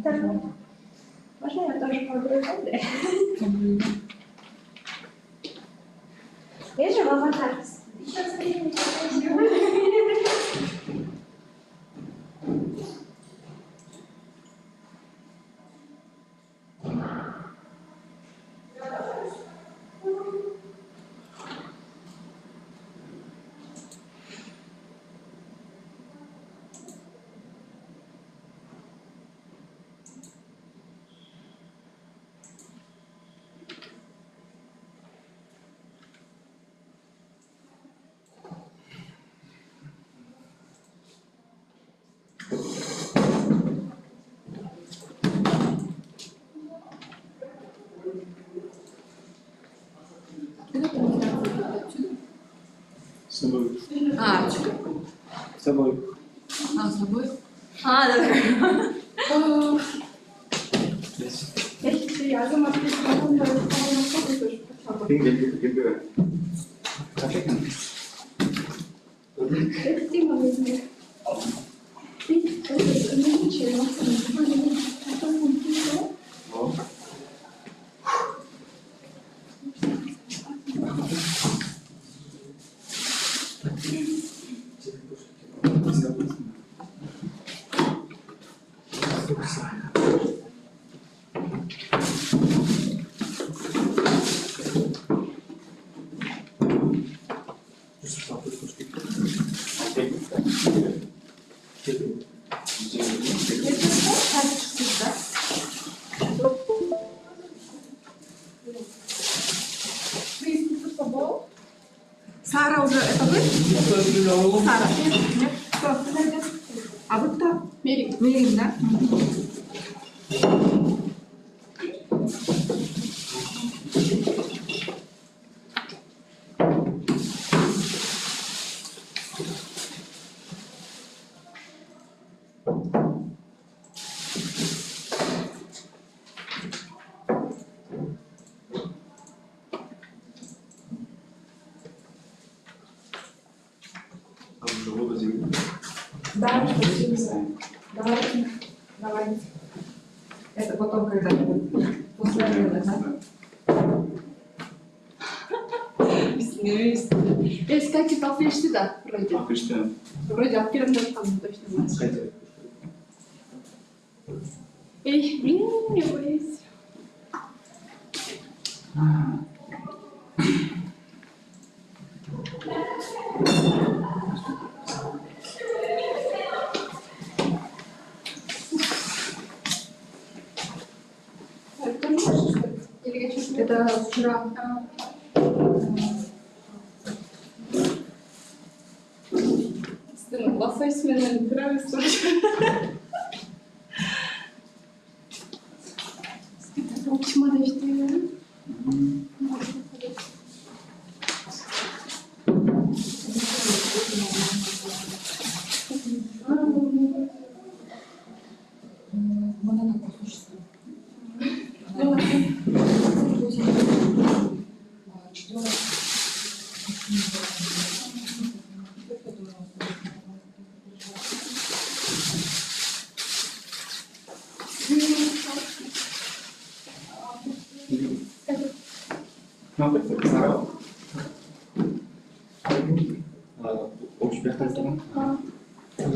Так, можно я тоже погружу? Я же в аватар. Еще смотри, С собой. С собой. С собой? да. Я заморозила, Сара уже, это вы? Сара. Нет? Кто? А вы кто? Мерин. Мерин, да? Да, спасибо. Давайте. Давайте. Это потом когда-нибудь. После обеда, да? Кстати, толпишься, да, вроде. Толпишься. Вроде от первого там точно знаю. Эй, блин, я боюсь. Это вчера. Стыдно, голоса смены нравится. Почему она что?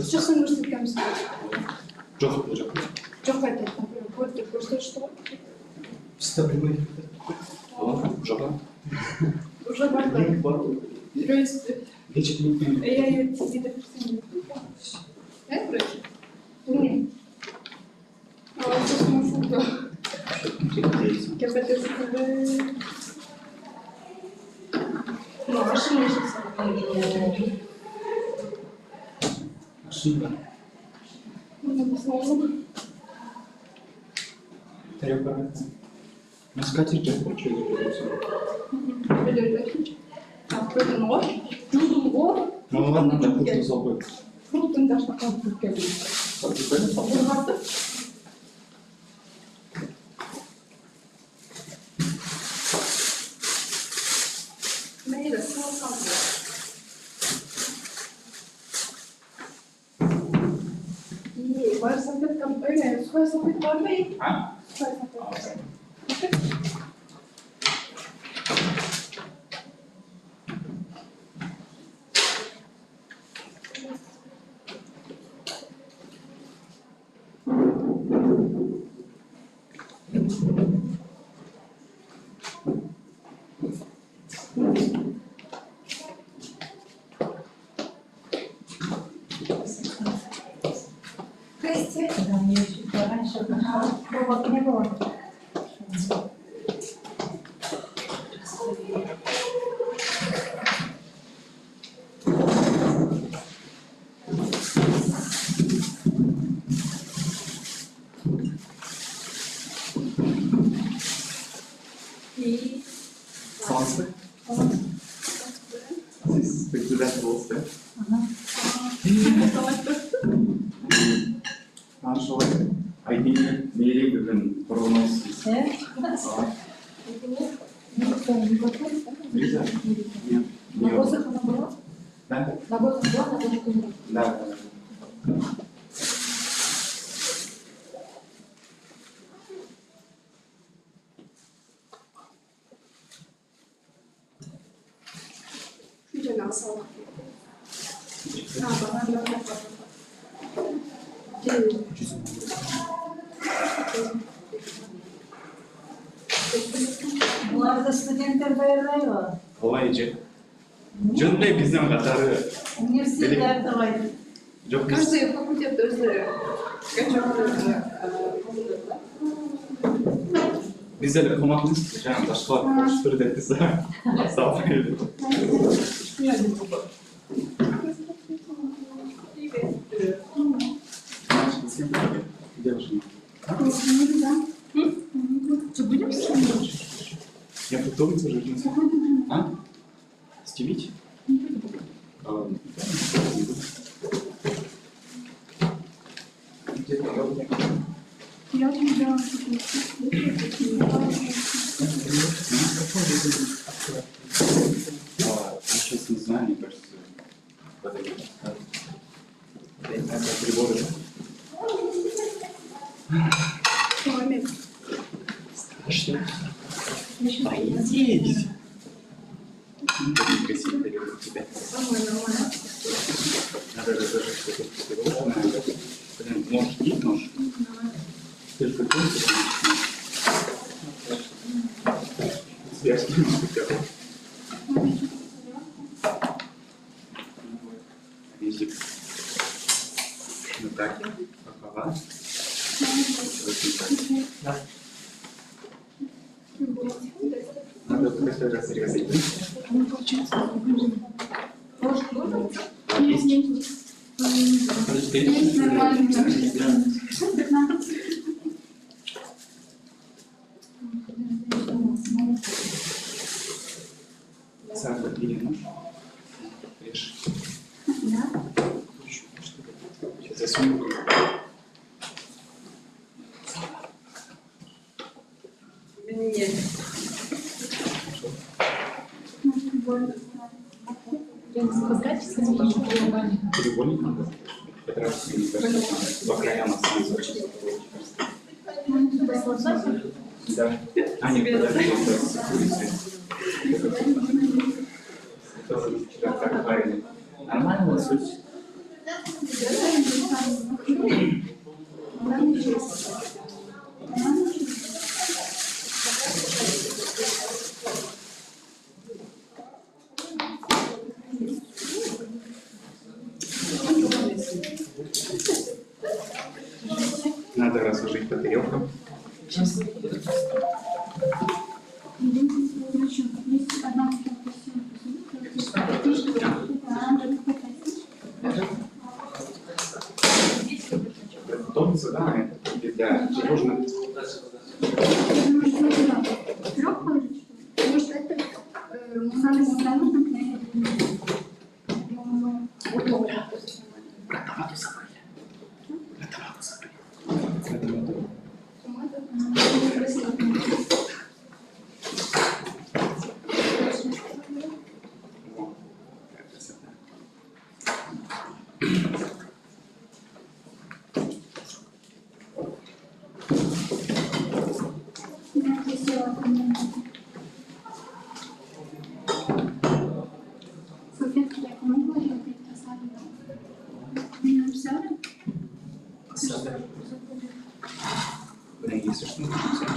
Сейчас он может прям сказать. Жоқ айтады, например, вот ты просто что? Вставленный. Жоба. Уже бар. То есть я ее где-то представляю. Да, вроде? Нет. А вот сейчас маршрутка. Я хотела сказать... Ну, машина сейчас. Машина. Тарелка. На скатерти хочу Придёт. А кто-то нож? Чудом год? Ну ладно, да, фрукты с собой. Фрукты даже на капельке. Ваш запрет там Твой запит можно и? А? Твой запит. Здрасте. Да, мне чуть пораньше. Было, не было. И... Солнце. Здесь председатель волосы. Нашел. Айдини мири бүгін бұрыныз. Нельзя? Нет. На воздух она была? Да? На воздух была, на воздух не была. Да. Видео на салон. Банан. Bu arada студенттер даярдайбы? Олай же. Жөнде бизден катары. Университеттер давай. Жоқ біз. Каждый факультет өзі Biz de okumadınız. Yani başka bir sürü de kısa. Sağ olun. Я потом тоже. А? Стелить? Я тебя Я сейчас не знаю, мне кажется, это приборы. Страшно. Боитесь? Красиво берет у тебя. Надо разложить что-то положенное. Блин, нож есть нож? Только кончик. Я скину хотя бы. Язык. Ну так, попала. Да. Надо просто разрезать. Сахар или нож? Режь. Сейчас засуну. Нет. Треугольник надо. Это раз, мне кажется, по краям остается. Да. А, нет, это вчера так правильно. Нормально суть. Надо разложить по тарелкам. Готовится, да, это для пирожных. Может, это надо сразу Если что, я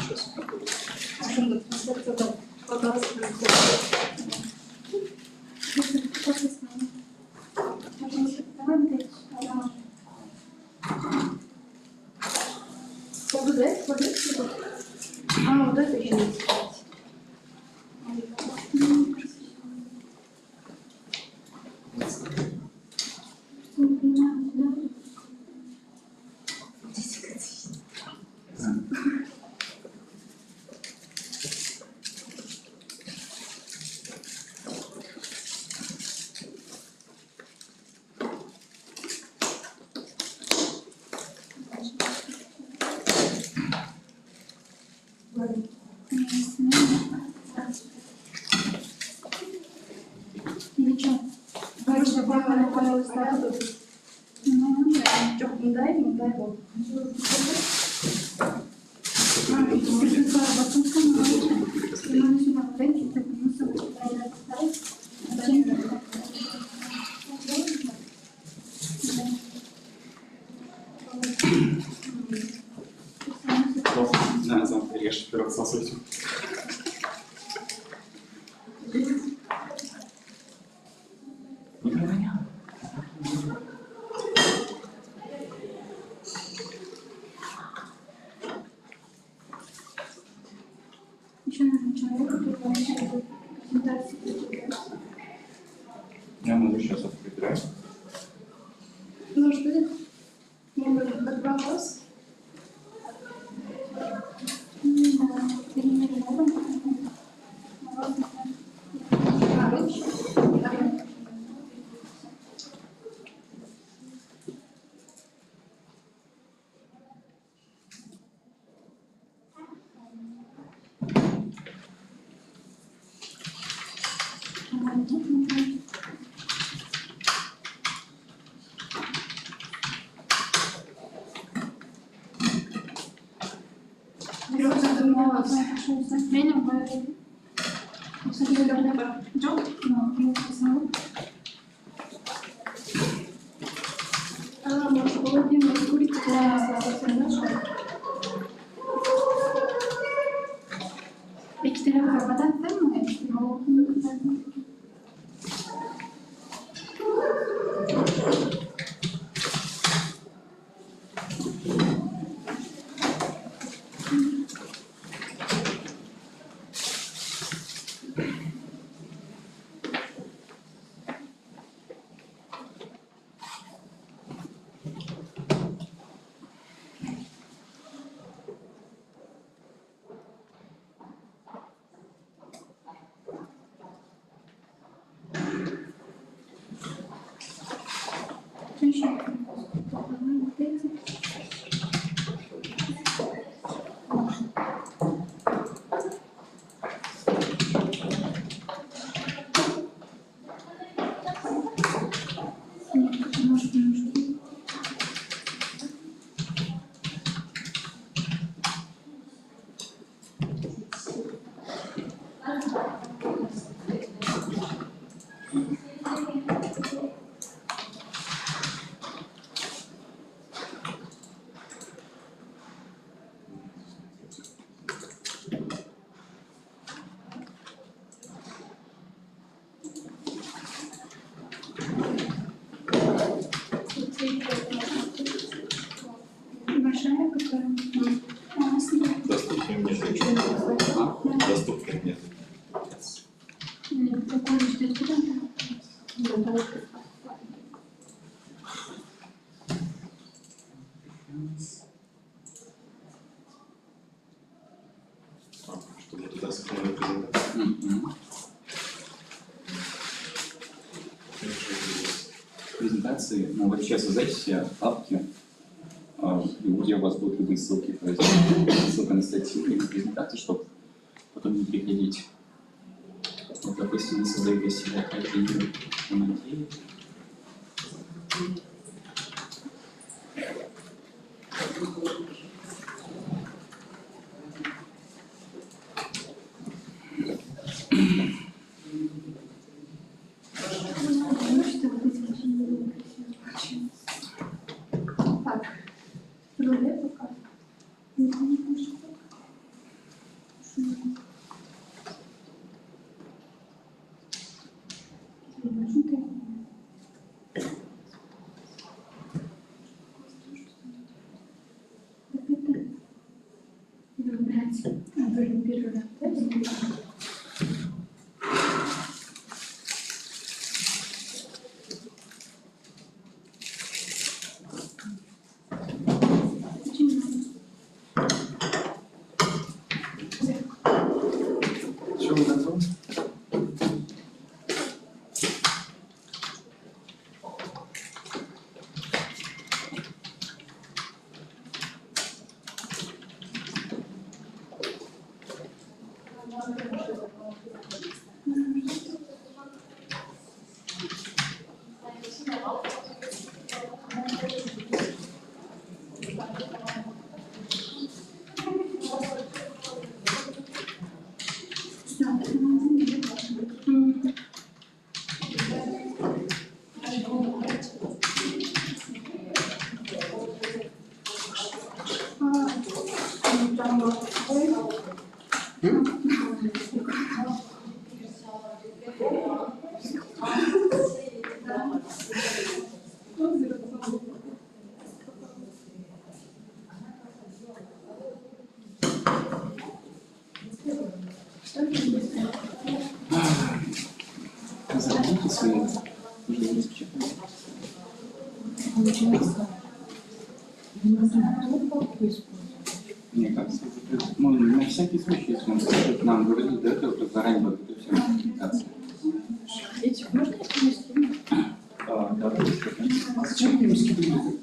сейчас А, вот это еще есть. Не понимаю, куда? Или что? Короче, папа направилась на воду. Что, не дай его. Да, завтра режь пирог с лососем. Непонятно. Еще нужен человек, который начинает презентацию. Я могу сейчас это прибирать. Ну, что это? Может, под вопрос? Да, перемеряем. Большая, которая... Доступный мне. Доступный мне. Или такой, что это куда-то? Что я туда сохранил презентацию. Презентации, ну вот сейчас вы знаете все папки, и где у вас будут любые ссылки, то есть ссылка на статью или презентацию, чтобы потом не приходить. Вот, допустим, мы создаем для себя один материал. Так, рулет пока. Не понимаю, что. Bölüm 1 öğrendi. Что вы готовы? Заработайте свои нужно распечатать. Получается, не нужно толпу использовать. Мне кажется, ну, на всякий случай, если он скажет, нам говорили до этого, то заранее подготовить все рекомендации. Эти можно принести? Да, а зачем мне скидывать?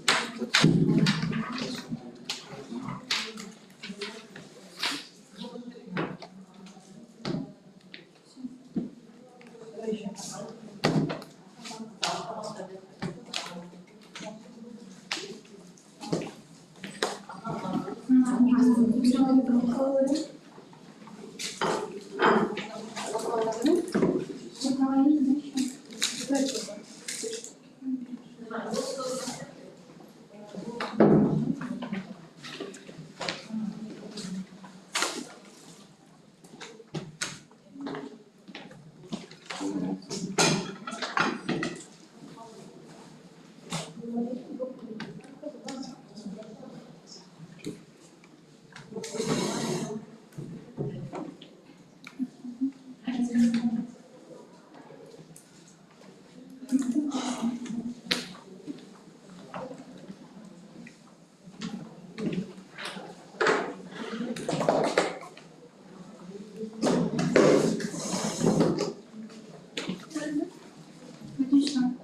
Отлично.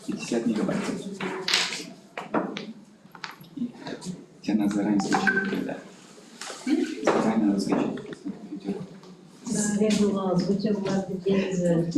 И 50 мегабайт. И тебе надо заранее скачать, когда. Заранее надо скачать на компьютер. Ben bunu bıçak vardı denize.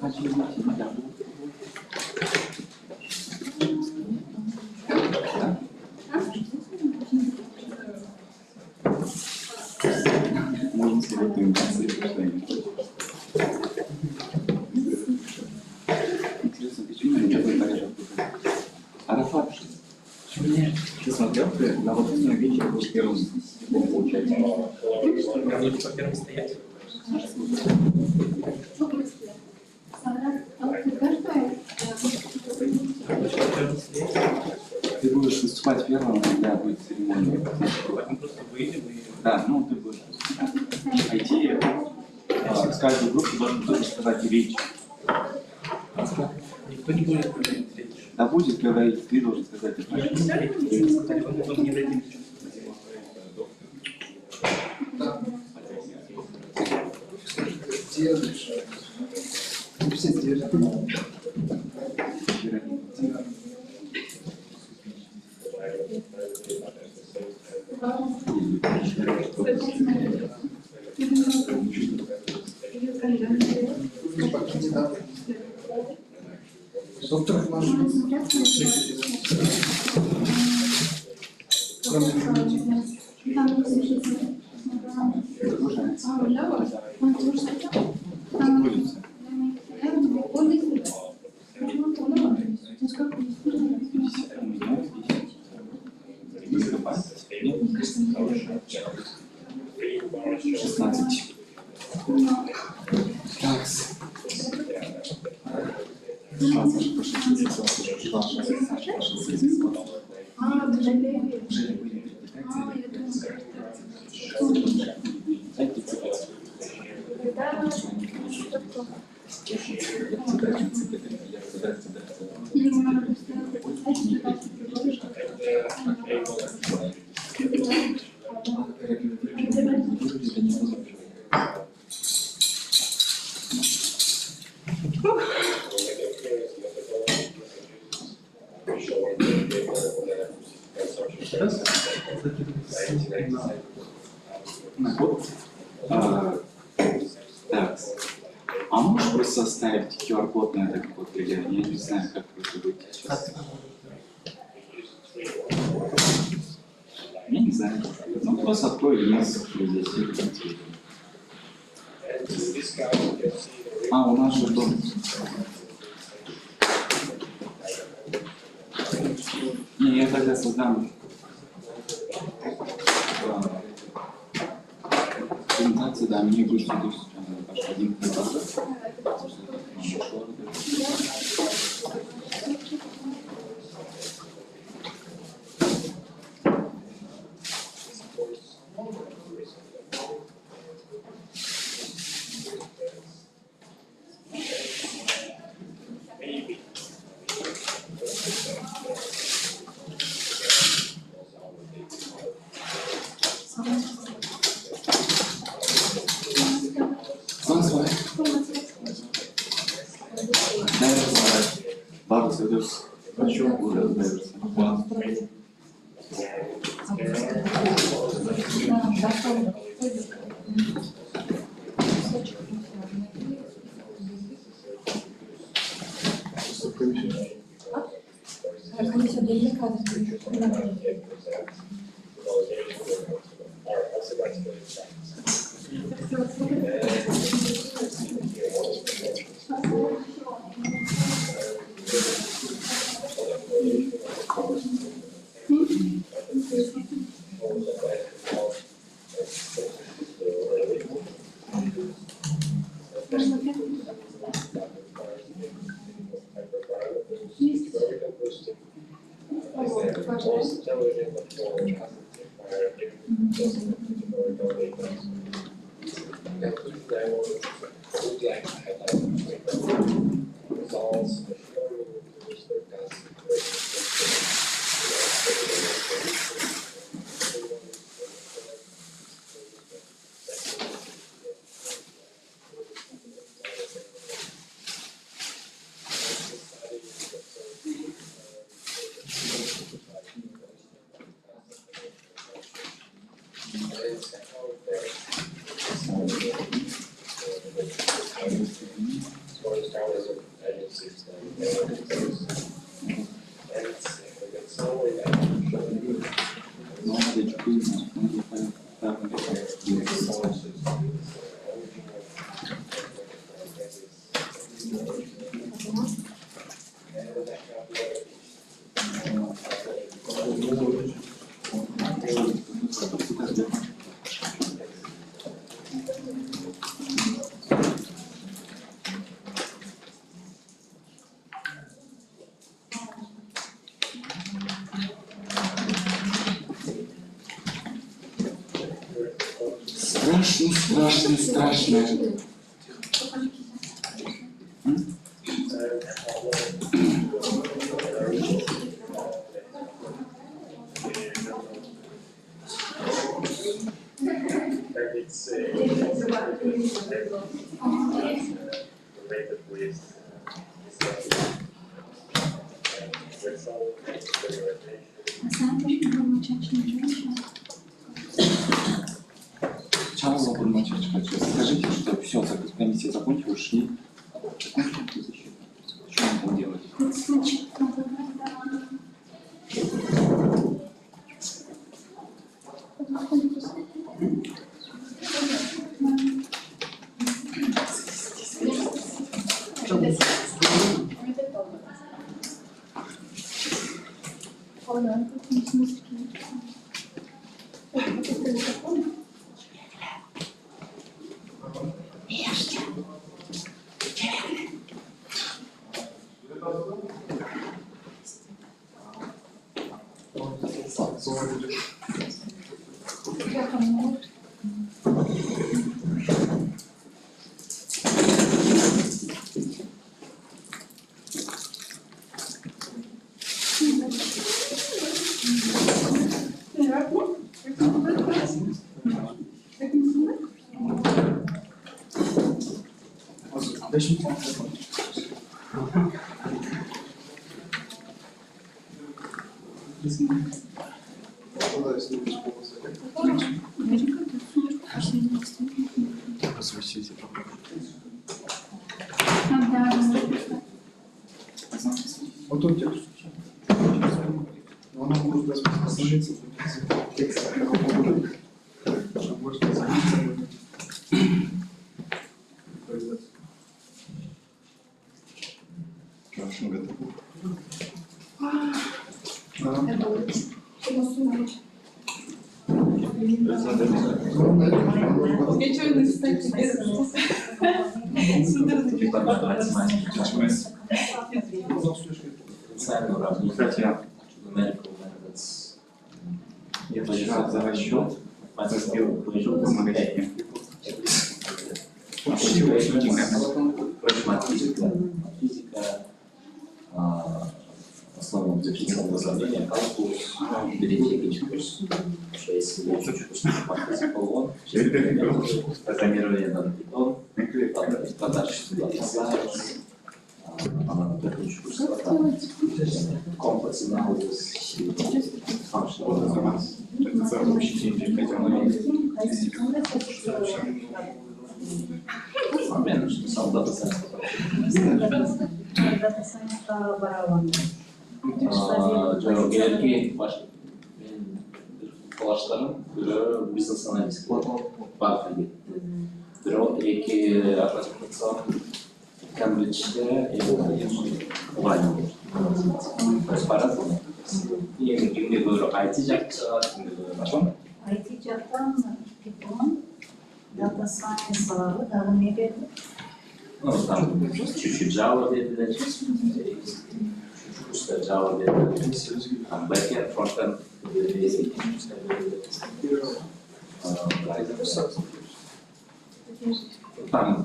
Можно сказать, имитации что-нибудь. Интересно, почему я такой порядок выходит? Арафат. Ты смотрел на выпускной вечер был первым получается? Я буду по первому стоять. Ты будешь выступать первым, когда будет церемония. Потом просто выйдем и... Да, ну ты будешь пойти, с каждой группы должен кто-то сказать речь. Никто не будет говорить речь. Да будет говорить, ты должен сказать это. Потом не дадим. Держишь. Все держат. Доктор машин. Так. А можешь просто оставить QR-код на этот код? Я не знаю, как это будет сейчас. Я не знаю. Ну, просто открой линз здесь. А, у нас же был... Не, я тогда создам... презентацию, да, мне будет один процесс. Страшно. Сначала промолчать хочу. Скажите, что все, комиссия закончила, ушли. Что мы будем делать? Вот он текст. Она может остановиться. Хорошо, готов. Я вчера за расчет сделал в магазине. Физика, основном технического задания, калкулус, библиотека, 6 полон, программирование на Python, продаж комплекс анализ, Это целый учитель, солдаты Gerekli başlarım bir business analist bakıyor. Bir iki arkadaşlar Cambridge'de online para şimdi böyle IT yapacağım başım. IT yaptan Python, data science var, daha ne dedi? Там чуть-чуть Java dediler, işte Java dediler, backend, frontend там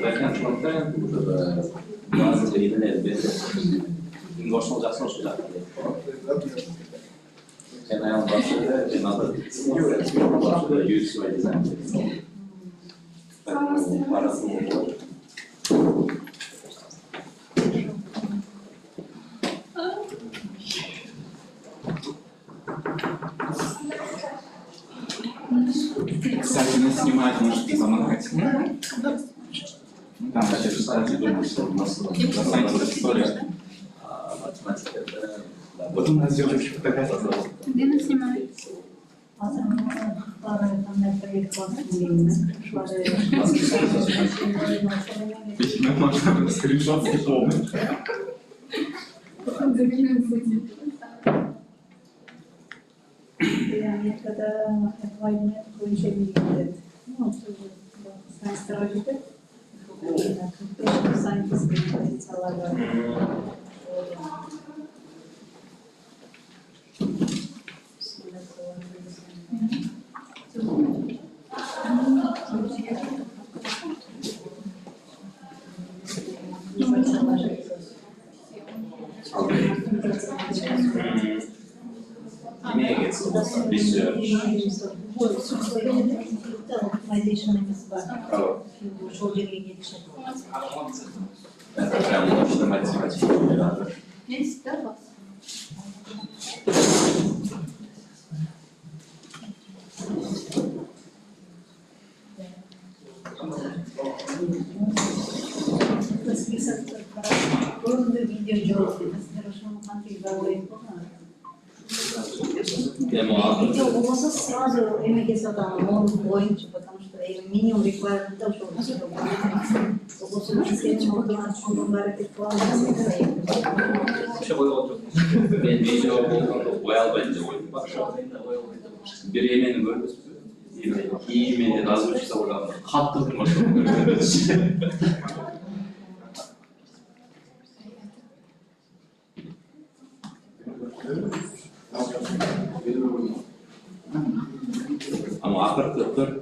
backend, frontend, burada bazı şeyler belirli. Немножко ужасно, что так. Genel başlığı, genelde UX ve design. Arasında olur. Кстати, нас снимают, можете замахать. Там вообще, кстати, думаю, что у нас история. Вот у нас сделали фотографию. Где нас снимают? Там проект можно скриншот с полным. Yani kada appointment koyuşa bilgiler. Ne olsun bu science tarafı. Science salalar. Yemeğe geçsin. Research. Optimization'ımız var. Evet. Şuraya geçelim. Ben işte matematik beraber. Ne ister bak. Список огромный видео хорошо конфигурировать. Видео голоса сразу имеется там он point, потому что минимум requirement того, что голоса система можно говорить Şey oldu. Ben video oil bence oyun başladı. Bir yemeğini gördünüz mü? İyi yemeğini razı olursa oradan kattırdım başladım. Ama akırtı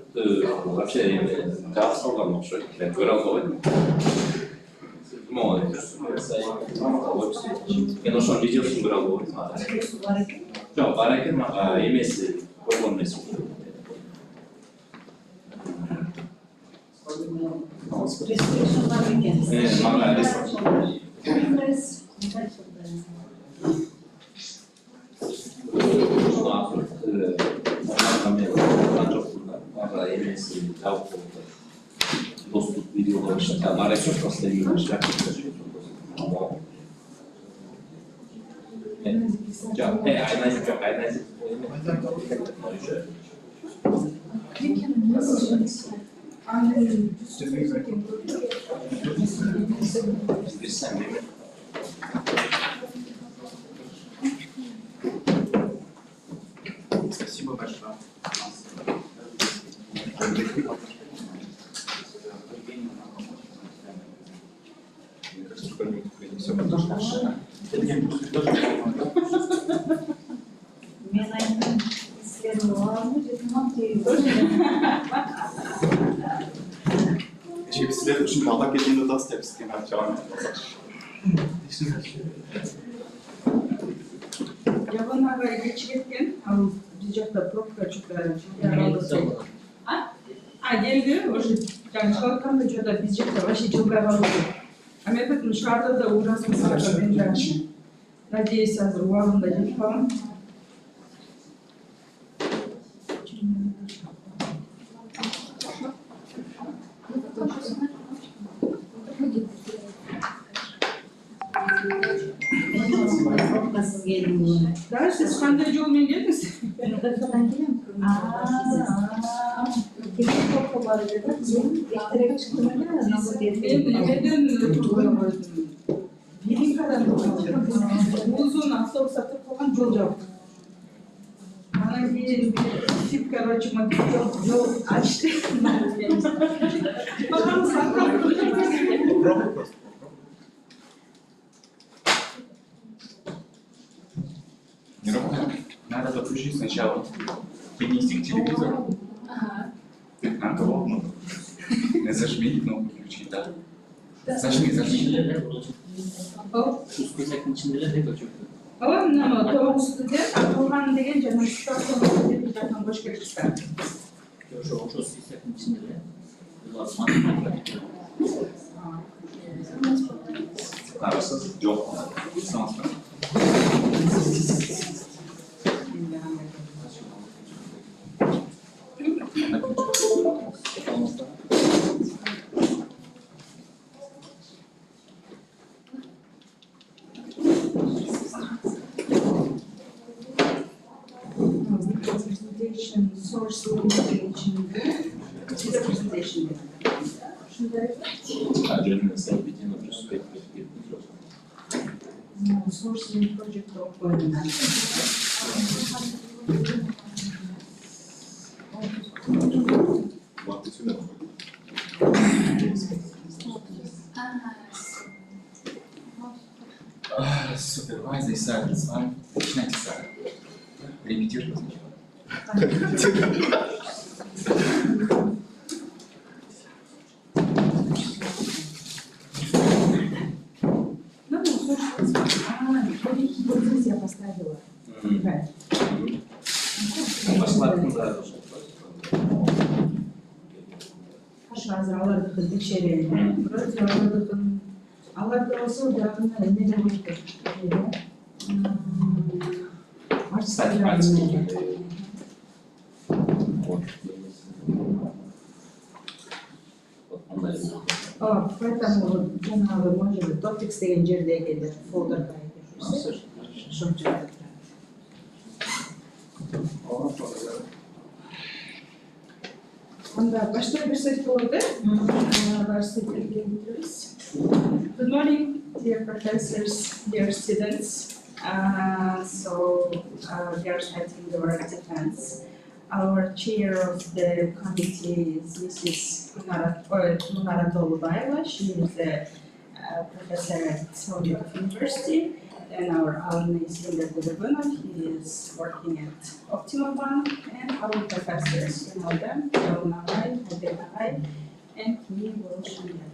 вообще газ olmamış şöyle. Ben görev koydum. Молодец. Я нашел видеосын görev koydum. Yok, hareket yemesi koyulmuş. restrictionlar Evet, manga restriction. Доступ видео, что она растет просто не начинает. Спасибо большое. Мне на этом исследовала, будет монтировать. Şimdi sizler için kalmak için de das tepsi açalım. Жабанага кечиккен, ал биз жакта пробка чөп келди уже жаңы чыгартканда жада биз жакта вообще жылбай калды. А мен айтам шаарда да ужасно сарка мен жакшы. Надеюсь, азыр убагында жетип калам. Nasıl gelin? Да, сиз кандай жол менен келдиңиз? Ben kafadan gelin. Kesin çok var dedi. Erterek çıktım öyle mi? Nasıl Мен geldi? эмеден турган койдум. Великадан узун автобус сатып калган жол жок. Анан кийин тип, короче, жол ачты. Баганы сатып Попробуй просто. Не работает? Надо подключить сначала. Перенести к телевизору. На кого? Зажми кнопку включить, да. Зажми. Ооба, мына 9 студент атылган деген жана штаттан деп жаткан кош керек. Ошо списоктун ичинде эле. Булар математика. Arasız yok. Sanatlar. Presentation, source limitation, presentation. Отдельно стоит. sourcing project okuyorum. Супервайзер, Сара, с вами. Начинайте, Сара. Репетируйте сначала. Ну, вот здесь я поставила. Да. Aşağılarda dikşeri. Burası orada Allah korusun da ne demek ki? Поэтому вы можете топик стейнджердегі фолдерға жүрсіз. Щоб жатыр. Onda başka bir şey oldu. Good morning, dear professors, dear students. Dear Setting our defense. Our chair of the committee is Mrs. Munara Tolubayeva. She is a professor at Soviet University. And our alumni is Linda Gudabunov. He is working at Optima Bank. And our professors, you know them, Yolna Rai, Adela Rai, and he will show you them.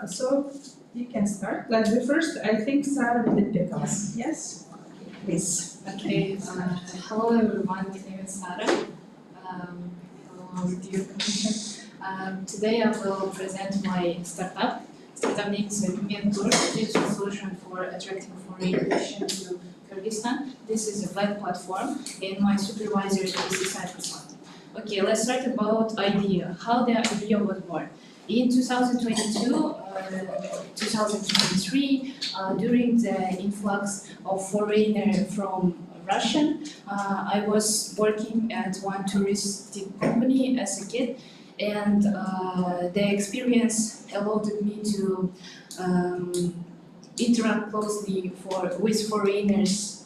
So you can start. Like the first, I think Sarah will pick us. Yes? Please. Okay, hello everyone, my name is Sara. Hello, dear commission. Today I will present my startup. Startup name is Mentor, digital solution for attracting foreign innovation to Kyrgyzstan. This is a web platform, and my supervisor is Cyprus. Okay, let's start about idea. How the idea was born. In 2022, 2023, during the influx of foreigners from Russia, I was working at one touristic company as a kid, and the experience allowed me to interact closely with foreigners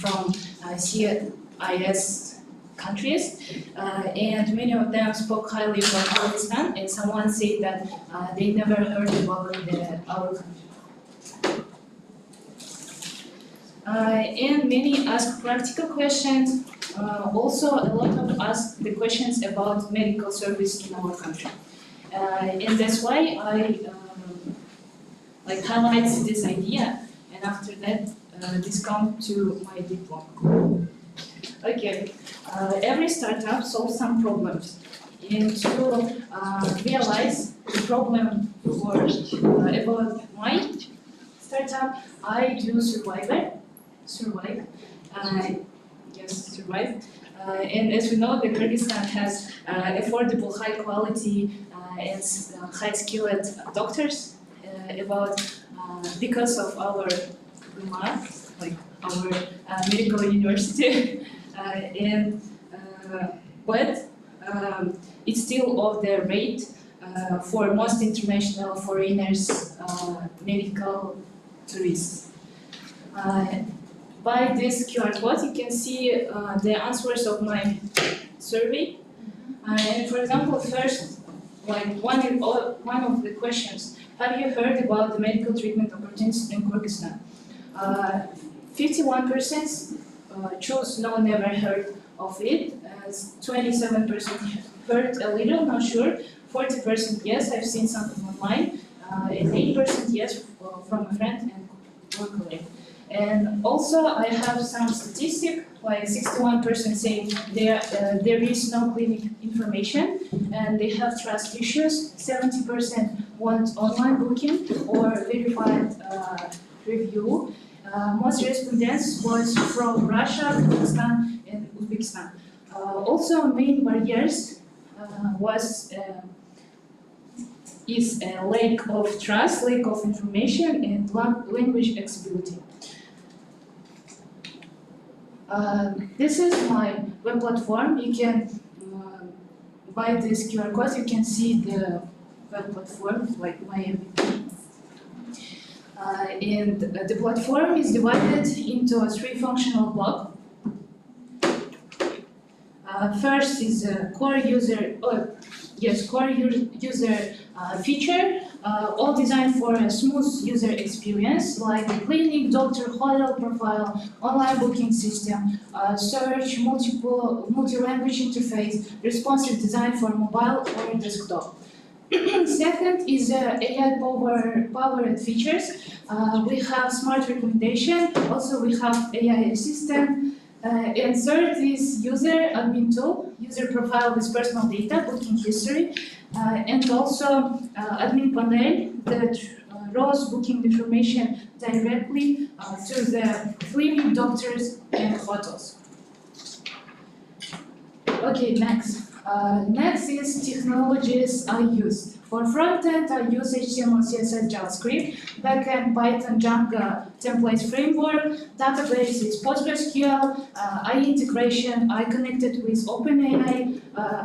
from CIS countries, and many of them spoke highly about Kyrgyzstan, and someone said that they never heard about our country. And many ask practical questions. Also, a lot of ask the questions about medical service in our country, and that's why I highlight this idea, and after that, this come to my diploma. Okay, every startup solves some problems, and to realize the problem about my startup, I do survive. And as we know, the Kyrgyzstan has affordable, high quality and high skilled doctors. Because of our our medical university, but it's still of the rate for most international foreigners, medical tourists. By this QR code, you can see the answers of my survey. And for example, first, one of the questions: have you heard about the medical treatment opportunities in Kyrgyzstan? 51% chose no, never heard of it. 27% heard a little, not sure. 40% yes, I've seen something online. And 8% yes from a friend and one colleague. And also I have some statistic, like 61% say there is no clinic information and they have trust issues. 70% want online booking or verified review. Most respondents was from Russia, Kazakhstan, and Uzbekistan. Also, main barriers is a lack of trust, lack of information, and language accessibility. This is my web platform. You can by this QR code. You can see the web platform, like my MVP. And the platform is divided into 3 functional blocks. First is a core user, feature, all designed for a smooth user experience, like clinic, doctor, hotel profile, online booking system, search, multi-language interface, responsive design for mobile or desktop. Second is AI-powered features. We have smart recommendation. Also, we have AI assistant. And third is user admin tool, user profile with personal data, booking history, and also admin panel that routes booking information directly to the clinic, doctors, and hotels. Okay, next. Next is technologies I use. For front-end, I use HTML, CSS, JavaScript. Backend, Python, Django templates framework. Database is PostgreSQL. I integration, I connected with OpenAI.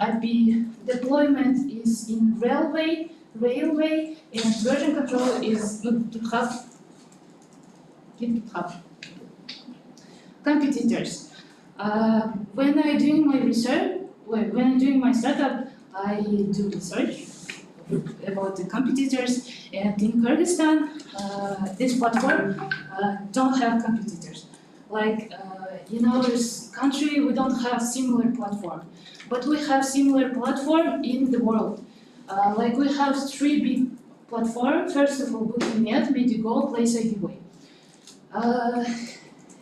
IB deployment is in Railway, and version control is GitHub. Competitors. When I'm doing my research, when I'm doing my startup, I do research about the competitors, and in Kyrgyzstan, this platform don't have competitors. Like in our country, we don't have similar platform, but we have similar platform in the world. Like we have 3 big platforms. First of all, Booking.net, Medigo, PlaceIDWay.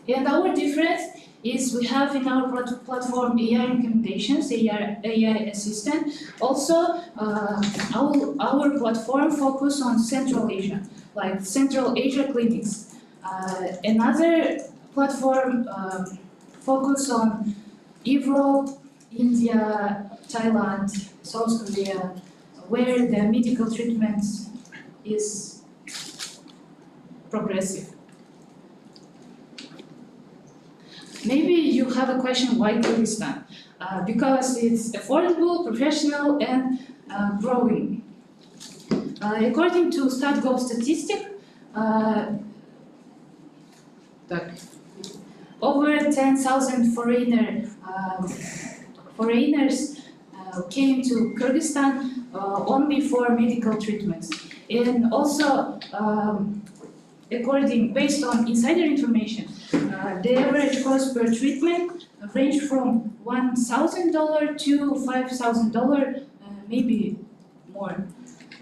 And our difference is we have in our platform AI recommendations, AI assistant. Also, our platform focus on Central Asia, like Central Asia clinics. Another platform focus on Europe, India, Thailand, South Korea, where the medical treatment is progressive. Maybe you have a question, why Kyrgyzstan? Because it's affordable, professional, and growing. According to StatGov statistic, over 10,000 foreigners came to Kyrgyzstan only for medical treatments. And also, based on insider information, the average cost per treatment ranged from $1,000 to $5,000, maybe more.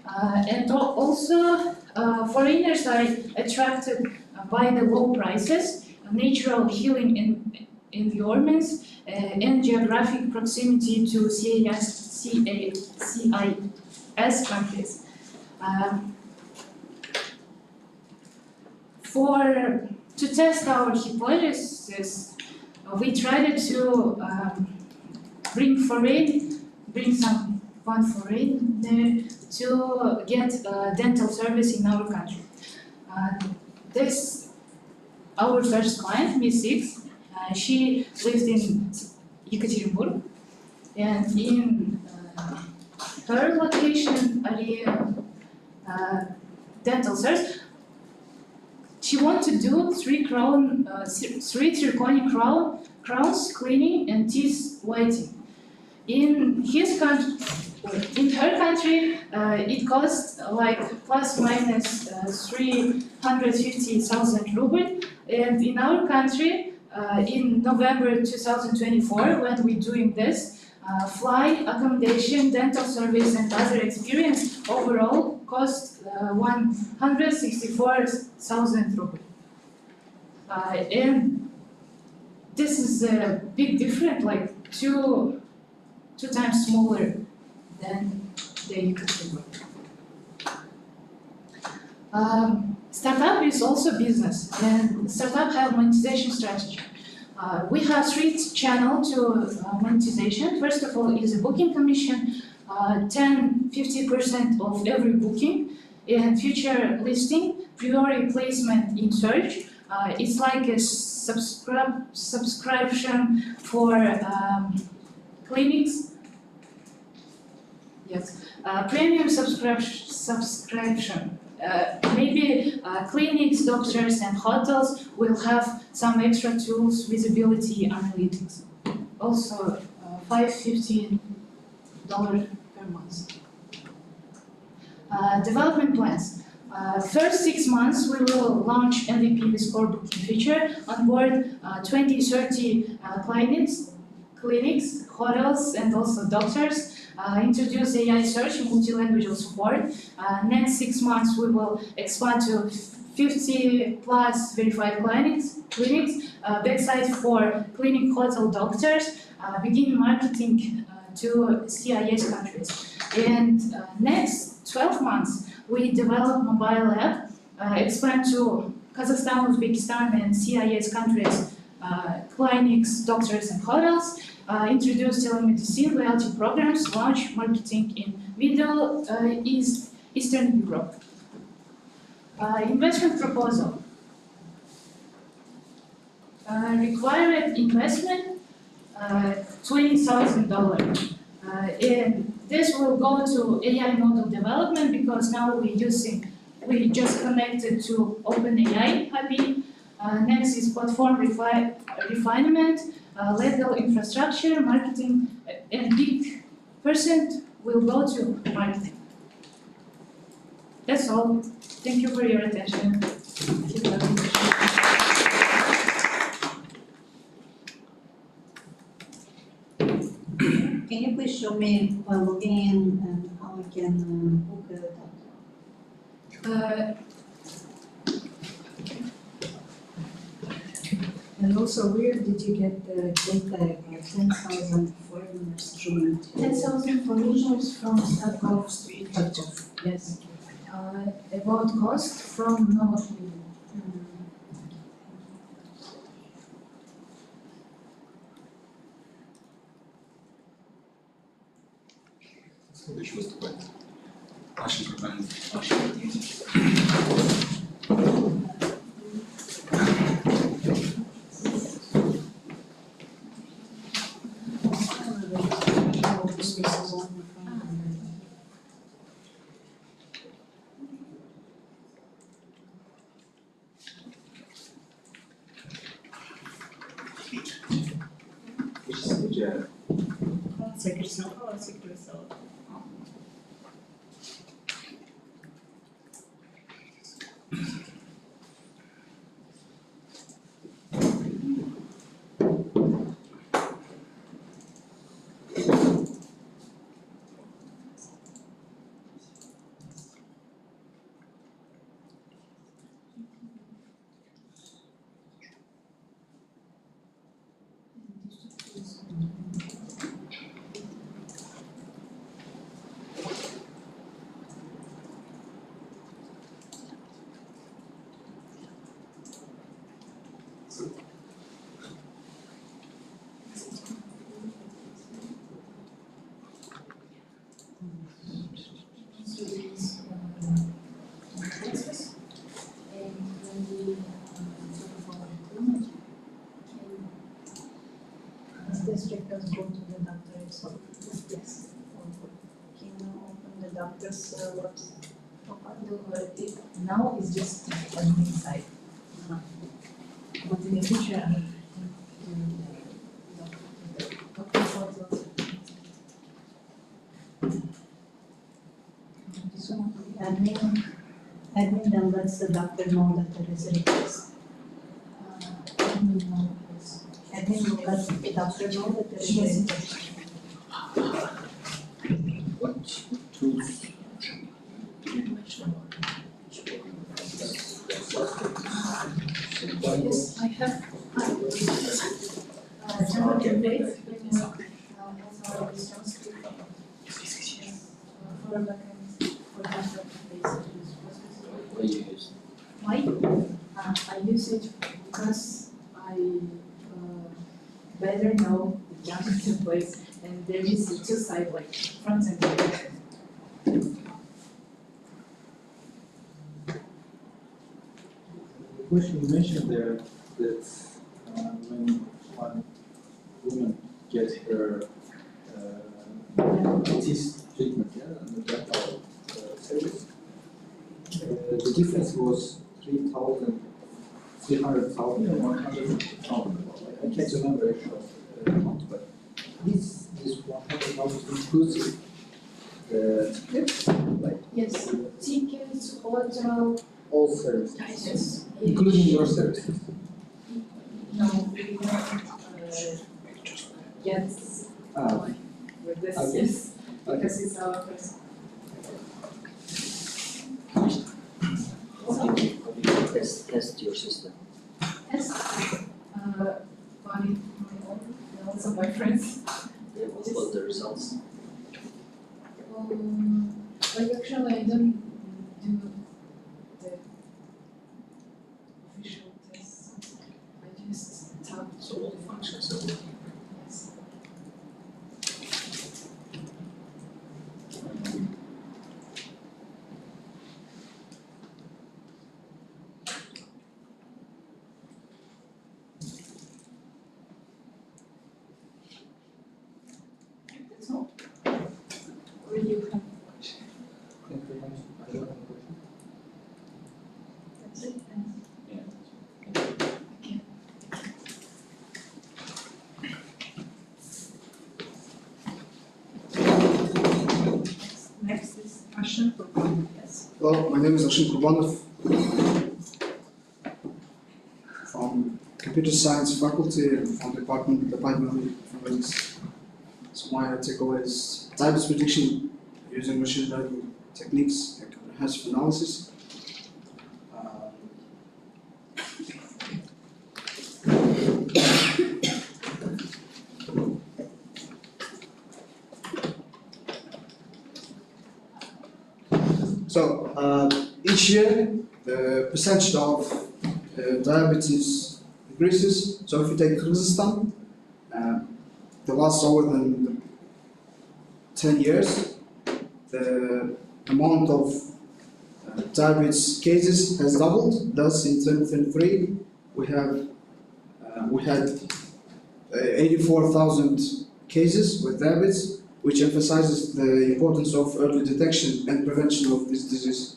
And also, foreigners are attracted by the low prices, natural healing environments, and geographic proximity to CIS countries. To test our hypothesis, we tried to bring one foreigner to get dental service in our country. Our first client, Miss Six, she lived in Yekaterinburg, and in her location area, dental service. She wanted to do 3 zirconia crowns cleaning and teeth whitening. In her country, it cost like plus minus 350,000 rubles, and in our country, in November 2024, when we're doing this, flight, accommodation, dental service, and other experience overall cost 164,000 rubles. And this is a big difference, like two times smaller than the Yekaterinburg. Startup is also business, and startup have monetization strategy. We have 3 channels to monetization. First of all is a booking commission, 50% of every booking, and future listing, priority placement in search. It's like a subscription for clinics. Yes, premium subscription maybe clinics, doctors, and hotels will have some extra tools, visibility, analytics. Also, $515 per month. Development plans. First 6 months, we will launch MVP with core booking feature, onboard 20-30 clinics, hotels, and also doctors. Introduce AI search and multi-language support. Next 6 months, we will expand to 50 plus verified clinics, backside for clinic hotel doctors, begin marketing to CIS countries. And next 12 months, we develop mobile app, expand to Kazakhstan, Uzbekistan, and CIS countries, clinics, doctors, and hotels, introduce telemedicine loyalty programs, launch marketing in Middle Eastern Europe. Investment proposal. Required investment, $20,000. And this will go to AI model development because now we just connected to OpenAI API. Next is platform refinement, legal infrastructure, marketing, and big percent will go to marketing. That's all. Thank you for your attention. Can you please show me by logging in and how I can book a doctor? And also, where did you get the data about 10,000 foreigners treatment? 10,000 foreigners from Starkov Street. Yes. About cost from Nova. Следующий выступает. Наши программы. District does go to the doctor itself. Yes. Can you open the doctor's website? Now it's just admin side. But in the future, Admin then lets the doctor know that there is a request. Admin will let the doctor know that there is a request. What tools? yes, I have. Why? I use it because I better know the Java templates, and there is a two side like front and back. Question you mentioned there that when one woman gets her teeth treatment, yeah, and the dental service, difference was 300,000 and 100,000. I can't remember actual amount, but this 100,000 inclusive tickets, like Yes, tickets, hotel, all services, yes. including your services. No, we don't get with this, Okay. yes, Okay. because it's our first. Test your system. Yes, by my own, and also my friends. What was the results? Like actually I don't do the official tests. I just tap So all the functions are working. yes. That's all. Or you have Thank you very much. I don't have a question. that's it. And Yeah. okay. Next is Ashen for yes. Hello, my name is Ashin Kurbanov from Computer Science Faculty and from Department of Informatics. So my takeaway is database prediction using machine learning techniques and comprehensive analysis. Each year, the percentage of diabetes increases. So if you take Kyrgyzstan, the last over than 10 years, the amount of diabetes cases has doubled. Thus, in 2023, we had 84,000 cases with diabetes, which emphasizes the importance of early detection and prevention of this disease.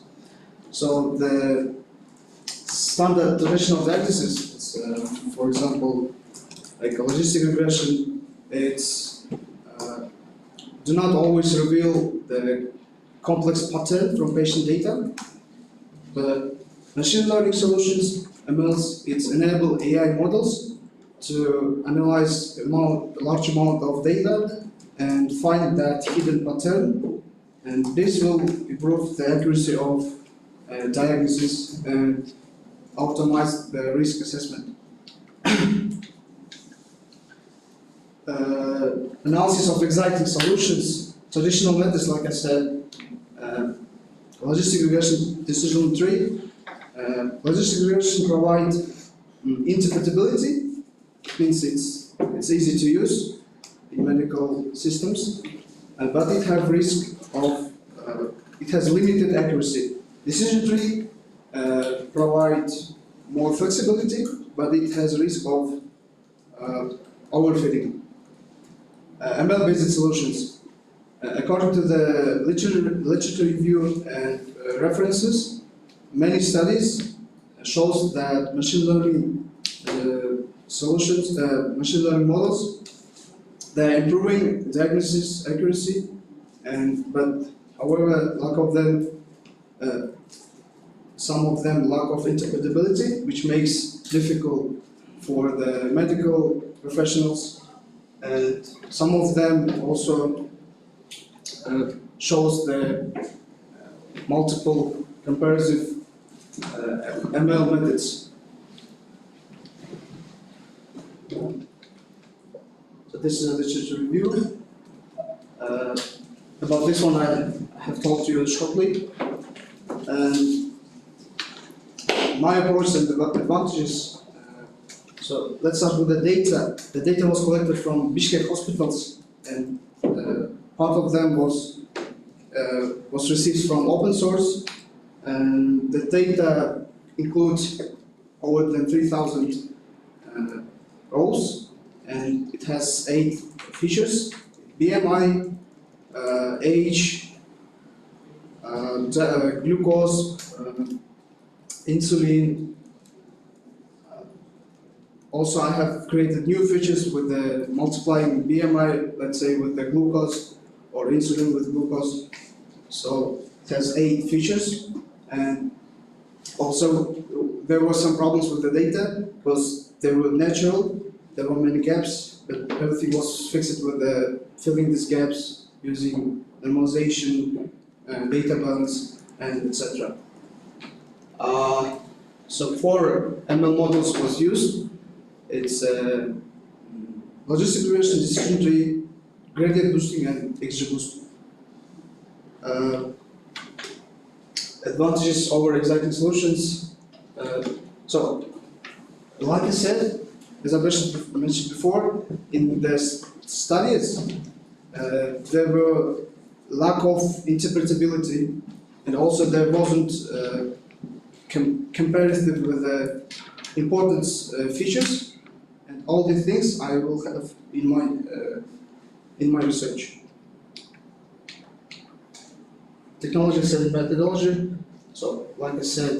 So the standard traditional diagnosis, it's, for example, like a logistic regression, it's do not always reveal the complex pattern from patient data. But machine learning solutions, MLs, it enable AI models to analyze a large amount of data and find that hidden pattern, and this will improve the accuracy of diagnosis and optimize the risk assessment. Analysis of exciting solutions, traditional methods, like I said, logistic regression, decision tree. Logistic regression provides interpretability, means it's easy to use in medical systems, but it has risk of it has limited accuracy. Decision tree provides more flexibility, but it has risk of overfitting. ML-based solutions. According to the literature review and references, many studies shows that machine learning solutions, machine learning models, they're improving diagnosis accuracy, but however, lack of them, some of them lack of interpretability, which makes difficult for the medical professionals, and some of them also shows the multiple comparative ML methods. So this is a literature review. About this one I have talked to you shortly. And my approach and the advantages. So let's start with the data. The data was collected from Bishkek hospitals, and part of them was received from open source. And the data includes over than 3,000 rows, and it has 8 features: BMI, age, glucose, insulin. Also, I have created new features with the multiplying BMI, let's say with the glucose or insulin with glucose. So it has 8 features, and also there were some problems with the data because they were natural, there were many gaps, but everything was fixed with filling these gaps using normalization, data balance, and etc. So 4 ML models was used. It's logistic regression, decision tree, gradient boosting, and XGBoost. Advantages over exciting solutions. So, like I said, as I mentioned before, in the studies, there were lack of interpretability, and also there wasn't comparative with the importance features, and all these things I will have in my research. Technologies and methodology. So, like I said,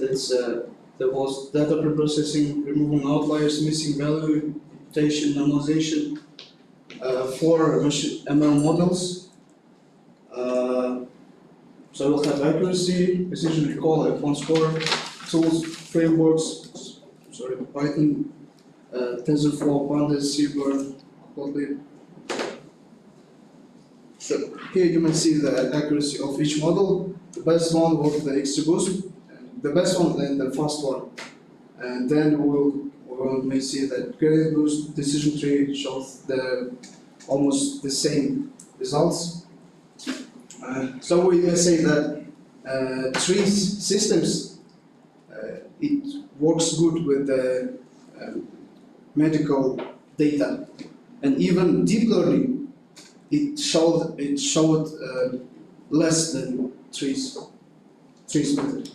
there was data preprocessing, removing outliers, missing value, imputation, normalization, 4 ML models. So we'll have accuracy, precision recall, F1 score, tools, frameworks, Python, TensorFlow, Pandas, Seaborn, Kotlin. So here you may see the accuracy of each model. The best one was the XGBoost, the best one and the fast one. And then we may see that gradient boost decision tree shows almost the same results. So we may say that tree systems, it works good with the medical data, and even deep learning, it showed less than trees method.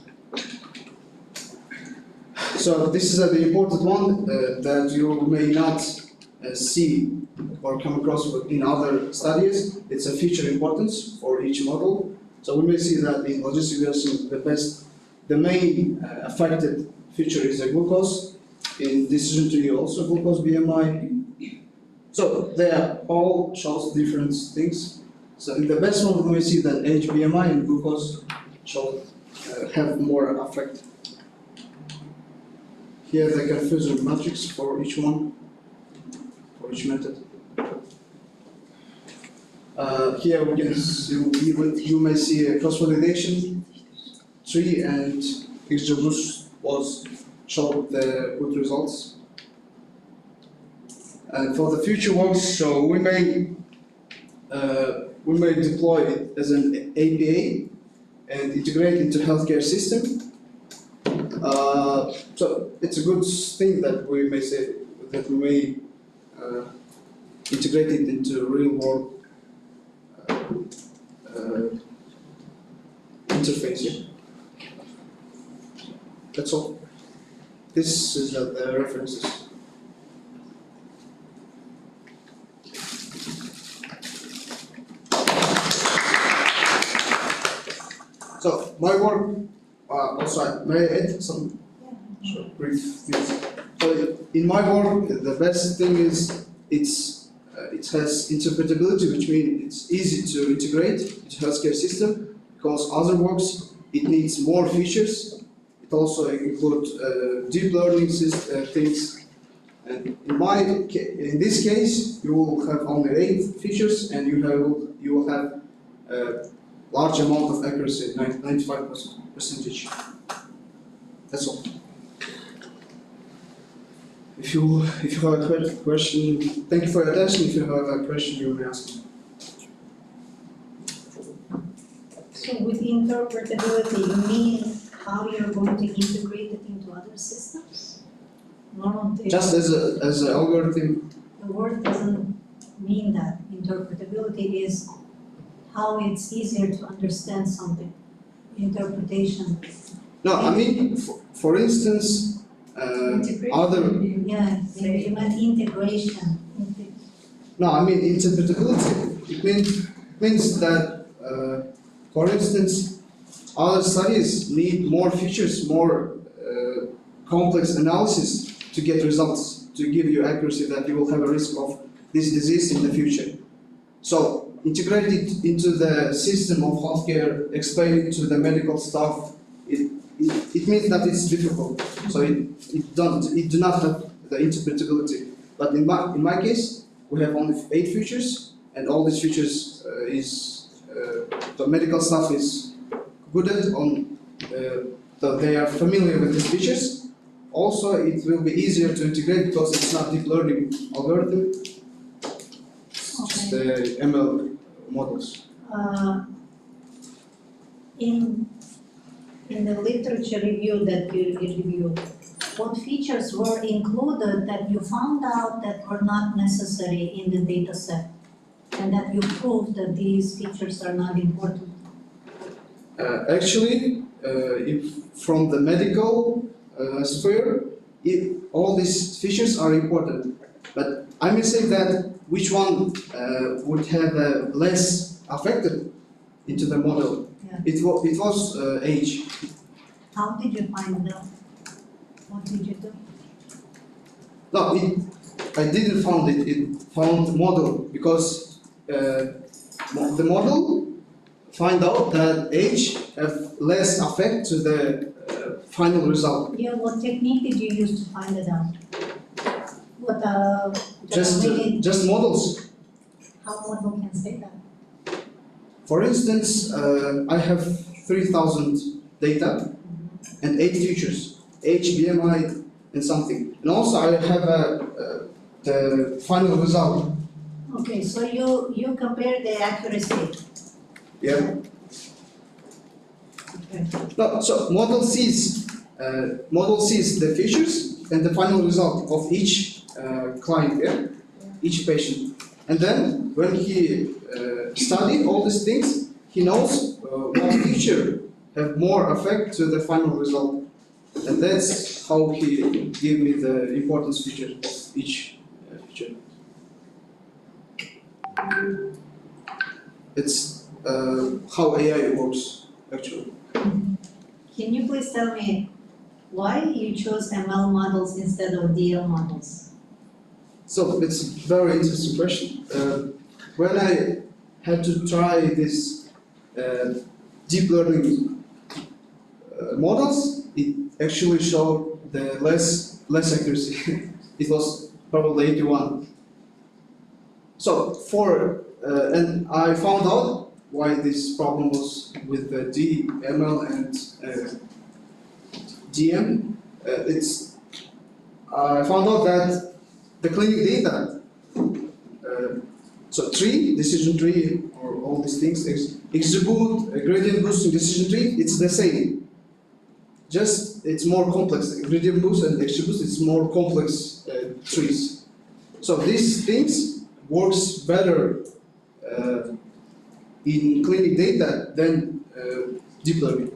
So this is the important one that you may not see or come across in other studies. It's a feature importance for each model. So we may see that in logistic regression, the main affected feature is a glucose. In decision tree also glucose BMI. So they all shows different things. So in the best one we may see that age, BMI, and glucose have more effect. Here the confusion matrix for each one, for each method. Here we can see, you may see a cross-validation tree, and XGBoost showed the good results. And for the future works, so we may deploy it as an APA and integrate into healthcare system. So it's a good thing that we may say that we may integrate it into real world interface. That's all. This is the references. So my work, also may I add some short brief things. So in my work, the best thing is it has interpretability, which means it's easy to integrate into healthcare system. Because other works, it needs more features. It also includes deep learning things. And in this case, you will have only 8 features, and you will have large amount of accuracy, 95%. That's all. If you have a question, thank you for your attention. If you have a question, you may ask me. So with interpretability, you mean how you're going to integrate it into other systems? Not Just as an algorithm. The word doesn't mean that. Interpretability is how it's easier to understand something. Interpretation. No, I mean, for instance, other. Yeah, you meant integration. No, I mean interpretability. It means that, for instance, other studies need more features, more complex analysis to get results, to give you accuracy that you will have a risk of this disease in the future. So integrate it into the system of healthcare, explain it to the medical staff. It means that it's difficult. So it do not have the interpretability. But in my case, we have only 8 features, and all these features the medical staff is good at so they are familiar with these features. Also, it will be easier to integrate because it's not deep learning algorithm, it's just the ML models. In the literature review that you reviewed, what features were included that you found out that were not necessary in the data set, and that you proved that these features are not important? Actually, if from the medical sphere, all these features are important. But I may say that which one would have less affected into the model. Yeah. It was age. How did you find out? What did you do? No, I didn't found it. It found the model because the model find out that age have less effect to the final result. Yeah, what technique did you use to find it out? What Just models. how model can say that? For instance, I have 3,000 data and 8 features, age, BMI, and something. And also I have the final result. Okay, so you compare the accuracy. Yeah. Okay. No, so model sees the features and the final result of each client, yeah? Each patient. And then when he study all these things, he knows what feature have more effect to the final result. And that's how he gave me the importance feature of each feature. It's how AI works, actually. Can you please tell me why you chose ML models instead of DL models? So it's a very interesting question. When I had to try this deep learning models, it actually showed the less accuracy. It was probably 81. So and I found out why this problem was with the DML and DM. I found out that the clinic data, so decision tree, or all these things, XGBoost, gradient boosting decision tree, it's the same. Just it's more complex. Gradient boost and XGBoost, it's more complex trees. So these things works better in clinic data than deep learning.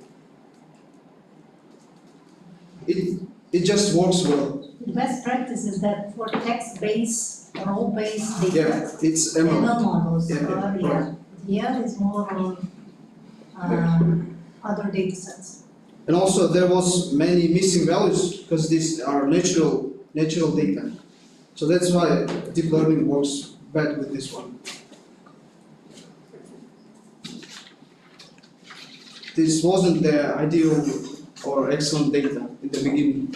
It just works well. The best practice is that for text-based, role-based data, Yeah, it's ML. models Yeah, are, right. DL is more on other data sets. And also there was many missing values because these are natural data. So that's why deep learning works bad with this one. This wasn't the ideal or excellent data in the beginning.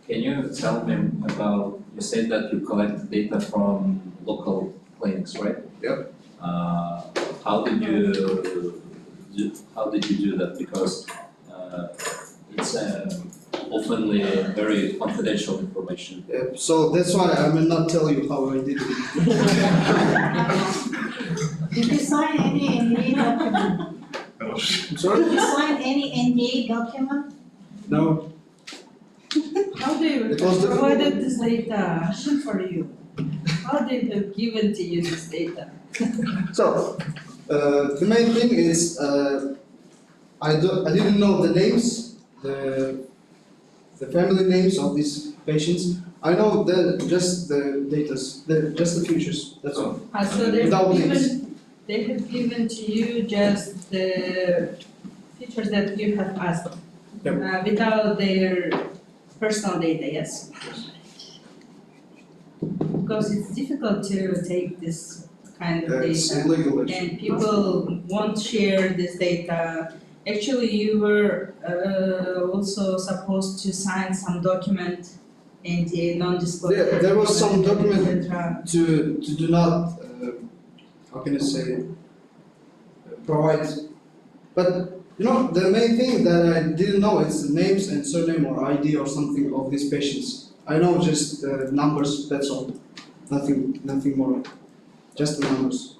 Can you tell me about, you said that you collect data from local clinics, right? Yep. How did you do that? Because it's often very confidential information. So that's why I will not tell you how I did it. Did you sign any NDA document? Sorry? Did you sign any NDA document? No. How they It was the- provided this data for you? How they have given to you this data? So the main thing is I didn't know the names, the family names of these patients. I know just the data, just the features. That's all. So they've Without given, names. They have given to you just the features that you have asked, without their personal data, yes? Because it's difficult to take this kind of It's data, illegal. and people won't share this data. Actually, you were also supposed to sign some document and a non-disclosure. There was some document etc. to do not, how can I say, provide. But the main thing that I didn't know is the names and surname or ID or something of these patients. I know just numbers. That's all. Nothing more. Just the numbers.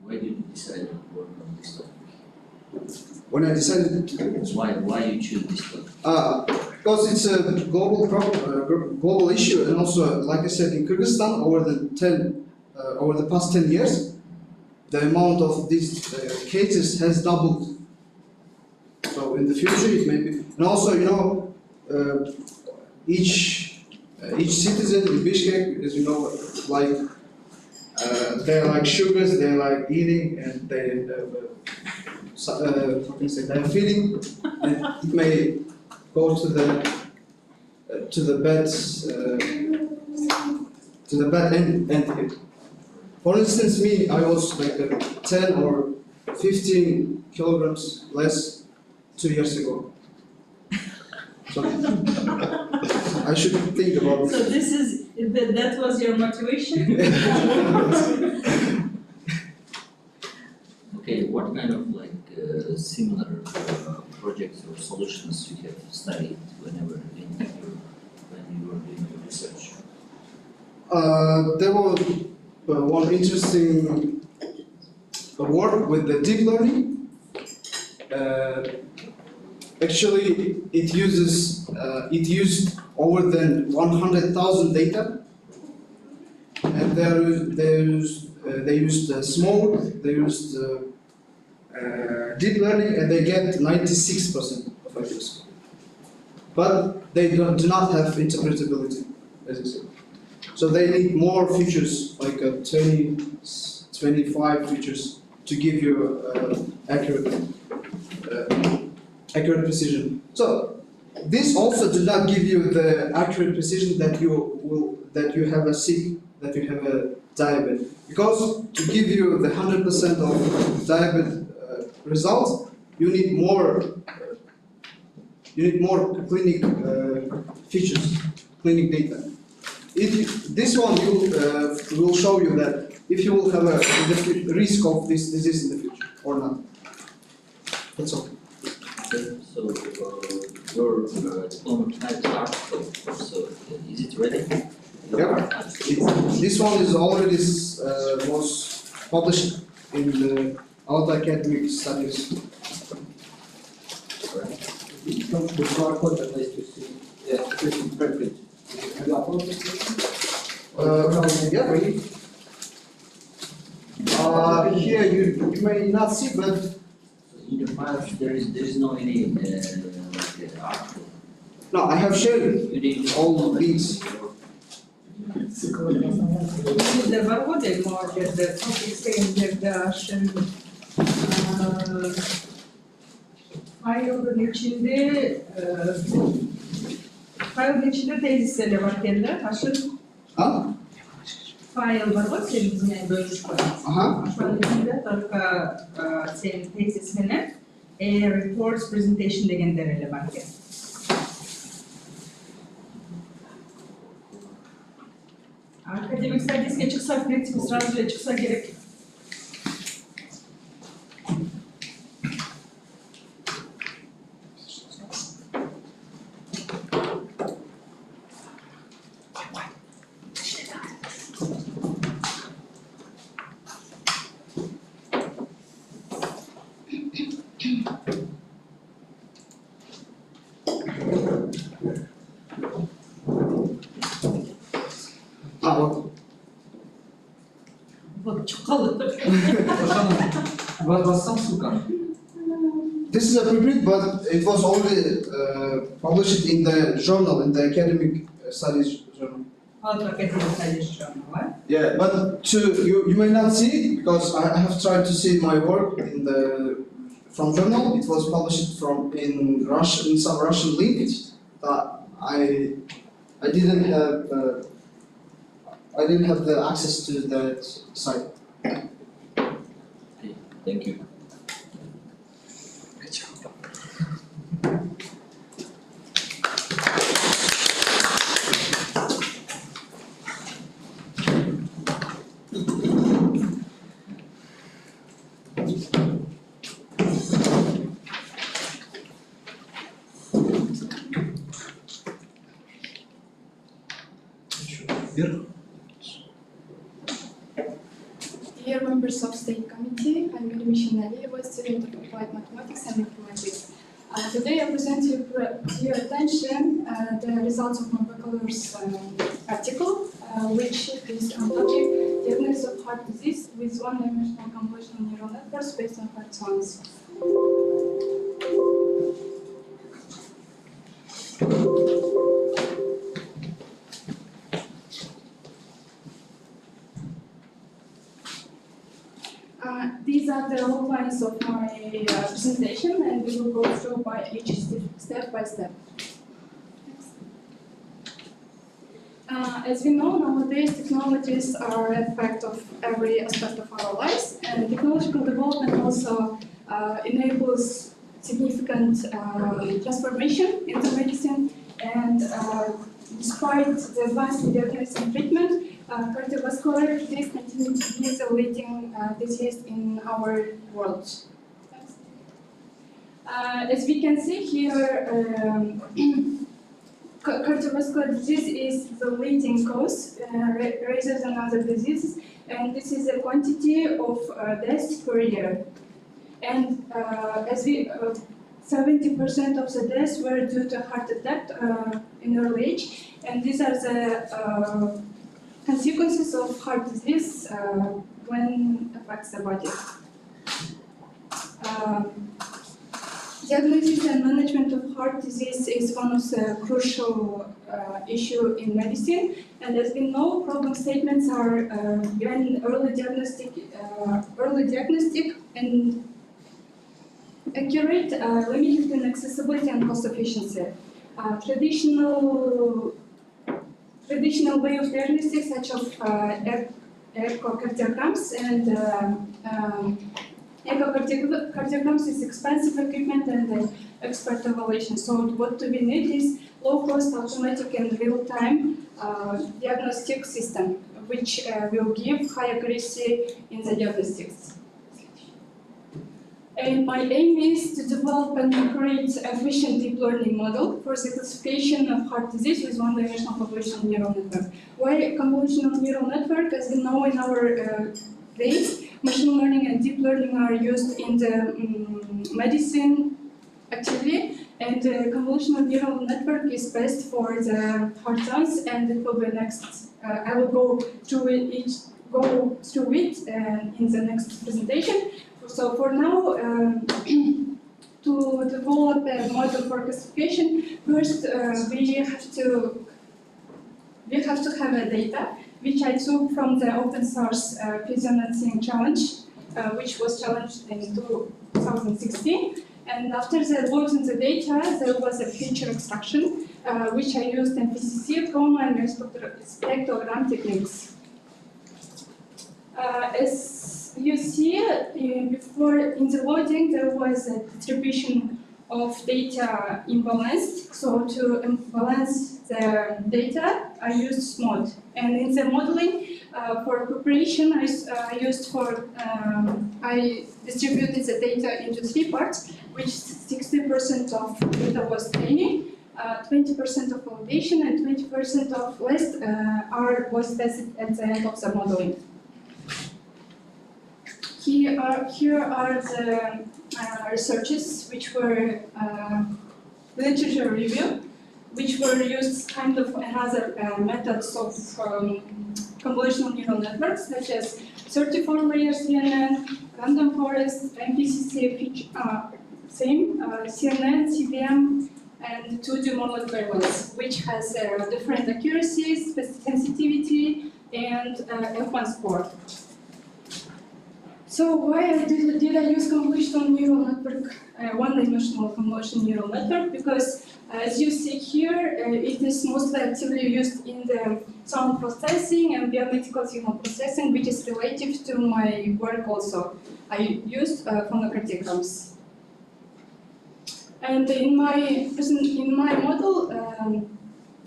Why did you decide to work on this topic? When I decided to do it, Why you choose this topic? because it's a global issue, and also, like I said, in Kyrgyzstan over the past 10 years, the amount of these cases has doubled. So in the future, it may be, and also each citizen in Bishkek is like they like sugars, they like eating, and they how can I say, they're feeding, and it may go to the bad end. For instance, me, I was like 10 or 15 kilograms less 2 years ago. So I should think about So this. that was your motivation? Okay, what kind of similar projects or solutions you have studied when you were doing your research? There was one interesting work with the deep learning. Actually, it used over than 100,000 data, and they used smoke, they used deep learning, and they get 96% of accuracy. But they do not have interpretability, as I said. So they need more features, like 20, 25 features, to give you accurate precision. So this also does not give you the accurate precision that you have a sick, that you have a diabetes. Because to give you the 100% of diabetes results, you need more clinic features, clinic data. This one will show you that if you will have a risk of this disease in the future or not. That's all. Okay, so your diploma type article, so is it ready? Yeah. This one is already was published in the Alta Academic Studies. The QR code that I used to see, it's perfect. Have you uploaded it? Yeah. Here you may not see, but In the files, there is no any article. no, I have shared You didn't all these. Bizde var o da muhacirde, çok isteyenlerde aşın file'ın içinde tezisleri var kendi aşın Huh? file var o senin bizimle bölmüş var. Aha. Aşın içinde только senin tezisini reports presentation деген дереле бар екен. Академик стадийске çıksa, в принципе, сразу же çıksa gerek. Вот чукалы. Bassam ссылка. This is a preprint, but it was already published in the journal, in the academic studies journal. Alt akademik studies journal var. Yeah, but you may not see because I have tried to see my work in from journal. It was published in Russian, in some Russian link. I didn't have the access to that site. Thank you. Dear members of State Committee, I'm Mary Mishinelli, a student of Applied Mathematics and Informatics. Today I present to your attention the results of my baccalaureate article, which is on topic diagnosis of heart disease with one-dimensional convolutional neural networks based on heart sounds. These are the outlines of my presentation, and we will go through by each step by step. As we know, nowadays technologies are a fact of every aspect of our lives, and technological development also enables significant transformation into medicine. And despite the advanced in diagnosis and treatment, cardiovascular disease continues to be the leading disease in our world. As we can see here, cardiovascular disease is the leading cause rather than other diseases, and this is the quantity of deaths per year. And as we 70% of the deaths were due to heart attack in early age, and these are the consequences of heart disease when it affects the body. Diagnosis and management of heart disease is one of the crucial issues in medicine, and as we know, problem statements are given early diagnostic and accurate, limited in accessibility and cost efficiency. Traditional way of diagnostics, such as echocardiograms and echocardiograms is expensive equipment and expert evaluation. So what do we need is low-cost, automatic, and real-time diagnostic system, which will give high accuracy in the diagnostics. And my aim is to develop and create efficient deep learning model for the classification of heart disease with one-dimensional convolutional neural network. Why convolutional neural network? As we know in our days, machine learning and deep learning are used in the medicine actively, and the convolutional neural network is best for the heart sounds, and it will be next. I will go through it in the next presentation. So for now, to develop a model for classification, first we have to have a data, which I took from the open source physionancing challenge, which was challenged in 2016. And after the loading the data, there was a feature extraction, which I used in PCC, chroma, and spectrogram techniques. As you see, before in the loading, there was a distribution of data imbalanced. So to imbalance the data, I used MOD. And in the modeling, for preparation, I distributed the data into 3 parts, which 60% of data was training, 20% of validation, and 20% of rest was tested at the end of the modeling. Here are the researches which were literature review, which were used kind of another methods of convolutional neural networks, such as 34-layer CNN, random forest, MPCC, CNN, CVM, and 2D molecular ones, which has different accuracies, sensitivity, and F1 score. So why did I use convolutional neural network, one-dimensional convolutional neural network? Because as you see here, it is mostly actively used in the sound processing and biomedical signal processing, which is relative to my work also. I used phonocardiograms. And in my model,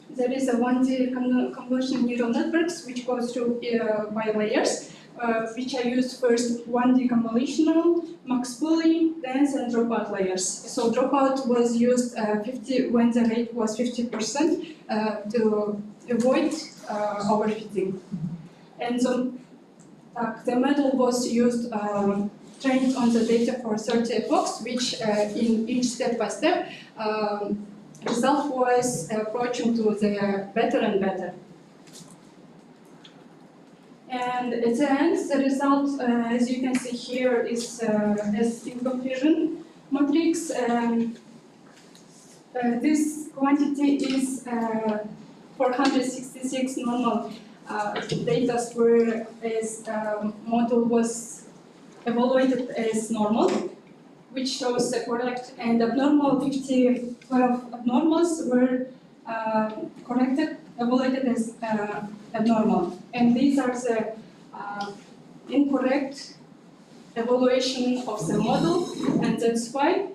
there is a 1D convolutional neural networks which goes through by layers, which I used first 1D convolutional, max Poly, dense, and dropout layers. So dropout was used when the rate was 50% to avoid overfitting. And so the model was used trained on the data for 30 epochs, which in each step-by-step result was approaching to the better and better. And at the end, the result, as you can see here, is as in confusion matrix. This quantity is 466 normal data where as model was evaluated as normal, which shows the correct and abnormal 12 abnormals were corrected, evaluated as abnormal. And these are the incorrect evaluation of the model, and that's why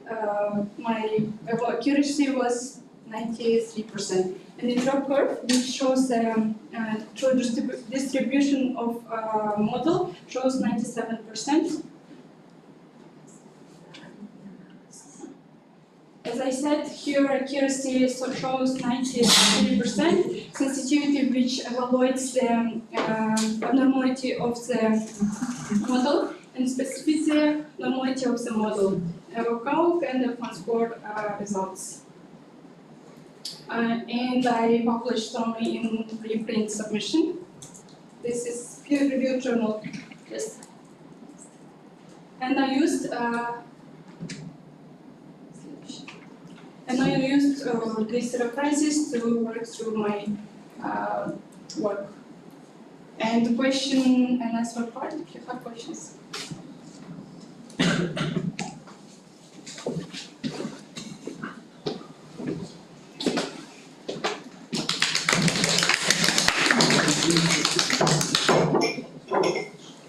my accuracy was 93%. And the drop curve, which shows the true distribution of model, shows 97%. As I said, here accuracy shows 93%, sensitivity which evaluates the abnormality of the model, and specificity normality of the model. Calc and F1 score results. And I published only in preprint submission. This is peer-reviewed journal. Yes. And I used these references to work through my work. And the question and answer part, if you have questions.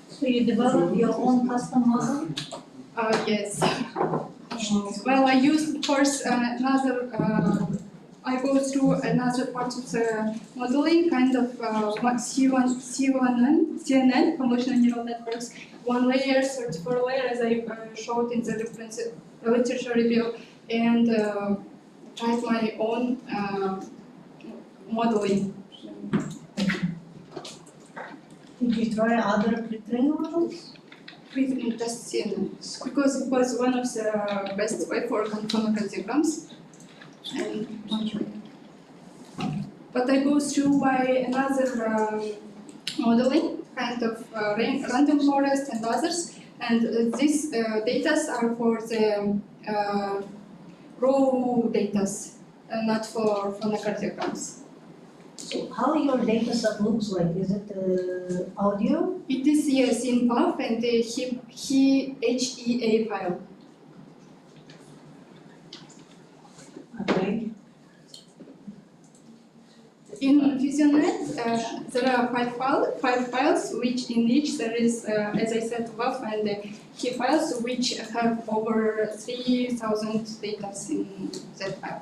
So you developed your own custom model? Yes. Well, I used, of course, another, I go through another part of the modeling, kind of CNN, convolutional neural networks, 1 layer, 34 layer, as I showed in the reference literature review, and tried my own modeling. Did you try other pre-trained models? With just CNN, because it was one of the best way for phonocardiograms. And but I go through by another modeling, kind of random forest and others, and these data are for the raw data, not for phonocardiograms. So how your data set looks like? Is it audio? It is, yes, in PAF and the HEA file. Okay. In VisionNet, there are five files, which in each there is, as I said, WAF and the key files, which have over 3,000 data in that file.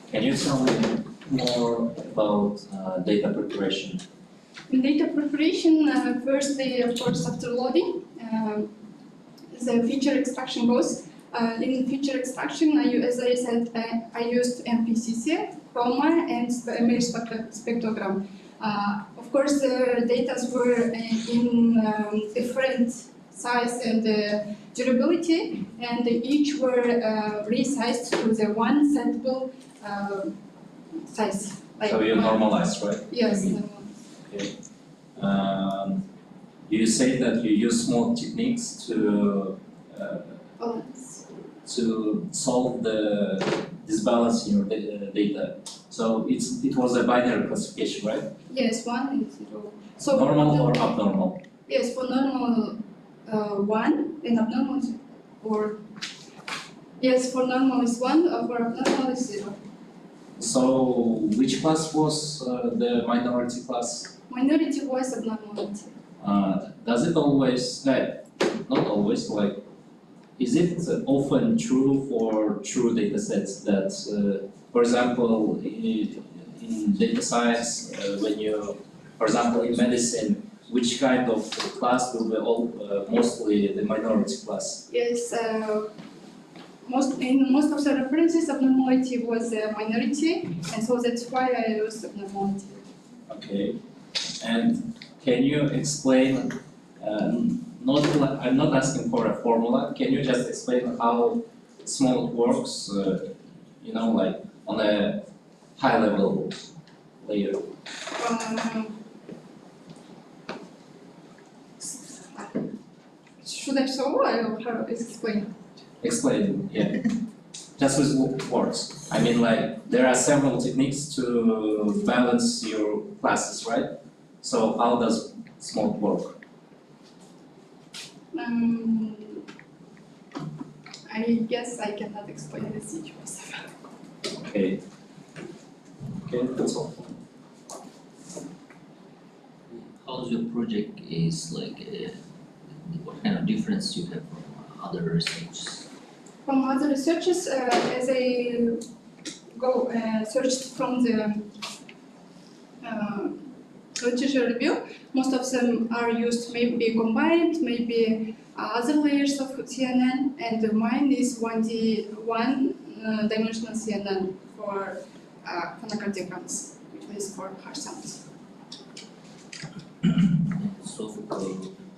Can you tell me more about data preparation? In data preparation, firstly, of course, after loading, the feature extraction goes. In feature extraction, as I said, I used MPCC, chroma, and image spectrogram. Of course, the data were in different size and durability, and each were resized to the one settable size. Like So you normalize, right? Yes. Okay. You say that you use small techniques to solve the disbalance in your data. So it was a binary classification, right? Yes, 1 and 0. So Normal or abnormal? Yes, for normal 1 and abnormal or yes, for normal is 1, for abnormal is 0. So which class was the minority class? Minority was abnormality. Does it always, not always, like, is it often true for true data sets that, for example, in data science, when you, for example, in medicine, which kind of class will be mostly the minority class? Yes, in most of the references, abnormality was a minority, and so that's why I used abnormality. Okay, and can you explain? I'm not asking for a formula. Can you just explain how small works? You know, like on a high level layer. Should I show or how explain? Explain, yeah. Just with words. I mean, like, there are several techniques to balance your classes, right? So how does small work? I guess I cannot explain this each myself. Okay. Okay, that's all. How's your project is like, what kind of difference you have from other research? From other researchers, as I go searched from the literature review, most of them are used maybe combined, maybe other layers of CNN, and mine is 1D, one-dimensional CNN for phonocardiograms, which is for heart sounds. So,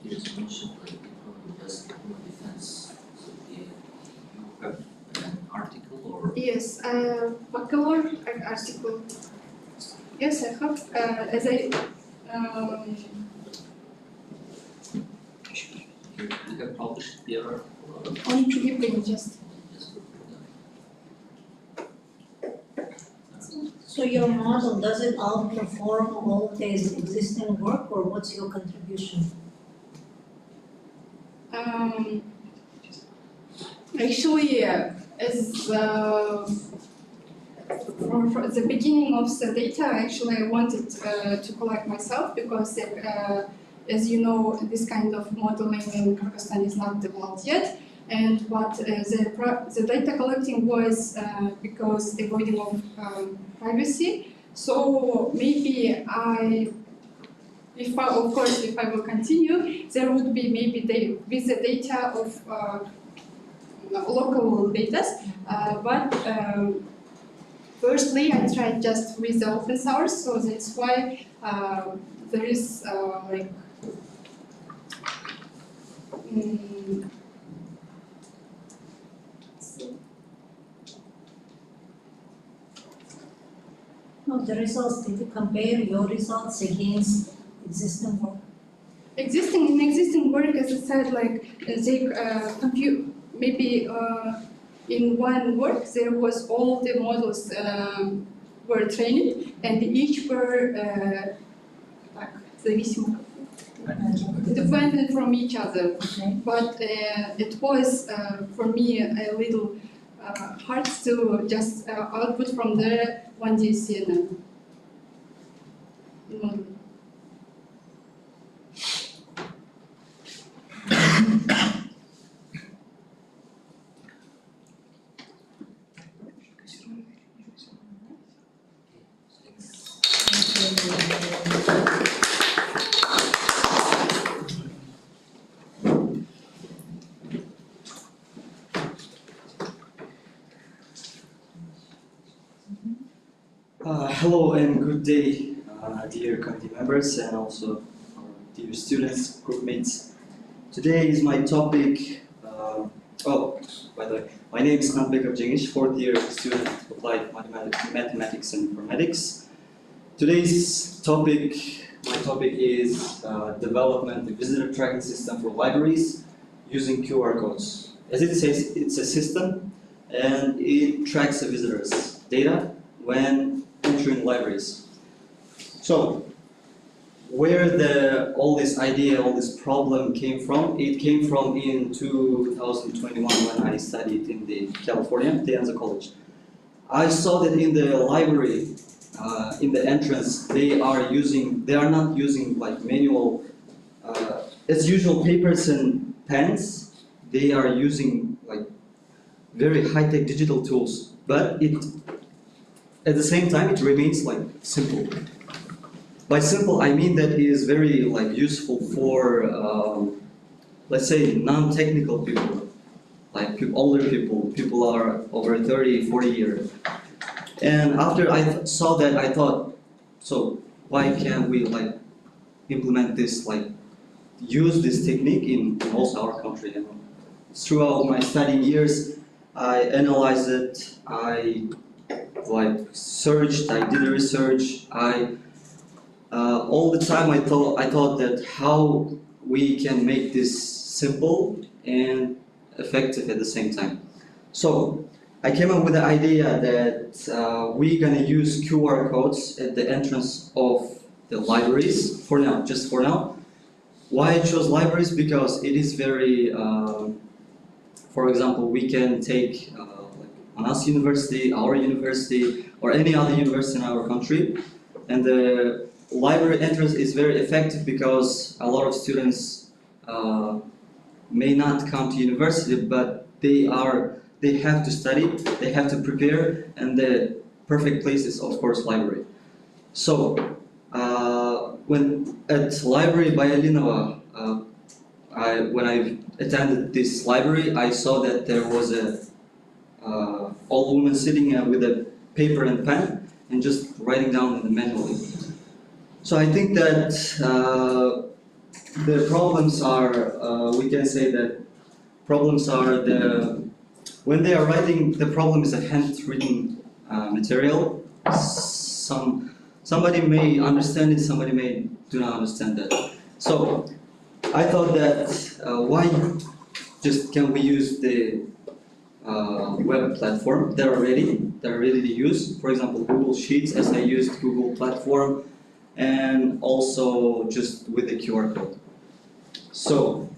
here's mentioned like it probably does defense. So, you have an article or? Yes, bachelor article. Yes, I have. As I You have published there? on preprint just. So your model, does it outperform all the existing work, or what's your contribution? Actually, as for the beginning of the data, actually I wanted to collect myself because, as you know, this kind of modeling in Kyrgyzstan is not developed yet. And but the data collecting was because avoiding of privacy. So maybe if I will continue, there would be maybe with the data of local data, but firstly I tried just with the open source, so that's why there is like No, the results, did you compare your results against existing work? existing work, as I said, like they compute maybe in one work there was all the models were trained and each were dependent from each other. Okay. But it was for me a little hard to just output from the 1D CNN model. Hello and good day, dear committee members and also our dear students, group mates. Today is my topic. By the way, my name is Kaan Bekir Cengiz, fourth year student of applied mathematics and informatics. Today's topic, my topic is development of visitor tracking system for libraries using QR codes. As it says, it's a system and it tracks the visitors' data when monitoring libraries. So, where all this idea, all this problem came from, it came from in 2021 when I studied in the California, De Anza College. I saw that in the library, in the entrance, they are not using like manual, as usual papers and pens. They are using like very high-tech digital tools, but at the same time it remains like simple. By simple, I mean that it is very like useful for, let's say, non-technical people, like older people. People are over 30, 40 years. And after I saw that, I thought, so why can't we like implement this, like use this technique in also our country? You know? Throughout my studying years, I analyzed it. I like searched. I did research. All the time I thought that how we can make this simple and effective at the same time. So I came up with the idea that we're gonna use QR codes at the entrance of the libraries for now, just for now. Why I chose libraries? Because it is very, for example, we can take like Manas University, our university, or any other university in our country, and the library entrance is very effective because a lot of students may not come to university, but they have to study, they have to prepare, and the perfect place is of course library. So when at library by Alinova, when I attended this library, I saw that there was a old woman sitting with a paper and pen and just writing down manually. So I think that the problems are, we can say that problems are when they are writing, the problem is a handwritten material. Somebody may understand it, somebody may do not understand that. So I thought that why just can we use the web platform that are ready to use? For example, Google Sheets, as I used Google platform, and also just with the QR code. So,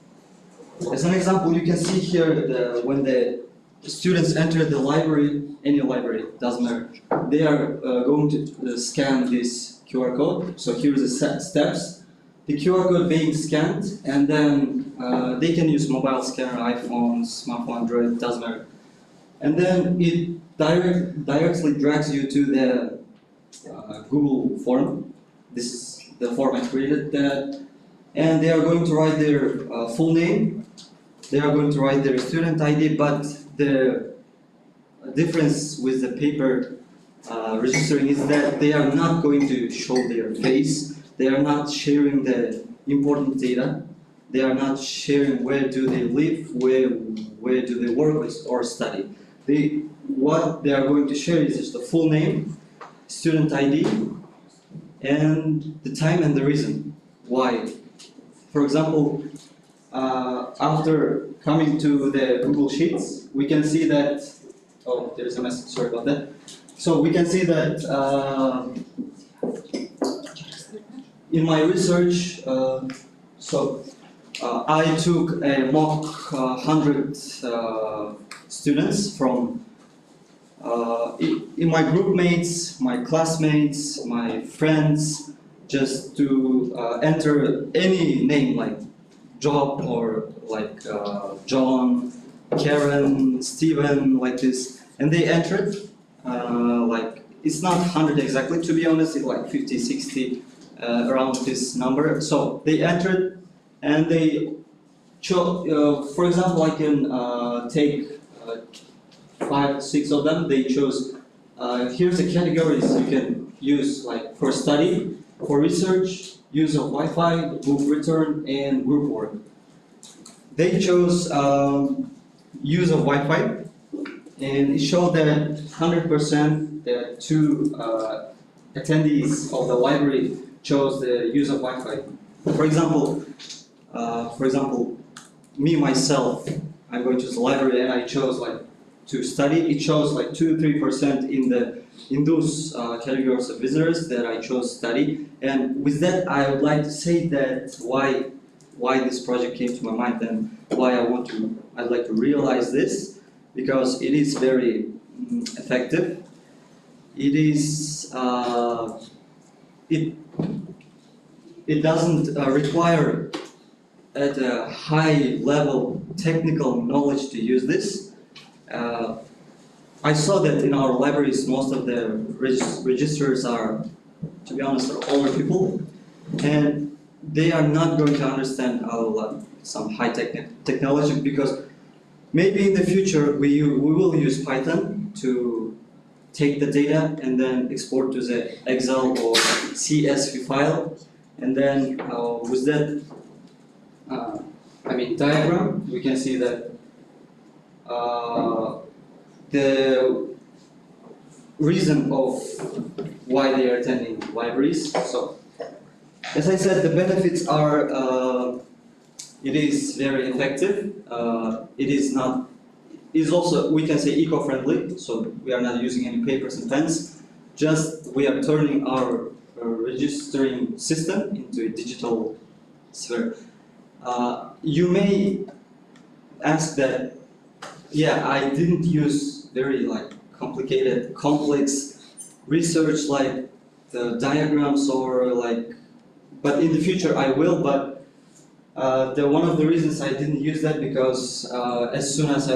as an example, you can see here when the students enter the library, any library, doesn't matter, they are going to scan this QR code. So here's the steps. The QR code being scanned, and then they can use mobile scanner, iPhone, smartphone, Android, doesn't matter. And then it directly drags you to the Google form. This is the form I created that, and they are going to write their full name. They are going to write their student ID, but the difference with the paper registering is that they are not going to show their face. They are not sharing the important data. They are not sharing where do they live, where do they work or study. What they are going to share is just the full name, student ID, and the time and the reason why. For example, after coming to the Google Sheets, we can see that, oh, there's a message, sorry about that. So we can see that in my research, I took a mock 100 students from in my group mates, my classmates, my friends, just to enter any name like Job or like John, Karen, Stephen, like this, and they entered. Like it's not 100 exactly, to be honest, it's like 50, 60, around this number. So they entered, and they chose. For example, I can take 5, 6 of them. They chose. Here's the categories you can use, like for study, for research, use of Wi-Fi, book return, and group work. They chose use of Wi-Fi, and it showed that 100% the 2 attendees of the library chose the use of Wi-Fi. For example, me myself, I'm going to the library and I chose like to study. It shows like 2-3% in the in those categories of visitors that I chose study. And with that, I would like to say that why this project came to my mind and why I'd like to realize this, because it is very effective. It is it doesn't require at a high level technical knowledge to use this. I saw that in our libraries most of the registrars are, to be honest, are older people, and they are not going to understand some high-tech technology, because maybe in the future we will use Python to take the data and then export to the Excel or CSV file, and then with that diagram, we can see that the reason of why they are attending libraries. So, as I said, the benefits are it is very effective. It is also, we can say, eco-friendly. So we are not using any papers and pens. Just we are turning our registering system into a digital sphere. You may ask that, yeah, I didn't use very complicated, complex research like the diagrams or but in the future I will. But one of the reasons I didn't use that, because as soon as I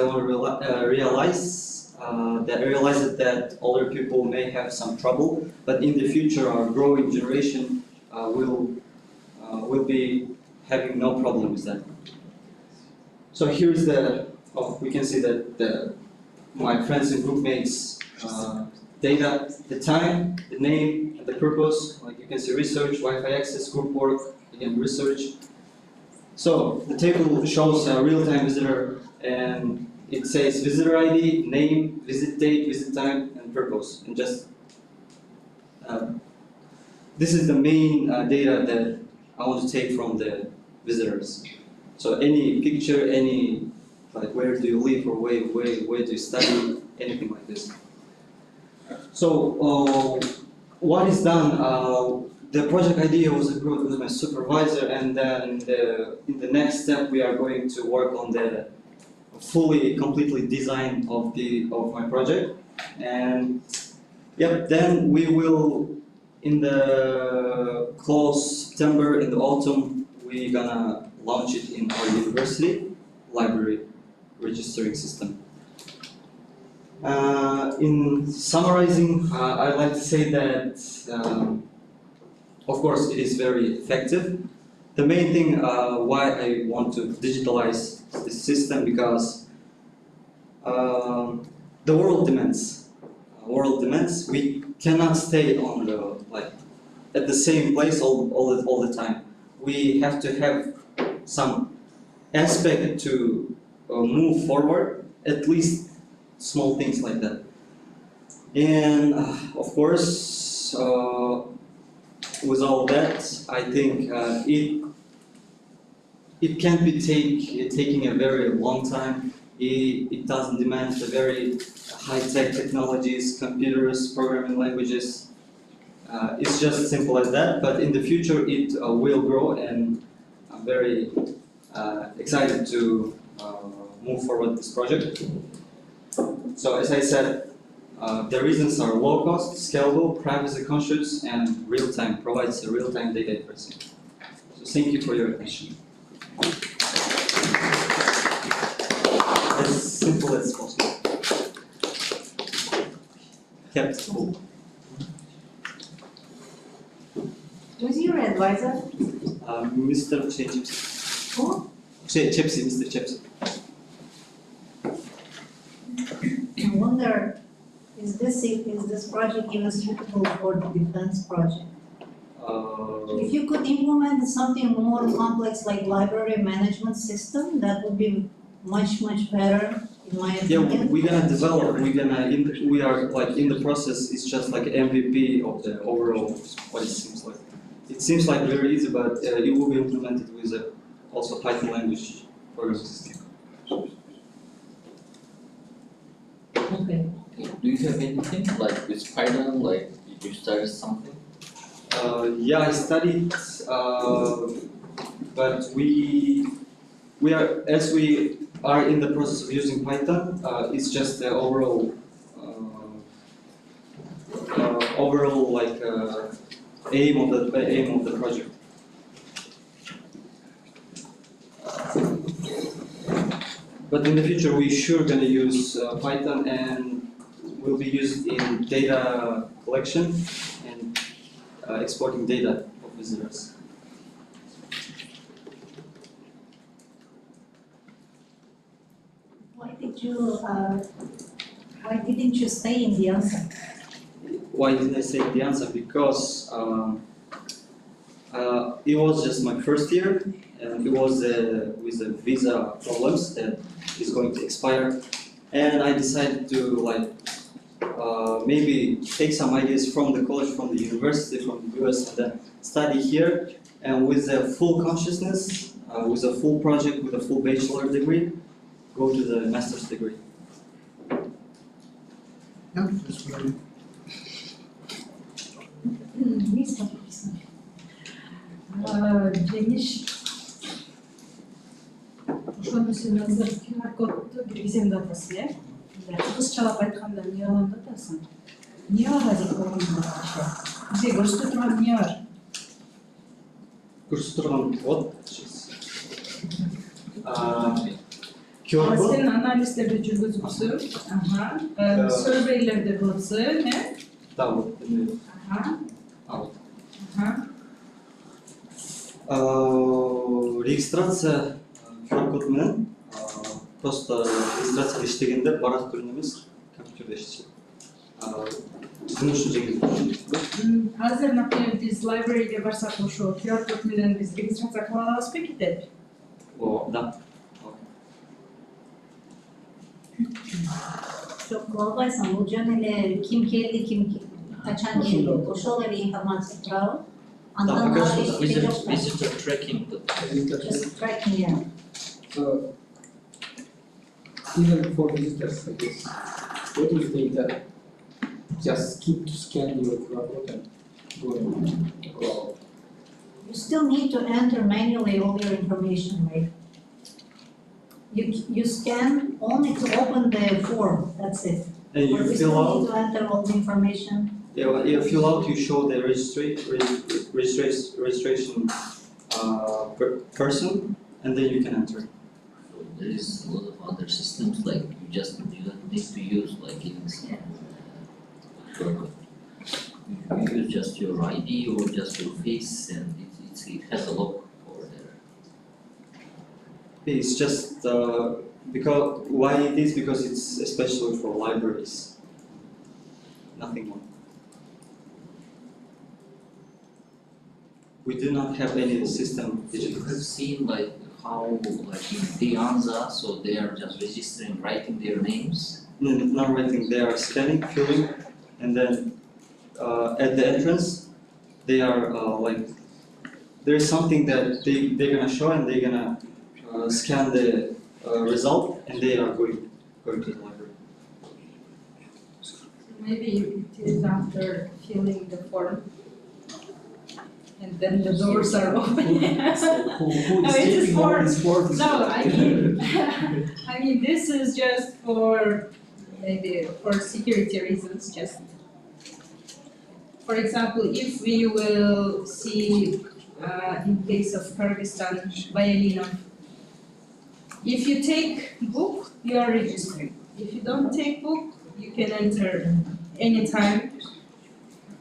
realized that older people may have some trouble, but in the future our growing generation will be having no problem with that. So here's we can see that my friends and group mates data, the time, the name, and the purpose. Like you can see research, Wi-Fi access, group work, again research. So the table shows a real-time visitor, and it says visitor ID, name, visit date, visit time, and purpose. And just this is the main data that I want to take from the visitors. So any picture, any where do you live or where do you study, anything like this. So what is done? The project idea was agreed with my supervisor, and then in the next step we are going to work on the completely design of my project. And yep, then we will in the close September, in the autumn, we're gonna launch it in our university library registering system. In summarizing, I'd like to say that of course it is very effective. The main thing why I want to digitalize this system, because the world demands. We cannot stay on at the same place all the time. We have to have some aspect to move forward, at least small things like that. And of course, with all that, I think it can be taking a very long time. It doesn't demand the very high-tech technologies, computers, programming languages. It's just simple as that, but in the future it will grow, and I'm very excited to move forward this project. So as I said, the reasons are low cost, scalable, privacy conscious, and real-time, provides a real-time data accuracy. So thank you for your attention. As simple as possible. Kept simple. Who's your advisor? Mr. Chepsi. Who? Mr. Chepsi. I wonder, is this project even suitable for the defense project? If you could implement something more complex like library management system, that would be much better in my opinion. Yeah, we're gonna develop. We are in the process. It's just like MVP of the overall what it seems like. It seems like very easy, but it will be implemented with also Python language programming system. Okay. Do you have anything like with Python, like did you study something? Yeah, I studied, but we are in the process of using Python. It's just the overall aim of the project. But in the future, we're sure gonna use Python, and will be used in data collection and exporting data of visitors. Why didn't you stay in the answer? Why did I say the answer? Because it was just my first year, and it was with the visa problems that is going to expire, and I decided to maybe take some ideas from the college, from the university, from the US, and then study here, and with a full consciousness, with a full project, with a full bachelor degree, go to the master's degree. Yeah, that's very Жеңиш ошону сен азыр QR кодду киргизем деп атасың, э? Кызчалап айтканда эмне кылам деп атасың? Эмне бар азыр программада вообще? Бизге көрсөтө турган эмне бар? Көрсөтө турган вот QR код. Сен анализдерди жүргүзүпсүң, surveylерди кылыпсың, э? Да, вот. Регистрация QR код менен просто регистрацияда иштегенде барак түрүндө эмес, компьютерде иштейт. Биздин үчүн жеңил. Азыр, например, биз library'ге барсак, ошо QR код менен биз регистрация кыла алабызбы кетет? Да. Çok kolbaysan bu canele kim keldi, kim kaçan geldi, ошолор информация туралы. Да, покажи, visitor tracking. Just tracking, yeah. So, even for visitors, I guess, what if they just keep to scan your QR code and go out? You still need to enter manually all your information, right? You scan only to open the form, that's it. And you But you fill still out. need to enter all the information. Yeah, you fill out. You show the registration person, and then you can enter. So there is a lot of other systems like you don't need to use like even QR code. You use just your ID or just your face, and it has a lock over there. It's just because why it is because it's especially for libraries. Nothing more. We do not have any system You have seen like how like in Pianza, so they are just registering, writing their names. not writing. They are scanning, filling, and then at the entrance, they are there is something that they're gonna show, and they're gonna scan the result, and they are going to the library. Maybe it is after filling the form. And then the doors are open. So who No, is it is taking all for- these forms? No, I mean this is just for maybe for security reasons. Just for example, if we will see in case of Kyrgyzstan, Bayalinov, if you take book, you are registering. If you don't take book, you can enter anytime.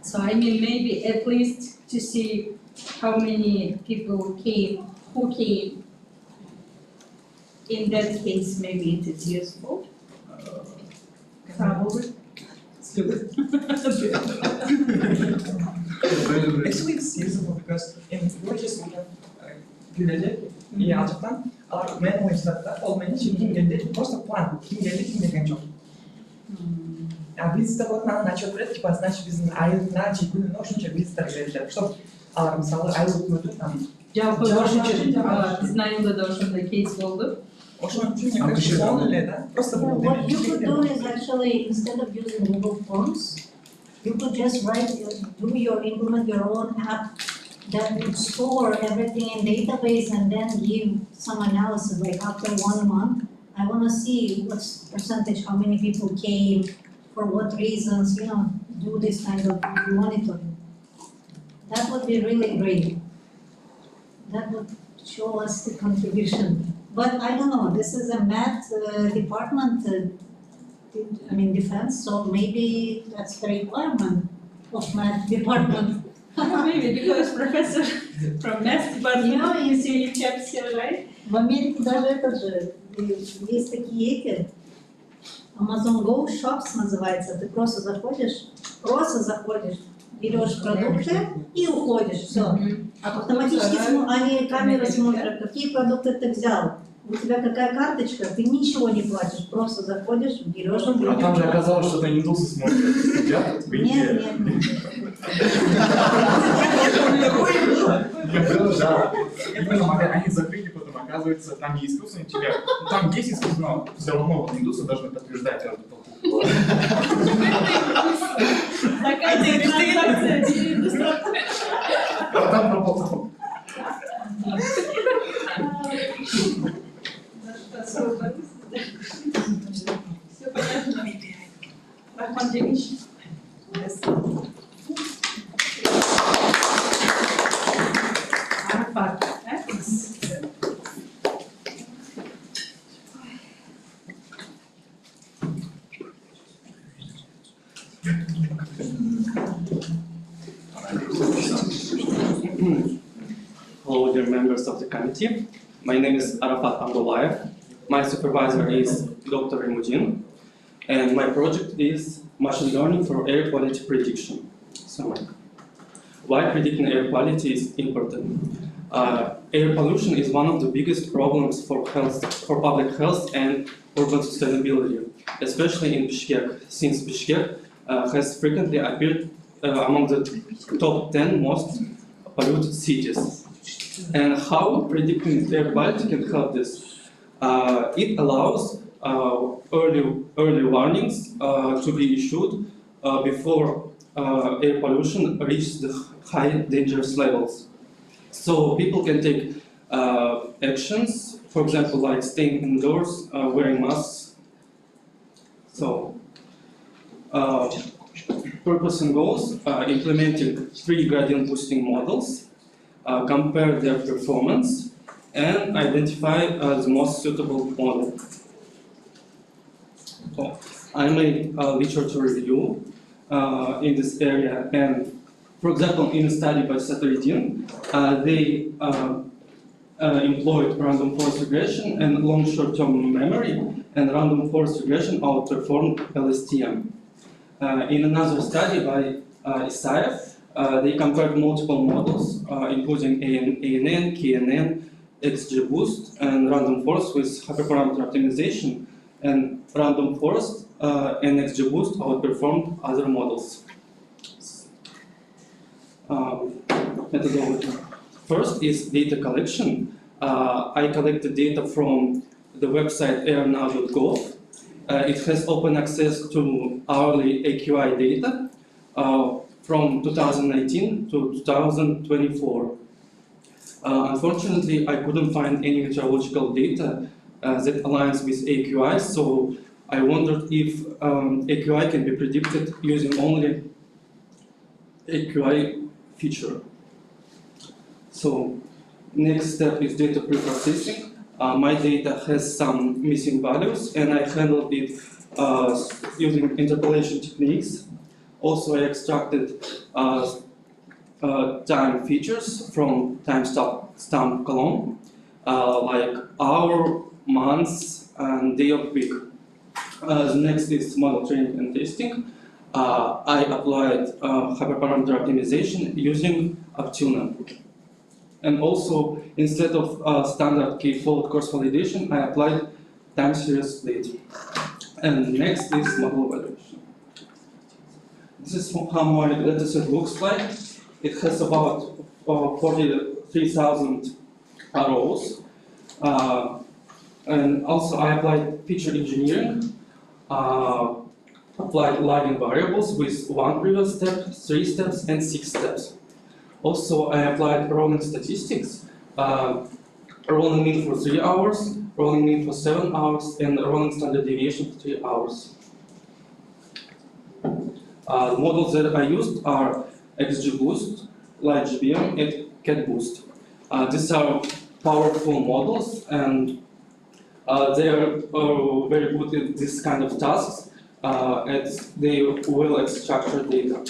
So I mean maybe at least to see how many people came, who came. In that case, maybe it is useful. Probably. Actually, it's useful because in villages we have village и ал жактан алар мен ойнашат да, ол менен ким келди, просто план, ким келди, ким келген жок. А визитор вот анан ачып берет, типа, значит, биздин айына же күнүнө ошончо визитор келет, чтоб алар мисалы ай өтүп там Жалпы ошончо биздин айылда да ошондой кейс болду. Ошон үчүн мне кажется сонун эле да. Просто бул What you could do is actually, instead of using Google Forms, you could just implement your own app that would store everything in database and then give some analysis, like after 1 month, I wanna see what's percentage, how many people came, for what reasons, do this kind of monitoring. That would be really great. That would show us the contribution. But I don't know, this is a math department, defense, so maybe that's the requirement of math department. Maybe because professor from math department, you see chaps here, right? В Америке даже есть такие Amazon Go Shops называется, ты просто заходишь, берешь продукты и уходишь, все. Автоматически они камеры смотрят, какие продукты ты взял. У тебя какая карточка, ты ничего не платишь, просто заходишь, берешь. А там же оказалось, что это индусы смотрят, сидят, по идее. Они закрыли, потом оказывается, там не искусственный интеллект. Там есть искусственный, но все равно вот индусы должны подтверждать каждую толпу. Такая трансляция. А там пропал. Все понятно. Рахман Демич. Арфак. Hello, dear members of the committee. My name is Arafat Abdullayev. My supervisor is Dr. Imudin, and my project is machine learning for air quality prediction. So, why predicting air quality is important? Air pollution is one of the biggest problems for public health and urban sustainability, especially in Bishkek, since Bishkek has frequently appeared among the top 10 most polluted cities. And how predicting air quality can help this? It allows early warnings to be issued before air pollution reaches the high dangerous levels. So people can take actions, for example, like staying indoors, wearing masks. So, purpose and goals: implementing 3 gradient boosting models, compare their performance, and identify the most suitable model. So, I made a literature review in this area, and for example, in a study by Saturidin, they employed random forest regression and long short-term memory, and random forest regression outperformed LSTM. In another study by Isaev, they compared multiple models, including ANN, KNN, XGBoost, and random forest with hyperparameter optimization, and random forest and XGBoost outperformed other models. Methodology. First is data collection. I collected data from the website airnow.gov. It has open access to hourly AQI data from 2019 to 2024. Unfortunately, I couldn't find any meteorological data that aligns with AQI, so I wondered if AQI can be predicted using only AQI feature. So, next step is data preprocessing. My data has some missing values, and I handled it using interpolation techniques. Also, I extracted time features from timestamp column, like hour, months, and day of week. The next is model training and testing. I applied hyperparameter optimization using Optuna. And also, instead of standard k-fold cross validation, I applied time series split. And next is model evaluation. This is how my dataset looks like. It has about 43,000 rows. And also I applied feature engineering, applied lagging variables with 1 previous step, 3 steps, and 6 steps. Also, I applied rolling statistics, rolling mean for 3 hours, rolling mean for 7 hours, and rolling standard deviation for 3 hours. The models that I used are XGBoost, LightGBM, and CatBoost. These are powerful models, and they are very good at this kind of tasks, as they will extract data.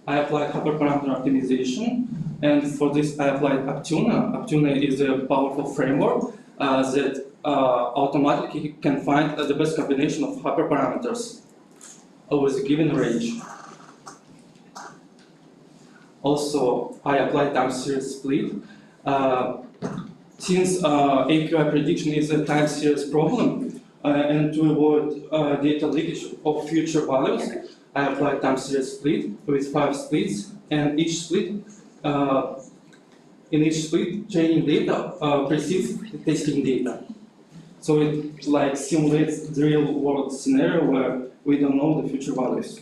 I applied hyperparameter optimization, and for this I applied Aptuna. Aptuna is a powerful framework that automatically can find the best combination of hyperparameters with a given range. Also, I applied time series split. Since AQI prediction is a time series problem, and to avoid data leakage of future values, I applied time series split with 5 splits, and each split, in each split, training data precedes the testing data. So it like simulates the real world scenario where we don't know the future values.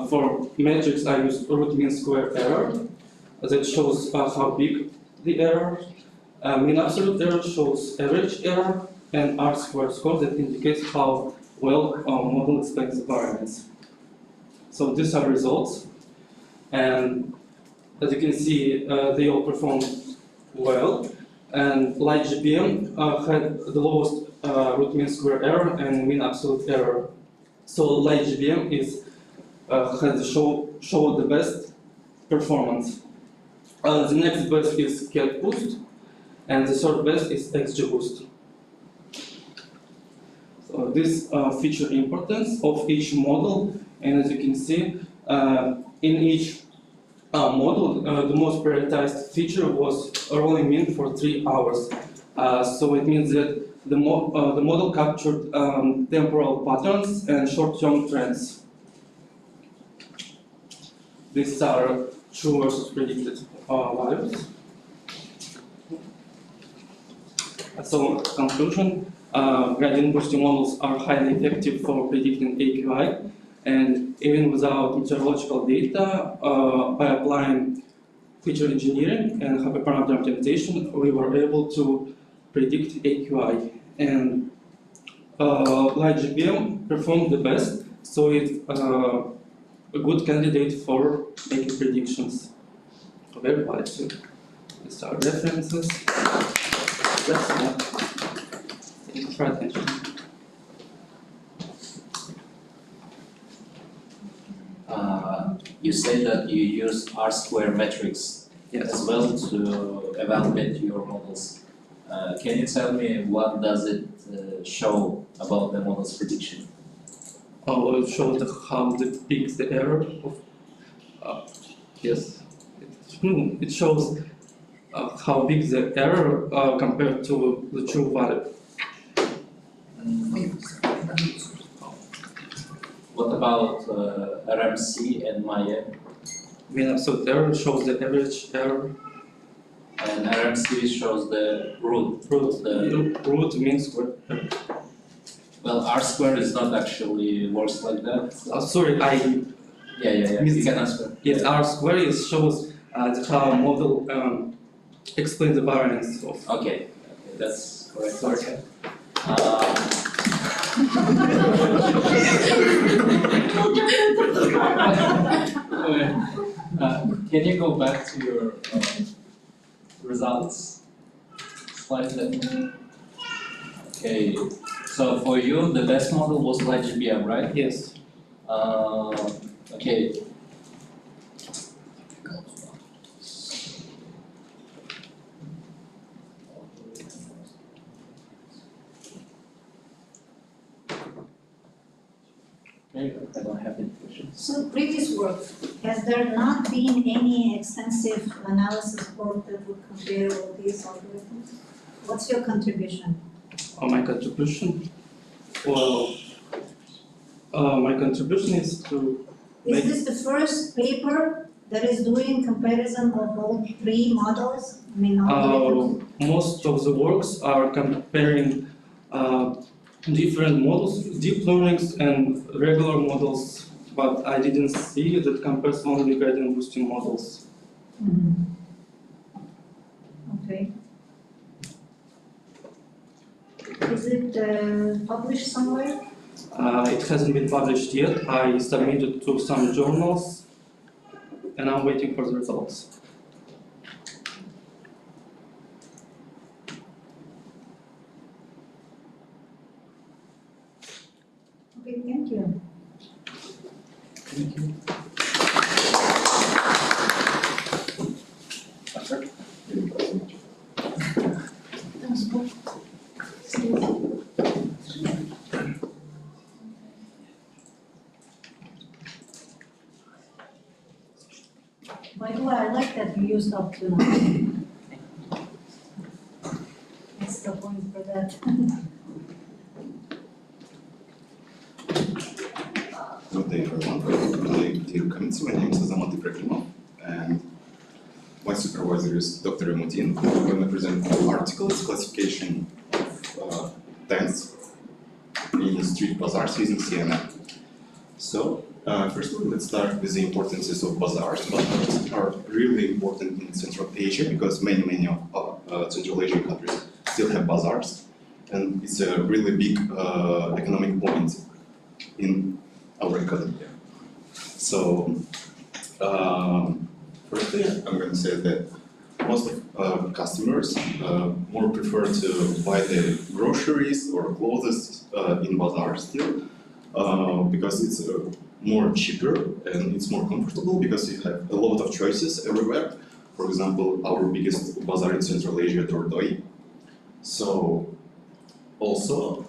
For metrics, I used root mean square error that shows how big the error. Mean absolute error shows average error, and R square score that indicates how well model explains the variance. So these are results, and as you can see, they all performed well. And LightGBM had the lowest root mean square error and mean absolute error. So LightGBM is has showed the best performance. The next best is CatBoost, and the third best is XGBoost. So this feature importance of each model, and as you can see, in each model, the most prioritized feature was rolling mean for 3 hours. So it means that the model captured temporal patterns and short-term trends. These are true versus predicted values. So, conclusion, gradient boosting models are highly effective for predicting AQI, and even without meteorological data, by applying feature engineering and hyperparameter optimization, we were able to predict AQI. And LightGBM performed the best, so it's a good candidate for making predictions of everybody. So these are references. That's enough. Thank you for attention. You said that you use R-square metrics as well to evaluate your models. Can you tell me what does it show about the model's prediction? It shows how big the error of, yes, it shows how big the error compared to the true value. What about RMC and MAE? Mean absolute error shows the average error. And RMC shows the root. Root means square. Well, R square is not actually works like that. Sorry, Yeah. You can answer. Yes, R square shows how model explains the variance of. Okay, that's correct. Sorry. Can you go back to your results slide? Okay, so for you, the best model was LightGBM, right? Yes. Okay. Okay, I don't have any questions. So previous work, has there not been any extensive analysis work that would compare all these algorithms? What's your contribution? My contribution? Well, my contribution is to Is this the first paper that is doing comparison of all three models? I mean, algorithms? Most of the works are comparing different models, deep learnings and regular models, but I didn't see that compares only gradient boosting models. Okay. Is it published somewhere? It hasn't been published yet. I submitted to some journals and I'm waiting for the results. Okay, thank you. Thank you. By the way, I like that you used up to now. What's the point for that? Good day, everyone. Dear committee, my name is Azamat Ibrahimov, and my supervisor is Dr. Emutin. I'm going to present an article, it's classification of tents in street bazaars using CNN. So, first of all, let's start with the importances of bazaars. Bazaars are really important in Central Asia because many of Central Asian countries still have bazaars, and it's a really big economic point in our economy. So, firstly, I'm going to say that most of customers more prefer to buy the groceries or clothes in bazaars still because it's more cheaper and it's more comfortable because you have a lot of choices everywhere. For example, our biggest bazaar in Central Asia, Dordoy. So, also,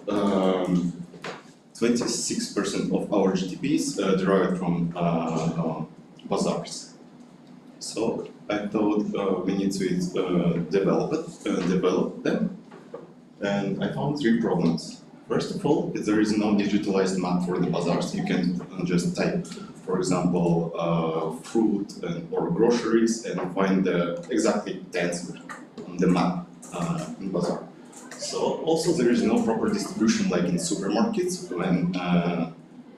26% of our GDP is derived from bazaars. So I thought we need to develop them, and I found three problems. First of all, there is no digitalized map for the bazaars. You can just type, for example, fruit or groceries and find the exactly tents on the map in bazaar. So also there is no proper distribution like in supermarkets when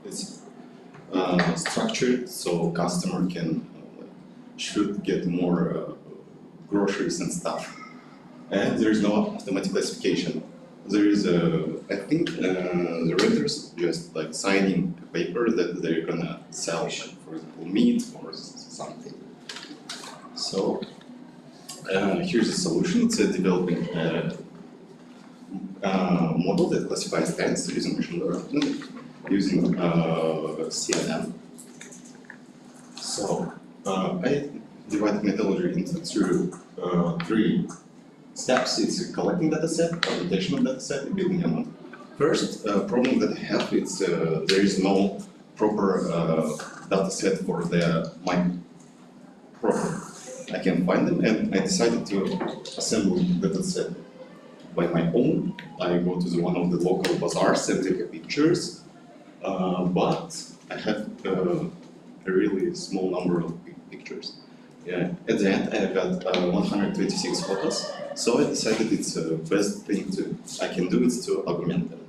it's structured so customer can should get more groceries and stuff. And there is no automatic classification. There is I think the renters just like signing a paper that they're gonna sell, for example, meat or something. So here's a solution. It's a developing model that classifies tents using machine learning, using CNN. So I divided methodology into three steps. It's collecting data set, presentation of data set, and building a model. First problem that I have is there is no proper data set for my problem. I can find them, and I decided to assemble the data set by my own. I go to one of the local bazaars and take pictures, but I have a really small number of pictures. Yeah. At the end, I got 126 photos, so I decided it's the best thing I can do is to augment them.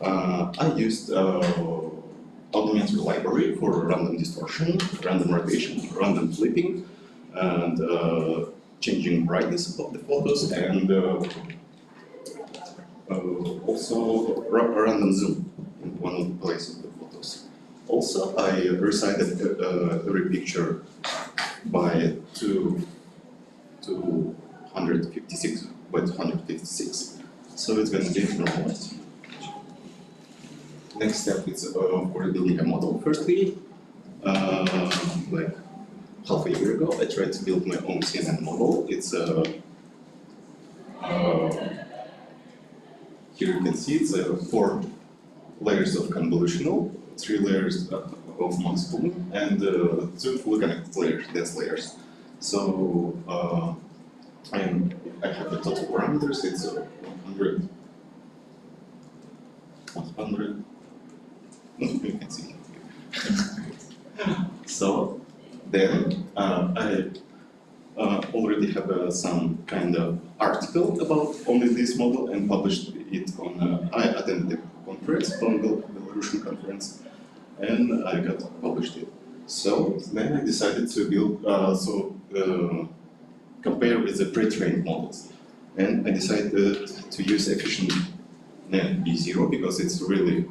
I used augmented library for random distortion, random rotation, random flipping, and changing brightness of the photos, and also random zoom in one of the places of the photos. Also, I resized every picture by 256 by 256. So it's going to be normalized. Next step is of course building a model. Firstly, like half a year ago, I tried to build my own CNN model. It's here you can see it's 4 layers of convolutional, 3 layers of multiple, and 2 fully connected layers, dense layers. So I have the total parameters. It's 100. You can see. So then I already have some kind of article about only this model and published it on. I attended the conference, Belarusian conference, and I got published it. So then I decided to build, compare with the pre-trained models. And I decided to use efficient net B0 because it's really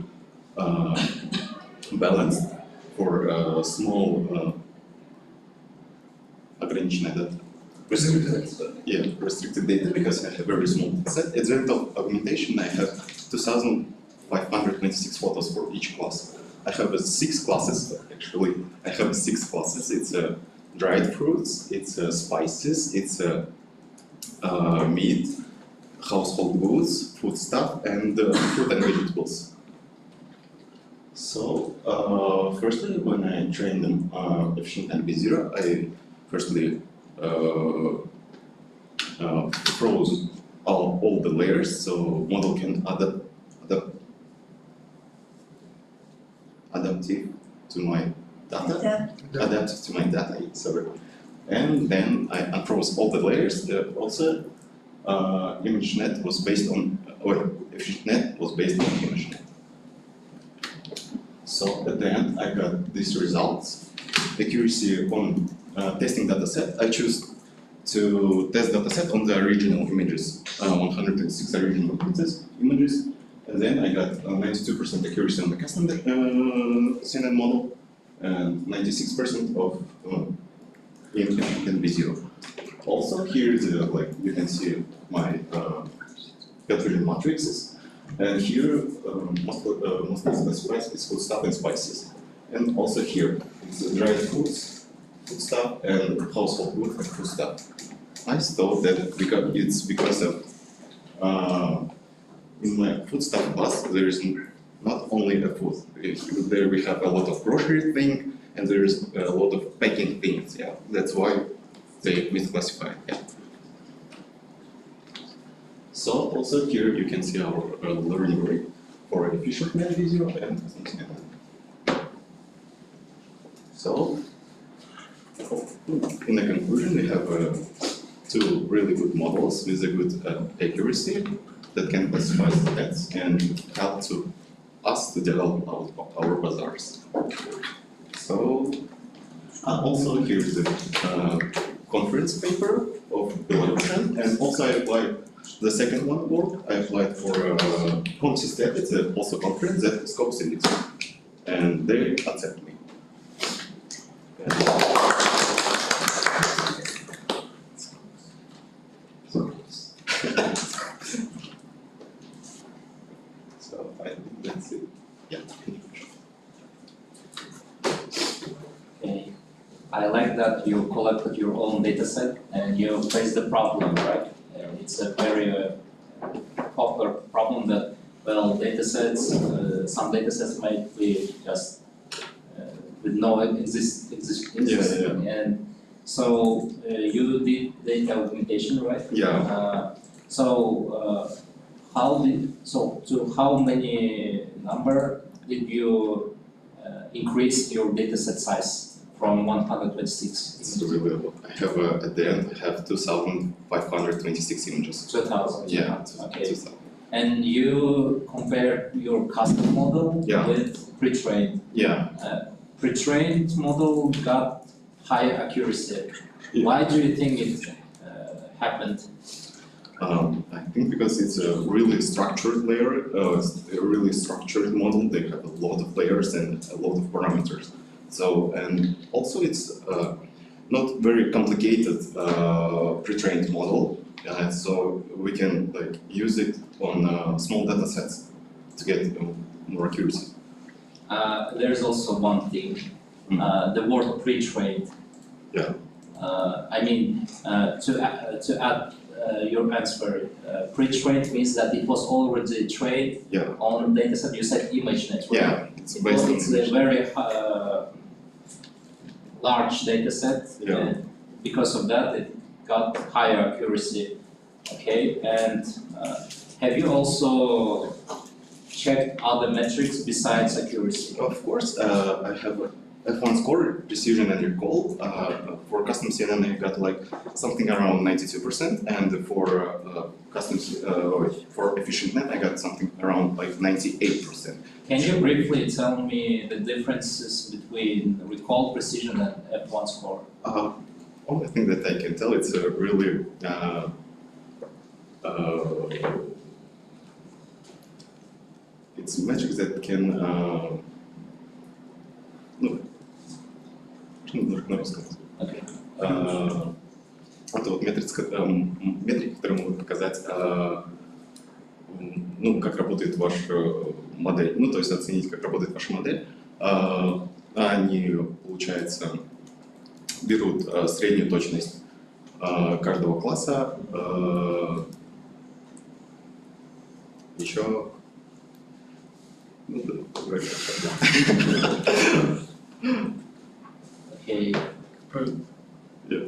balanced for small restricted data because I have very small set. At the end of augmentation, I have 2,526 photos for each class. I have 6 classes, actually. I have 6 classes. It's dried fruits, it's spices, it's meat, household goods, food stuff, and fruit and vegetables. So, firstly, when I trained them efficient and B0, I firstly froze all the layers so model can adaptive to my data. Adaptive to my data, sorry. And then I unfroze all the layers. Also, ImageNet was based on, or EfficientNet was based on ImageNet. So at the end, I got these results. Accuracy on testing dataset. I choose to test dataset on the original images, 106 original images. And then I got 92% accuracy on the custom CNN model and 96% of in B0. Also, here is like you can see my calculated matrices, and here mostly specifies it's food stuff and spices, and also here it's dried foods, food stuff, and household goods and food stuff. I thought that because of in my food stuff class there is not only a food. There we have a lot of grocery thing, and there is a lot of packing things. Yeah, that's why they misclassified. Yeah. So also here you can see our learning rate for efficient net B0 and so in the conclusion we have 2 really good models with a good accuracy that can classify the text and help to us to develop our bazaars. So also here is the conference paper of Belarusian, and also I applied the second one work. I applied for home system. It's also conference that scopes in it, and they accept me. So I think that's it. Yeah. Okay. I like that you collected your own data set and you faced the problem, right? It's a very popular problem that, well, data sets, some data sets might be just with no existence. Yeah. And so you did data augmentation, right? Yeah. To how many number did you increase your data set size from 126? It's really a lot. I have at the end I have 2,526 images. 2,000. Yeah. Okay. 2,000. And you compare your custom model with pre-trained. Yeah. Pre-trained model got high accuracy. Yeah. Why do you think it happened? I think because it's a really structured layer, a really structured model. They have a lot of layers and a lot of parameters. So, and also it's not very complicated pre-trained model. So we can like use it on small data sets to get more accuracy. There's also one thing, the word pre-trained. Yeah. I mean, to add your answer, pre-trained means that it was already trained on data set. You said ImageNet, right? Yeah, it's based on it's a very large data set, and because of that, it got higher accuracy. Okay, and have you also checked other metrics besides accuracy? Of course, I have F1 score, precision and recall. For custom CNN, I got like something around 92%, and for for efficient net, I got something around like 98%. Can you briefly tell me the differences between recall, precision, and F1 score? Only thing that I can tell, it's a really it's metrics that can Okay. Это вот метрики, которые могут показать, ну, как работает ваша модель, ну, то есть оценить, как работает ваша модель. Они, получается, берут среднюю точность каждого класса, еще, ну, да, Okay. Yeah.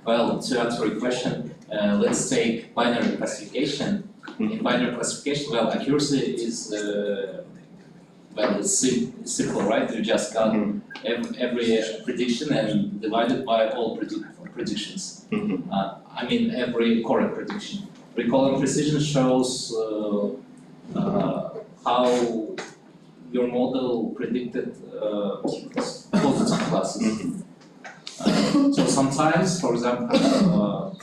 Well, to answer your question, let's take binary classification. In binary classification, well, accuracy is well, it's simple, right? You just got every prediction and divide it by all predictions. I mean, every correct prediction. Recall and precision shows how your model predicted positive classes. So sometimes, for example,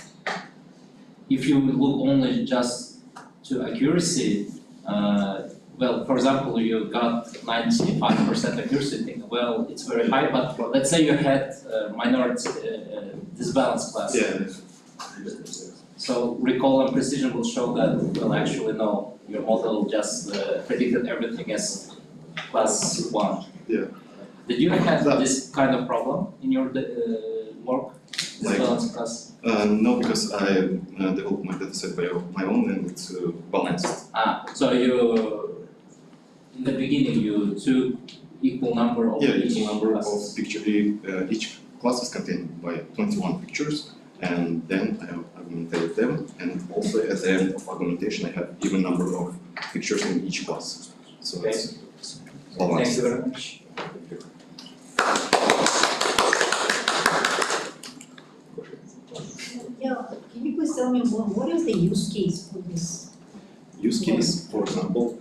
if you look only just to accuracy, well, for example, you got 95% accuracy, think, well, it's very high, but let's say you had minority disbalanced class. Yeah. So recall and precision will show that, well, actually, no, your model just predicted everything as class 1. Yeah. Did you have this kind of problem in your work, disbalanced class? No, because I developed my dataset by my own and it's balanced. So you, in the beginning, you took equal number of equal number of pictures. Each class is contained by 21 pictures, and then I augmented them, and also at the end of augmentation, I have even number of pictures in each class. So it's balanced. Thank you very much. Yeah, can you please tell me what is the use case for this? Use case, for example,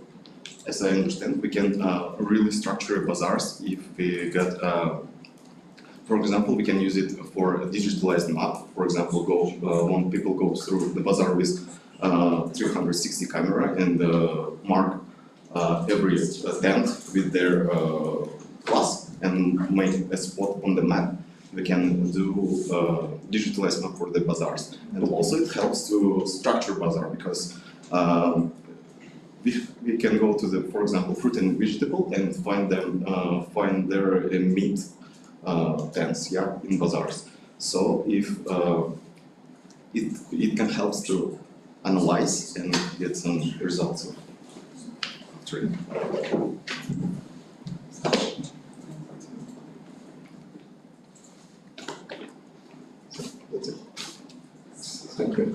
as I understand, we can really structure bazaars if we got, for example, we can use it for a digitalized map. For example, when people go through the bazaar with 360 camera and mark every tent with their class and make a spot on the map. We can do digitalized map for the bazaars, and also it helps to structure bazaar because we can go to the, for example, fruit and vegetable and find their meat tents, yeah, in bazaars. So if it can help to analyze and get some results of trading. That's it. Thank you.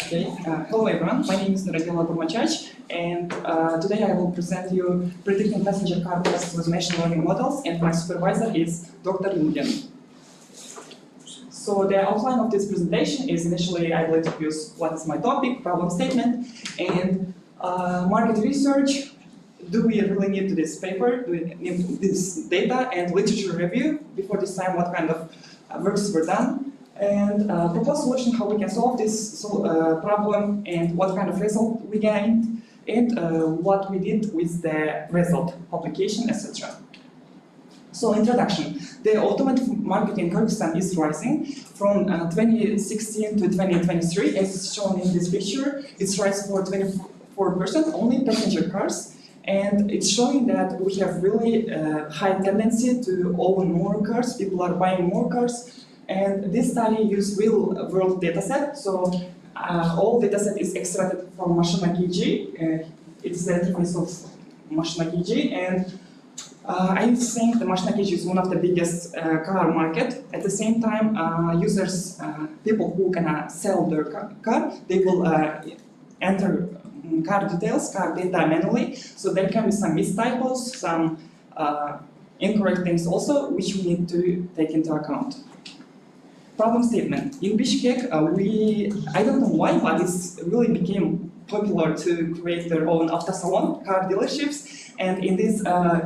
Okay, hello everyone, my name is Nuradila Gurmachach, and today I will present you predicting passenger car tests with machine learning models, and my supervisor is Dr. Lingen. So the outline of this presentation is initially I will introduce what is my topic, problem statement, and market research. Do we really need this paper? Do we need this data and literature review before this time? What kind of works were done? And propose solution how we can solve this problem and what kind of result we gained and what we did with the result, publication, etc. So introduction. The automotive market in Kyrgyzstan is rising from 2016 to 2023, as shown in this picture. It's rise for 24%, only passenger cars. And it's showing that we have really high tendency to own more cars. People are buying more cars. And this study used real-world dataset. So all dataset is extracted from Machina KG. It's the interface of Machina KG. And I think the machine KG is one of the biggest car market. At the same time, users, people who can sell their car, they will enter car details, car data manually. So there can be some mistypos, some incorrect things also, which we need to take into account. Problem statement. In Bishkek, I don't know why, but it's really became popular to create their own автосалон, car dealerships. And in this,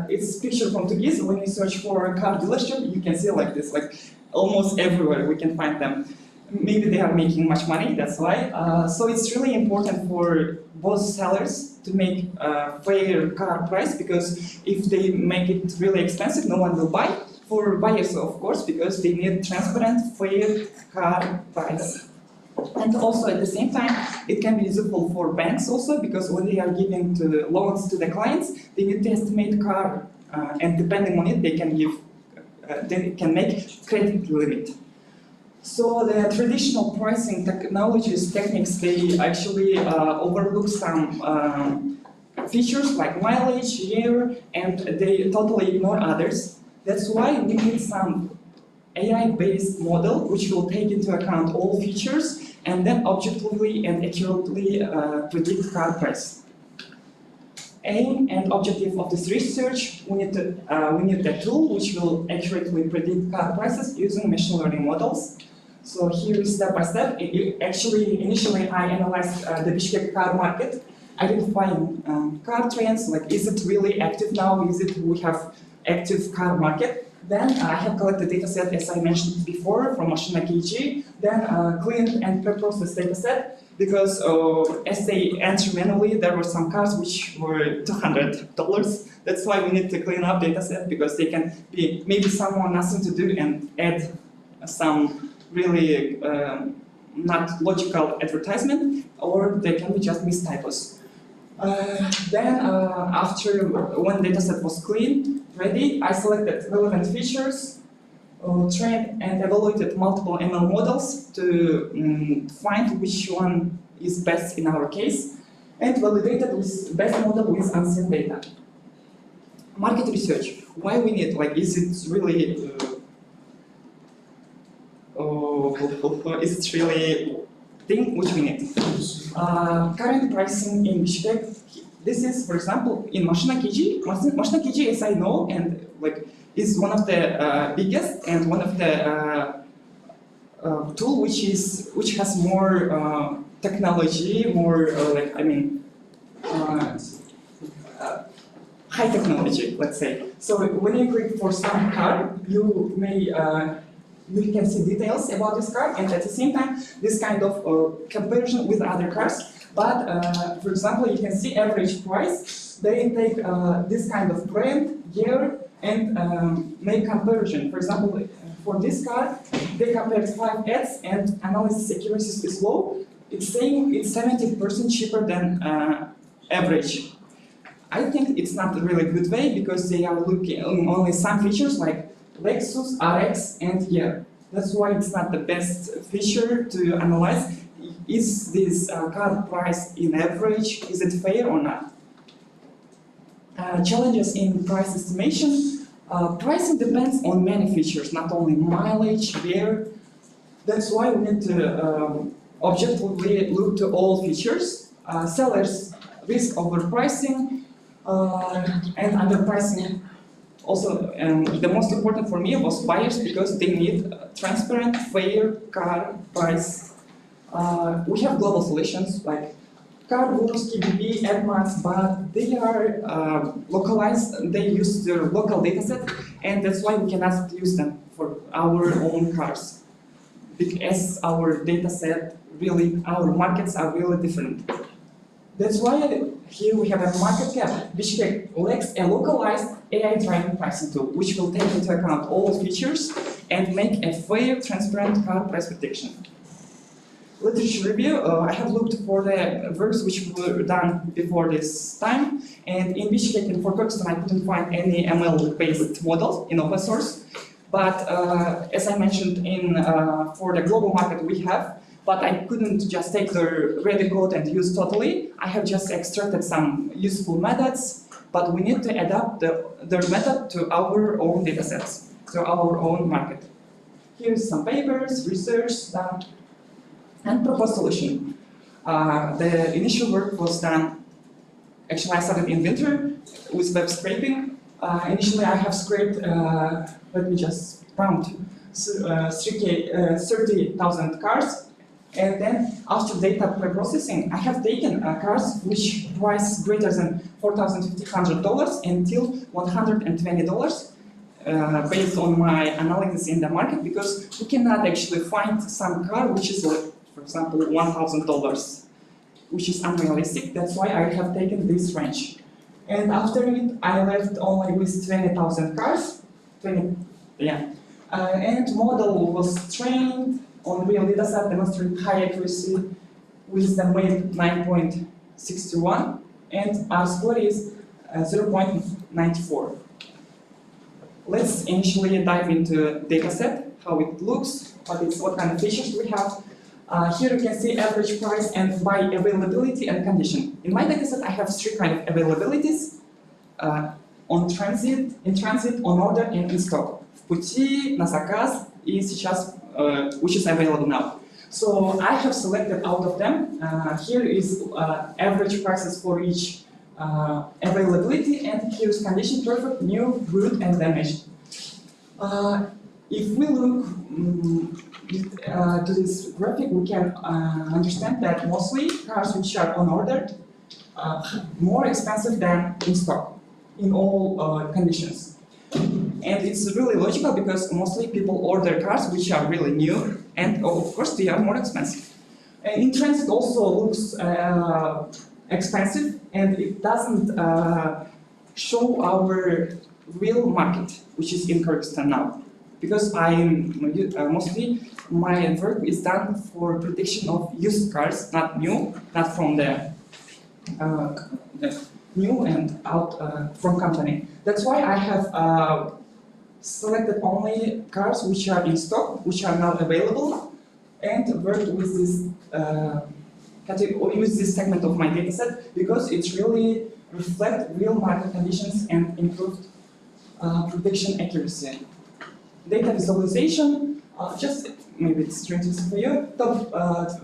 it's picture from Turkey. When you search for a car dealership, you can see like this, like almost everywhere we can find them. Maybe they are making much money, that's why. So it's really important for both sellers to make a fair car price, because if they make it really expensive, no one will buy. For buyers, of course, because they need transparent, fair car price. And also at the same time, it can be useful for banks also, because when they are giving loans to the clients, they need to estimate car, and depending on it, they can make credit limit. So the traditional pricing techniques, they actually overlook some features like mileage, year, and they totally ignore others. That's why we need some AI-based model which will take into account all features and then objectively and accurately predict car price. Aim and objective of this research, we need a tool which will accurately predict car prices using machine learning models. So here is step by step. Actually, initially I analyzed the Bishkek car market, identifying car trends, like is it really active now, we have active car market. Then I have collected data set, as I mentioned before, from machine KG, then cleaned and pre-processed data set, because as they enter manually, there were some cars which were $200. That's why we need to clean up data set, because they can be maybe someone nothing to do and add some really not logical advertisement, or they can be just mistypos. Then after when data set was clean, ready, I selected relevant features, trained and evaluated multiple ML models to find which one is best in our case, and validated with best model with unseen data. Market research, why we need, like, is it really thing which we need? Current pricing in Bishkek. This is, for example, in Mashina KG. Mashina KG, as I know, and like is one of the biggest and one of the tool which has more technology, more high technology, let's say. So when you click for some car, you may you can see details about this car, and at the same time, this kind of comparison with other cars. But for example, you can see average price. They take this kind of brand, year, and make comparison. For example, for this car, they compared 5 ads, and analysis accuracy is low. It's saying it's 70% cheaper than average. I think it's not a really good way, because they are looking only some features like Lexus, RX, and year. That's why it's not the best feature to analyze. Is this car price in average, is it fair or not? Challenges in price estimation. Pricing depends on many features, not only mileage, year. That's why we need to objectively look to all features. Sellers risk overpricing and underpricing. Also, the most important for me was buyers, because they need transparent, fair car price. We have global solutions like Car, Vursky, BB, Advanced, but they are localized. They use their local dataset, and that's why we cannot use them for our own cars. Because our dataset really, our markets are really different. That's why here we have a market cap. Bishkek lacks a localized AI-driven pricing tool, which will take into account all features and make a fair, transparent car price prediction. Literature review, I have looked for the works which were done before this time, and in Bishkek and for Kyrgyzstan I couldn't find any ML-based model in open source. But as I mentioned, for the global market we have but I couldn't just take the ready code and use totally. I have just extracted some useful methods, but we need to adapt their method to our own datasets, to our own market. Here's some papers, research done, and proposed solution. The initial work was done, actually I started in winter with web scraping. Initially I have scraped, let me just round, 30,000 cars. And then after data pre-processing, I have taken cars which price greater than $4,500 until $120 based on my analysis in the market, because we cannot actually find some car which is, like, for example, $1,000, which is unrealistic. That's why I have taken this range. And after it, I left only with 20,000 cars, and model was trained on real dataset, demonstrating high accuracy with the weight 9.61, and our score is 0.94. Let's initially dive into dataset, how it looks, what kind of features we have. Here you can see average price and by availability and condition. In my dataset, I have three kinds of availabilities: on transit, in transit, on order, and in stock. В пути, на заказ и сейчас, which is available now. So I have selected out of them. Here is average prices for each availability, and here is condition: perfect, new, good, and damaged. If we look to this graphic, we can understand that mostly cars which are on order more expensive than in stock in all conditions. And it's really logical because mostly people order cars which are really new, and of course they are more expensive. And in transit also looks expensive, and it doesn't show our real market, which is in Kyrgyzstan now. Because mostly my work is done for prediction of used cars, not new, not from the new and out from company. That's why I have selected only cars which are in stock, which are now available, and worked with this with this segment of my dataset, because it really reflects real market conditions and improved prediction accuracy. Data visualization, just maybe it's interesting for you. Top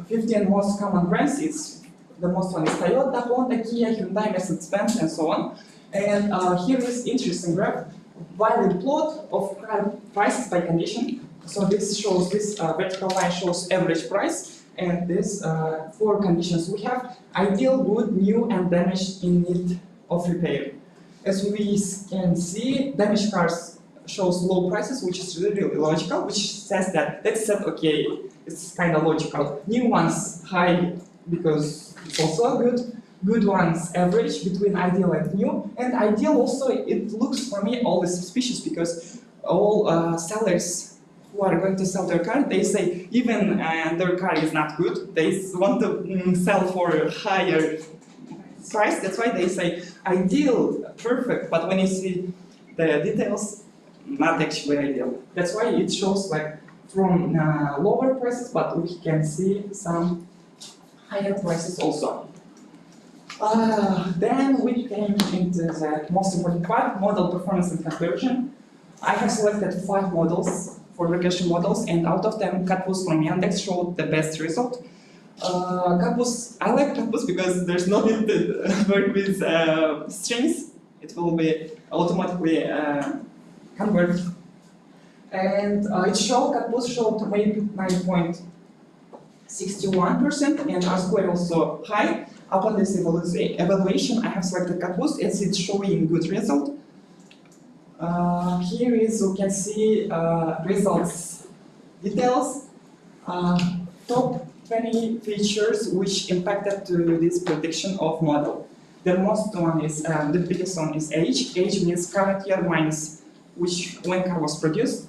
15 most common brands is the most one is Toyota, Honda, Kia, Hyundai, Mercedes-Benz, and so on. And here is interesting graph, valid plot of prices by condition. So this shows, this vertical line shows average price, and this four conditions we have: ideal, good, new, and damaged in need of repair. As we can see, damaged cars shows low prices, which is really logical, which says that okay, it's kind of logical. New ones high because it's also good. Good ones average between ideal and new. And ideal also, it looks for me always suspicious, because all sellers who are going to sell their car, they say even their car is not good, they want to sell for a higher price. That's why they say ideal, perfect, but when you see the details, not actually ideal. That's why it shows like from lower prices, but we can see some higher prices also. Then we came into the most important part: model performance and conversion. I have selected 5 models for regression models, and out of them, Catbus from Yandex showed the best result. Catbus, I like Catbus because there's no need to work with strings. It will be automatically convert. And it showed, Catbus showed maybe 9.61%, and our score also high. Upon this evaluation, I have selected Catbus as it's showing good result. Here is, you can see results details. Top 20 features which impacted to this prediction of model. The most one is, the biggest one is age. Age means current year minus when car was produced.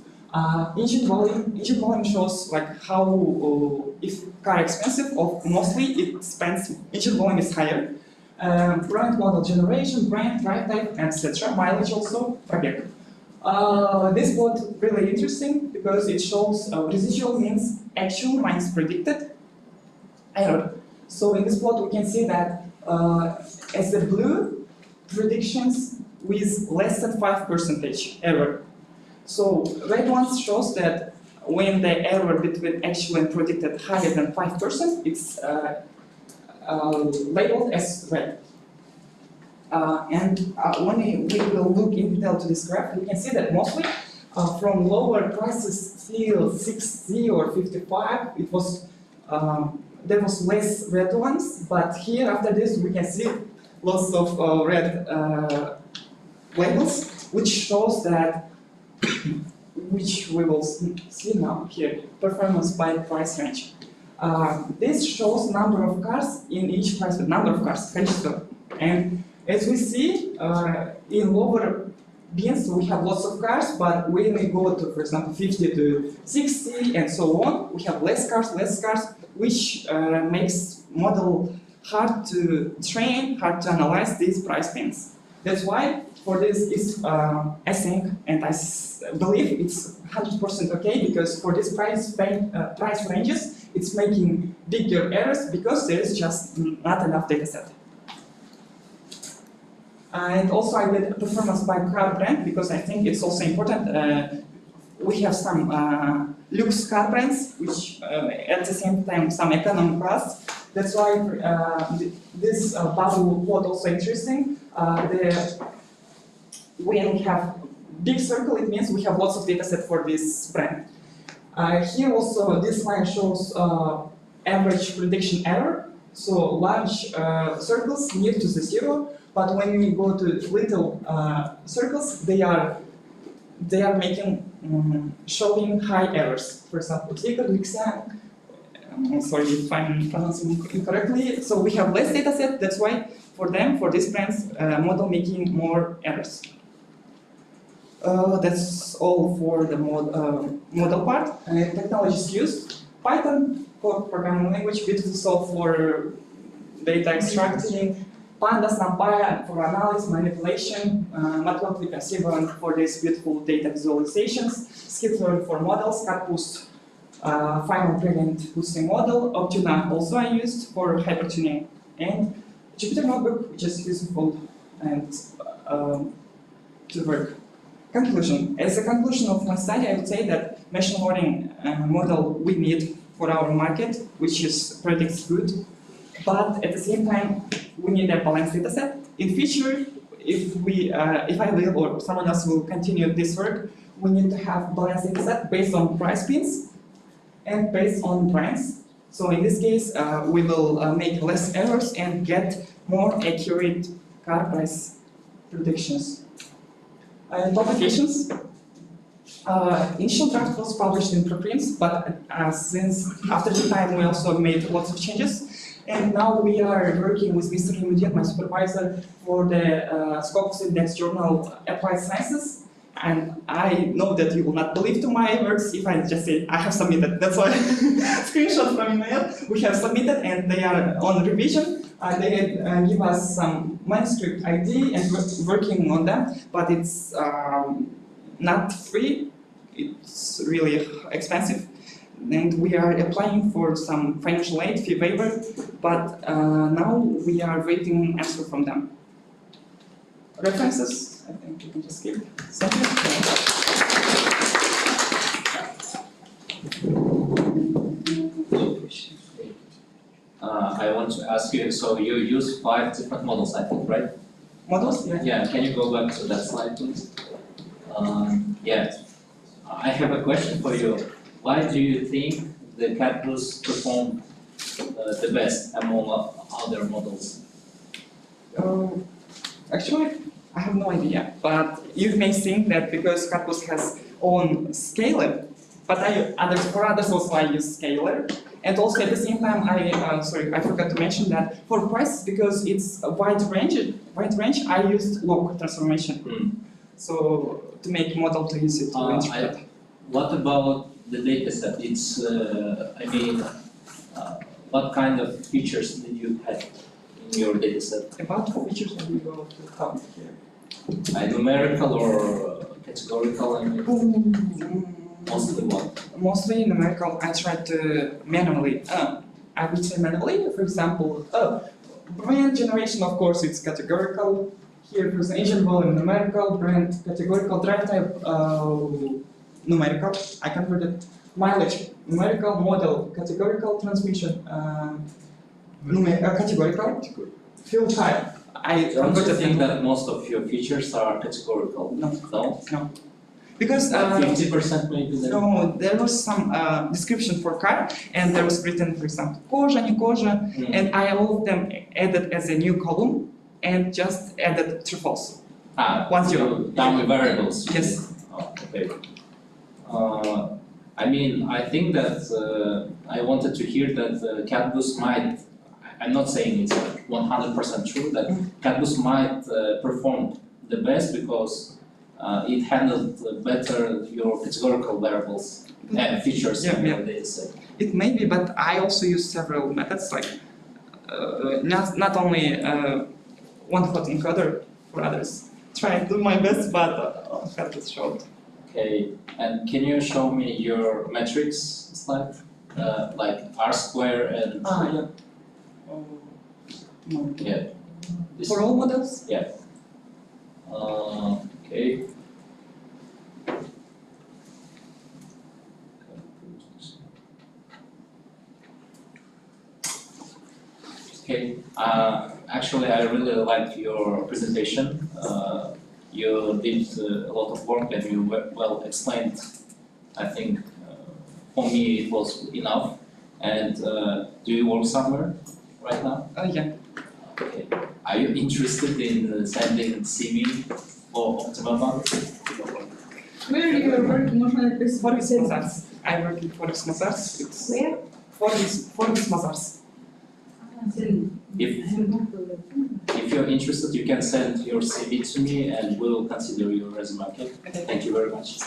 Engine volume shows like how, if car expensive, or mostly it spends, engine volume is higher. Brand, model generation, brand, drive type, etc. Mileage also, pробег. This plot really interesting because it shows residual means actual minus predicted, error. So in this plot we can see that as the blue, predictions with less than 5% error. So red ones shows that when the error between actual and predicted higher than 5%, it's labeled as red. When we will look in detail to this graph, we can see that mostly from lower prices till 60 or 55, it was there was less red ones, but here after this we can see lots of red labels, which shows that which we will see now here, performance by price range. This shows number of cars in each price, number of cars registered. And as we see, in lower bins we have lots of cars, but when we go to, for example, 50 to 60 and so on, we have less cars, which makes model hard to train, hard to analyze these price bins. That's why for this is I think, and I believe it's 100% okay, because for this price ranges, it's making bigger errors because there is just not enough data set. And also I did performance by car brand because I think it's also important. We have some lux car brands, which at the same time some economy class. That's why this bubble plot also interesting. When we have big circle, it means we have lots of data set for this brand. Here also this line shows average prediction error. So large circles near to the zero, but when we go to little circles, they are making showing high errors. For example, I'm sorry if I'm pronouncing incorrectly. So we have less data set. That's why for them, for these brands, model making more errors. That's all for the model part. Technologies used: Python core programming language, beautiful for data extracting, Pandas, NumPy for analysis, manipulation, MATLAB recursive for these beautiful data visualizations, Skitlearn for models, CatBoost final gradient boosting model, Optuna also I used for hypertuning, and Jupyter Notebook, which is useful and to work. Conclusion. As a conclusion of my study, I would say that machine learning model we need for our market, which is predicts good, but at the same time we need a balanced data set. In future, if I will or someone else will continue this work, we need to have balanced data set based on price bins and based on brands. So in this case, we will make less errors and get more accurate car price predictions. Publications. Initial draft was published in preprints, but since after the time we also made lots of changes. And now we are working with Mr. Imudin, my supervisor, for the Scopus Index Journal Applied Sciences. And I know that you will not believe to my words if I just say I have submitted. That's why screenshot from email. We have submitted and they are on revision. They give us some manuscript ID and we're working on them, but it's not free. It's really expensive. And we are applying for some financial aid, fee waiver, but now we are waiting answer from them. References, I think you can just skip. Thank you. I want to ask you, so you use 5 different models, I think, right? Models? Yeah. Yeah, can you go back to that slide, please? Yeah, I have a question for you. Why do you think the CatBoost perform the best among other models? Actually, I have no idea, but you may think that because CatBoost has own scaler, but for others also I use scaler. And also at the same time, I forgot to mention that for prices, because it's a wide range, I used log transformation. So to make model to use it to interpret. What about the data set? It's, what kind of features did you have in your data set? About what features have you go to count here? Numerical or categorical? Mostly what? Mostly numerical. I tried to manually. I would say manually. For example, brand generation, of course, it's categorical. Here, for example, engine volume numerical, brand categorical, drive type numerical. I converted mileage numerical, model categorical, transmission categorical, fuel type. I Don't you converted think them. that most of your features are categorical? No. No? No. Because 50% maybe then? no, there was some description for car, and there was written, for example, кожа, не кожа, and I all of them added as a new column and just added true false. Once you dummy variables. Yes. Oh, okay. I mean, I think that I wanted to hear that CatBoost might. I'm not saying it's 100% true that CatBoost might perform the best because it handled better your categorical variables and features in your dataset. It may be, but I also use several methods, like not only one hot encoder for others. Try to do my best, but have this short. Okay, and can you show me your metrics slide, like R square and yeah. Yeah. This For all models? Yeah. Okay. Okay. Actually, I really liked your presentation. You did a lot of work and you well explained. I think for me it was enough. And do you work somewhere right now? Yeah. Okay. Are you interested in sending CV for Optimal Month? Where you are working on this for Mazars? I work in Forex Mazars. It's Where? Forex Mazars. If you're interested, you can send your CV to me and we'll consider your resume, okay? Thank you very much.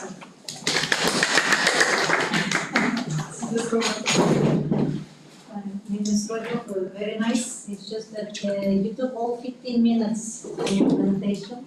Ms. Rodrigo, very nice. It's just that you took all 15 minutes in your presentation.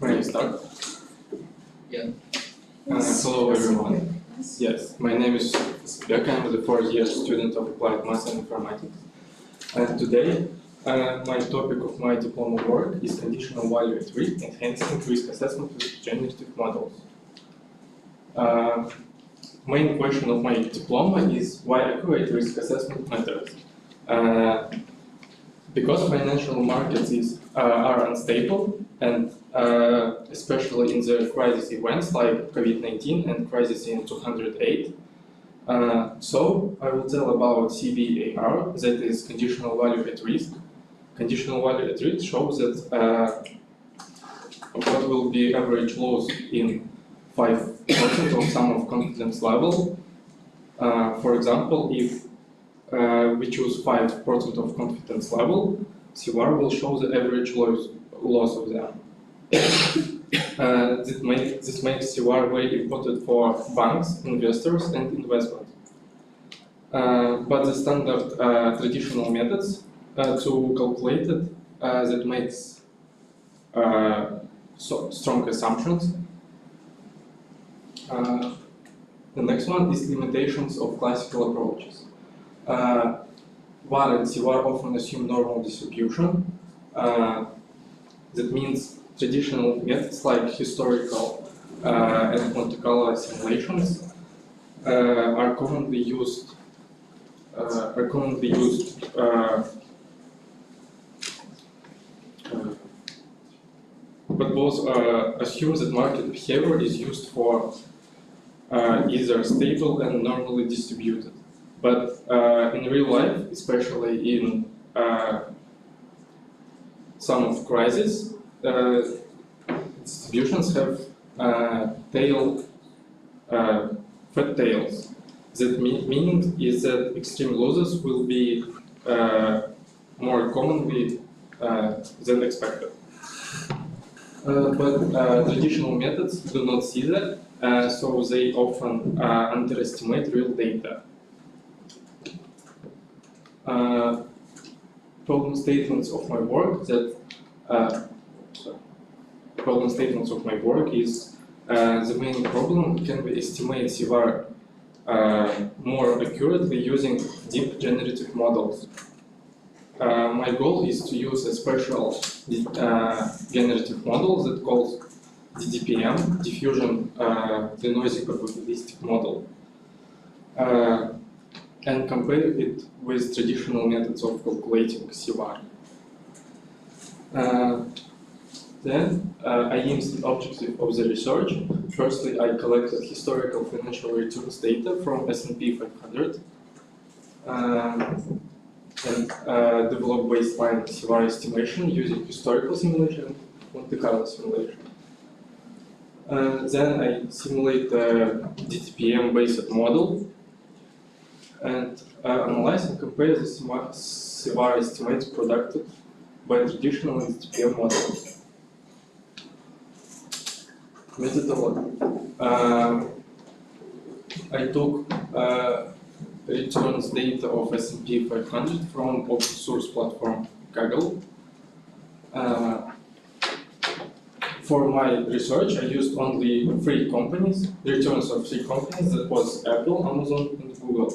May I start? Yeah. Hello everyone. Yes, my name is Beka. I'm the 4th-year student of Applied Math and Informatics. And today, my topic of my diploma work is conditional value at risk, enhancing risk assessment with generative models. Main question of my diploma is why accurate risk assessment matters. Because financial markets are unstable, and especially in the crisis events like COVID-19 and crisis in 2008. So I will tell about CVAR, that is conditional value at risk. Conditional value at risk shows that what will be average loss in 5% of sum of confidence level. For example, if we choose 5% of confidence level, CVAR will show the average loss of them. This makes CVAR very important for banks, investors, and investment. But the standard traditional methods to calculate it that makes strong assumptions. The next one is limitations of classical approaches. VAR and CVAR often assume normal distribution. That means traditional methods like historical and Monte Carlo simulations are commonly used. But both assume that market behavior is used for either stable and normally distributed. But in real life, especially in some of crises, distributions have fat tails. That meaning is that extreme losses will be more commonly than expected. But traditional methods do not see that, so they often underestimate real data. Problem statements of my work is the main problem: can we estimate CVAR more accurately using deep generative models? My goal is to use a special generative model that calls DDPM, diffusion denoising probabilistic model, and compare it with traditional methods of calculating CVAR. Then I aimed the objective of the research. Firstly, I collected historical financial returns data from S&P 500 and developed baseline CVAR estimation using historical simulation and Monte Carlo simulation. Then I simulate the DTPM-based model and analyze and compare the CVAR estimates produced by traditional DTPM models. Methodology. I took returns data of S&P 500 from open source platform Kaggle. For my research, I used only 3 companies, returns of 3 companies, that was Apple, Amazon, and Google.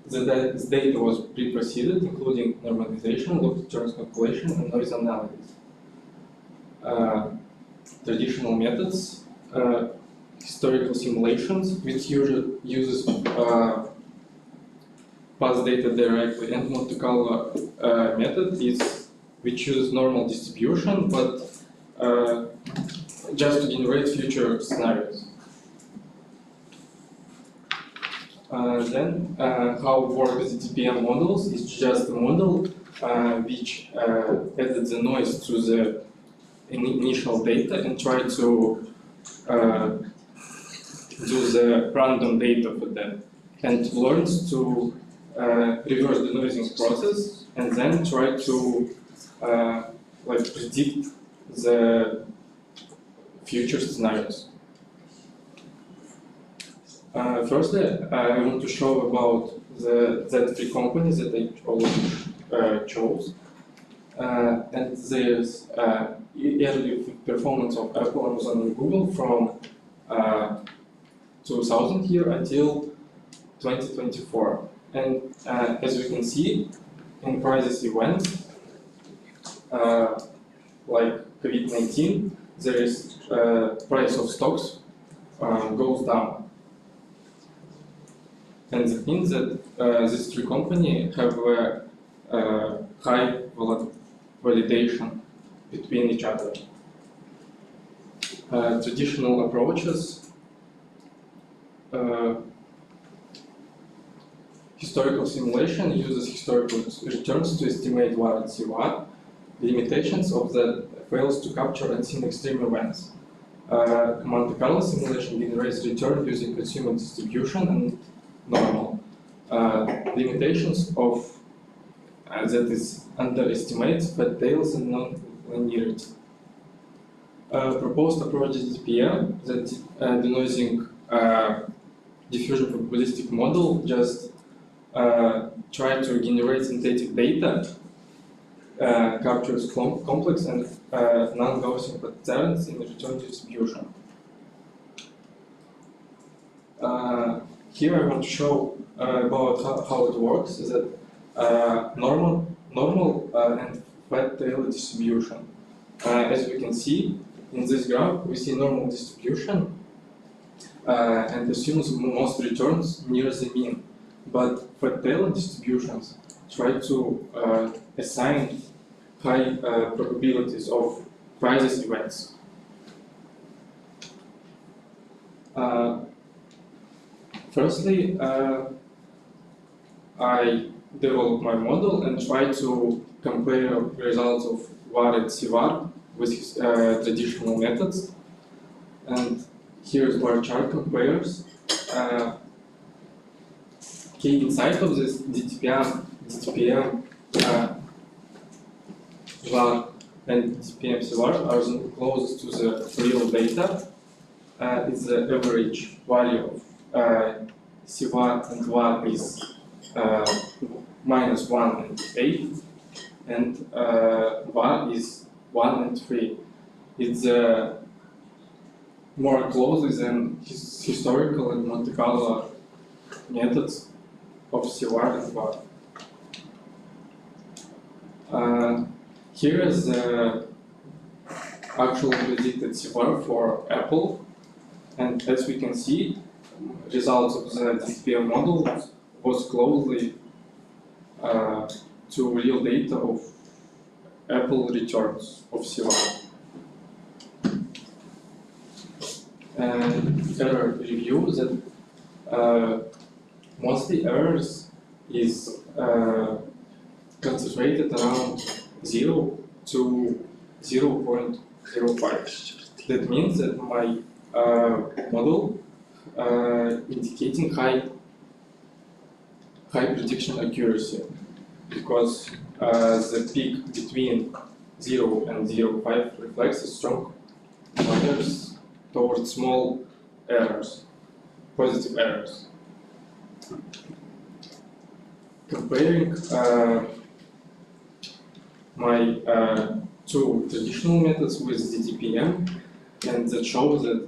This data was pre-preceded, including normalization, log returns calculation, and noise analysis. Traditional methods, historical simulations, which usually uses past data directly, and Monte Carlo method is which uses normal distribution, but just to generate future scenarios. Then how works the DTPM models is just a model which added the noise to the initial data and try to do the random data for that, and learns to reverse the noising process and then try to predict the future scenarios. Firstly, I want to show about the 3 companies that I already chose, and there's early performance of Apple, Amazon, and Google from 2000 here until 2024. And as we can see, in crisis events like COVID-19, there is price of stocks goes down. And that means that these 3 companies have a high validation between each other. Traditional approaches, historical simulation uses historical returns to estimate VAR and CVAR. The limitations of that fails to capture unseen extreme events. Monte Carlo simulation generates return using consumer distribution and normal. Limitations of that is underestimates fat tails and non-linearity. Proposed approach is DPM, that denoising diffusion probabilistic model just try to generate synthetic data, captures complex and non-Gaussian patterns in the return distribution. Here I want to show about how it works, is that normal and fat tail distribution. As we can see in this graph, we see normal distribution and assumes most returns near the mean. But fat tail distributions try to assign high probabilities of crisis events. Firstly, I developed my model and try to compare results of VAR and CVAR with traditional methods. And here's bar chart compares key insight of this DTPM var and DTPM CVAR are the closest to the real data. Is the average value of CVAR and VAR is -1 and 8, and VAR is 1 and 3. It's more closely than historical and Monte Carlo methods of CVAR and VAR. Here is the actual predicted CVAR for Apple, and as we can see, results of the DTPM model was closely to real data of Apple returns of CVAR. And error review that mostly errors is concentrated around 0 to 0.05. That means that my model indicating high prediction accuracy, because the peak between 0 and 0.5 reflects a strong bias towards small errors, positive errors. Comparing my two traditional methods with DTPM, and that shows that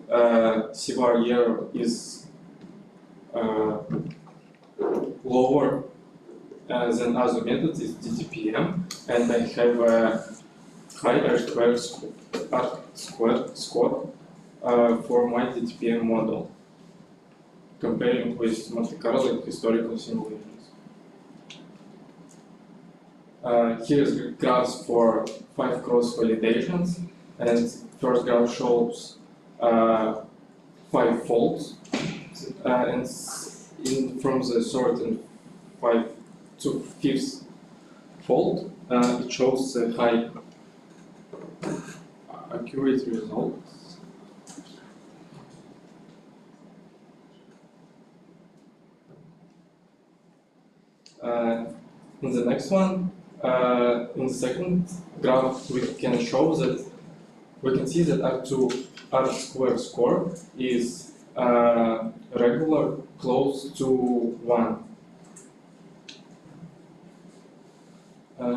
CVAR error is lower than other methods is DTPM, and I have a high R-squared score for my DTPM model, comparing with Monte Carlo and historical simulations. Here's the graphs for 5 cross validations, and first graph shows 5 faults, and from the third and 5 to 5th fault, it shows the high accurate results. In the next one, in the second graph, we can show that we can see that R-squared score is regular close to 1.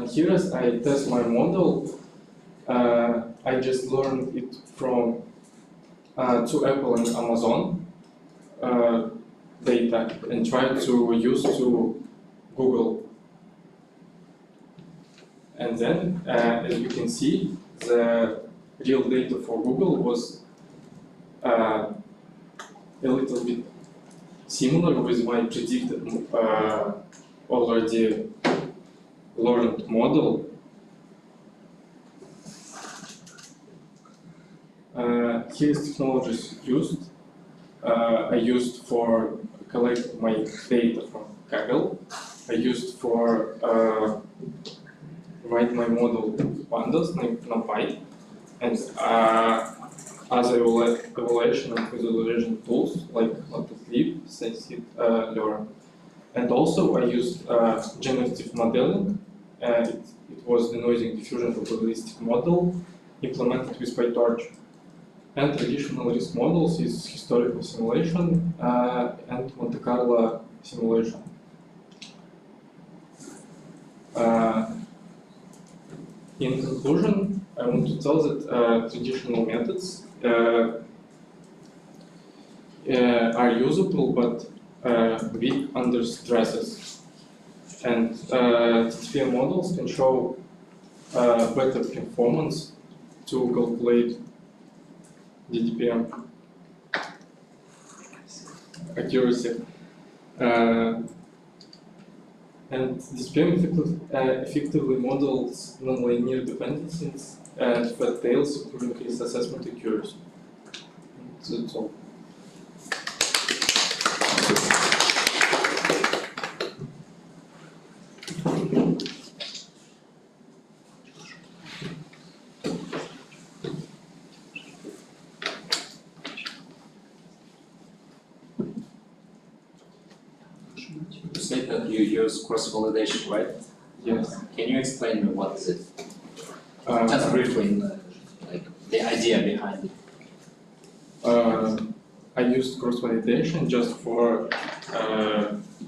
Here, as I test my model, I just learned it from to Apple and Amazon data and tried to use to Google. And then, as you can see, the real data for Google was a little bit similar with my predicted already learned model. Here's technologies used. I used for collecting my data from Kaggle. I used for write my model pandas, NumPy, and other evaluation and visualization tools like Matplotlib, Scikit-learn. And also I used generative modeling. It was the denoising diffusion probabilistic model implemented with PyTorch. And traditional risk models is historical simulation and Monte Carlo simulation. In conclusion, I want to tell that traditional methods are usable but weak under stresses. And DTPM models can show better performance to calculate DTPM accuracy. And DTPM effectively models nonlinear dependencies and fat tails to increase assessment accuracy. That's all. that you use cross-validation, right? Yes. Can you explain me what is it? Uh, Just briefly, like the idea behind it. I used cross-validation just for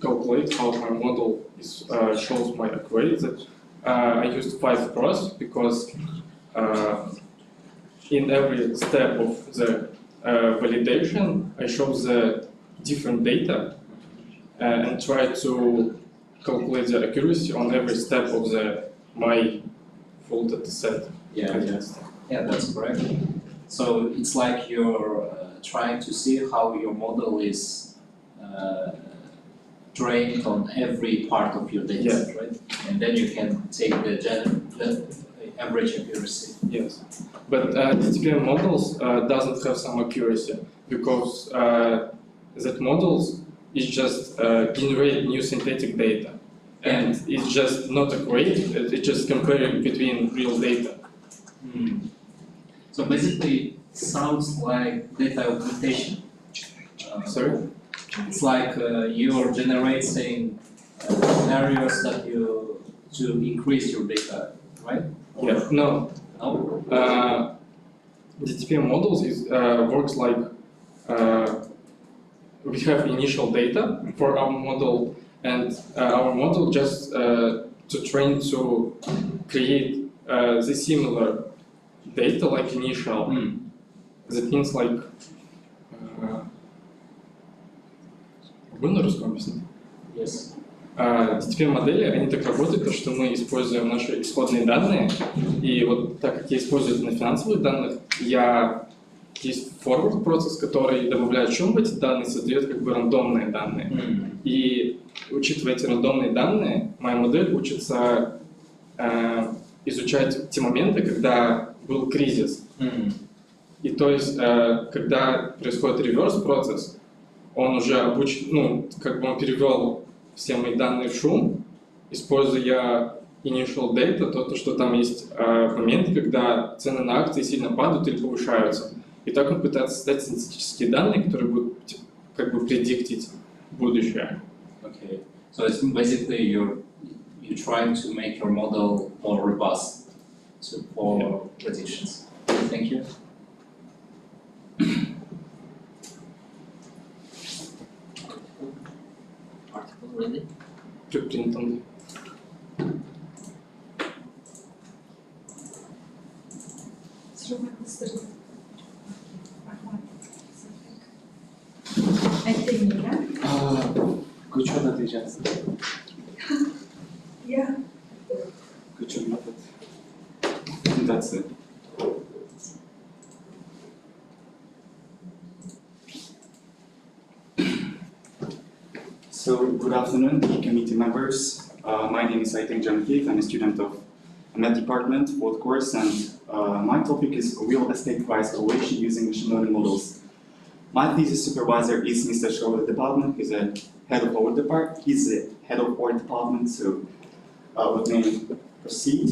calculate how my model is shows my accuracy. I used 5 pros because in every step of the validation, I show the different data and try to calculate the accuracy on every step of my full data set. Yeah, that's correct. So it's like you're trying to see how your model is trained on every part of your data set, right? And then you can take the average accuracy. Yes, but TTPM models doesn't have some accuracy because that models is just generate new synthetic data, and it's just not accurate. It's just comparing between real data. So basically, it sounds like data augmentation. Sorry? It's like you're generating scenarios that to increase your data, right? Yeah. No. No. DTPM models works like we have initial data for our model, and our model just to train to create the similar data like initial. That means like вы на русском объясните? Yes. Теперь модели, они так работают, что мы используем наши исходные данные, и вот так как я использую это на финансовых данных, есть forward процесс, который добавляет шум в эти данные, создает как бы рандомные данные. И учитывая эти рандомные данные, моя модель учится изучать те моменты, когда был кризис. И то есть, когда происходит реверс процесс, он уже он перевел все мои данные в шум, используя initial data, то, что там есть моменты, когда цены на акции сильно падают или повышаются. И так он пытается создать синтетические данные, которые будут как бы предиктить будущее. Okay. So it's basically you're trying to make your model more robust for predictions. Thank you. Article ready? Preprint only. Which one are they just? Yeah. Which one method? That's it. So, good afternoon, committee members. My name is Aiting Jamkik. I'm a student of Math department, fourth course, and my topic is real estate price correlation using machine learning models. My thesis supervisor is Mr. Schroeder department. He's the head of our department. So let me proceed.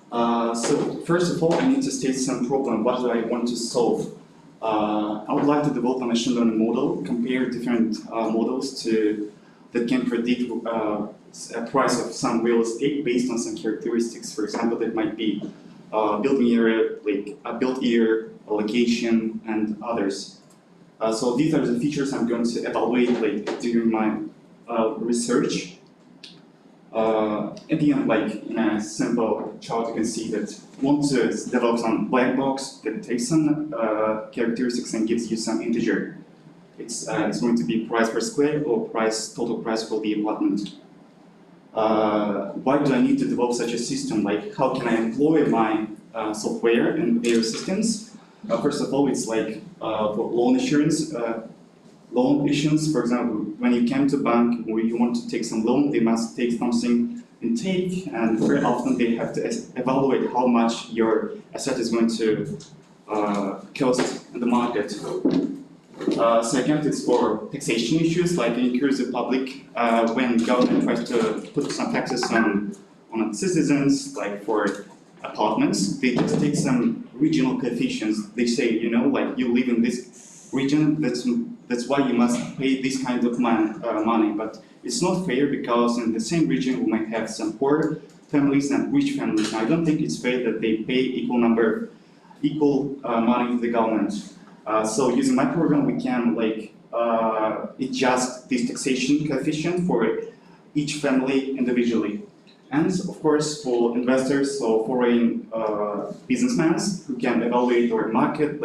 So first of all, I need to state some problem. What do I want to solve? I would like to develop a machine learning model, compare different models that can predict a price of some real estate based on some characteristics. For example, that might be building area, like a built year, a location, and others. So these are the features I'm going to evaluate during my research. At the end, in a simple chart, you can see that I want to develop some black box that takes some characteristics and gives you some integer. It's going to be price per square or total price for the apartment. Why do I need to develop such a system? How can I employ my software and their systems? First of all, it's for loan issuance. Loan issuance, for example, when you come to bank where you want to take some loan, they must take something and very often they have to evaluate how much your asset is going to cost in the market. Second, it's for taxation issues, like increase the public when government tries to put some taxes on citizens, like for apartments, they just take some regional coefficients. They say, you live in this region, That's why you must pay this kind of money. But it's not fair because in the same region we might have some poor families and rich families. I don't think it's fair that they pay equal money to the government. So using my program, we can adjust this taxation coefficient for each family individually. And of course, for investors or foreign businessmen who can evaluate our market,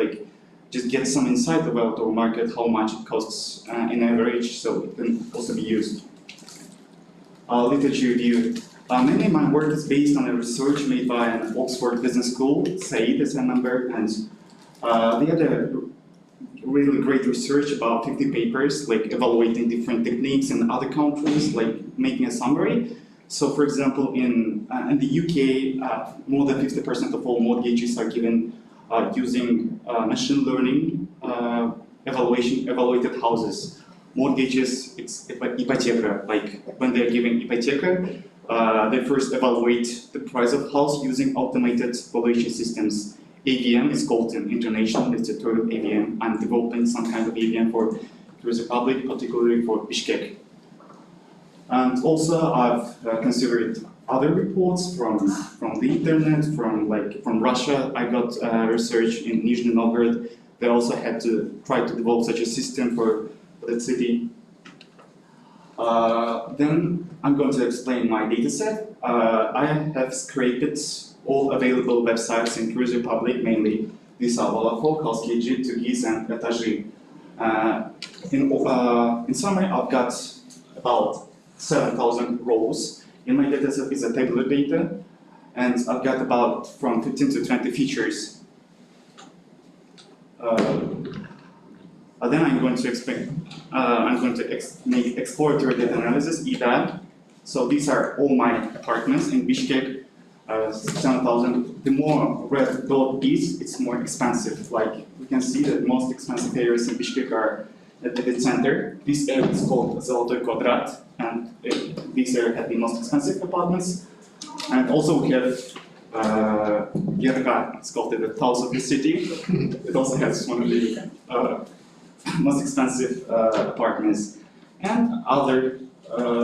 just get some insight about our market, how much it costs in average, so it can also be used. Literature review. Mainly my work is based on a research made by an Oxford Business School, Said is a member, and they had a really great research about 50 papers, evaluating different techniques in other countries, making a summary. So for example, in the UK, more than 50% of all mortgages are given using machine learning evaluated houses. Mortgages, it's ipoteka, when they're giving ipoteka, they first evaluate the price of house using automated valuation systems. AVM is called in international, it's a term AVM. I'm developing some kind of AVM for the Republic, particularly for Bishkek. And also I've considered other reports from the internet, from Russia. I got research in Nizhny Novgorod. They also had to try to develop such a system for that city. Then I'm going to explain my dataset. I have scraped all available websites in Kyrgyz Republic, mainly these are Volokho, Kalskiji, Tugiz, and Etaji. In summary, I've got about 7,000 rows. In my dataset is a tabular data, and I've got about from 15 to 20 features. Then I'm going to explain. I'm going to make exploratory data analysis, EDA. So these are all my apartments in Bishkek. 7,000. The more red dot is, it's more expensive. We can see that most expensive areas in Bishkek are at the center. This area is called Zolotoy Kvadrat, and this area had the most expensive apartments. And also we have Yerka, it's called the House of the City. It also has one of the most expensive apartments. And other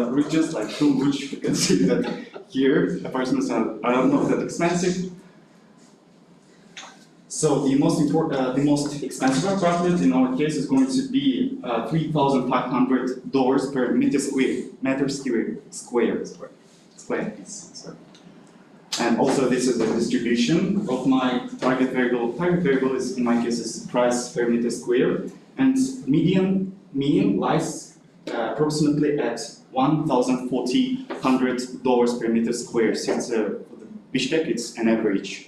regions like Tunguch, you can see that here apartments are not that expensive. So the most expensive apartment in our case is going to be $3,500 per meter square. Sorry. And also this is the distribution of my target variable. Target variable is in my case is price per meter square, and mean lies approximately at $1,400 per meter square. Since for the Bishkek it's an average.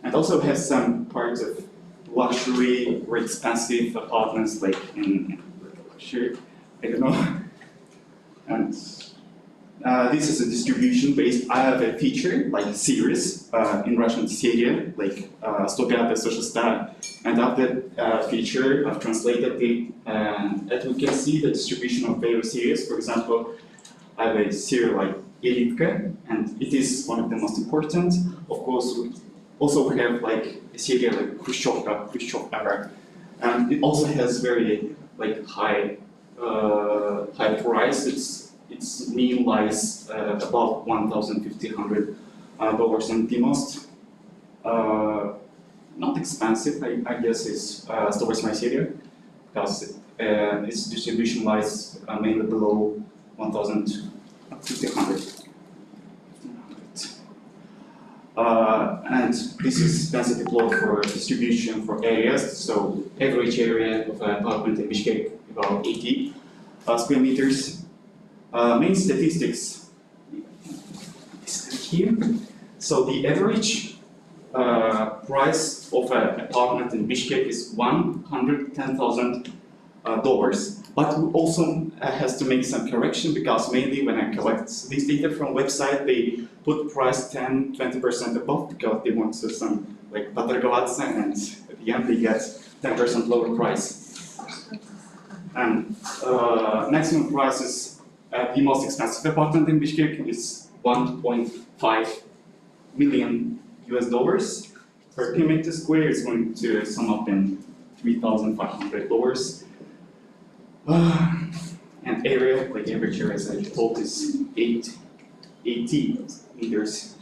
And also has some parts of luxury or expensive apartments like in luxury, I don't know. And this is a distribution based, I have a feature like series in Russian seria, like 105-106, and after feature I've translated it and we can see the distribution of various series. For example, I have a series like Elitka, and it is one of the most important. Of course, we also have like a series like Khrushchev era, and it also has very high price. Its mean lies above $1,500, and the most not expensive, I guess, is Stories My Syria, because its distribution lies mainly below $1,500. And this is density plot for distribution for areas. So average area of an apartment in Bishkek about 80 square meters. Main statistics is here. So the average price of an apartment in Bishkek is $110,000. But we also has to make some correction, because mainly when I collect this data from website, they put price 10-20% above because they want to some поторговаться, and at the end they get 10% lower price. And maximum prices. The most expensive apartment in Bishkek is $1.5 million per meter square. It's going to sum up in $3,500. And area, like average area, as I told, is 80 meters.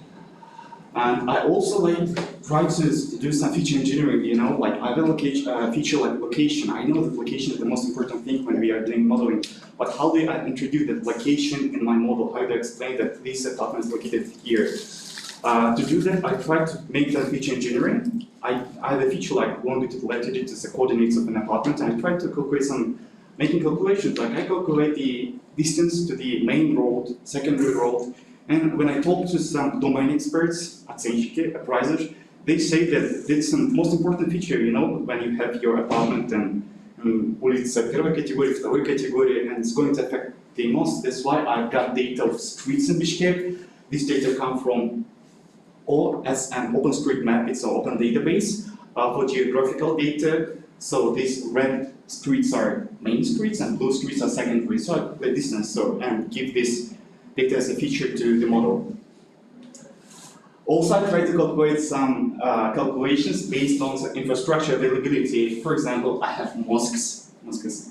And I also try to do some feature engineering, you know, like I have a feature like location. I know that location is the most important thing when we are doing modeling, but how do I introduce that location in my model? How do I explain that this apartment is located here? To do that, I try to make that feature engineering. I have a feature like longitude, latitude as the coordinates of an apartment, and I try to calculate making calculations. Like I calculate the distance to the main road, secondary road, and when I talk to some domain experts, оценщики, appraisers, they say that it's the most important feature, you know, when you have your apartment and улица первой категории, второй категории, and it's going to affect the most. That's why I've got data of streets in Bishkek. This data come from as an OpenStreetMap. It's an open database for geographical data. So these red streets are main streets and blue streets are secondary. So I calculate distance and give this data as a feature to the model. Also, I try to calculate some calculations based on the infrastructure availability. For example, I have mosques. Mosques,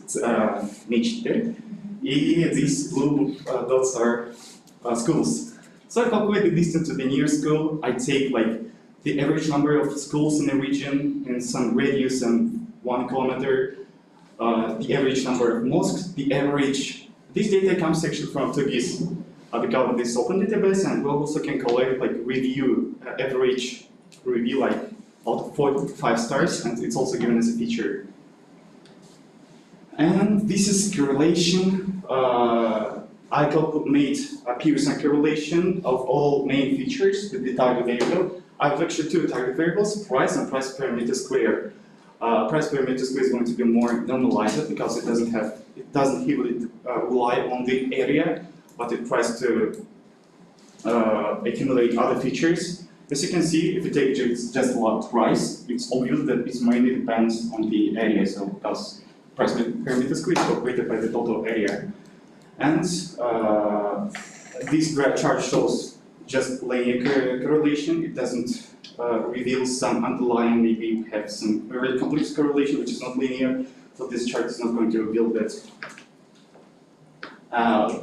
mechitler. These blue dots are schools. So I calculate the distance to the nearest school. I take the average number of schools in the region in some radius and 1 kilometer. The average number of mosques. This data comes actually from Turkey's. Because of this open database, and we also can collect average review out of 4 to 5 stars, and it's also given as a feature. And this is correlation. I made a Pearson correlation of all main features with the target variable. I have actually 2 target variables: price and price per meter square. Price per meter square is going to be more normalized because it doesn't heavily rely on the area, but it tries to accumulate other features. As you can see, if you take just about price, it's obvious that it mainly depends on the area, so because price per meter square is calculated by the total area. And this graph chart shows just linear correlation. It doesn't reveal some underlying, maybe we have some very complex correlation which is not linear, so this chart is not going to reveal that.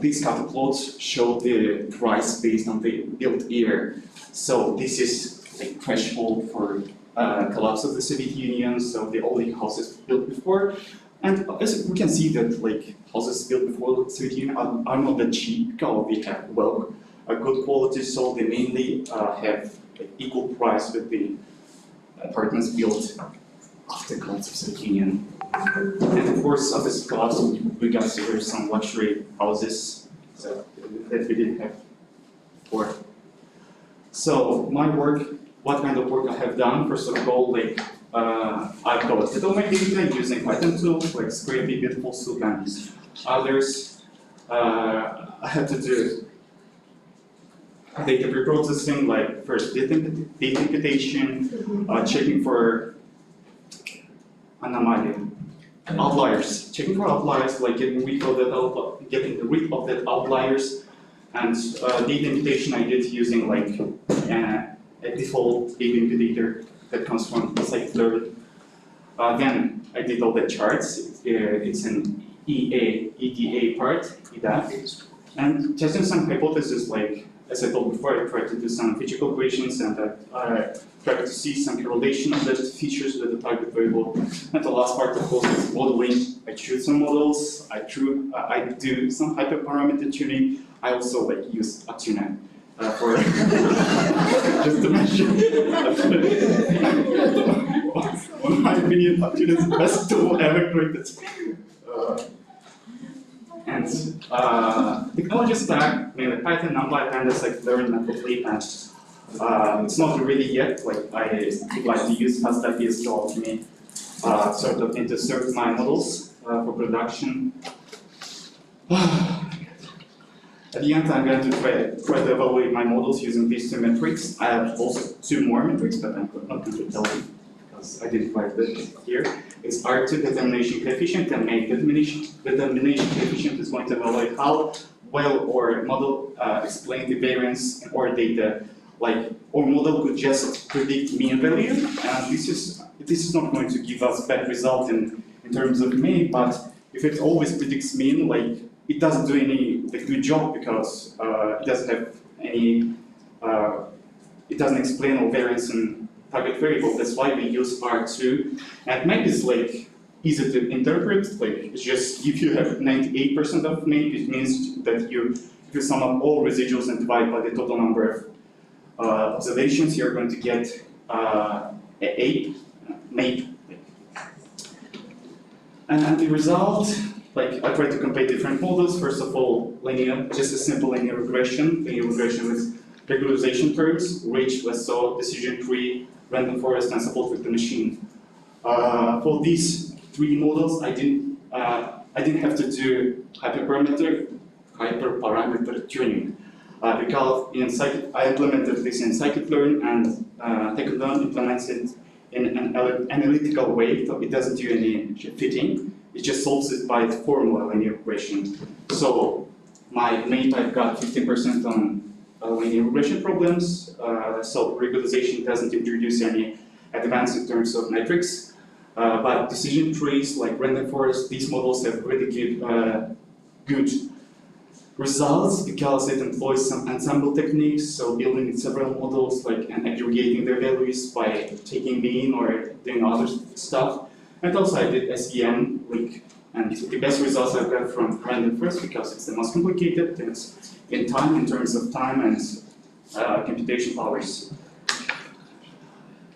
These scatter plots show the price based on the built year. So this is a threshold for collapse of the Soviet Union, so the only houses built before. And as we can see that houses built before the Soviet Union are not that cheap because they have a good quality, so they mainly have equal price with the apartments built after collapse of Soviet Union. And of course, after this collapse, we consider some luxury houses that we didn't have before. So my work, what kind of work I have done? First of all, I've collected all my data using Python tools like Scrapy, Beautiful Soup, and others. I had to do data preprocessing, like first data imputation, checking for anomaly. Outliers, checking for outliers, like getting rid of that outliers, and data imputation I did using a default data imputator that comes from scikit-learn. Then I did all the charts. It's an EDA part, and testing some hypotheses. As I told before, I tried to do some feature calculations, and I tried to see some correlation of the features with the target variable. And the last part, of course, is modeling. I choose some models. I do some hyperparameter tuning. I also use a tuner for just to mention. In my opinion, a tuner is the best tool ever created. And technology stack, mainly Python, NumPy, Pandas, scikit-learn, Matplotlib, and it's not ready yet. I like to use FastAPI to automate sort of insert my models for production. At the end, I'm going to try to evaluate my models using these 2 metrics. I have also 2 more metrics, but I'm not going to tell you because I didn't write this here. It's R2 determination coefficient, and main determination coefficient is going to evaluate how well our model explain the variance in our data. Our model could just predict mean value, and this is not going to give us bad result in terms of mean, but if it always predicts mean, like it doesn't do any like, good job because it doesn't have any, it doesn't explain all variance in target variable. That's why we use R2. And MAP is like easy to interpret. Like it's just if you have 98% of MAP, it means that if you sum up all residuals and divide by the total number of observations, you're going to get a MAP. And the result, like I try to compare different models. First of all, linear, just a simple linear regression with regularization terms, rich, let's saw, decision tree, random forest, and support with the machine. For these three models, I didn't have to do hyperparameter tuning because I implemented this in scikit-learn, and scikit-learn implements it in an analytical way, so it doesn't do any fitting. It just solves it by its formula linear regression. So my MAP, I've got 15% on linear regression problems. So regularization doesn't introduce any advance in terms of metrics. But decision trees like random forest, these models have really good results because it employs some ensemble techniques, so building several models like and aggregating their values by taking mean or doing other stuff. And also I did SEM, and the best results I've got from random forest because it's the most complicated, it's in time, in terms of time and computation powers.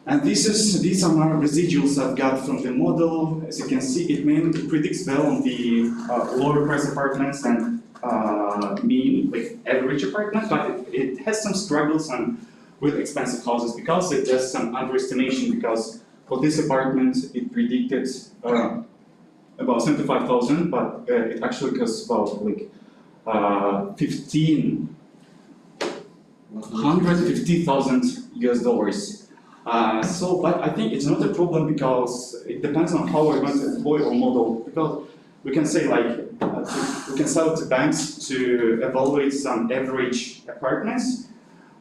And these are my residuals I've got from the model. As you can see, it predicts well on the lower price apartments and mean, like average apartment, but it has some struggles on really expensive houses because it does some underestimation, because for this apartment it predicted about 75,000, but it actually costs about like 150,000 US dollars. But I think it's not a problem because it depends on how we're going to employ our model. Because we can say like, we can sell it to banks to evaluate some average apartments.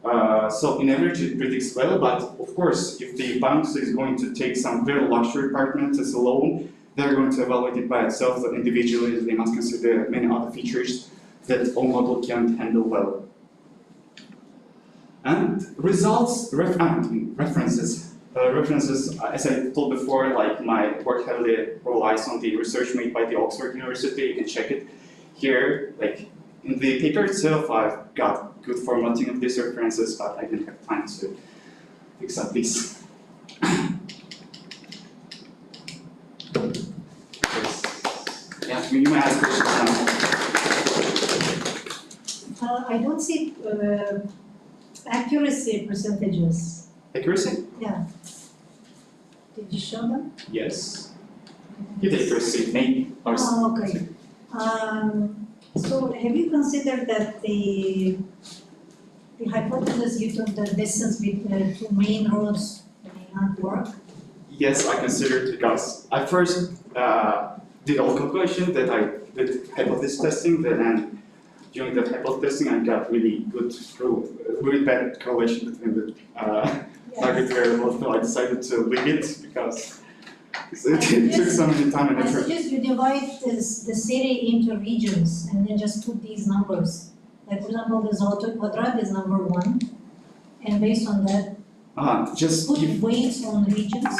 So in average it predicts well, but of course if the bank is going to take some very luxury apartments as a loan, they're going to evaluate it by itself, so individually they must consider many other features that our model can't handle well. And results, references, as I told before, like my work heavily relies on the research made by the Oxford University. You can check it here. Like in the paper itself, I've got good formatting of these references, but I didn't have time to fix up this. Yeah, you may ask questions now. I don't see accuracy percentages. Accuracy? Yeah. Did you show them? Yes. Give accuracy, maybe. Oh, okay. So have you considered that the hypothesis you took, the distance between two main roads may not work? Yes, I considered because I first did all calculation that I did hypothesis testing, then during that hypothesis testing I got really bad correlation between the target variables, so I decided to leave it because it took so many time and effort. I suggest you divide the city into regions and then just put these numbers. Like for example, the Zolotoy Quadrat is number 1, and based on that, just put weights on regions.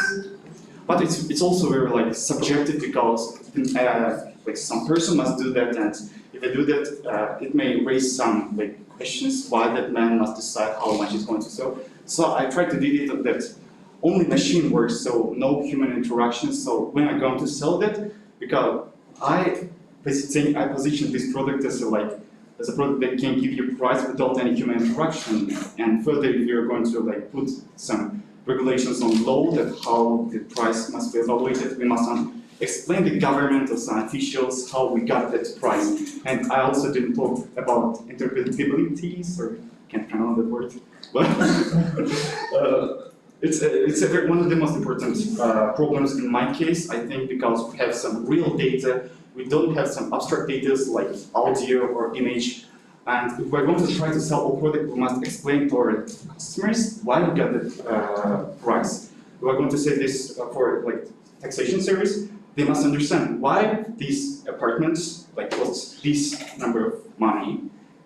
But it's also very like subjective because like some person must do that, and if they do that, it may raise some like questions why that man must decide how much he's going to sell. So I tried to do it that only machine works, so no human interaction. So when I'm going to sell that, because I position this product as a product that can give you price without any human interaction. And further, if you're going to like put some regulations on law that how the price must be evaluated, we must explain the government or some officials how we got that price. And I also didn't talk about interpretabilities, or can't pronounce that word. But it's one of the most important problems in my case, I think, because we have some real data. We don't have some abstract data like audio or image. And if we're going to try to sell a product, we must explain to our customers why we got the price. We're going to say this for like taxation service. they must understand why these apartments like cost this number of money,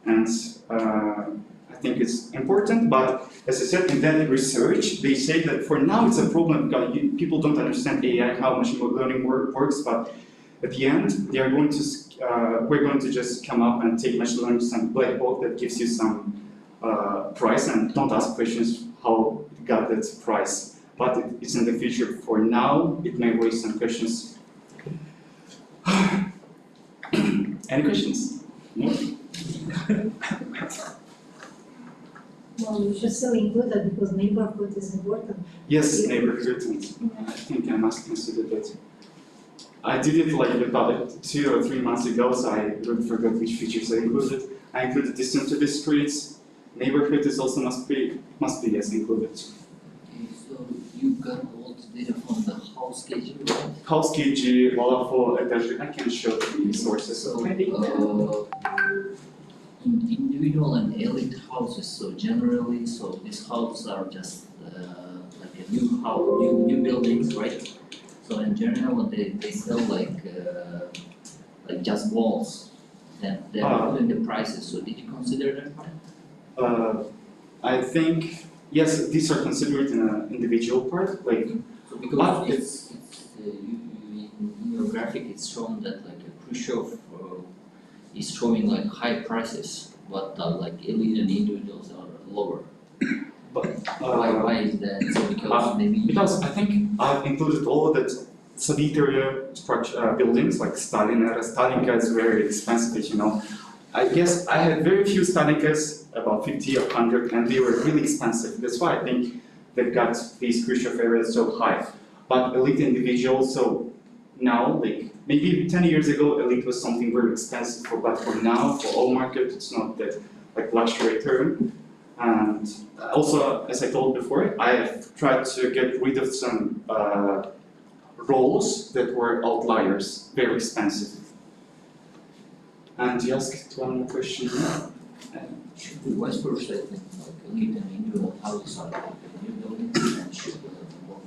and I think it's important. But as I said, in that research, they say that for now it's a problem because people don't understand AI, how machine learning works. But at the end, they are going to we're going to just come up and take machine learning some black box that gives you some price, and don't ask questions how it got that price. But it's in the future. For now, it may raise some questions. Any questions? No? Well, you should still include that because neighborhood is important. Yes, neighborhood. I think I must consider that. I did it like about 2 or 3 months ago, so I really forgot which features I included. I included distance to the streets. Neighborhood is also must be yes included. Okay, so you got all the data from the house KG, right? House KG, Wallafo, I can show the sources. So, individual and elite houses, so generally, so these houses are just like a new house, new buildings, right? So in general, they sell like just walls, then they're including the prices, so did you consider that part? I think, yes, these are considered in an individual part, like. So because it's in your graphic, it's shown that like a Khrushchev is showing like high prices, but like elite and individuals are lower. But why is that? So because I think I've included all of that Soviet structure buildings like Stalin era. Stalinka is very expensive, you know. I guess I had very few Stalinkas, about 50 or 100, and they were really expensive. That's why I think they've got these Khrushchev areas so high. But elite individuals, so now, like maybe 10 years ago, elite was something very expensive, but for now, for all market, it's not that like luxury term. And also, as I told before, I have tried to get rid of some roles that were outliers, very expensive. And you asked one more question. Should be vice versa, I think, like elite and individual houses are like new buildings and should be more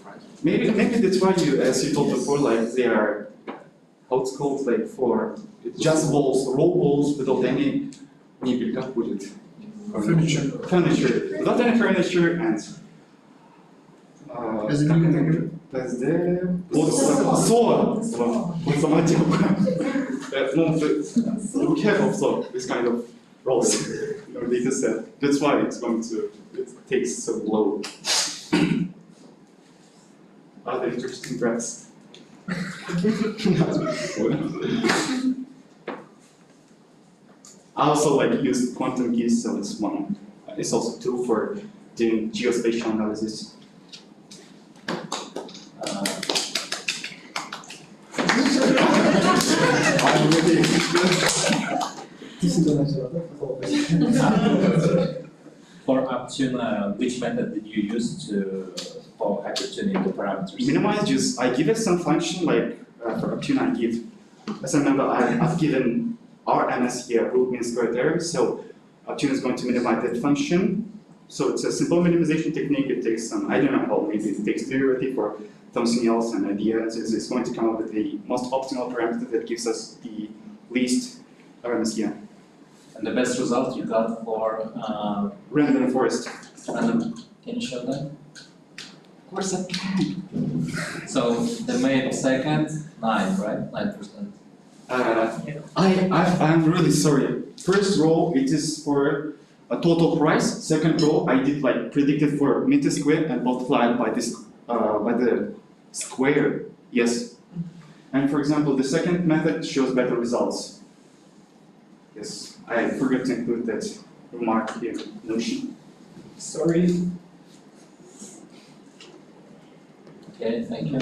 price. Maybe that's why you, as you told before, like they are, how it's called, like for just walls, roll walls without any mebel, как будет? Furniture. Without any furniture and we have also this kind of roles in our data set. That's why it takes so low. Other interesting graphs. I also like use quantum geese, so it's one. It's also a tool for doing geospatial analysis. For Optune, which method did you use for hypertuning the parameters? Minimize, just I give it some function like for Optune I give. As I remember, I've given RMS here, root mean squared error. So Optune is going to minimize that function. So it's a simple minimization technique. It takes some, I don't know how, maybe it takes derivative or something else, an idea. So it's going to come up with the most optimal parameter that gives us the least RMS here. And the best result you got for random forest. Random. Can you show that? Of course I can. So the main second, 9, right? 9%. I'm really sorry. First row, it is for a total price. Second row, I did like predicted for meter square and multiplied by this by the square. Yes. And for example, the second method shows better results. Yes, I forgot to include that remark here. Notion. Sorry. Okay, thank you.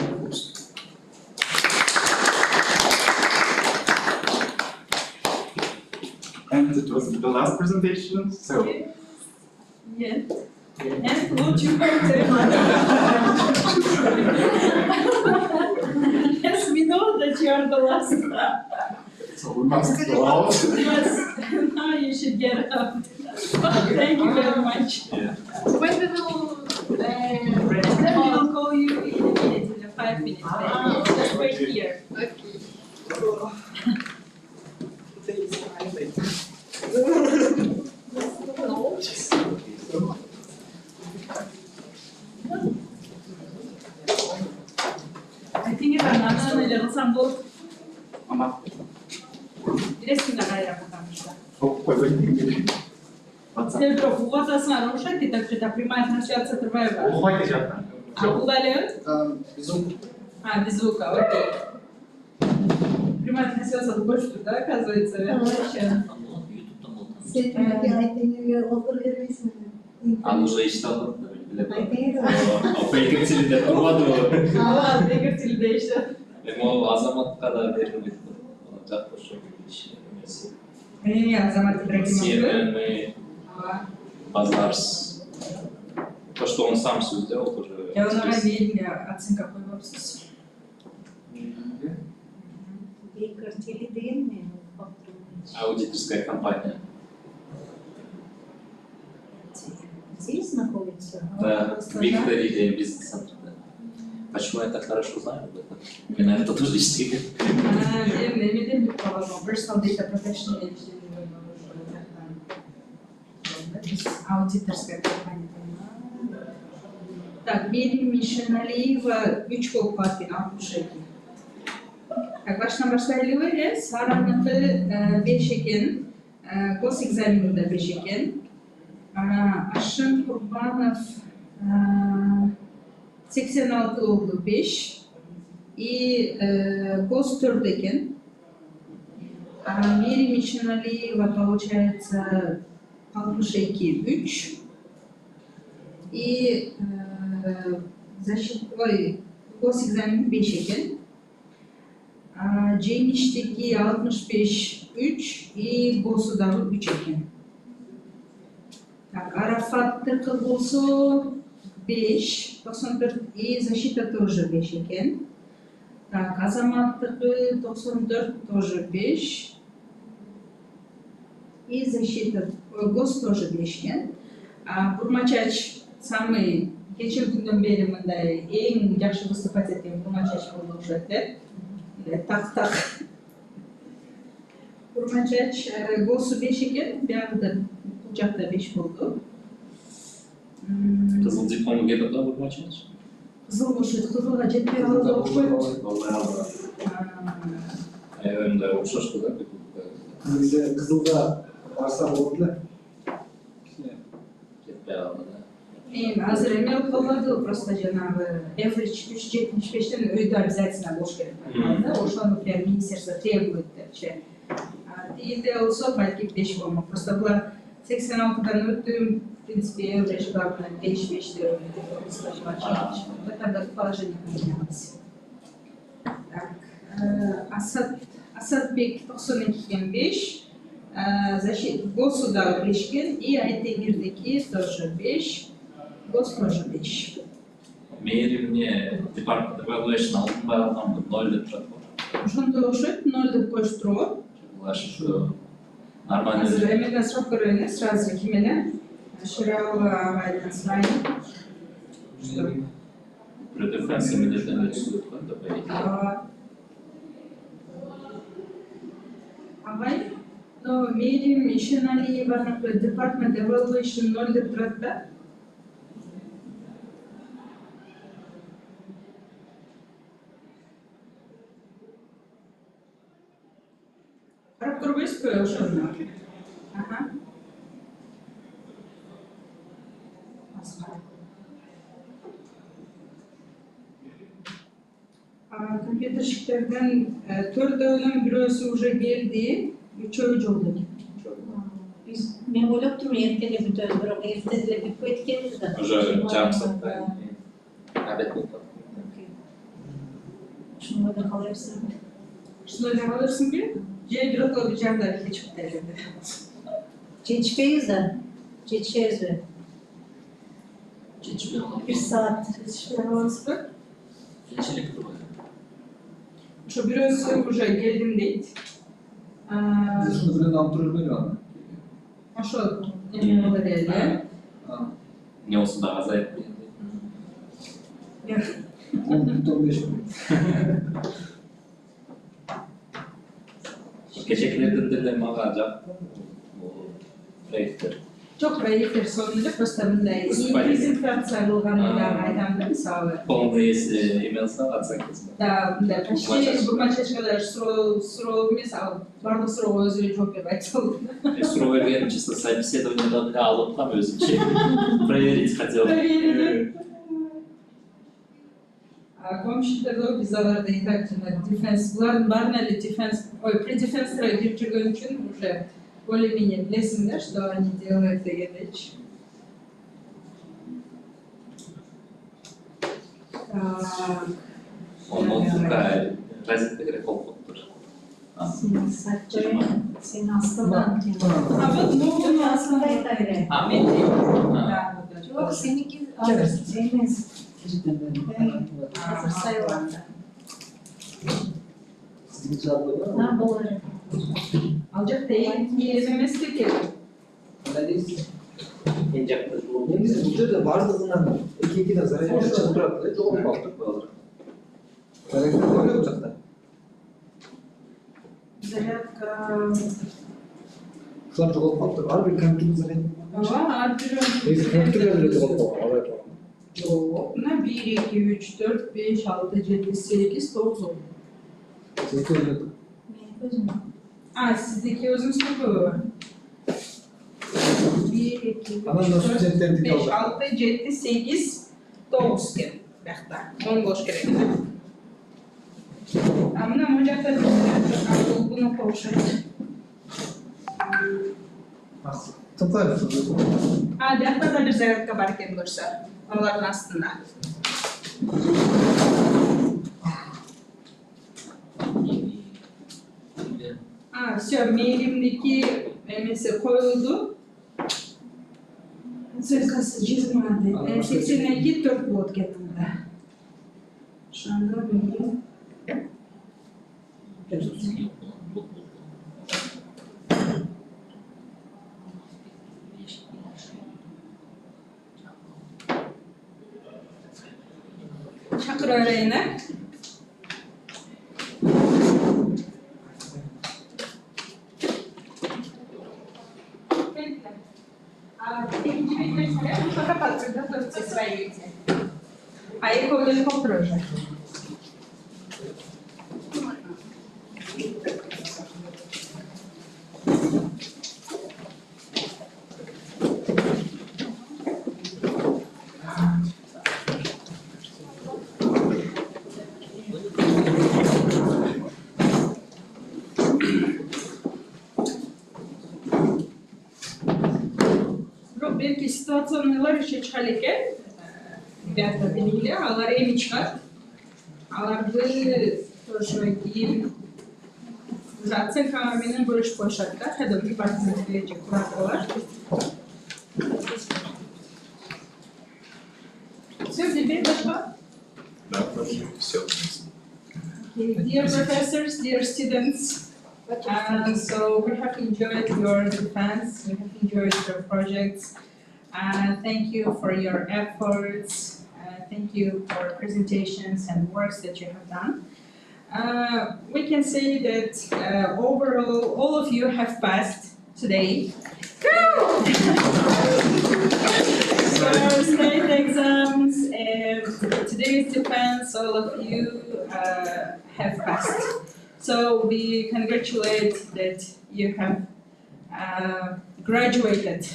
And it was the last presentation, so. Yes. And would you Yes, we know that you are the last. So we must go out. Yes, now you should get up. Thank you very much. Yeah. When we will call you in a minute, in a 5 minutes. Just wait here. Айтыңыз ананы эле кылсам болот. Ама Билесиңер кайра потому койбойт. Сен бирок угуп атасыңар окшойт, и так что прямая трансляция турбайбы? Окубайт жактан. А бул эле? Без звука, окей. Прямая трансляция көрүштүр да, оказывается. Ал уже иштеп бейкер тилинде турбадыбы? Ооба, бейкер тилинде иштеп. Эми ал азаматка да берилбейт. Жак ошо иш эмеси. Азамат Ибрагимовду. Базарс. То, что он сам все сделал, тоже. Я онага дейин оценка койбопсуз. Бейкер тили дейинби? Аудиторская компания. Здесь находится? Да, в Виктории бизнес-центр. Да. Почему я так хорошо знаю об этом? Меня это тоже история. Эмеден деп калгам, personal data protection иштеп аудиторская компания. Так, Мерим Мишаналиева 3 болуп калат экен, 62. Так, башынан баштайлыбы эле, Сараныкы 5 экен, госэкзаменде да 5 экен. Ашын Курбанов 86 болду 5. И гос 4 экен. Мерим Мишаналиева получается 62, 3. И госэкзамен 5 экен. Жеңиштеги 65, 3 и госу дагы 3 экен. Так, Арафаттыкы болсо 5, 94 и защита тоже 5 экен. Так, Азаматтыкы 94 тоже 5. И защита, гос тоже 5 экен. Бурмачач самый кече күндөн бери мындай эң жакшы выступать эткен Бурмачач болду окшойт да. Так. Бурмачач госу 5 экен, биягыда бул жакта 5 болду. Кызыл диплому кетип да Бурмачач? Кызыл окшойт, кызылга жетпей калды окшойт. Аябай окшошту да. Негизи кызылга барса болот эле. Кетпей калды да. Эми азыр эме болуп калбады, просто жанагы average 3.75тен өйдө обязательно болуш керек да. Ошону прям министерство требует депчи. Тигинде болсо балки 5 болмок. Просто булар 86-дан өттүм, в принципе, average главное 5 деп это положение поменялось. Так, Асадбек 92-ген 5, защита госу дагы 5 экен, и Айтемирдики тоже 5. Гос тоже 5. Мээримне департамент evaluation алдынбай алгамбы 0 деп турат. Ошондой окшойт, 0 деп коюштурбу. Ушу нормально. Азыр эмеден сурап көрөйүн, сразу ким эле? Ширалова агайдан сурайын. Предефенс эмеден өтүп да. Агай, но Мерим Мишаналиеваныкы департамент evaluation 0 деп турат да. Карап көрбөйсүзбү ошону? Компьютерщиктерден 4-дөөнүн бирөөсү уже келди, 3-өө жолдо экен. Мен ойлоп турмун эртең бүтөбүз, бирок эрте деле бүтпөйт экенбиз да. Уже жарым сааттай обед болуп калды. Ушуну да калайсың. Ушуну да калырсыңбы? Же бирок бир жагда кечип келди. Жетишпейбиз да. Жетишебизби? Жетишпей калды. 1 саат. Жетишпей калабызбы? Кечилик турбайбы? Ошо бирөөсү уже келдим дейт. Ошону билен алып туруп бербейби аны? Ошо эме болду эле. Не болсо да азайып Нет. 15 күн. Кечекилерден деле мага жакты. Бул проекттер. Çok проекттер сонунда просто мындай iyi презентация кылганымдагы айтам да мисалы. Полный email-ға отсаңыз. Да, мындай почти бұрма чашкада суроо эмес, ал бардык суроого өзү эле жооп берип айтып алды. Суроо бергенім чисто собеседованиядан алып қам өзімше. Проверить хотел. Проверили. Комшилерде биз аларды и так жана дефенс, булардын баарын эле дефенс, предефенстерге кирип жүргөн үчүн уже более-менее білесің, да, что они делают дегенечи. Какая разница, как он Senin aslında. Ha bu nohutun aslında öyle. Yok seninki senin hazır sayılarda. Ha bunları. Alacak değil, yiyememesi ki. негізі бұл жерде барлығынан екі зарядка шығып тұрады, жоғалып қалдық балалар. Зарядка бар ма бұл жақта? Зарядка. Шулар жоғалып қалып тұр. Әрбір компьютер зарядка. Негізі компьютерлерде жоғалып қалған. Жоқ, мына 1, 2, 3, 4, 5, 6, 7, 8, 9 oldu. Seninki öyle. Sizdeki özümüzde bu. 1, 2, 3, 4, 5, 6, 7, 8, 9 kere. Bekle, 10 boş kere. Ama ocakta bunu koşalım. Bekle da bir zararka barken görse. Onların aslında. Все, mailimdeki mesela koyuldu. Sırkası çizmedi. 82 4 volt getirdi. Şu anda mailim. Çakır öğreyine. А якого гелікоптера вже? Belki situasyonlar işe çıkarken rебята bilgiler, alar emin çıkar. Alardı şöyle zaten kahvenin görüş koşarlar. Hadi bir partimiz gelecek kurarlar. Все, теперь başka? Да, все. Dear professors, dear students, so we have enjoyed your defense, we have enjoyed your projects. Thank you for your efforts. Thank you for presentations and works that you have done. We can say that overall, all of you have passed today. State exams and today's defense, all of you have passed. So we congratulate that you have graduated.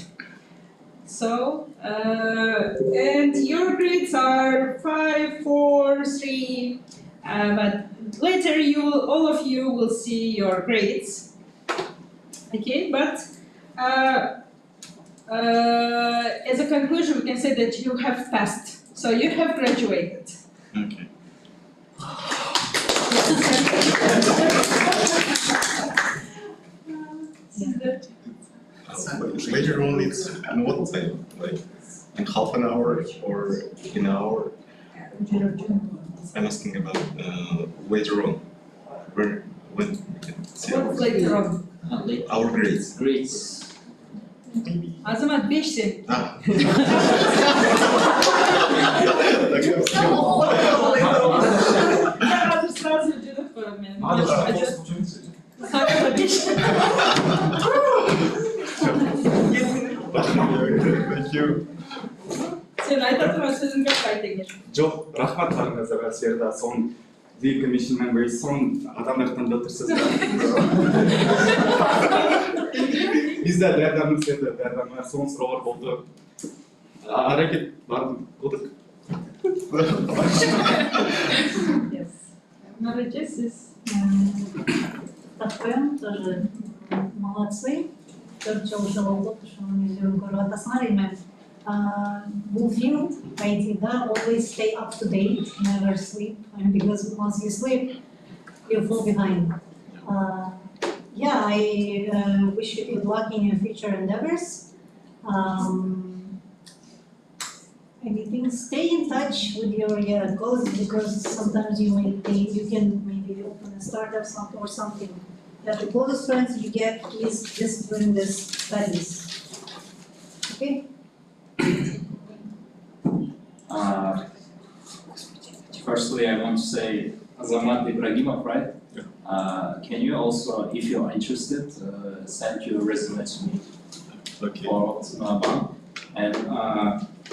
So, and your grades are 5, 4, 3, but later all of you will see your grades. Okay, but as a conclusion, we can say that you have passed. So you have graduated. Okay. Later on, it's in what time? Like in half an hour or in an hour? I'm asking about later on. When we can see What's later on? our grades. Grades. Azamat 5'ti. Ah. Я рада сразу идет в меня. Ладно, Thank you. Sen айтатын сөзүңгө кайта кел. Жоқ, рахматтарыңызға Серда, соның dear commission members, соның адамдардан білдірсіз. Бізде бәрдамын Серда, бәрдамы, соның сұраулар болды. Әрекет бардым, қылдық. Молодец. Такое тоже молодцы. Тоже уже опыт, что мы сделали город Асмариме. Bullfield, да, always stay up to date, never sleep, and because once you sleep, you fall behind. Yeah, I wish you good luck in your future endeavors. Anything, stay in touch with your goals, because sometimes you may think you can maybe open a startup or something. That the closest friends you get is just during this studies. Okay? Firstly, I want to say Azamat Ibrahimov, right? Can you also, if you're interested, send your resume to me for Bank. And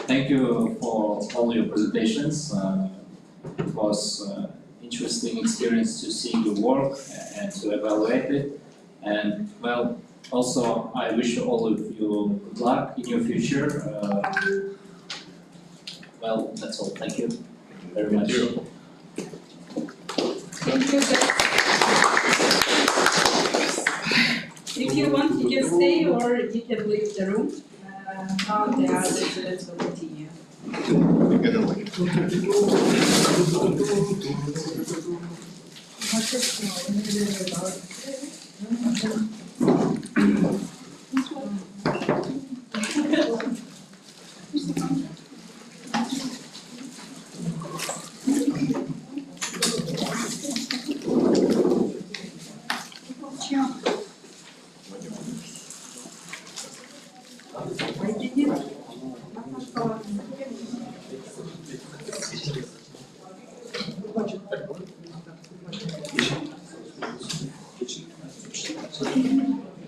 thank you for all your presentations. It was interesting experience to see your work and to evaluate it. And well, also I wish all of you good luck in your future. Well, that's all. Thank you very much. Thank you. If you want, you can stay or you can leave the room. Now the other students will continue.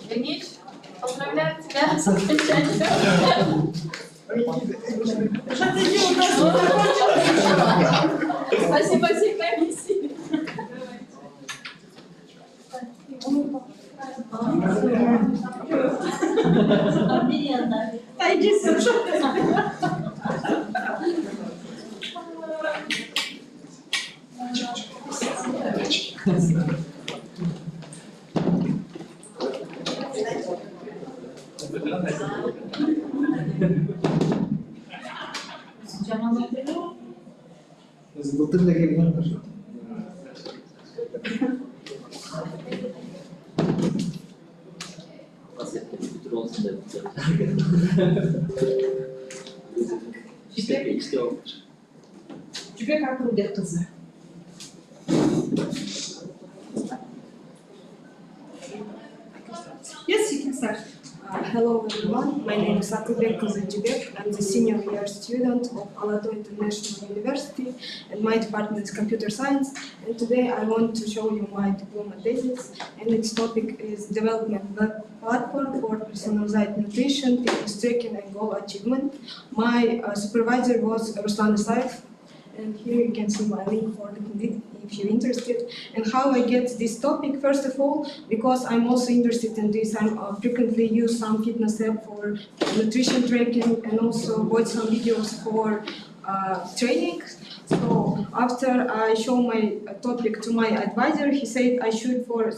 Денис, поздравляю тебя с окончанием. Спасибо всей комиссии. Былтыр да келгендер. Жібек Акылбек кызы. Yes, you can start. Hello everyone, my name is Akılbek Kızılcıbek. I'm the senior year student of Alato International University and my department is computer science. And today I want to show you my diploma thesis, and its topic is development web platform for personalized nutrition, fitness tracking and goal achievement. My supervisor was Ruslan Isaev, and here you can see my link for the content if you're interested. And how I get this topic, first of all, because I'm also interested in this, I frequently use some fitness app for nutrition tracking and also watch some videos for training. So after I show my topic to my advisor, he said I should for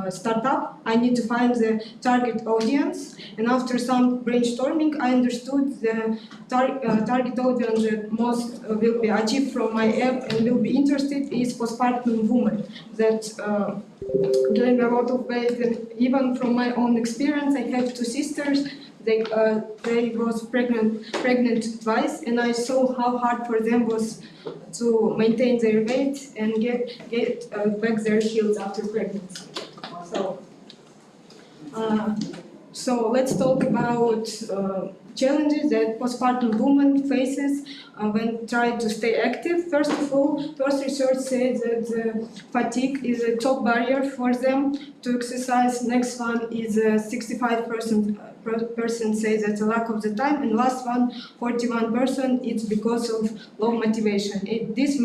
startup, I need to find the target audience. And after some brainstorming, I understood the target audience that most will be achieved from my app and will be interested is postpartum women that gain a lot of weight. And even from my own experience, I have two sisters. They was pregnant twice, and I saw how hard for them was to maintain their weight and get back their heels after pregnancy. So let's talk about challenges that postpartum women faces when trying to stay active. First of all, first research says that fatigue is a top barrier for them to exercise. Next one is 65% percent say that's a lack of the time, and last one, 41%, it's because of low motivation. This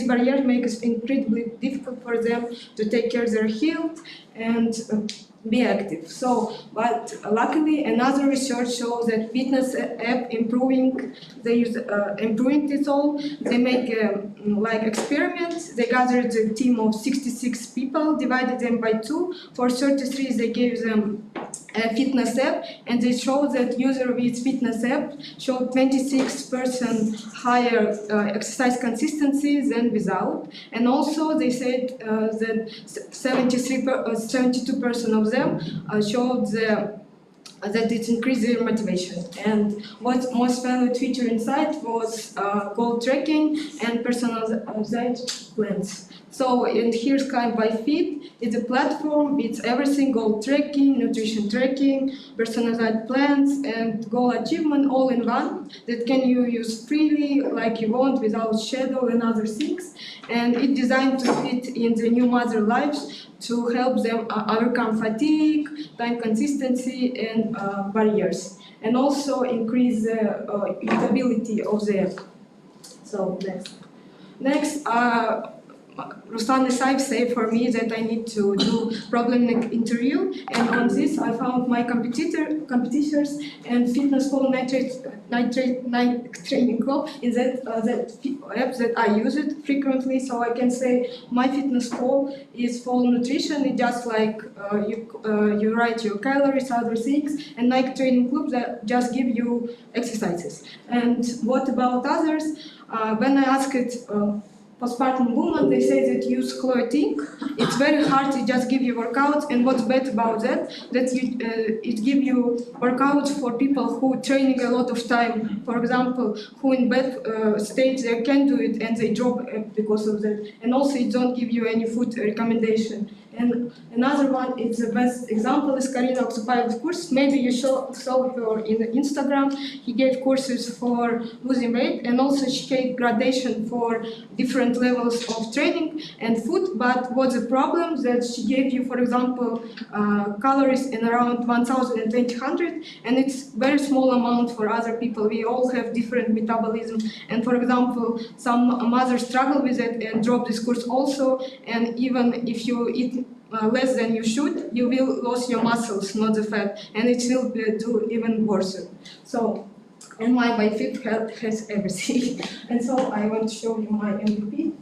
barrier makes it incredibly difficult for them to take care of their health and be active. So, but luckily, another research shows that fitness app improving this all. They make like experiments. They gathered a team of 66 people, divided them by 2. For 33, they gave them a fitness app, and they showed that user with fitness app showed 26% higher exercise consistency than without. And also they said that 72% of them showed that it increased their motivation. And what most valued feature inside was goal tracking and personalized plans. So, and here's Kind by Fit. It's a platform, it's everything, goal tracking, nutrition tracking, personalized plans, and goal achievement all in one that can you use freely like you want without shadow and other things. And it's designed to fit in the new mother lives to help them overcome fatigue, time consistency, and barriers, and also increase the usability of the app. So next, Ruslan Isayf said for me that I need to do problem interview, and on this I found my competitors and Fitness Pole Night Training Club in that app that I use it frequently. So I can say my Fitness Pole is full nutrition. It's just like you write your calories, other things, and Nike Training Club that just give you exercises. And what about others? When I asked it. Postpartum woman, they say that use clothing. It's very hard to just give you workouts, and what's bad about that it give you workouts for people who training a lot of time. For example, who in bad state they can do it and they drop because of that. And also it don't give you any food recommendation. And another one, it's the best example is Karina Oksupayev's course. Maybe you saw her in Instagram. He gave courses for losing weight, and also she gave gradation for different levels of training and food. But what's the problem that she gave you, for example, calories in around 1,200, and it's very small amount for other people. We all have different metabolism, and for example, some mothers struggle with it and drop this course also. And even if you eat less than you should, you will lose your muscles, not the fat, and it will do even worse. So, and my Fit has everything. And so I want to show you my MVP.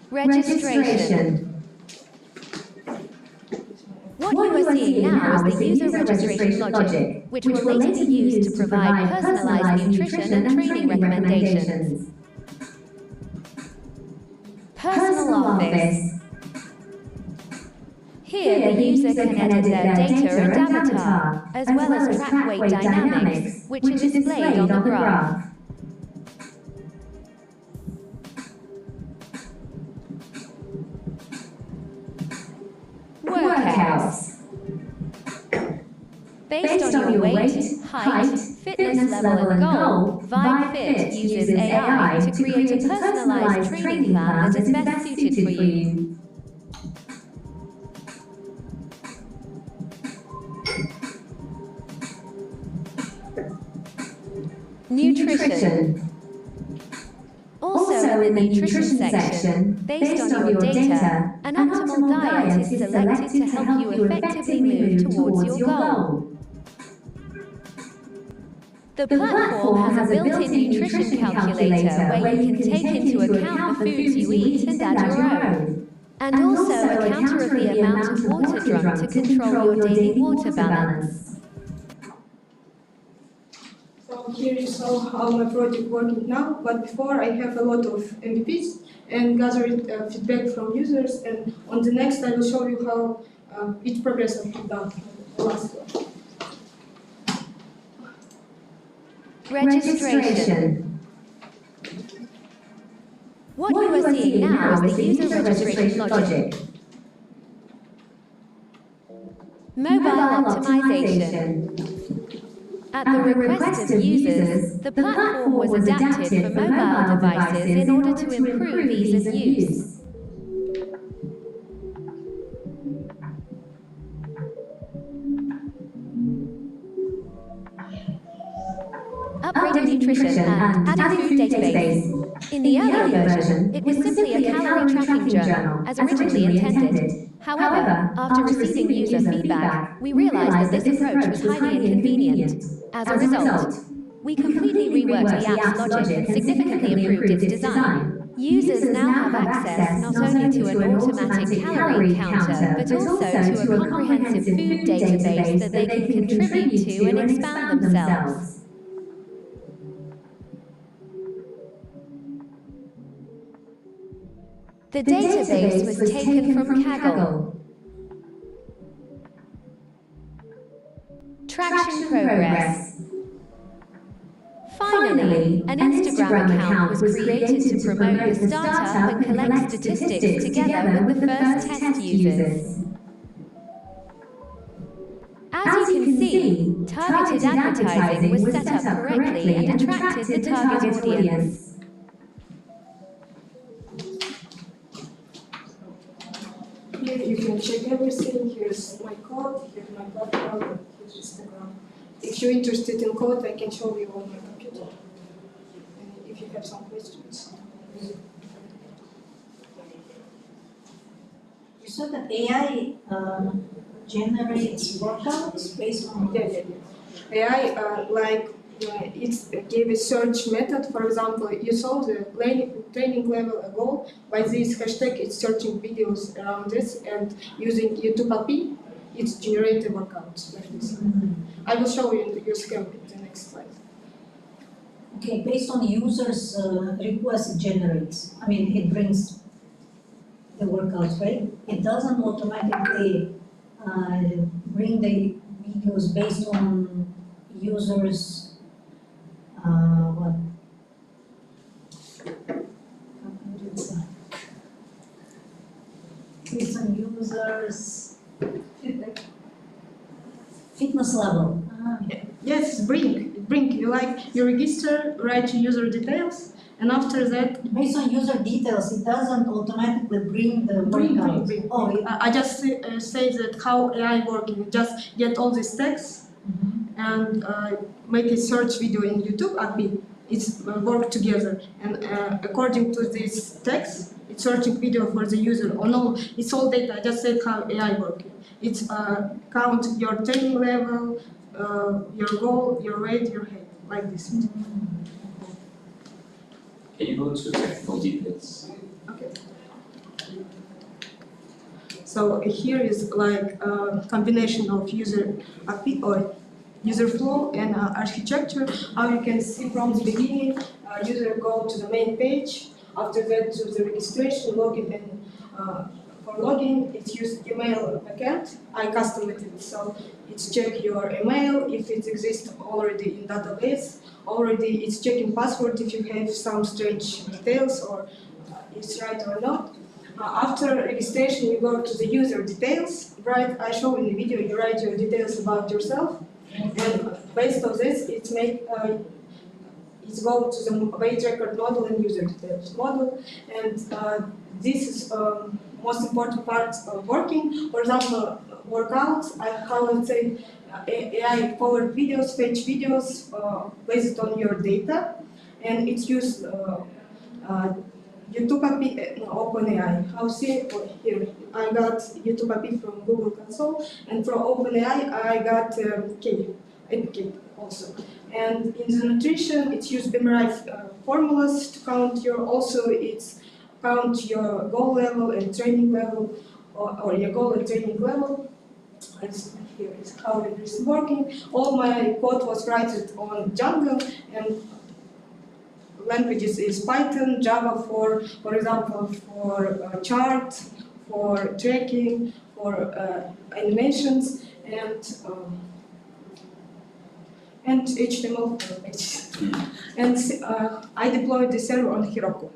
Registration. What you are seeing now is the user registration logic, which will later be used to provide personalized nutrition and training recommendations. Personal Office. Here, the user can edit their data and avatar, as well as track weight dynamics, which are displayed on the graph. Workouts. Based on your weight, height, fitness level and goal, VibeFit uses AI to create a personalized training plan that is best suited for you. Nutrition. Also in the nutrition section, based on your data, an optimal diet is selected to help you effectively move towards your goal. The platform has a built-in nutrition calculator where you can take into account the foods you eat and add your own. And also a counter of the amount of water drunk to control your daily water balance. So here you saw how my project working now, but before I have a lot of MVPs and gathered feedback from users, and on the next I will show you how each progress I have done. The last one. Registration. What you are seeing now is the user registration logic. Mobile optimization. At the request of users, the platform was adapted for mobile devices in order to improve ease of use. upgraded nutrition, and added food database. In the earlier version, it was simply a calorie tracking journal, as originally intended. However, after receiving user feedback, we realized that this approach was highly inconvenient. As a result, we completely reworked the app's logic and significantly improved its design. Users now have access not only to an automatic calorie counter, but also to a comprehensive food database that they can contribute to and expand themselves. The database was taken from Kaggle. Traction progress. Finally, an Instagram account was created to promote the startup and collect statistics together with the first test users. As you can see, targeted advertising was set up correctly and attracted the target audience. Here you can check everything. Here's my code, here's my platform, and here's Instagram. If you're interested in code, I can show you on my computer. And if you have some questions. You said that AI generates workouts based on... Yeah. AI, it gave a search method. For example, you saw the training level ago. By this hashtag, it's searching videos around this, and using YouTube API, it's generated workouts like this. I will show you in the use case in the next slide. Okay, based on users' request, it generates. I mean, it brings the workouts, right? It doesn't automatically bring the videos based on users' what? Based on users' fitness level. Yes, bring. You register, write your user details, and after that, based on user details, it doesn't automatically bring the workout. I just say that how AI working. Just get all these texts and make a search video in YouTube API. It's work together, and according to this text, it's searching video for the user. Oh no, it's all data. I just said how AI working. It's count your training level, your goal, your weight, your height, like this. Can you go to technical details? Okay. So here is like a combination of user API or user flow and architecture. How you can see from the beginning, user go to the main page. After that, to the registration, login, and for login, it's use email account. I customized it, so it's check your email if it exists already in database. Already, it's checking password if you have some strange details or it's right or not. After registration, you go to the user details. Right, I show in the video. You write your details about yourself. And based on this, it's go to the weight record model and user details model, and this is most important part of working. For example, workouts. I would say AI powered videos, fetch videos based on your data, and it's used YouTube API, OpenAI. How see here? I got YouTube API from Google Console, and from OpenAI I got APK also. And in the nutrition, it's used memorize formulas to count your. Also, it's count your goal level and training level, or your goal and training level. And here is how it is working. All my code was written on Django, and languages is Python, Java for example, for chart, for tracking, for animations, and HTML for pages. And I deployed the server on Heroku.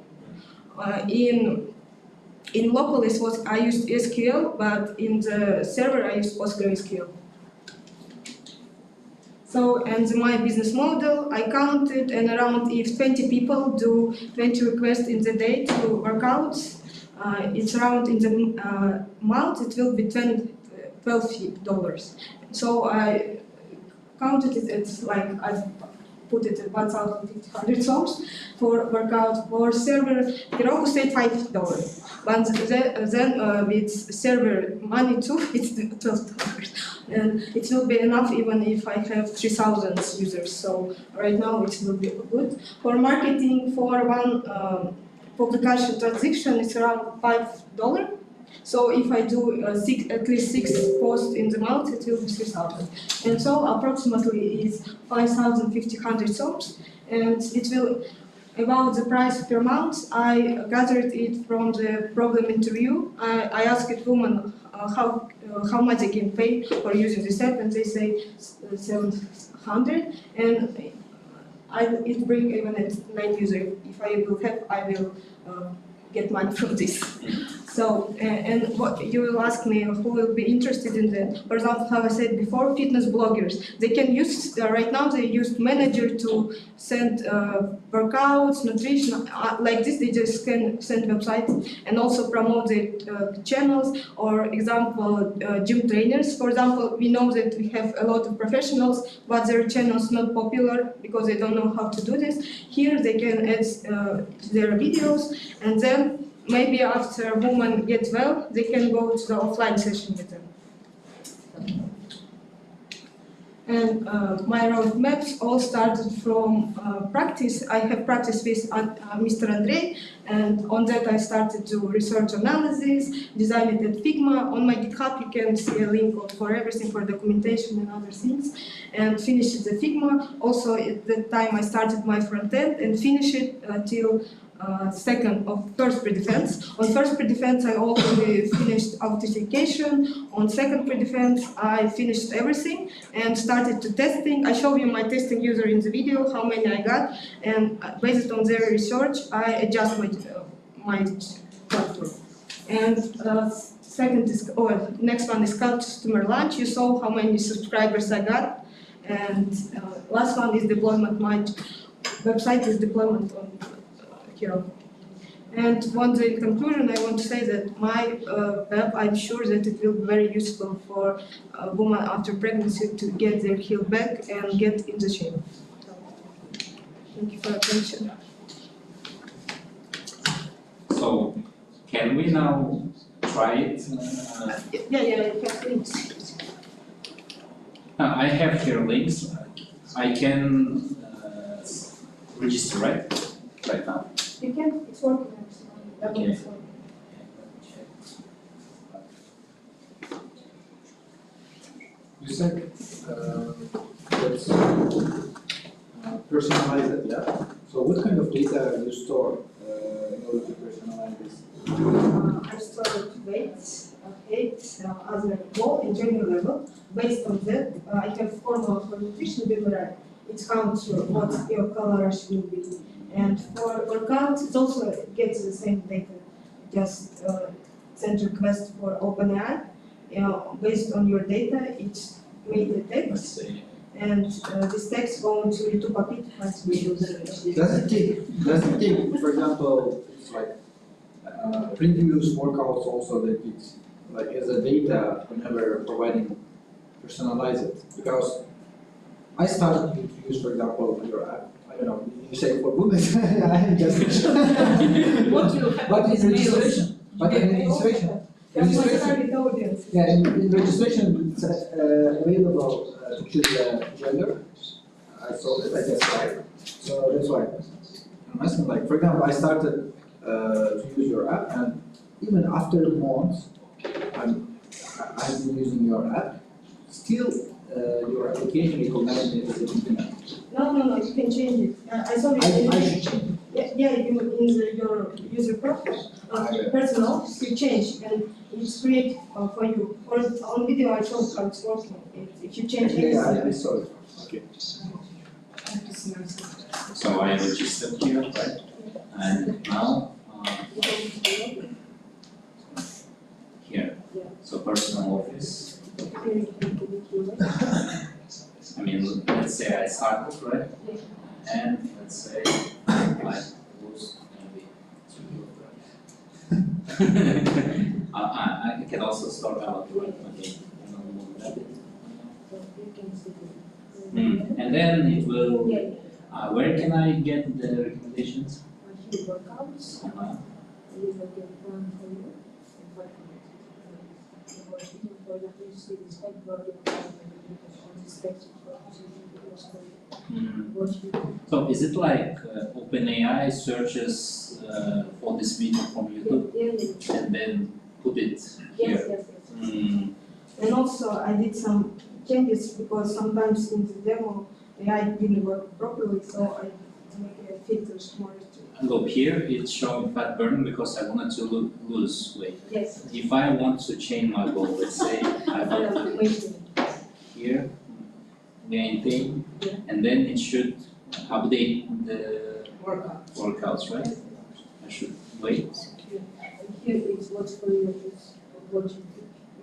In local, I used SQL, but in the server I used PostgreSQL. So, and my business model, I counted, and around if 20 people do 20 requests in the day to workouts, it's around in the month, it will be $12. So I counted it, it's like put it at 1,500 source for workout. For server, Heroku said $5. But then with server money too, it's $12. And it will be enough even if I have 3,000 users. So right now it will be good. For marketing, for one publication transaction, it's around $5. So if I do at least 6 posts in the month, it will be 3,000. And so approximately is 5,500 source. And it will, about the price per month, I gathered it from the problem interview. I asked women how much they can pay for using this app, and they say 700. And it brings even at 9 users. If I will have, I will get money from this. So, and what you will ask me, who will be interested in the, for example, how I said before, fitness bloggers. They can use, right now they use Manager to send workouts, nutrition, like this they just can send websites and also promote the channels, or example, gym trainers. For example, we know that we have a lot of professionals, but their channels not popular because they don't know how to do this. Here they can add their videos, and then maybe after a woman gets well, they can go to the offline session with them. And my roadmaps all started from practice. I have practiced with Mr. Andrei, and on that I started to research analysis, design it at Figma. On my GitHub you can see a link for everything, for documentation and other things, and finish it at Figma. Also at that time I started my front end and finished it till first pre-defense. On first pre-defense I already finished authentication. On second pre-defense I finished everything and started to testing. I show you my testing user in the video, how many I got, and based on their research I adjust my platform. And next one is customer launch. You saw how many subscribers I got, and last one is deployment. My website is deployment on Heroku. And in conclusion, I want to say that my web, I'm sure that it will be very useful for a woman after pregnancy to get their health back and get in the shape. Thank you for your attention. So, can we now try it? Yeah, you have links. I have here links. I can register, right now. You can, it's working. Okay. You said let's personalize it, yeah? So what kind of data you store in order to personalize this? I store weights, other goal and general level. Based on that, I have formula for nutrition where it counts what your calories will be. And for workout, it also gets the same data. Just send request for OpenAI. Based on your data, it's made a text, and this text going to YouTube Apit has Does it take, for example, it's like previous workouts also that it's like as a data whenever providing personalize it? Because I started to use, for example, your app. I don't know, you say for women, I just but in registration, yeah, in registration it's available to choose the gender. I saw it, I just tried. So that's why I'm asking, like, for example, I started to use your app, and even after months I've been using your app, still your application recognizes me as a female. No, you can change it. I saw it. I should change it. Yeah, you in your user profile, personal, you change, and it's create for you. On video, I showed how it's working. If you change it, I saw it. Okay. So I registered here, right? And now here. So personal office. I mean, let's say I started, right? And let's say I lose maybe I can also start out again. And then it will Where can I get the recommendations? Here workouts, Uh-huh. you will get one for you and 500. For example, you see this bank working on this text for what you do. So is it like OpenAI searches for this video from YouTube and then put it here? Yes, yes, yes. And also I did some changes because sometimes in the demo AI didn't work properly, so I make filters more. Look, here it's showing fat burning because I wanted to lose weight. Yes. If I want to change my goal, let's say I want here, maintain, and then it should update the workouts, right? I should wait. And here is what's for you, is what you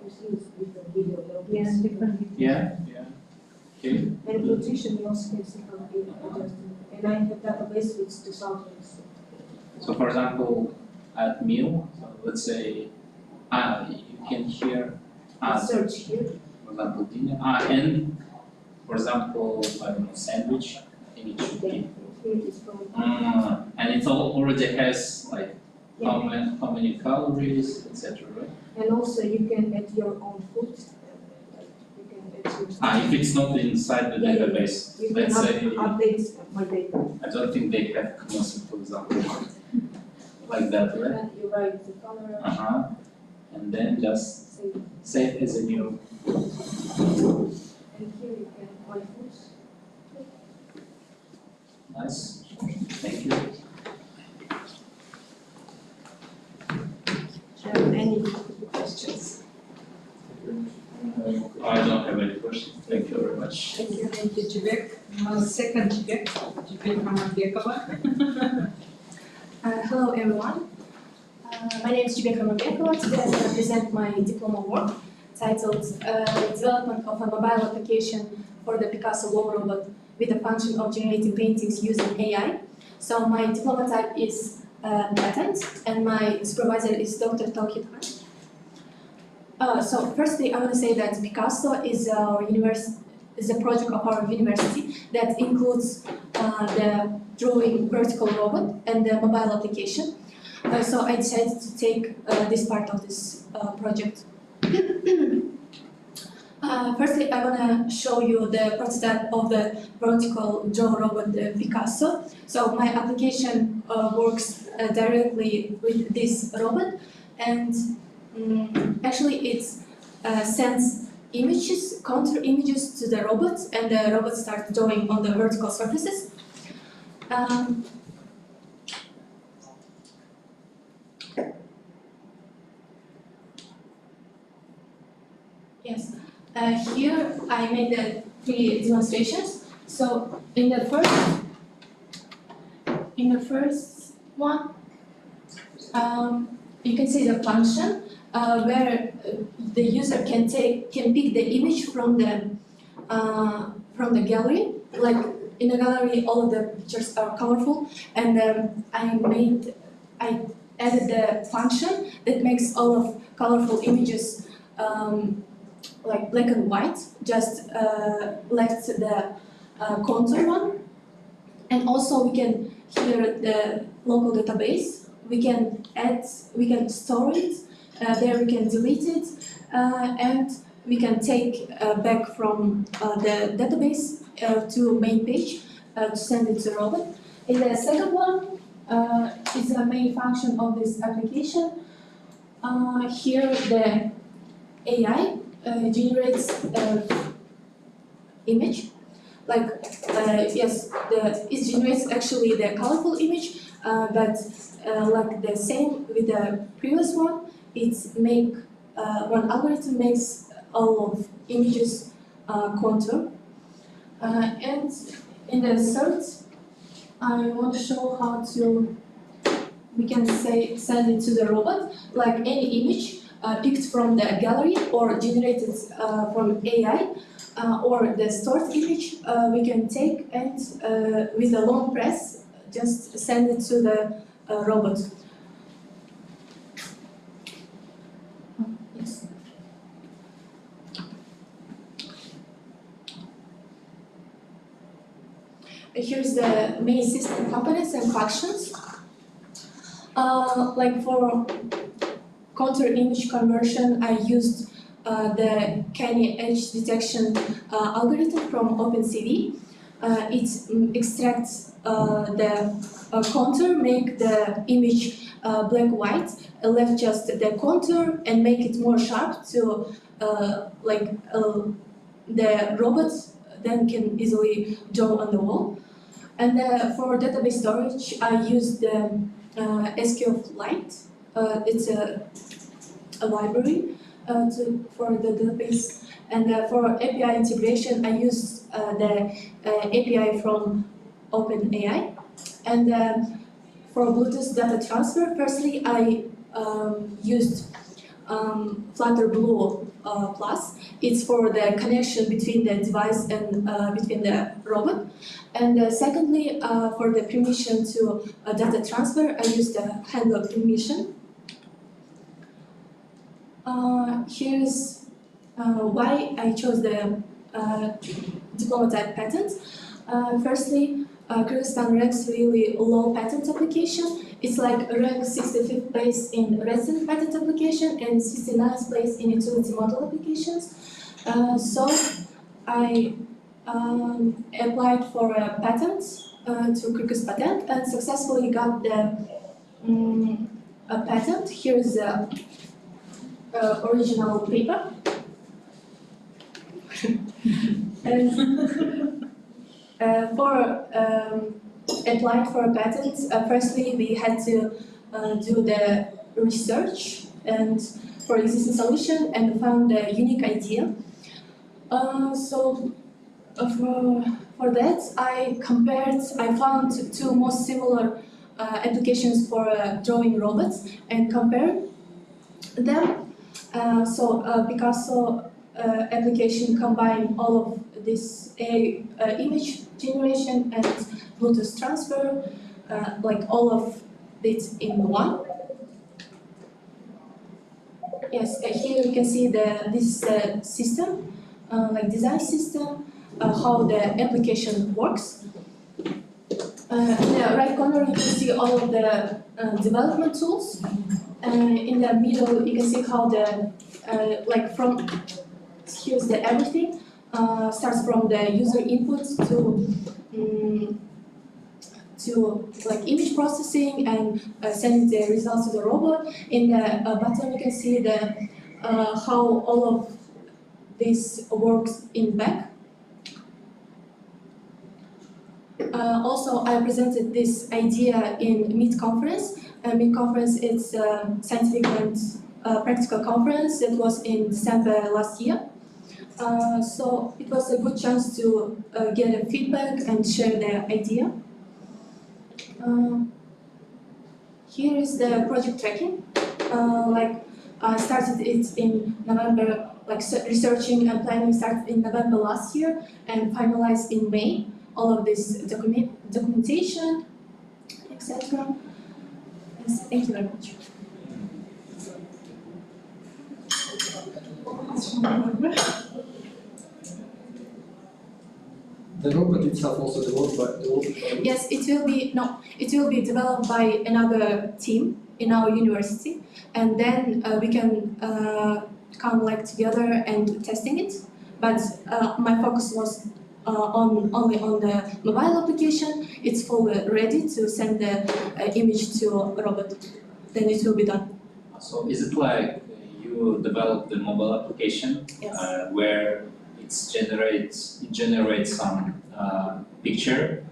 see is different video. Yes, different. Yeah, yeah. Okay. And nutrition you also can see how it adjusted. And I have database with 2000. So for example, at meal, so let's say, you can hear, Search here. for example, dinner, and for example, I don't know, sandwich, I think it should be. Here is from. And it already has like how many calories, etc., right? And also you can add your own food. You can add your If it's not inside the database, You let's can say, update my data. I don't think they have concept, for example, like that, right? And you write the color. Uh-huh. And then just save as a new. And here you can buy foods. Nice. Thank you. Do you have any questions? I don't have any questions. Thank you very much. Thank you, Cibek. Second Cibek, Cibek Mamabekova. Hello everyone. My name is Cibek Mamabekova. Today I will present my diploma work titled Development of a Mobile Application for the Picasso Wall Robot with the function of generating paintings using AI. So my diploma type is patent and my supervisor is Dr. Tawhid Khan. So firstly, I want to say that Picasso is a project of our university that includes the drawing vertical robot and the mobile application. So I decided to take this part of this project. Firstly, I want to show you the prototype of the vertical draw robot Picasso. So my application works directly with this robot, and actually it sends images, contour images to the robot, and the robot starts drawing on the vertical surfaces. Yes, here I made the 3 demonstrations. So in the first one, you can see the function where the user can pick the image from the gallery. Like in the gallery, all of the pictures are colorful, and I added the function that makes all of colorful images like black and white, just left the contour one. And also we can here the local database, we can store it, there we can delete it, and we can take back from the database to main page to send it to the robot. And the second one is the main function of this application. Here the AI generates image, like yes, it generates actually the colorful image, but like the same with the previous one, one algorithm makes all of images contour. And in the third, I want to show how we can send it to the robot, like any image picked from the gallery or generated from AI or the stored image, we can take and with a long press just send it to the robot. Yes. here's the main system components and functions. Like for contour image conversion, I used the canny edge detection algorithm from OpenCV. It extracts the contour, make the image black-white, left just the contour and make it more sharp to the robot then can easily draw on the wall. And for database storage, I used the SQLite. It's a library for the database. And for API integration, I used the API from OpenAI. And for Bluetooth data transfer, firstly, I used Flutter Blue Plus. It's for the connection between the device and between the robot. And secondly, for the permission to data transfer, I used the handler permission. Here's why I chose the diploma type patent. Firstly, Kyrgyzstan ranks really low patent application. It's like rank 65th place in resident patent application and 69th place in utility model applications. So I applied for a patent to Kyrgyz patent and successfully got the a patent. Here's the original paper. And for applied for a patent, firstly we had to do the research and for existing solution and found a unique idea. For that, I found two most similar applications for drawing robots and compared them. Picasso application combine all of this image generation and Bluetooth transfer, like all of it in one. Yes, here you can see this system, like design system, how the application works. In the right corner you can see all of the development tools. In the middle you can see how the here's the everything. Starts from the user input to like image processing and sending the results to the robot. In the bottom you can see the how all of this works in back. Also, I presented this idea in MIT conference. MIT conference is a scientific and practical conference that was in December last year. So it was a good chance to get a feedback and share the idea. Here is the project tracking. I started it in November, researching and planning started in November last year and finalized in May. All of this documentation, etc. Yes, thank you very much. The robot itself also developed by Yes, it will be developed by another team in our university, and then we can come together and testing it. But my focus was only on the mobile application. It's fully ready to send the image to a robot. Then it will be done. So is it like you develop the mobile application where it generates some picture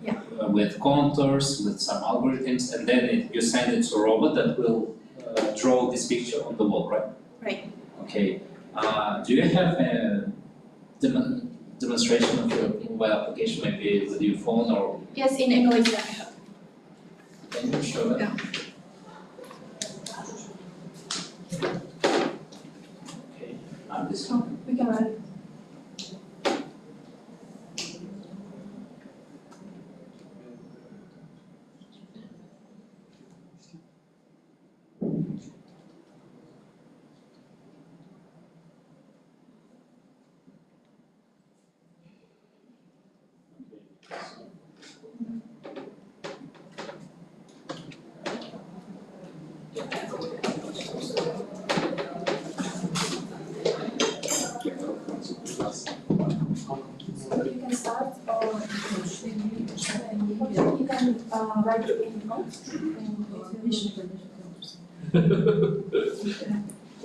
with contours, with some algorithms, and then you send it to a robot that will draw this picture on the wall, right? Right. Okay. Do you have a demonstration of your mobile application, maybe with your phone or? Yes, in emulator I have. Can you show that? Yeah. Okay. This one. We can run it. can start or you can write in notes.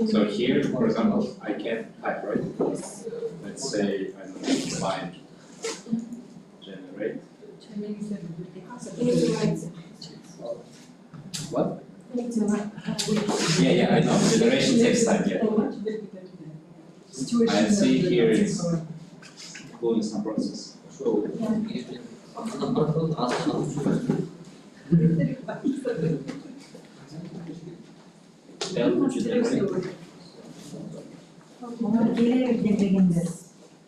So here, for example, I can type, right? Let's say, I don't know, line generate. What? Yeah, I know. Generation takes time, yeah. I see here it's doing some process. So,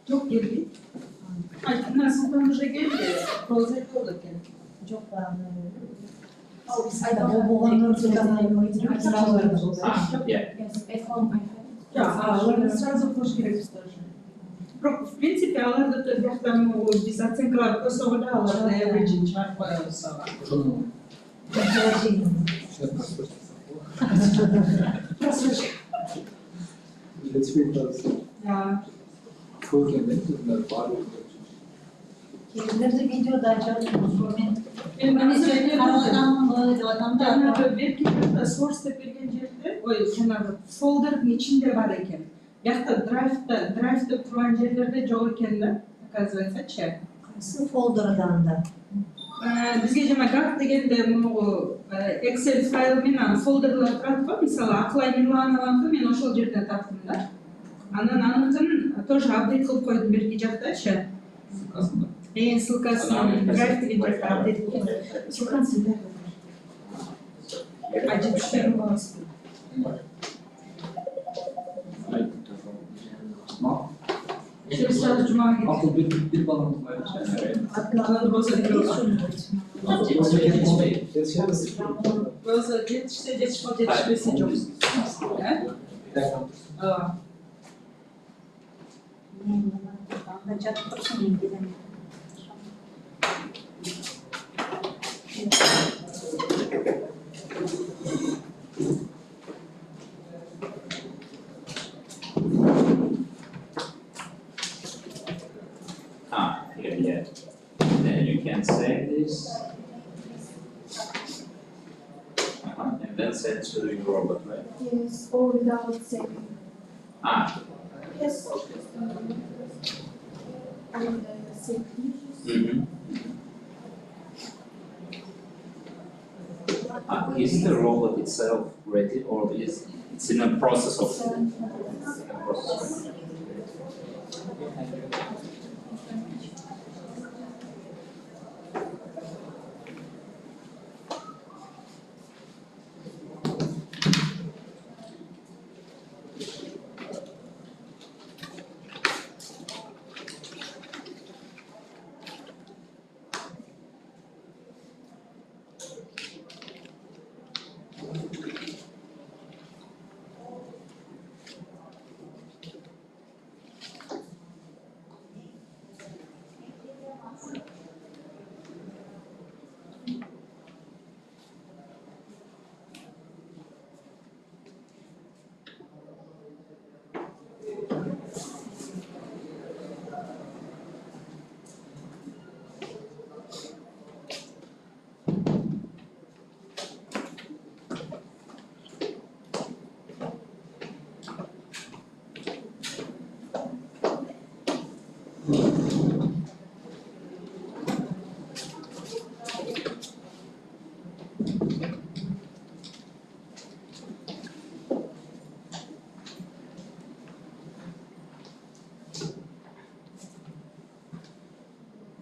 Çok geldi. Ay, nasıl tanışa geldi? Proje yoldaki. Çok da bu onları Yes, at home I have. Да, сразу пошли. В принципе, аларда да там без оценка просто да, аларда average чарт коёбуз. Да. Kendimizi videoda açalım. Belki source'da берген жерде, ой, жанагы фолдердин ичинде бар экен. Биякта драйвда турган жерлерде жок экен да, оказывается-чы. Кайсы фолдердан да? Бизге жана гак дегенде могу Excel файл менен фолдерлар турат го, мисалы Аклай Миланованыкы мен ошол жерден таптым да. Анан аныкын тоже апдейт кылып койдум берки жактачы. Ссылкасын драйв деген жакта апдейт кылып койдум. Acıtışlarım olsun. Şurası cuma günü. Altı bir balon var. Atlanır boza diyorlar. Boza yetişmesi çok. Here, yeah. Then you can save this. And then send to the robot, right? Yes, or without saving. Yes. And save images. Is the robot itself ready, or is it's in a process of?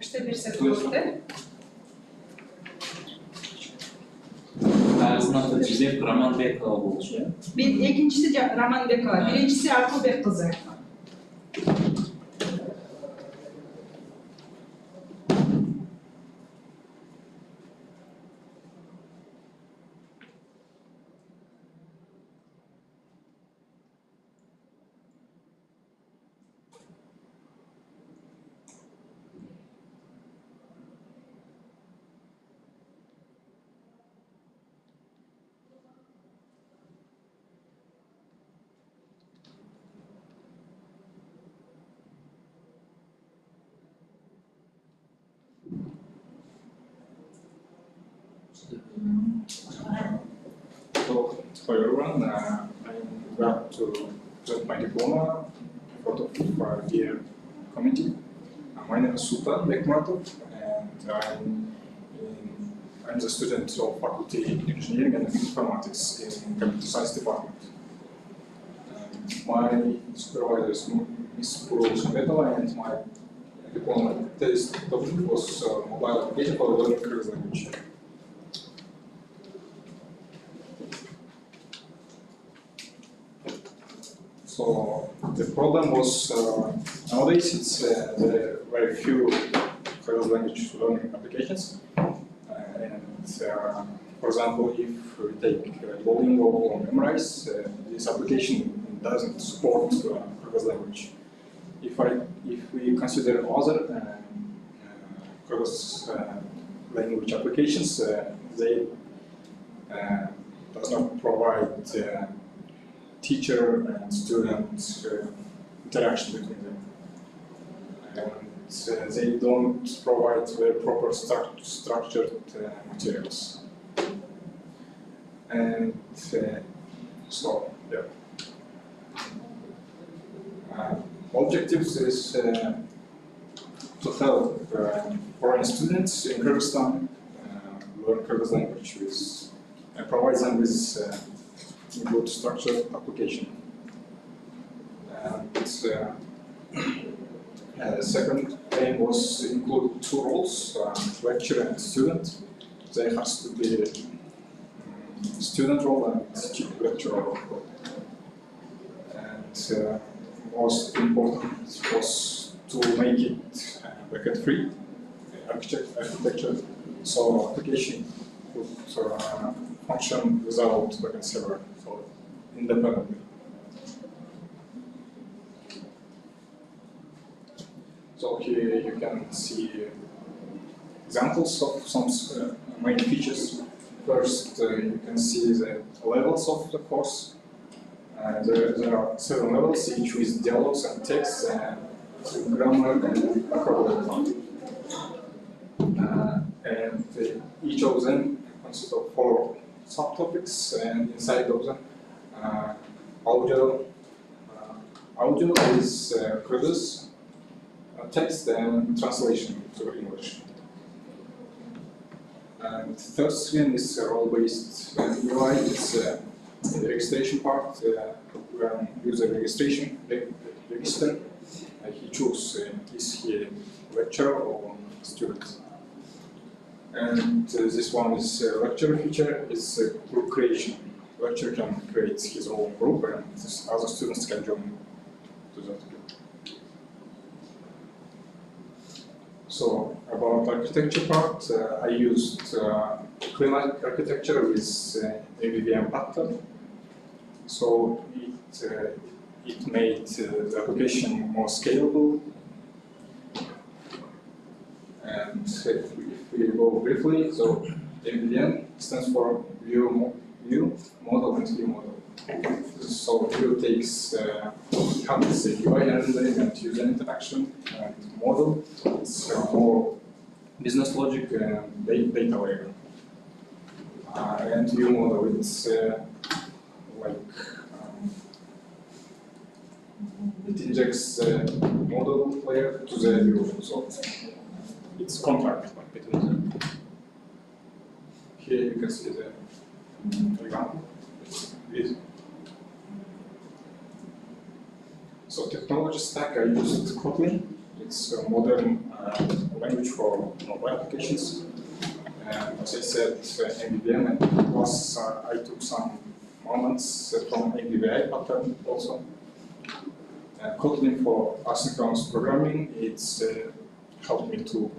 İşte bir sektörde. Sınavda Cizep Raman Beka olacak. İkincisi Raman Beka, birincisi Arko Bek kızı. So, hello everyone, I'm glad to present my diploma in front of dear committee. My name is Sultan Bekmuratov, and I'm the student of Faculty in Engineering and Informatics in Computer Science Department. My supervisor is Ms. Purul, and my diploma thesis topic was mobile application for learning Kyrgyz language. So the problem was nowadays there are very few Kyrgyz language learning applications, for example, if we take Duolingo or Memrise, this application doesn't support Kyrgyz language. If we consider other Kyrgyz language applications, they does not provide teacher and student interaction between them. And they don't provide very proper structured materials. And so, yeah. Objectives is to help foreign students in Kyrgyzstan learn Kyrgyz language and provide them with good structured application. And second aim was to include two roles, lecturer and student. There has to be student role and lecturer role. And most important was to make it backend free architecture, so application could function without backend server, so independently. So here you can see examples of some main features. First, you can see the levels of the course. There are 7 levels, each with dialogues and texts, grammar and vocabulary. And each of them consists of 4 subtopics, and inside of them, audio is Kyrgyz, text and translation to English. And third screen is role-based UI. It's the registration part. When user registration register, he chooses is he lecturer or student. And this one is lecturer feature. It's group creation. Lecturer can create his own group, and other students can join to that group. So about architecture part, I used clean architecture with AVVM pattern. So it made the application more scalable. And if we go briefly, so AVVM stands for view, model, and view model. So view takes handles the UI handling and user interaction, and model it's more business logic and data layer. And view model, it's it injects model layer to the view, so it's contract between them. Here you can see the example. So technology stack, I used Kotlin. It's a modern language for mobile applications. And as I said, MVVM, and plus I took some moments from MVVI pattern also. Kotlin for asynchronous programming, it's helped me to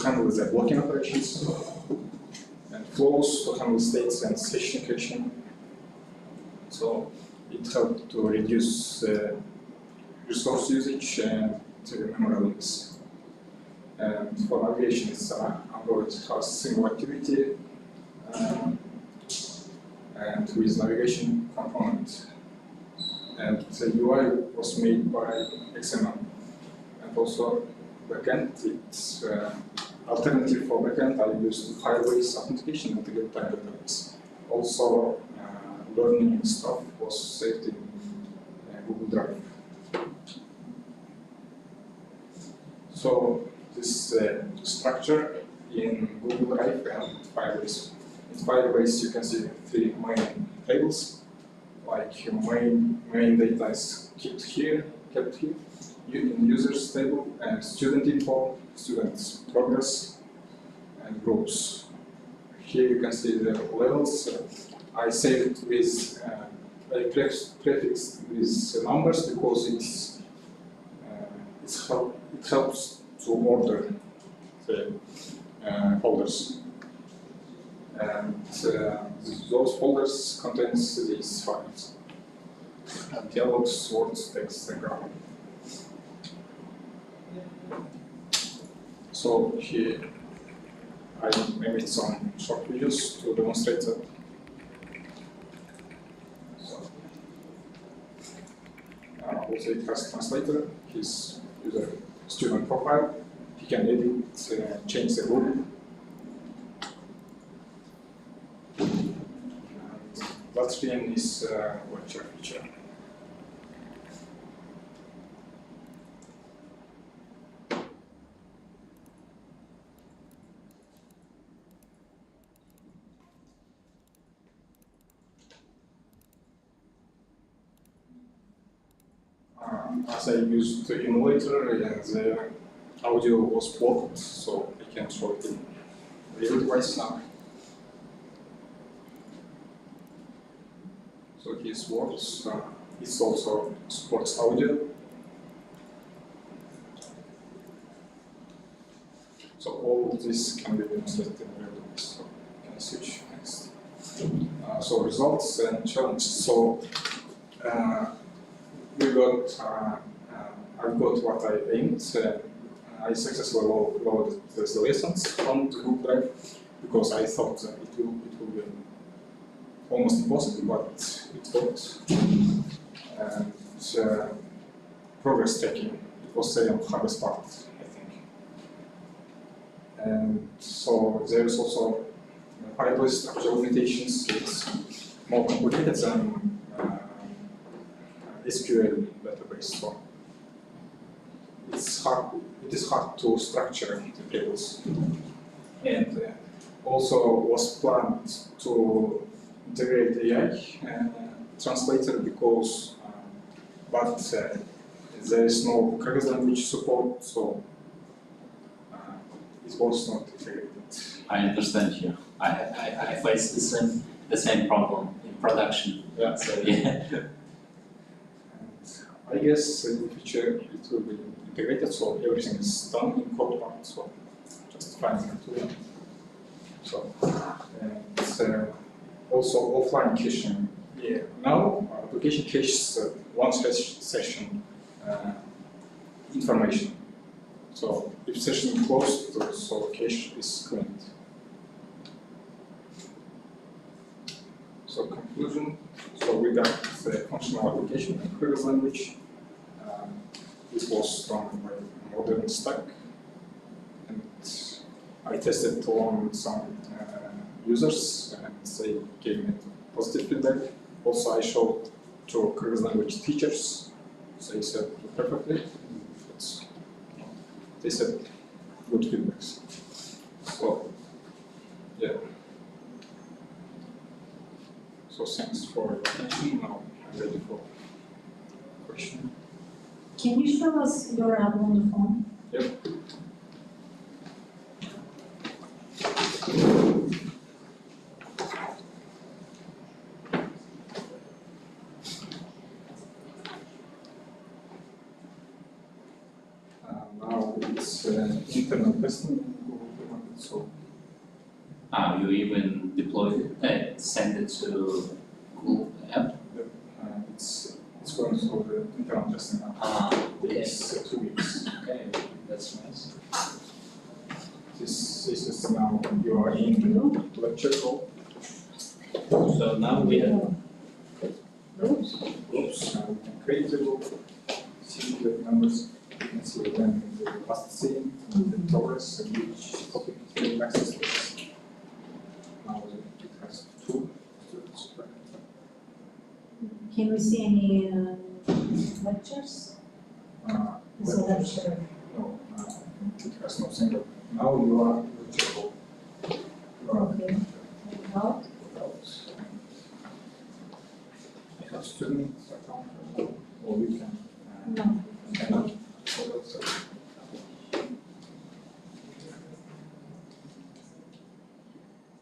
handle the blocking operations, and flows to handle states and session caching. So it helped to reduce resource usage and memory links. And for navigation, it's Android has single activity and with navigation component. And the UI was made by XML. And also backend, it's alternative for backend, I used Firebase authentication and real-time database. Also, learning stuff was saved in Google Drive. So this structure in Google Drive and Firebase. In Firebase, you can see three main tables. Like main data is kept here. In users table and student info, students progress, and groups. Here you can see the levels. I saved with I prefixed with numbers because it helps to order the folders. And those folders contains these files. Dialogues, words, text, and grammar. So here I made some short videos to demonstrate that. So, also it has translator, his user student profile. He can edit, change the group. And that screen is lecture feature. As I used the emulator and the audio was blocked, so I can show it in real device now. So his works, it also supports audio. So all of this can be demonstrated in real device. So can I switch next? So results and challenges. So I've got what I aimed. I successfully loaded the lessons from the Google Drive because I thought that it will be almost impossible, but it worked. And progress tracking, it was the hardest part, I think. And so there is also Firebase structural limitations. It's more complicated than SQL database, so it is hard to structure the tables. And also was planned to integrate AI translator because, but there is no Kyrgyz language support, so it was not integrated. I understand you. I face the same problem in production. Yeah. So yeah. I guess in the future it will be integrated, so everything is done in code part, so just finding it to them. So, and also offline caching. Yeah. Now, application caches one session information. So if session is closed, so cache is cleaned. So conclusion. So we got the functional application in Kyrgyz language. It was done by a modern stack, and I tested it on some users, and they gave me positive feedback. Also, I showed to Kyrgyz language teachers. They said perfectly. They said good feedbacks. So, yeah. So thanks for your attention. Now I'm ready for question. Can you show us your app on the phone? Yep. Now it's internal testing in Google Market, so. You even deployed it, send it to Google app? Yep. It's going through the internal testing now. Okay. It's 2 weeks. Okay, that's nice. This is now you are in the lecture hall. So now we have Groups. We can create the group, see the members. You can see then the last scene, the Taurus, and which copy access this. Now it has 2 students. Can we see any lectures? Is a lecture? No, it has no single. Now you are virtual. Okay. Without? You have student account, or you can. No. Cannot.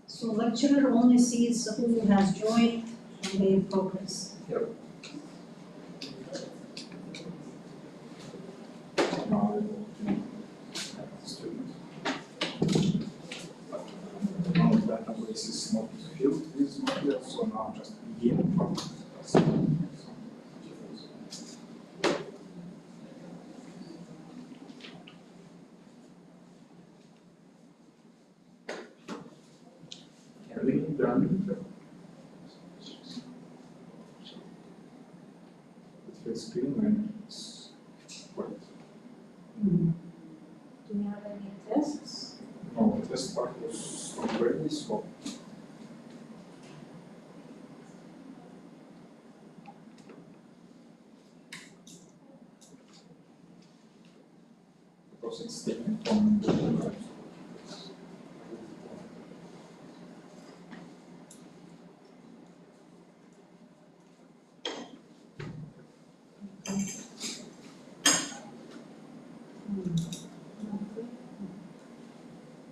So lecturer only sees who has joined and their progress. Yep. Now I will student. Now the database is not filled with materials, so now just begin from. Really done. It feels screen when it's white. Do you have any tests? No, the test part was not ready, so. Because it's taken from the drive.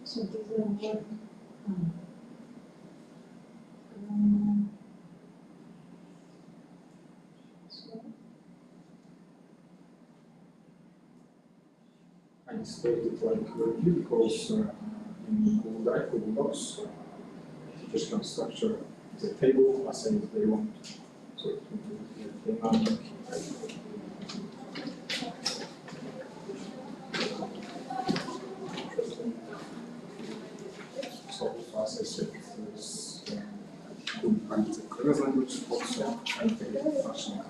So these are what? I displayed it like review because in Google Drive, Google Docs, teachers can structure the table as if they want. So it will be dynamic. So as I said, there's couldn't find the previous language, also I think functional.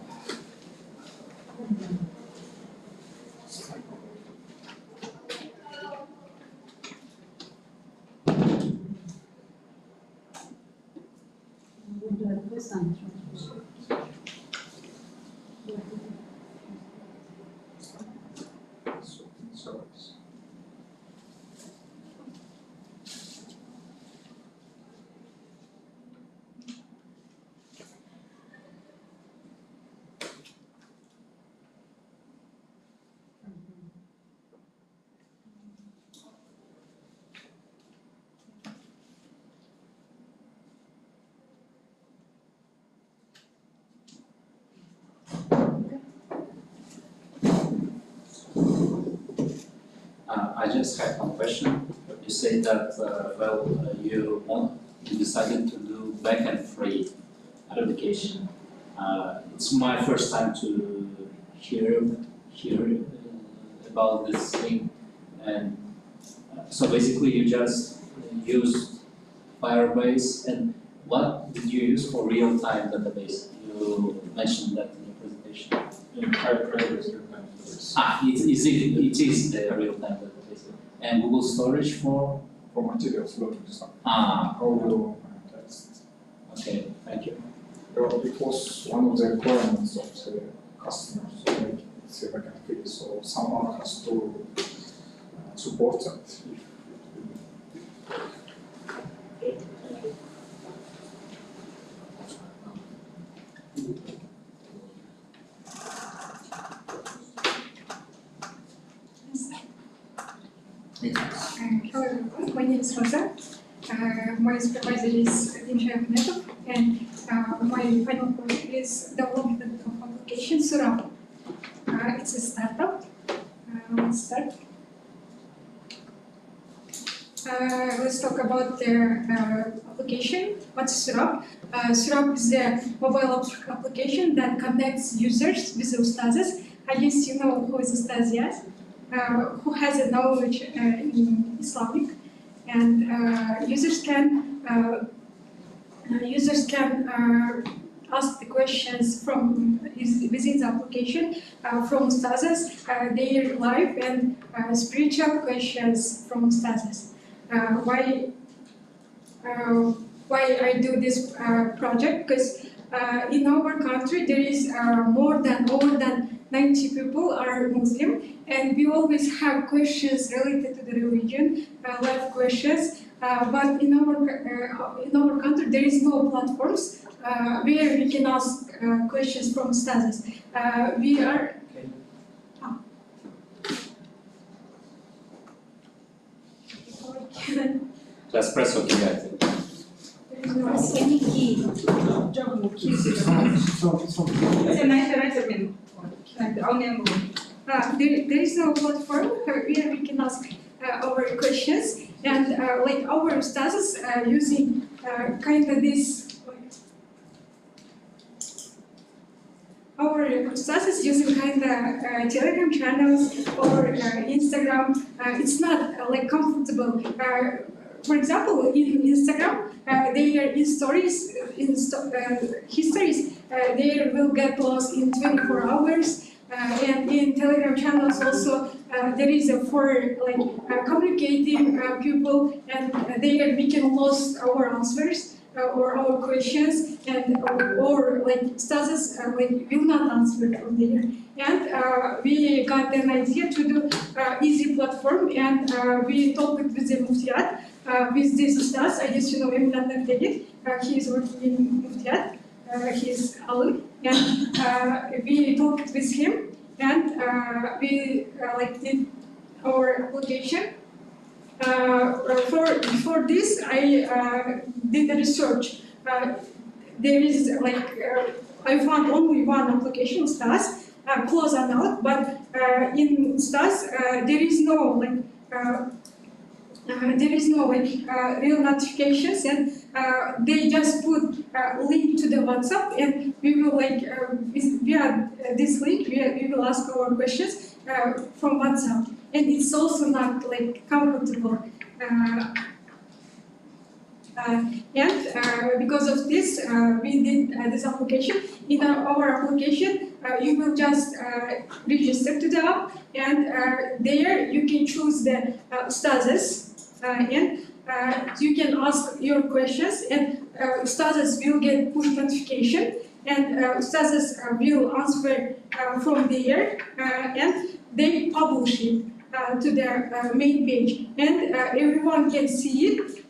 I just have one question. You say that, you decided to do backend free application. It's my first time to hear about this thing. And so basically you just use Firebase, and what did you use for real-time database? You mentioned that in your presentation. In Firebase real-time database. It is the real-time database. And Google Storage for materials, loading stuff. Audio text. Okay, thank you. Well, it was one of the requirements of the customer, so make it backend free. So someone has to support that. Hello everyone, my name is Rosa. My supervisor is Dimsha Ahmedov, and my final project is development of application Surab. It's a startup. Let's start. Let's talk about the application. What's Surab? Surab is a mobile application that connects users with Ustazes. I guess you know who is Ustaz, yes? Who has a knowledge in Islamic, and users can ask the questions from within the application from ustazas, their life and spiritual questions from ustazas. Why I do this project? Because in our country there is more than 90 people are Muslim, and we always have questions related to the religion, life questions. But in our country there is no platforms where we can ask questions from ustazas. We are. Just press OK, I think. Press any key. There is no platform where we can ask our questions, and like our ustazas using kind of this. Our ustazas using kind of Telegram channels or Instagram. It's not like comfortable. For example, in Instagram, their histories, they will get lost in 24 hours. And in Telegram channels also, there is for communicating people, and there we can lose our answers or our questions, and or like ustazas will not answer from there. And we got an idea to do easy platform, and we talked with the Muftiyat. With this ustaz, I guess you know him, he is working in Muftiyat, he is Ali, and we talked with him, and we did our application. For this, I did the research. There is I found only one application, Ustaz, close enough, but in Ustaz there is no real notifications, and they just put link to the WhatsApp, and we will via this link we will ask our questions from WhatsApp, and it's also not comfortable. And because of this, we did this application. In our application, you will just register to the app, and there you can choose the ustazas, and you can ask your questions, and ustazas will get push notification, and ustazas will answer from there, and they publish it to their main page, and everyone can see it.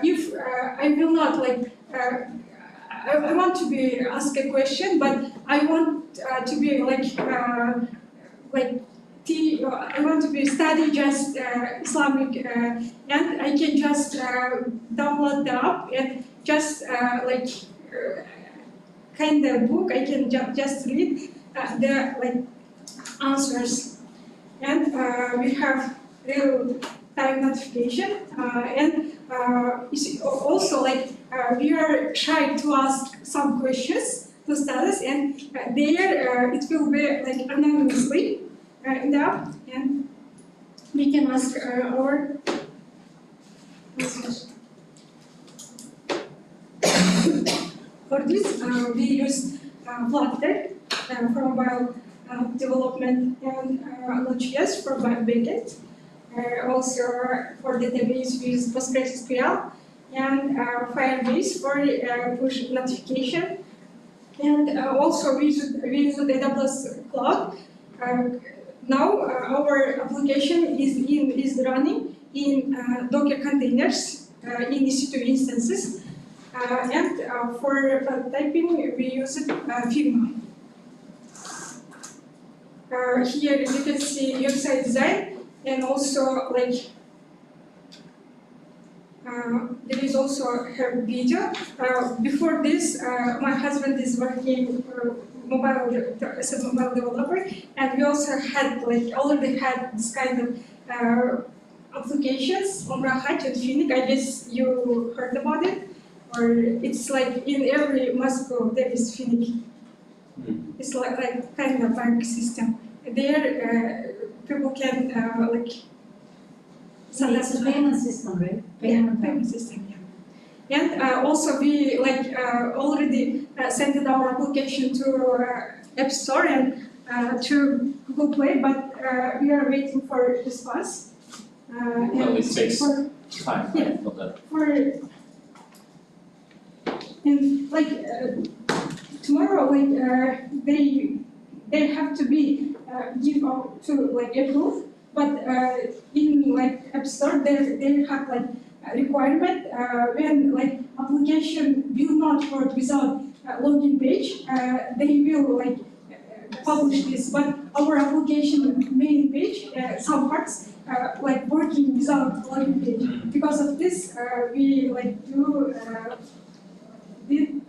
If I will not I want to be ask a question, but I want to be I want to be study just Islamic, and I can just download the app and just kind of book. I can just read the answers, and we have real time notification, and also we are shy to ask some questions to students, and there it will be anonymously in the app, and we can ask our answers. For this, we use Flutter for mobile development, and Node.js for backend. Also for database, we use PostgreSQL, and Firebase for push notification. And also we use AWS Cloud. Now our application is running in Docker containers in EC2 instances. And for prototyping, we use Figma. Here you can see UXI design, and also there is also her video. Before this, my husband is working as a mobile developer, and we also had already had this kind of applications on Rahat and Phoenix. I guess you heard about it, or it's in every Moscow there is Phoenix. It's like kind of bank system. There, people can So it's a payment system, right? Payment system, yeah. And also we already sent our application to App Store and to Google Play, but we are waiting for response. Well, it takes time, yeah, right, for that. And tomorrow, they have to be give out to approve, but in App Store they have a requirement when application will not work without login page, they will publish this. But our application main page, some parts working without login page. Because of this, we do did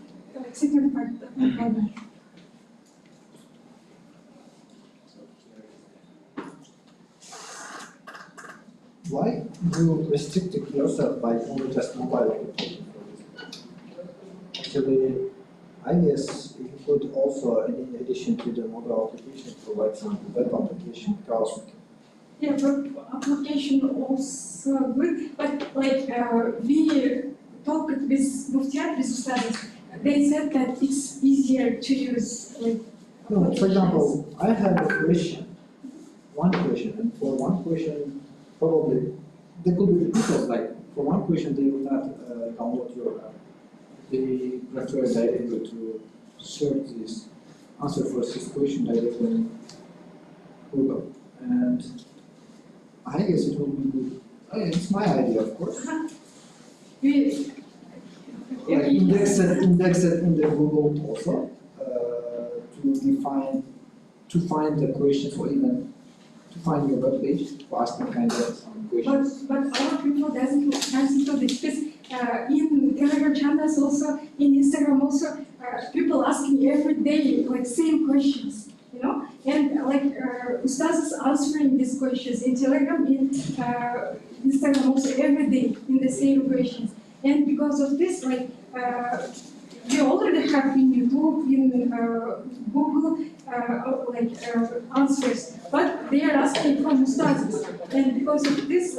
second part of the problem. Why you restricted yourself by only just mobile application for this? Actually, I guess you could also, in addition to the mobile application, provide some web application because yeah, web application also good, but we talked with Muftiat, with Ustadis. They said that it's easier to use no, for example, I have a question, and for one question, probably there could be because for one question they will not download your app. They prefer directly to search this answer for this question directly in Google. And I guess it will be good. It's my idea, of course. Index it in the Google also to find the questions or even to find your web page to ask them kind of some questions. But our people doesn't do this because in Telegram channels also, in Instagram also, people asking every day same questions, you know, and Ustaz is answering these questions in Telegram, in Instagram also every day in the same questions. And because of this, we already have in YouTube, in Google, answers, but they are asking from Ustazs. And because of this,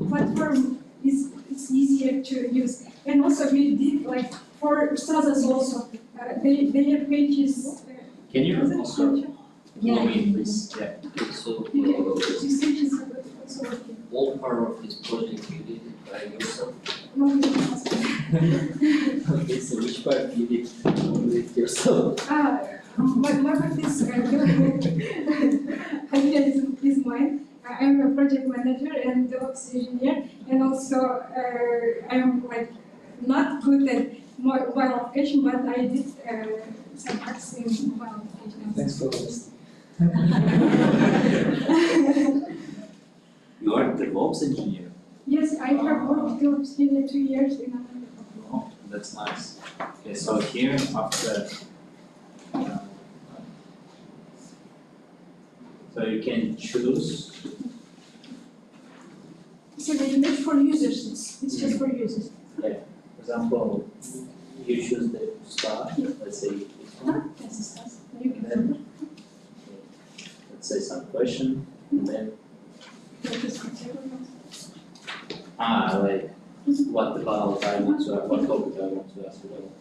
platform it's easier to use. And also we did for Ustazs also, their pages. Can you also Yeah. please? Yeah. So, all part of this project you did it by yourself? No, Okay, so which part you did it yourself? my part is idea is mine. I am a project manager and DevOps engineer, and also I am not good at mobile application, but I did some parts in mobile application. Thanks for this. You are the DevOps engineer. Yes, I have worked DevOps engineer 2 years in America. Oh, that's nice. Okay, so here after, so you can choose. So they make for users. It's just for users. Yeah. For example, you choose the star. Let's say this one. Yes, it does. You can Then, let's say some question, and then what about I want to what topic I want to ask about.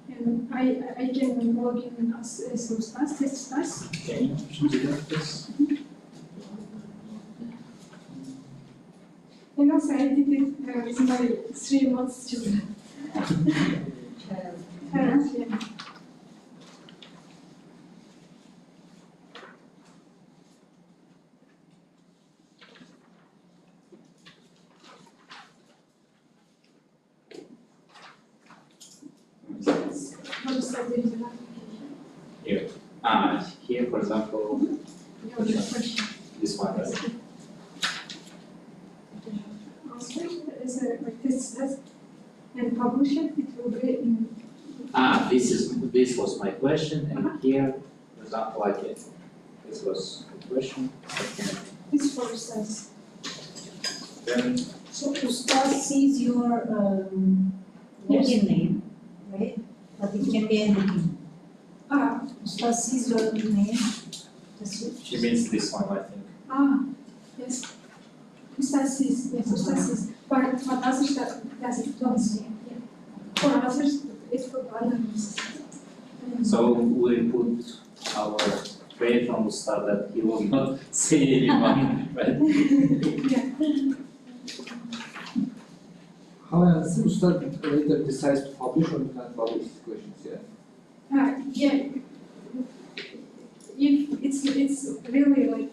And I can log in as Ustaz, test Ustaz. Can you do that, please? And also I did it with my 3 months children. Yeah. Here. Here, for example, this one, right? Also, is this test and publish it. It will be in. This was my question, and here, for example, this was the question. It's for Ustaz. Then, So Ustaz sees your login name, right? But it can be anything. Ustaz sees your name. That's it. she means this one, I think. Yes. Ustasis, yes, Ustasis. But others does it once, yeah. For others, it's for others. So we put our faith on the start that he will not say anyone, right? Yeah. How Ustad later decides to publish or not publish these questions, yeah? Yeah. If it's really like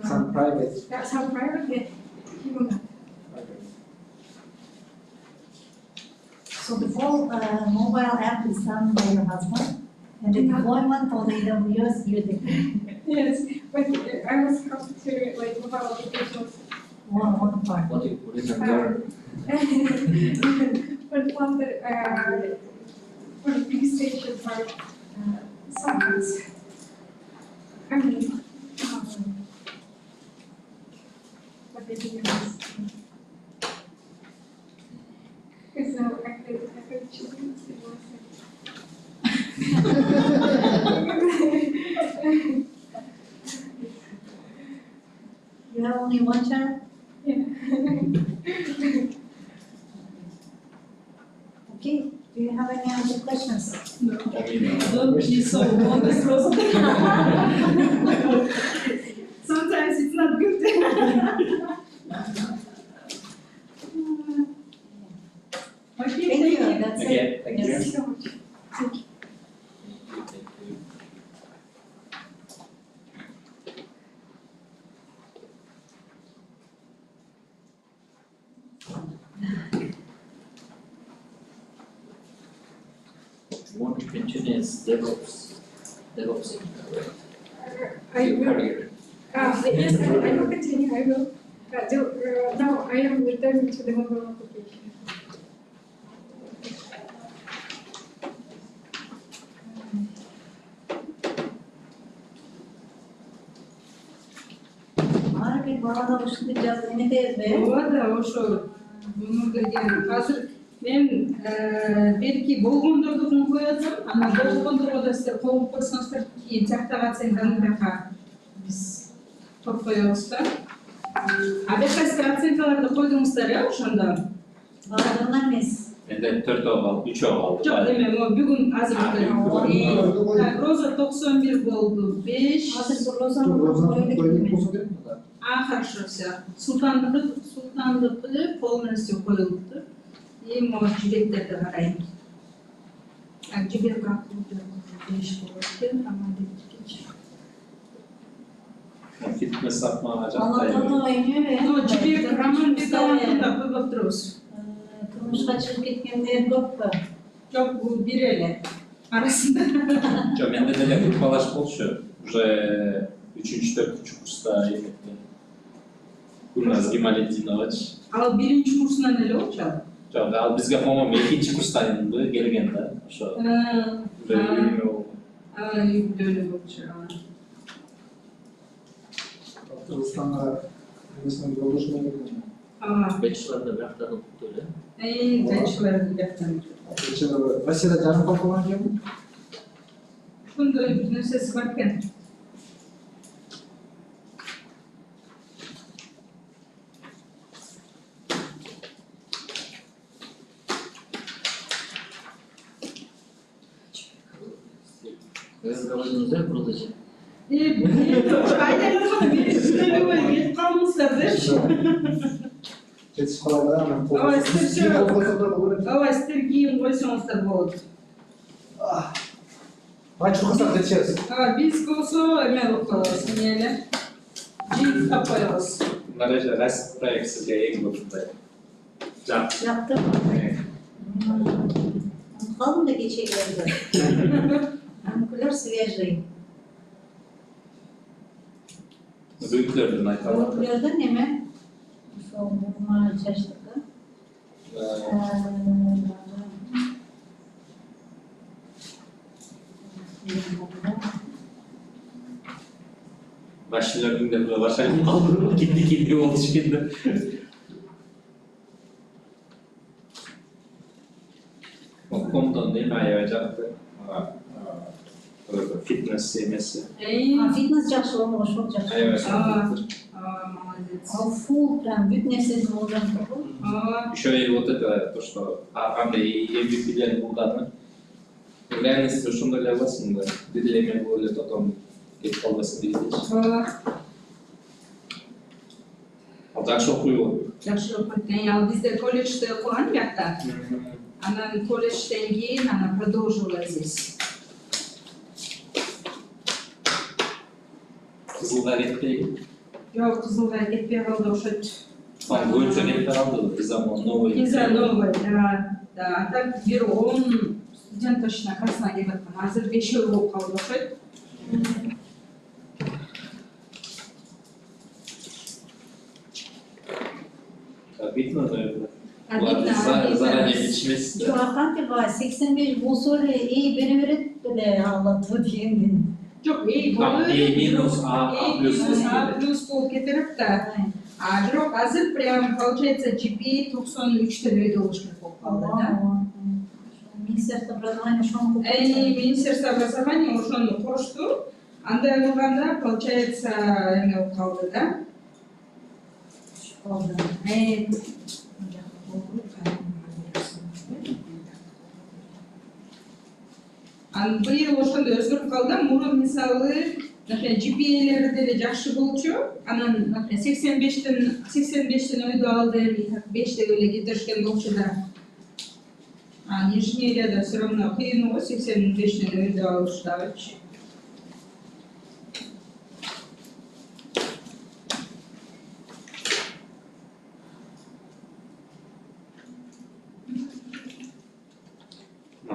Some private. that's how private, yeah, he will not. So the whole mobile app is done by your husband, and the deployment on AWS you did. Yes, but I was come to like mobile applications. One part. What do you remember? But one that for the big station part, sometimes. I mean, but they didn't understand. Because now I could choose it You have only one child? Yeah. Okay, do you have any other questions? No. Don't be so honest, Rosa. Sometimes it's not good. Okay, Thank you, that's it. Okay, thank you. Yes. So much. Thank you. You want to continue as DevOps engineer, I your will. career. Yes, I will continue, I will. Now I am returning to the mobile application. Harbi bu arada uçlayacağız, emedeyiz be. Ооба, ошо bunu деген азыр мен берки болгондордукун коёсум, анан болбогондорго да силер коюп койсоңуздар кийин жактагы оценканы бияка биз топ коебуз да. А бияка силер оценкаларды койдуңуздар э ошондо? Bardağına mis. Bende 4 oldu, 3 oldu. Жок, эме могу бүгүн азыр так, Роза 91 болду, 5. Hazır bu Rozan'ın koyduğu А, хорошо, все. Султандыкы полностью коюлуптур. И могу жибектерди карайм. Жибек рахматты беш болот экен, аман деп кетчи. Fitness yapma Anlatan oynuyor ve Но жибек роман бек алатында көбөп турабыз. Kırmışka çıkıp gitkenler yok da. Жок, бул бир эле арасында. Что, менде деле футболаш болчу. Уже 3-4 курста эффекте. Гүлназ Гималетдинович. Ал биринчи курсунан эле болчу ал. Жок, ал бизге по-моему 2-нчи курстан келген да. Ошо. Уже эме болду. Үйдө болчу. Kırgızistan'a Kırgızistan'a yoldaşına gidiyorum. Bachelor'da bıraktı öyle. Bachelor'da bıraktım. Rusya'da canım kalkalan gibi mi? Ушундай бир нерсеси бар экен. Разговаривали, да, продолжим? Aynen bir işlemi var, geç kalmışlar değil mi? Geçiş kalaylar ama Ava ister giyin koysanızlar болады. Ay çok kısa geçeceğiz. Biz olsa hemen okuruz. Niye? Cip kapayız. Bunlar rest proyekt sizge en başında. Yaptım. Kalın da geçebilirdi. Anküler свежий. Büyüklerden aytalar. Ankülerden ne mi? Soğumma çalıştık. Başlarının da böyle başlarının kaldırıp gitti oldu şimdi. Komutan değil mi ayacaktı? Fitness sevmesi. Fitness жақсы, ол жоқ жақсы. Evet. Молодец. full прям вытнесен можно. Еще и вот это, то, что андай MVP-ден булганы. В реальности ошондой эле аласың да. Бир эле эме болуп эле тотон кетип калбасын дегендейчи. Ал жакшы окуйбу. Жакшы окуйт. Ал бизде колледжде окуган биякта. Анан колледжден кийин ана продолжила здесь. Кызылга кетпейби? Жок, кызылга кетпей калды окшойт. Боюнча кетпей калды, из-за новый. Из-за новой, да. А так бир 10 студент точно красна келип аткан. Азыр 5 болуп калды окшойт. Обидно, наверное. Заранее geçmesi. Yok hakikaten var. 85 bu soru iyi beni verip bile anlattı diyeyim. Жок, A плюс болуп кетирип да. А бирок азыр прям получается GPA 93 өйдө болуш керек болуп калды да. Министерство образования шону Министерство образования ошону курушту. Андай кылганда получается эме болуп калды да. Быйыл ошондой өзгөрүп калды. Мурун мисалы, например, GPA'лери деле жакшы болчу. Анан, например, 85тен өйдө алды, 5 эле кетиришкен болчу да. Инженерияда все равно кыйын го 85тен өйдө алыш дагычы.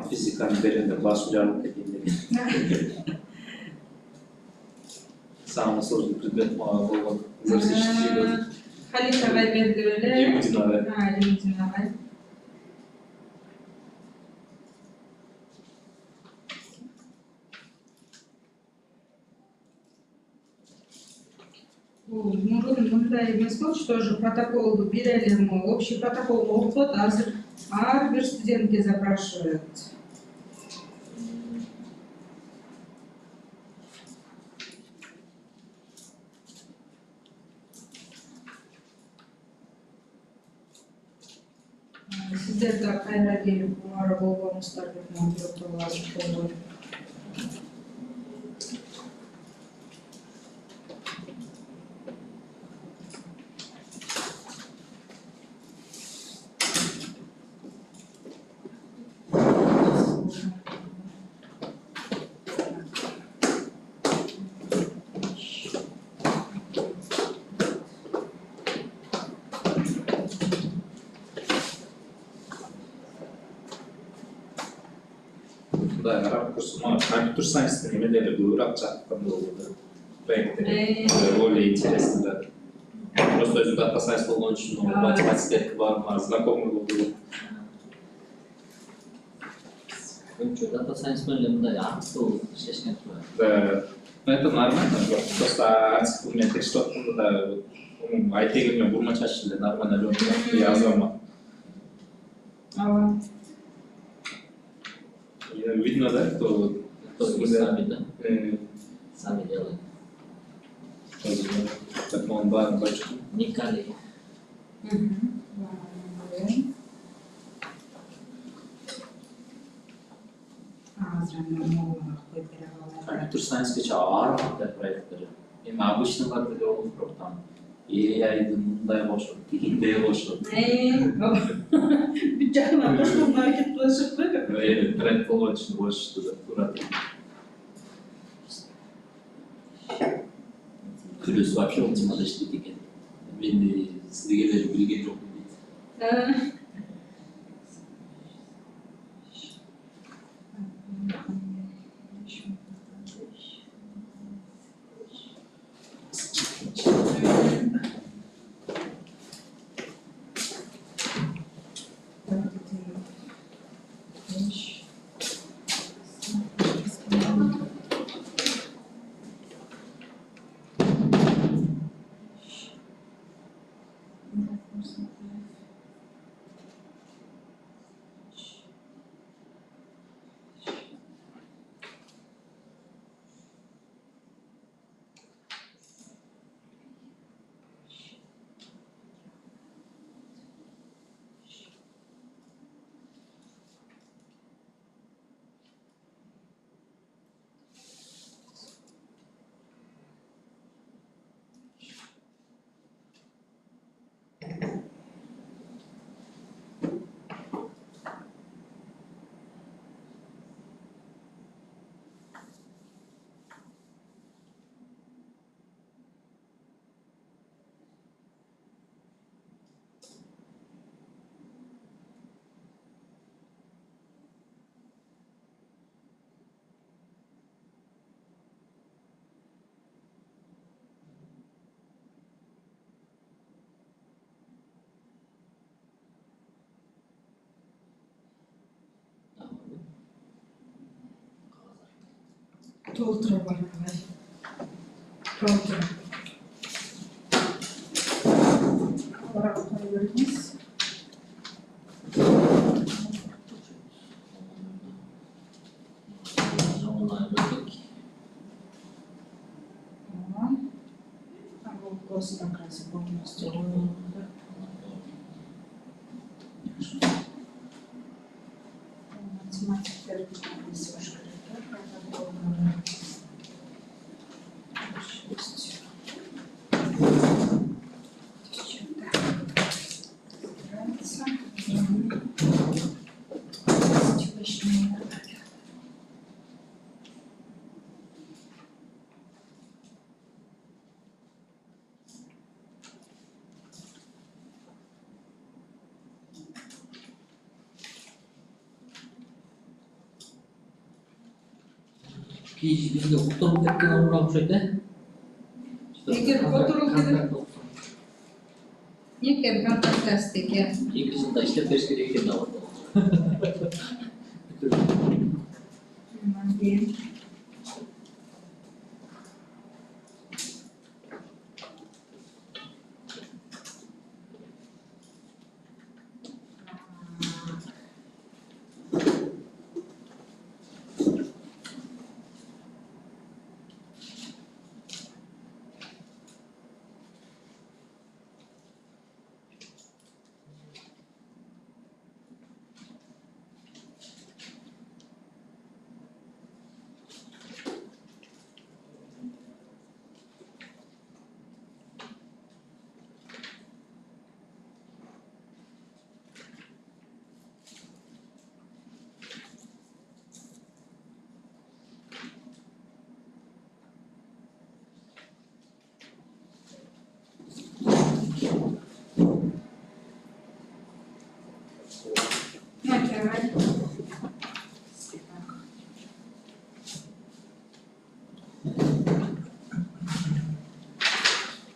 Fizikani berende başı жарып кетейин деген. Самый сложный предмет болгон. Халит агай берди эле. Лимудин агай. Лимудин агай. Мурун мындай эмес болчу, тоже протоколду берели, общий протокол окутот, азыр ар бир студентке запрашивают. Сиздер да кайра келип баары болгонуңуздар деп болбойт. Да, ракурс, компьютер сайенстин эмелери көбүрөөк жаккан болду. Проекттери более интересно да. Просто өзүм дата сайенс болгон үчүн математика бар, знакомый болду. Data science менен мындай артикл иштешкен турат. Да. Но это нормально, просто артикл менен текст окуганда да, айтеге мен бурма чачыш эле нормально жок, yazama. Видно, да, кто сами, да? Сами делают. Так он бачку. Никали. Компьютер сайенске чаар проекттери. Эми обычныйлар деле болуп там. AI'дын мындай болушу, тигиндей болушу. Бүт жагынан башка маркет кылышып койду. Тренд болгон үчүн болушту да, туура. Плюс вообще оптимада иштейт экен. Мен сиздегилер билген жокмун дейт. толтыра бар. Толтыра. Алара қоя беріңіз. Вопрос как раз полностью. Математика здесь ваш PhD'de doktorluk etken olmamış öyle. Егер которых некер контакт екен. İkisini de işte ters gerekirdi orada.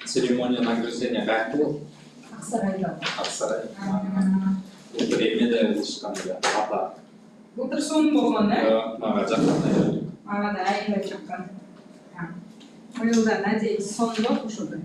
Церемония награждения как было? Аксарайда. Аксарай. Былтыр эмне шыққан ата. Былтыр соның болған, Мага жаққан. Мага да айылдай жаққан. Биылда надеюсь соның болып ушуду.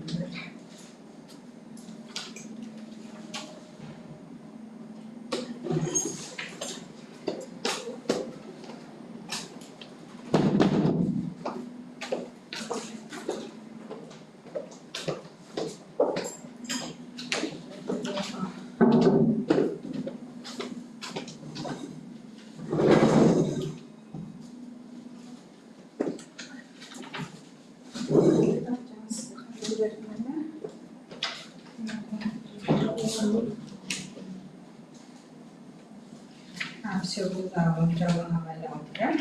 Все было жабылган да.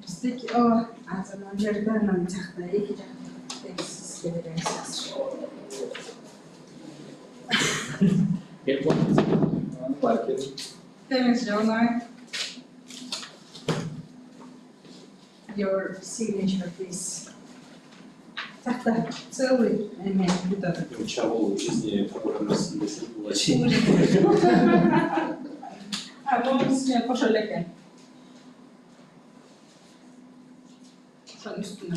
Bizdeki o azamalardan çakta, iki çakta teksiz gelirsiz. Thanks, Jonah. Your signature, please. Çakta, целый, вот это. Участвовал в жизни, которая нас была. А вот сейчас пошелекен. Şunun üstüne.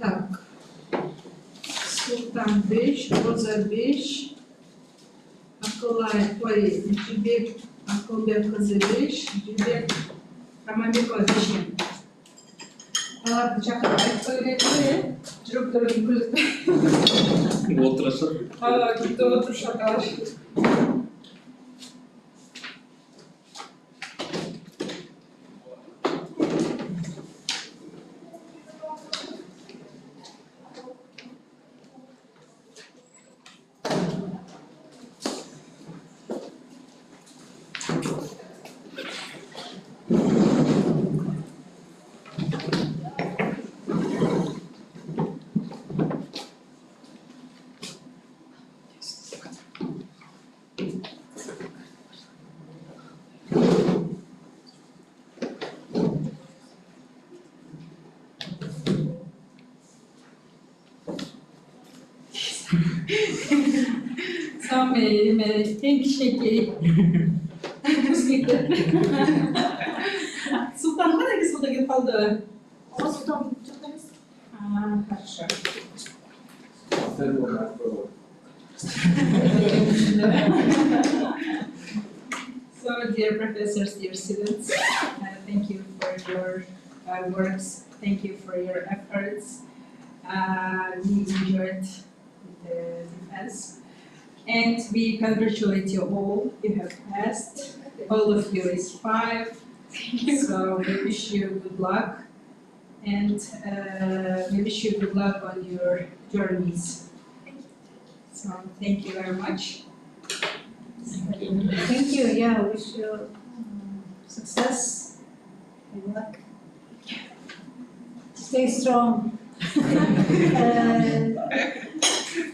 Так. Sultan 5, Roza 5, Akılay, Cübek, Akılbek kızı 5, Cübek, Ramabekova 5. Alardı çakırlar, öyle Çocukların kulübü. Oturuşu. Gitti oturuşlar. Sammy, think shaky. Sultan var ya kısmında kaldı. O Sultan Хорошо. So, dear professors, dear students, thank you for your works. Thank you for your efforts. We enjoyed the defense. And we congratulate you all. You have passed. All of you is 5. So we wish you good luck. And we wish you good luck on your journeys. So thank you very much. Thank you. Yeah, wish you success. Good luck. Stay strong.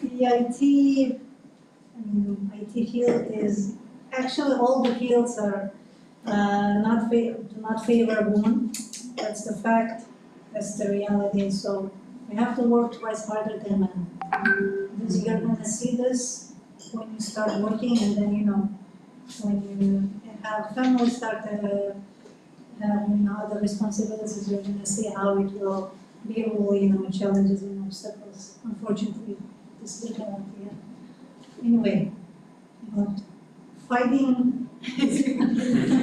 The IT field is actually all the fields are do not favor women. That's the fact. That's the reality. So we have to work twice harder than men. Because you're going to see this when you start working, and then when you have family start to have other responsibilities, you're going to see how it will be all challenges and obstacles. Unfortunately, this is the reality. Anyway, but fighting is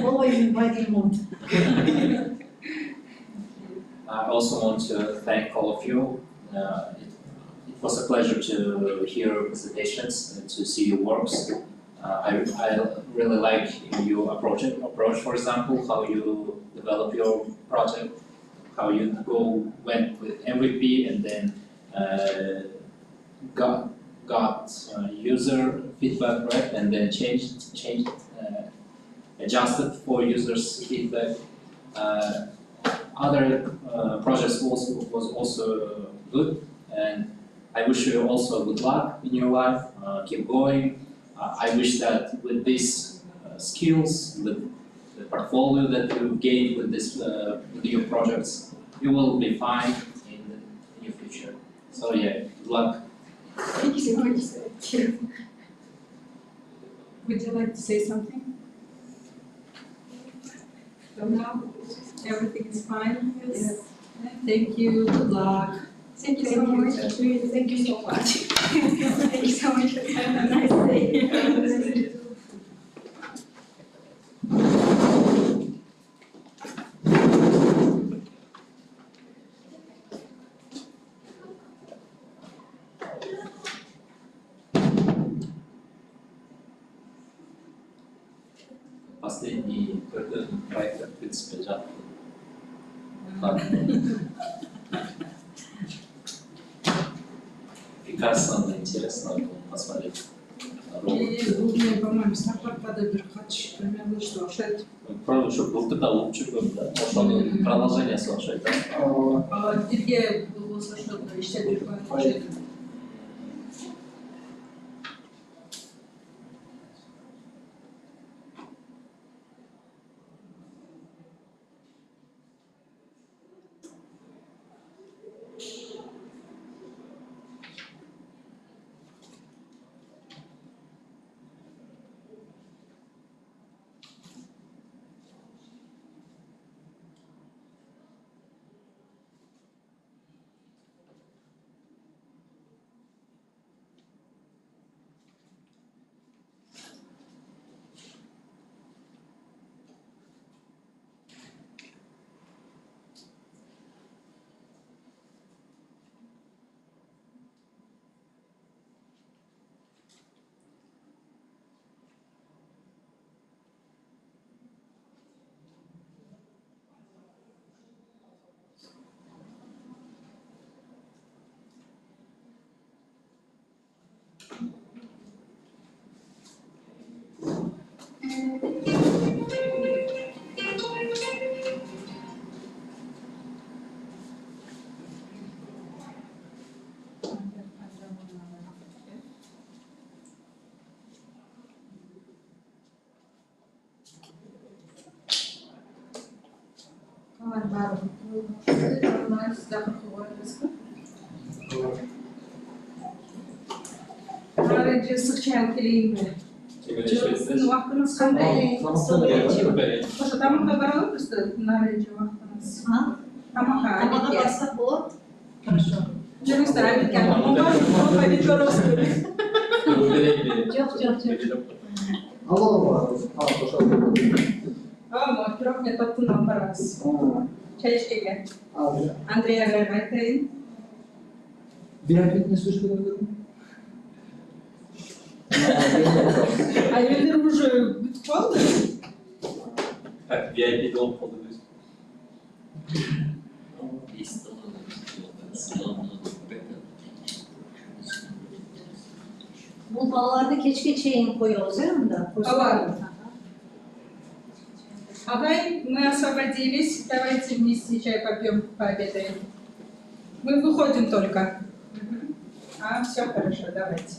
always in fighting mode. I also want to thank all of you. It was a pleasure to hear your presentations and to see your works. I really like your approach, for example, how you develop your project, how you went with MVP and then got user feedback, right, and then changed, adjusted for users' feedback. Other projects was also good, and I wish you also good luck in your life. Keep going. I wish that with these skills, with the portfolio that you gained with this with your projects, you will be fine in the near future. So yeah, good luck. Thank you so much. Would you like to say something? So now, everything is fine? Yes. Thank you, good luck. Thank you so much. Thank you so much. Thank you so much. Have a nice day. Последний проект, в принципе, да. Пикассо, интересно было посмотреть. Не, по-моему, стартапта bir kaç примерно что шет. Правда, что был тогда лучше был, да? Продолжение слушать, да? Дирге болса что-то işte bir kaç. Narınca ısık çayım kileyim mi? Sizin vaktiniz kандай? Başka tamam da baralım mısın? Narınca vaktiniz. Tamam ha. Tamam da bassak olur. Canım ister bir kere. Onlar hadi çoros. Çok. Allah. Ama çok ne tatlı nambaras. Çay içkege. Andrea Vermeitein. Bir hareket ne söz verebilirim? А Эльвира уже битвала? VIP de olmadı biz. Bu ballarda keşke çayını koyuyoruz değil mi? Давай. Агай, мы освободились, давайте вместе чай попьем, пообедаем. Мы выходим только. Все хорошо, давайте.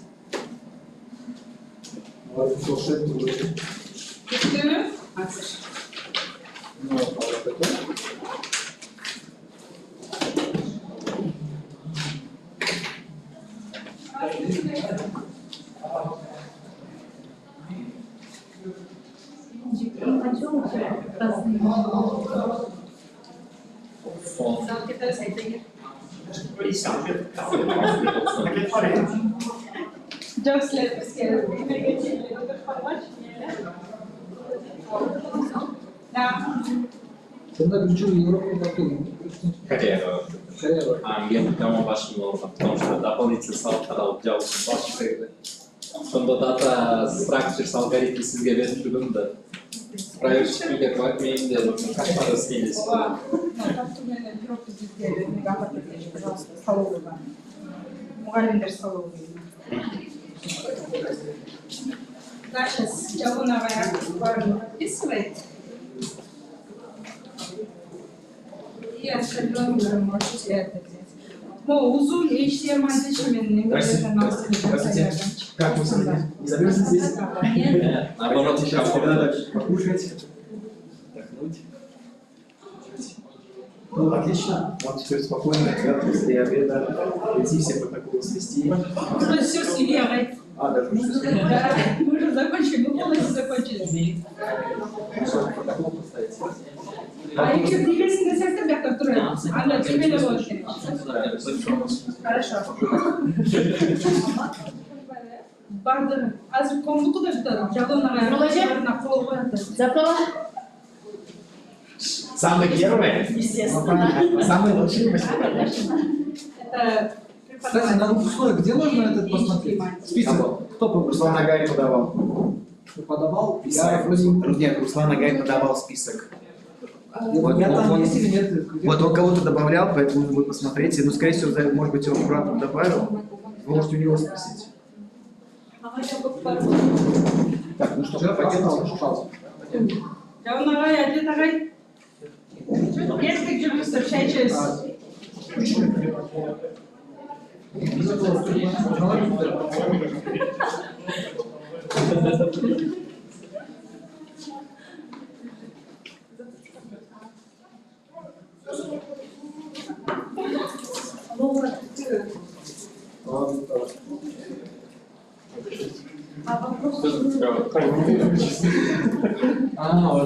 Bitti. Hazır. Just let us get it. Sen de bütün Европу готовы. Корея. Англия вашему, потому что дополнительно салаттар дел башкы. Сонда дата structures алгоритмы сизге берип жүргөм да. Проектчик билет вакмейн де кашмары снились. Пожалуйста, столовую. Мугалимдер столовую. Да, сейчас Ялуновая подписывает. И остальное уже можете это взять. Uzun HTML дичимен Как вы сегодня? Не заберетесь здесь? Нет. Наоборот, сейчас Надо покушать, отдохнуть. Ну, отлично. Вот все спокойно, ребят, после обеда прийти все протоколы свести. Уже все съели. Даже уже все. Да, мы уже закончили, мы полностью закончили. Протокол поставить. А еще двигайся на сердце, который Анна, тебе не ложь. Хорошо. Барды, азыр комнату да ждал. Ялуновая қол қояды. Запала? Самый первый? Естественно. Самый лучший? Это Кстати, на выпускной, где можно этот посмотреть? Список. Кто по Руслан Агай подавал. подавал? Нет, Руслан Агай подавал список. Вот, я там есть или нет? Вот он кого-то добавлял, поэтому вы посмотрите. Ну, скорее всего, может быть, его куратор добавил. Вы можете у него спросить. Так, ну что, пакет пожалуйста. Ялуновая, где Агай? Несколько журналистов, встречаюсь.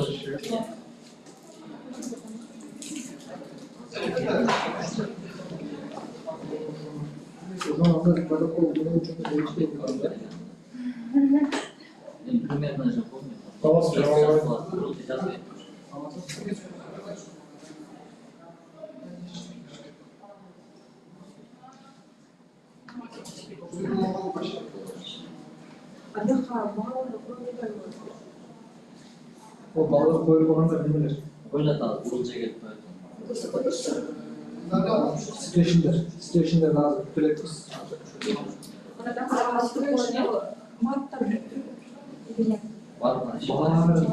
уже. Примерно же помню. O balığı koyup olanlar ne bilir? Öyle daha uzunca gitmiyor. Situation'da lazım. Practice. Var mı? Var.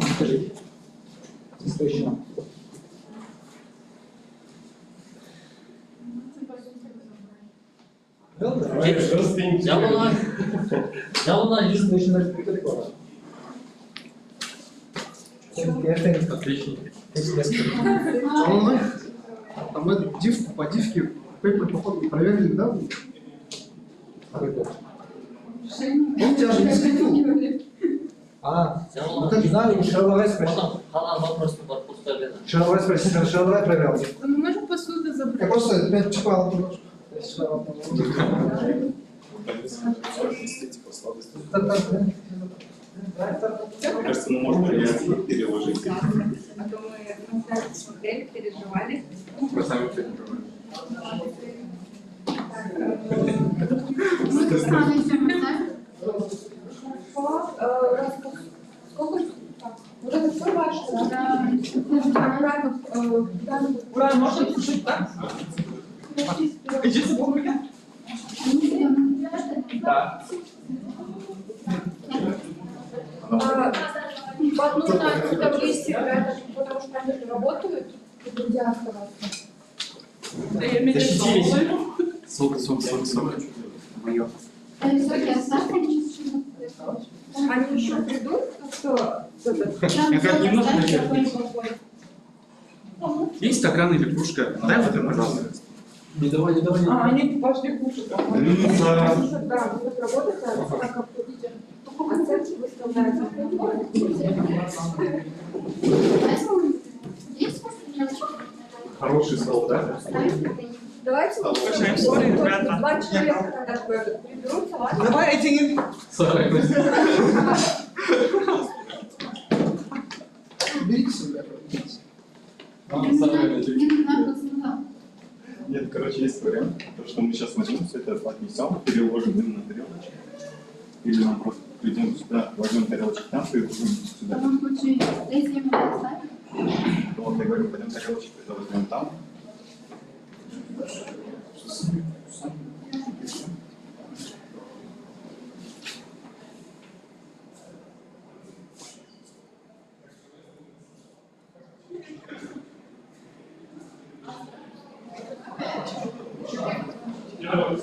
Situation. Ya bunlar yüz Situation'da bir var. Отлично. А мы дивку по дивке, походу, проверили, да? Он тебя же не скинул. Вот это знаю, Шеловай спросил. Шеловай спросил, Шеловай проверил. Мы можем посуду забрать. Я просто опять чипал немножко. Мне кажется, мы можем переложить. А то мы трансляцию смотрели, переживали. Мы сами переживаем. Мы сами сколько? Вот это все ваше, да? Ура, можно слушать, да? Иди с собой. Да. Вот нужно отсюда вывести, потому что они же работают, и нельзя оставаться. Защитились. Сок. Мое. Они еще придут, что Я немного есть стакан или кружка? Дай вот это, пожалуйста. Не давай. Они пошли кушать. Да, будут работать, как оценки выставляются. Хороший стол, да? давайте два человека тогда приберутся, ладно? Давай один. Берите себя. Нет, короче, есть вариант. То, что мы сейчас возьмем, все это отнесем, переложим им на тарелочки. Или нам просто придем сюда, возьмем тарелочки там, переложим сюда. В любом случае, здесь я могу оставить. Вот я говорю, пойдем тарелочки тогда возьмем там.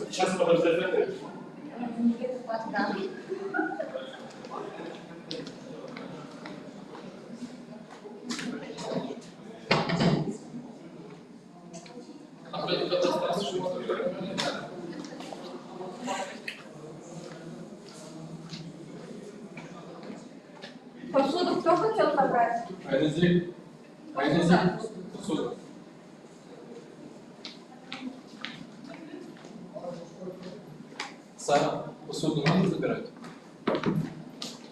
Сейчас подождать. Посуду кто хотел забрать? Посуду. Сара, посуду надо забирать?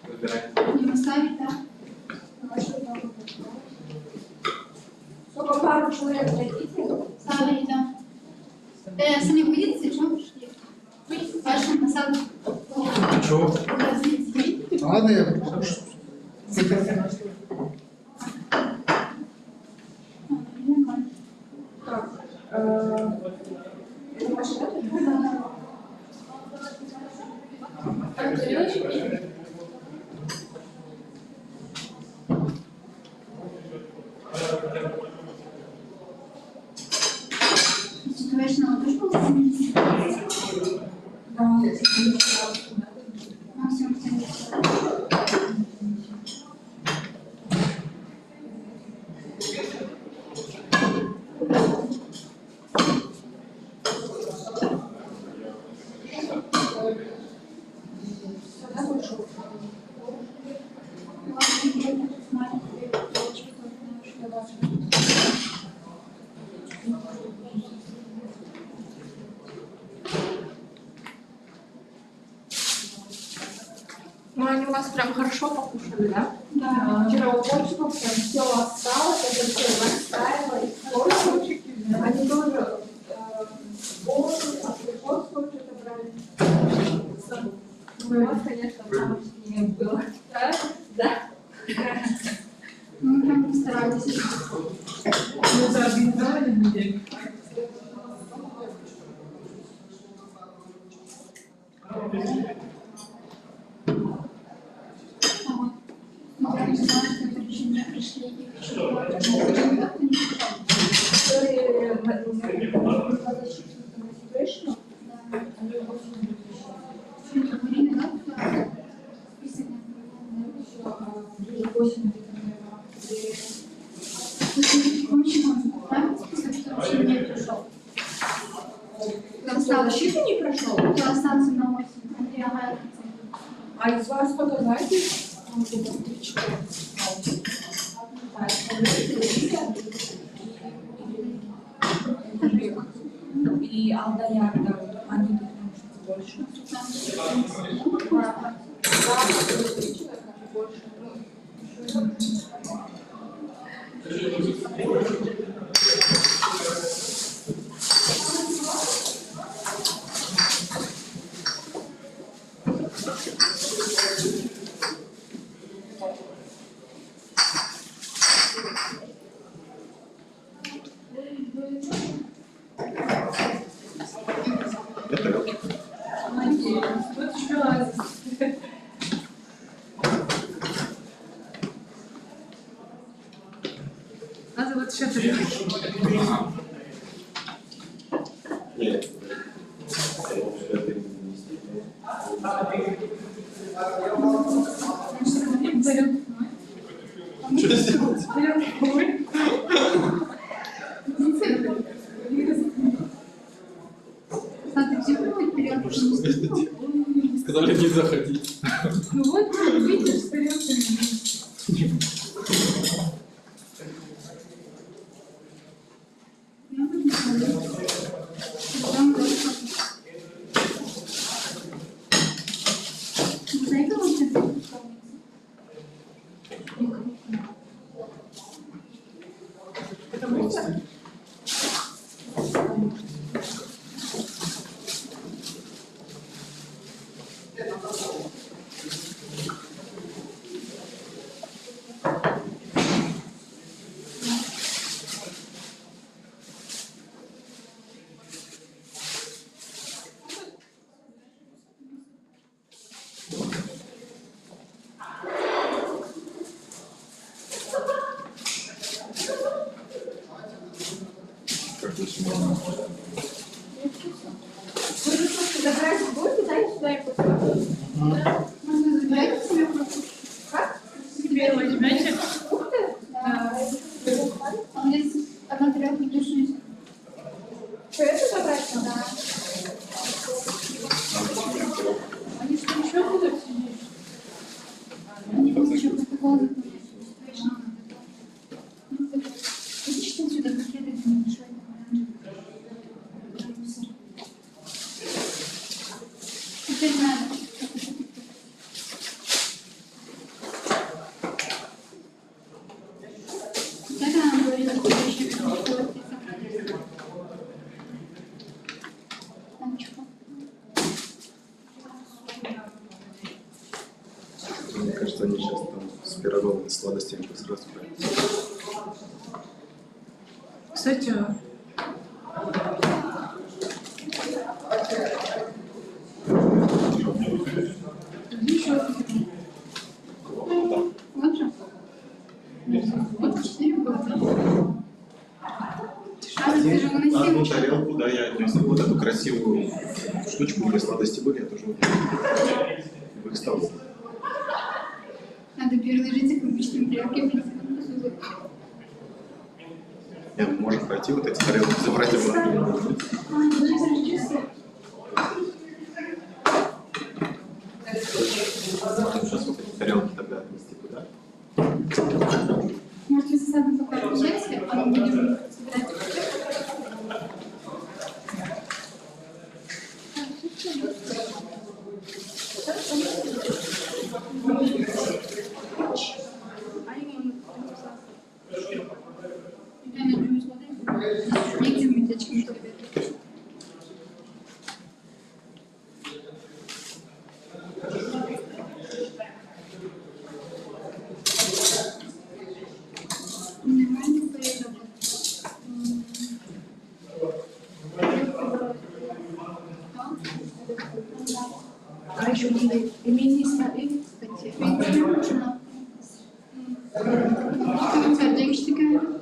Выбирай. Не оставить, да? Сколько пару человек дадите? Сами, да. Сами выйдете, чем пришли? Ваши на самом Чего? Ладно, я покушаю. Ну, они у вас прям хорошо покушали, да? Да. Вчера уборщиком прям все осталось, это все настраивали, сколько. Они тоже приход сколько-то брали. У вас, конечно, там не было. Да? Да. Мы прям постарались. Мы заорганизовали неделю. Защиту не прошел? Остался на 8. А из вас кто-то знаете? И Алдаярда, они тут больше. Надо вот еще тарелки. Что сделать? Сказали не заходить. Ну вот, видишь, с тарелками. Забрать будете, да, и сюда и можно забирать себе просто. Как? Себе возьмете? Ух ты! Да. У меня есть одна тарелка души. Что, это забрать? Да. Они что, еще будут сидеть? Они будут еще протокол. Идите сюда, пакеты не мешают. Теперь надо. Это она говорила, что еще Мне кажется, они сейчас там с пирогом, с сладостями сразу. Кстати, еще. Вот же. Вот 4 было. Одну тарелку, да, я отнес. Вот эту красивую штучку, где сладости были, я тоже в их стол. Надо переложить их в обычные тарелки. Нет, можем пойти вот эти тарелки забрать обратно. Сейчас вот эти тарелки тогда отнести куда? Может, вы сами пока получаете, а мы будем собирать. А еще имени ставить, кстати. Сердечки такая.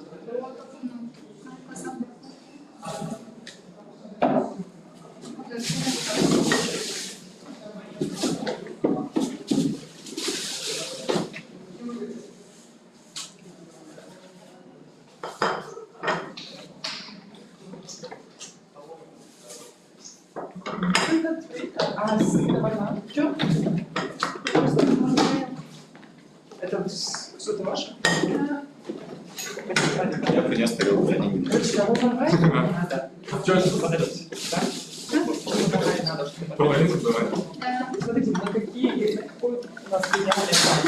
Это что-то ваше? Я принес тарелку для них. Короче, кого понравится, надо. Что подождите, да? Надо, чтобы Половинку давай. Смотрите, на какой у нас идеальный план.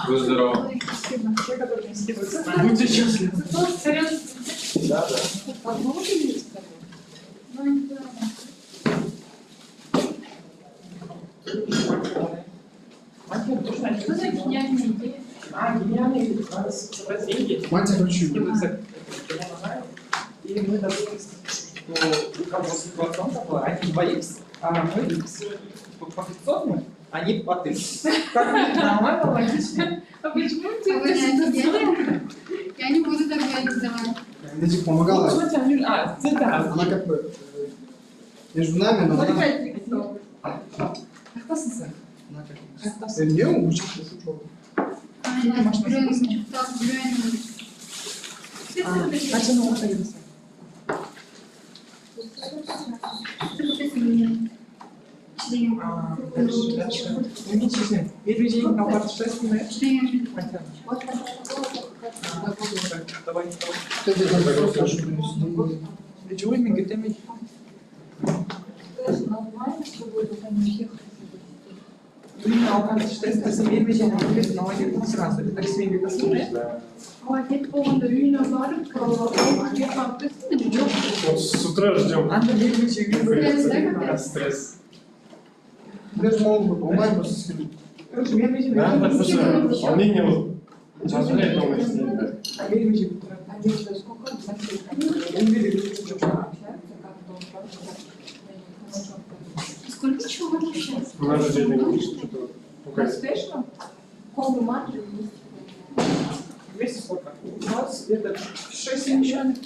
Будь здоров. Спасибо. Те, которые не скидываются. Будьте счастливы. Да, да. Что за гениальная идея? Гениальная идея. Надо собрать деньги. Мать, я хочу. Скидываются. И мы договорились, что руководство платформы, они 2х, а мы по 500 мы, они по 1000. Как нормально, логично. А почему А вы не офигели? Я не буду так реализовать. Я тебе помогала. Да. Она как бы между нами, но она... Кто сосед? Она как бы... Не учится, шучу. С утра ждем. Стресс. Без молвы, по-моему, Волнение вот. Позволяет новые снега. Сколько чего можно общаться? У нас же что-то Успешно? Колбу матери есть. 200 сколько? 20, это 6-7 человек.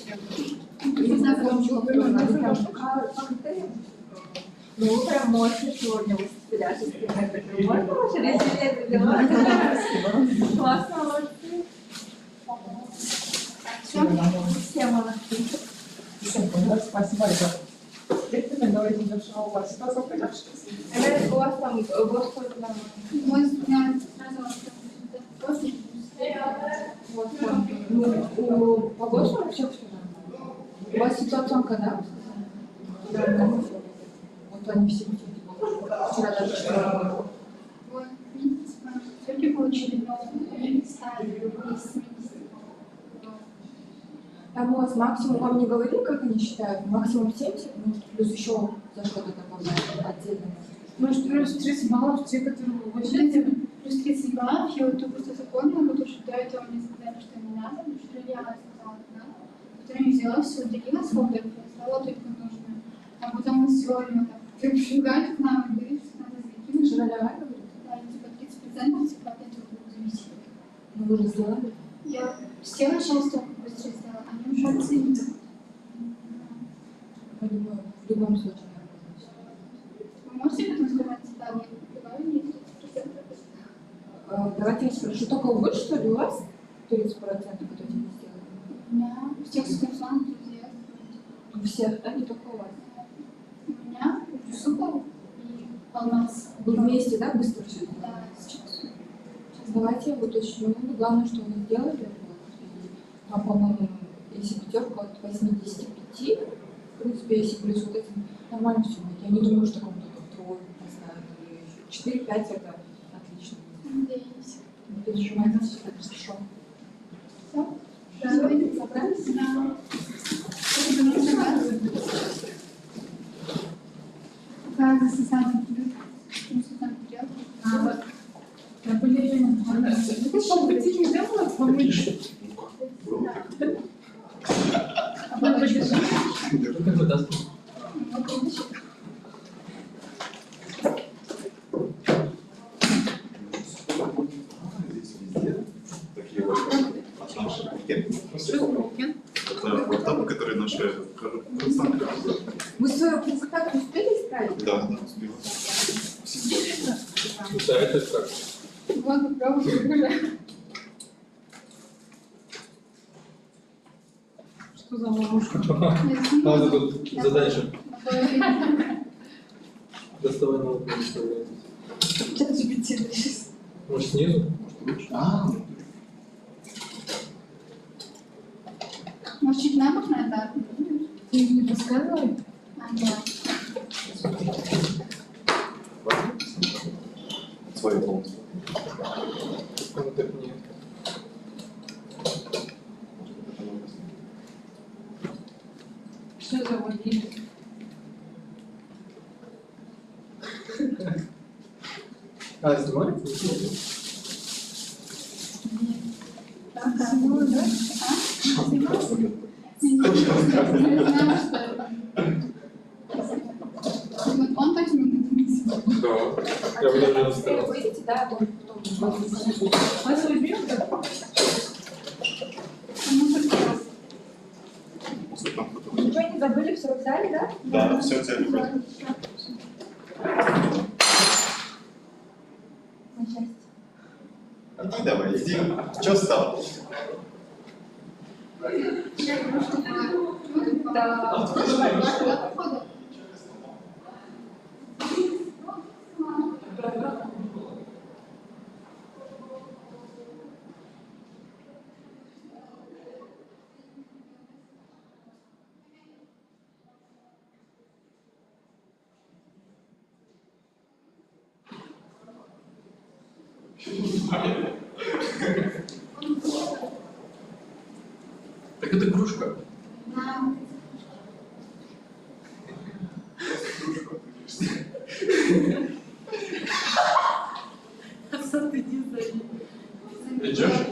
Не знаю, потом чего ну, прям мощно сегодня выстреляешь из кинометра. Можно ваши резиденты делать? Классно, молодцы. Все молодцы. Всем понравилось, спасибо, ребята. Рекомендуйте, держал у вас. Это сколько дальше? У вас там вот сколько нормально? Мой сразу после. Ну, по ГОСу вообще все нормально. У вас ситуационка, да? Да. Вот они все вчера даже что. Вот, видите, все-таки получили, но не ставили, из 70. Там у вас максимум, вам не говорили, как они считают? Максимум 70, может, плюс еще за что-то такое отдельно. Может, плюс 30 баллов те, которые вообще... Плюс 30 баллов, я вот только что запомнила, потому что до этого мне сказали, что не надо, потому что я сказала, да. Потом я взяла все, удалила сколько я стала только нужно. А потом мы все время так прибегали к нам и говорили, что надо закинуть. Жиролевая говорит? Да, типа 30% типа опять будут зависеть. Ну вы же сделали? Я села сейчас только быстро сделала, они уже оценят. Понимаю, в любом случае. Вы можете потом сказать, да, вы добавили 30%? Давайте я спрошу, только вы, что ли, у вас 30% вот этих не сделали? Да, всех спортсменов, друзья. У всех, да, не только у вас? У меня, Юсупов и Алмаз. Вы вместе, да, быстро все? Да, сейчас. Давайте я уточню. Ну, главное, что вы сделали. Вот. И там, по-моему, если пятерка от 85, в принципе, если плюс вот этим, нормально все будет. Я не думаю, что кому-то тройку поставят или 4-5 это отлично. Надеюсь. Не переживайте, все хорошо. Все? Собрались? Да. Это не согласна. Как засосать плюс? Что там делать? Я понимаю. Ну, что, ты не сделала, помнишь? Такие вот от наших уикендов. Это лаптопы, которые наши константы. Вы свою презентацию успели исправить? Да, да, успела. Да, это как? Вот, попробуй. Что за ловушка? Надо тут задача. Доставай новую представление. Может снизу? Может, чуть на бок надо? Ты не подсказывай? Ага. Свою полностью. Вот так нет. Что за водитель? А, снимается? Так, снимаю, да? А? Снимаю? Не знаю, что это. Вот он так не Да. Я бы даже не сказал. выйдете, да, потом. А свой берем, да? Ничего не забыли, все взяли, да? Да, все взяли вроде. На счастье. Иди давай, иди. Че встал? Да. Так это кружка. Да. Идешь?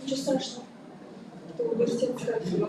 Ничего страшного. Это университетская фирма.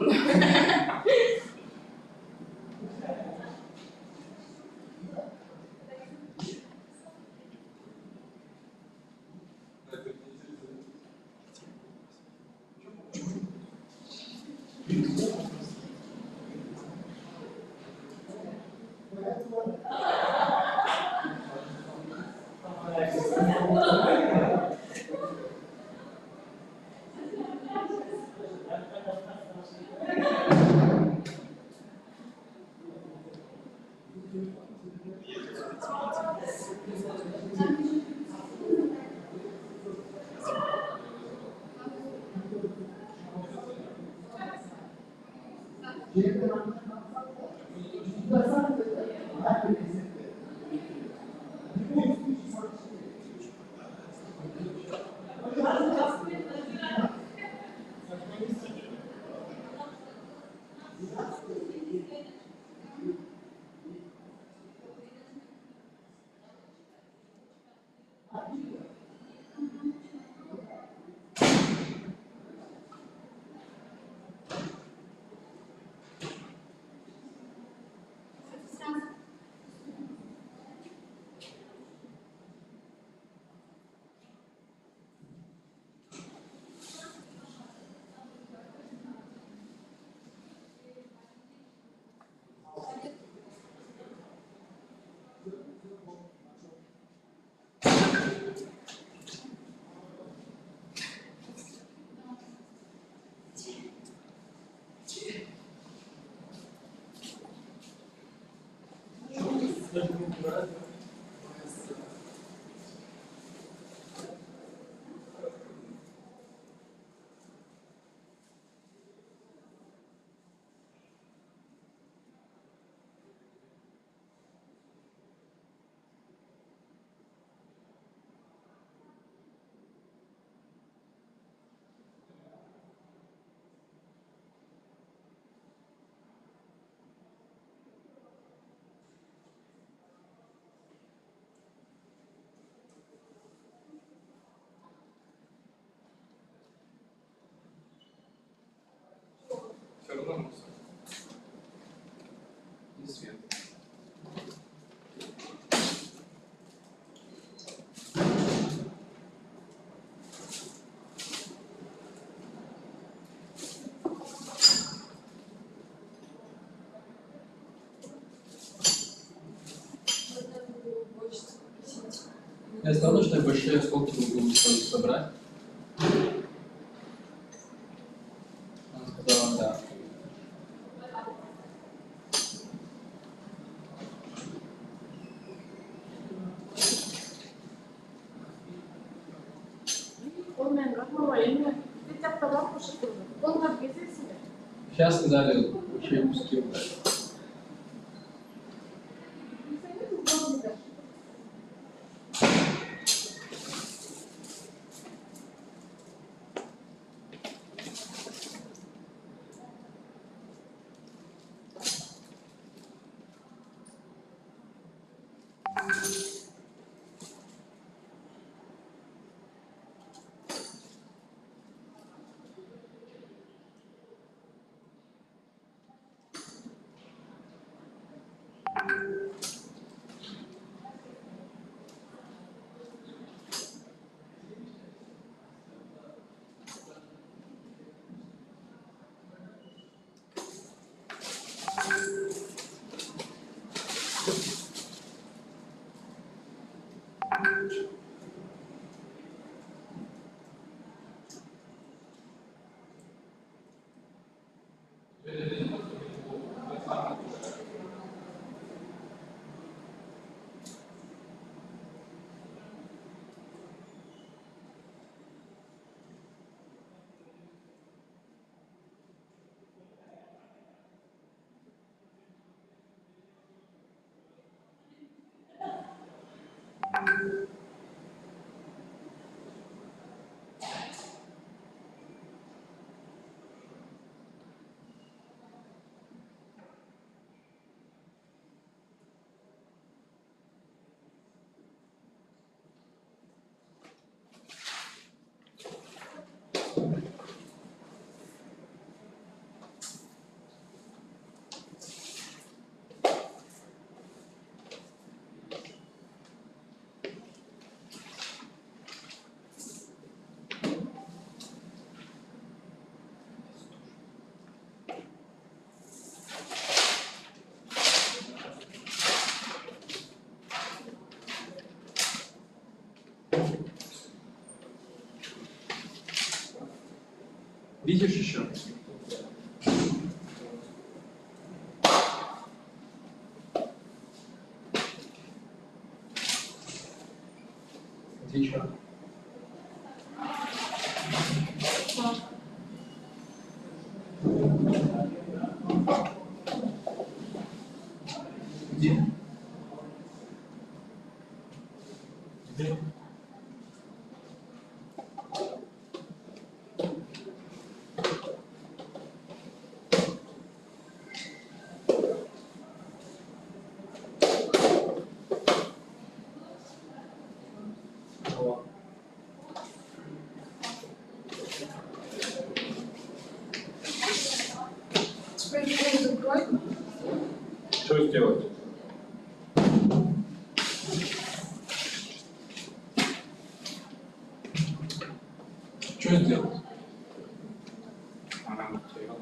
Достаточно большие сколько вы будете собрать? Она сказала, да. Сейчас сказали, большие куски убрать. Видишь еще? Отвечаю. Где? Где? Теперь закрой. Что сделать? Что сделать? Она потеряла.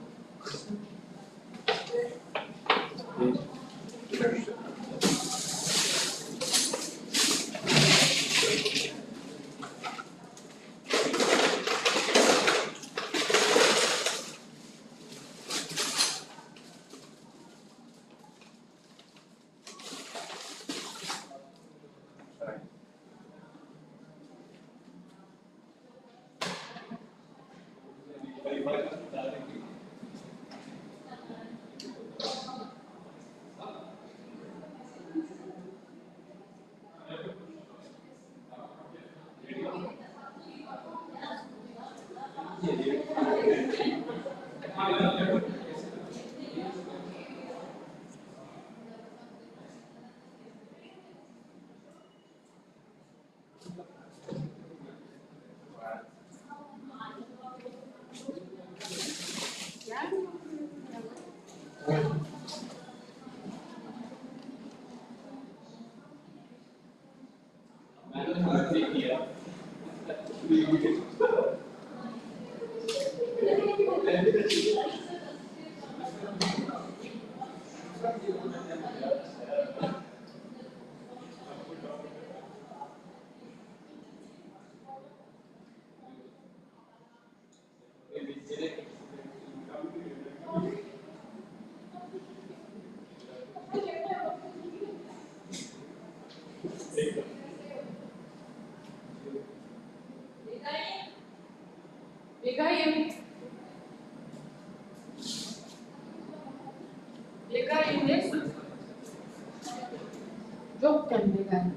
Бегаем. Бегаем лесу. Жоқ там бегаем.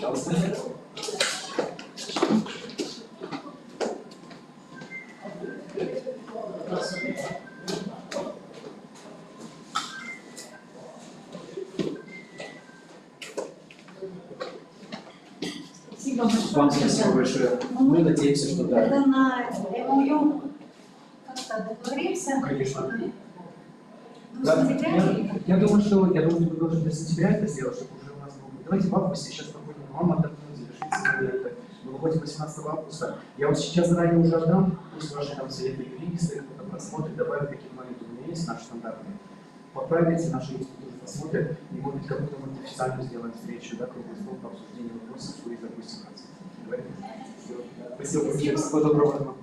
Вам спасибо большое. Мы надеемся, что да. Это на МОЮ как-то договоримся? Конечно. Ну, Да, в сентябре? я думаю, что мы должны до сентября это сделать, чтобы уже у нас было. Давайте в августе сейчас спокойно вам отдохнуть, завершится проекты. Мы выходим 18 августа. Я вот сейчас заранее уже отдам, пусть ваши там советы юристы, кто-то просмотрит, добавят, какие моменты у меня есть, наши стандарты. Поправите, наши институты посмотрят, и может быть какую-то мы официально сделаем встречу, да, круглый стол по обсуждению вопросов, что и допустим. Спасибо большое, всего доброго.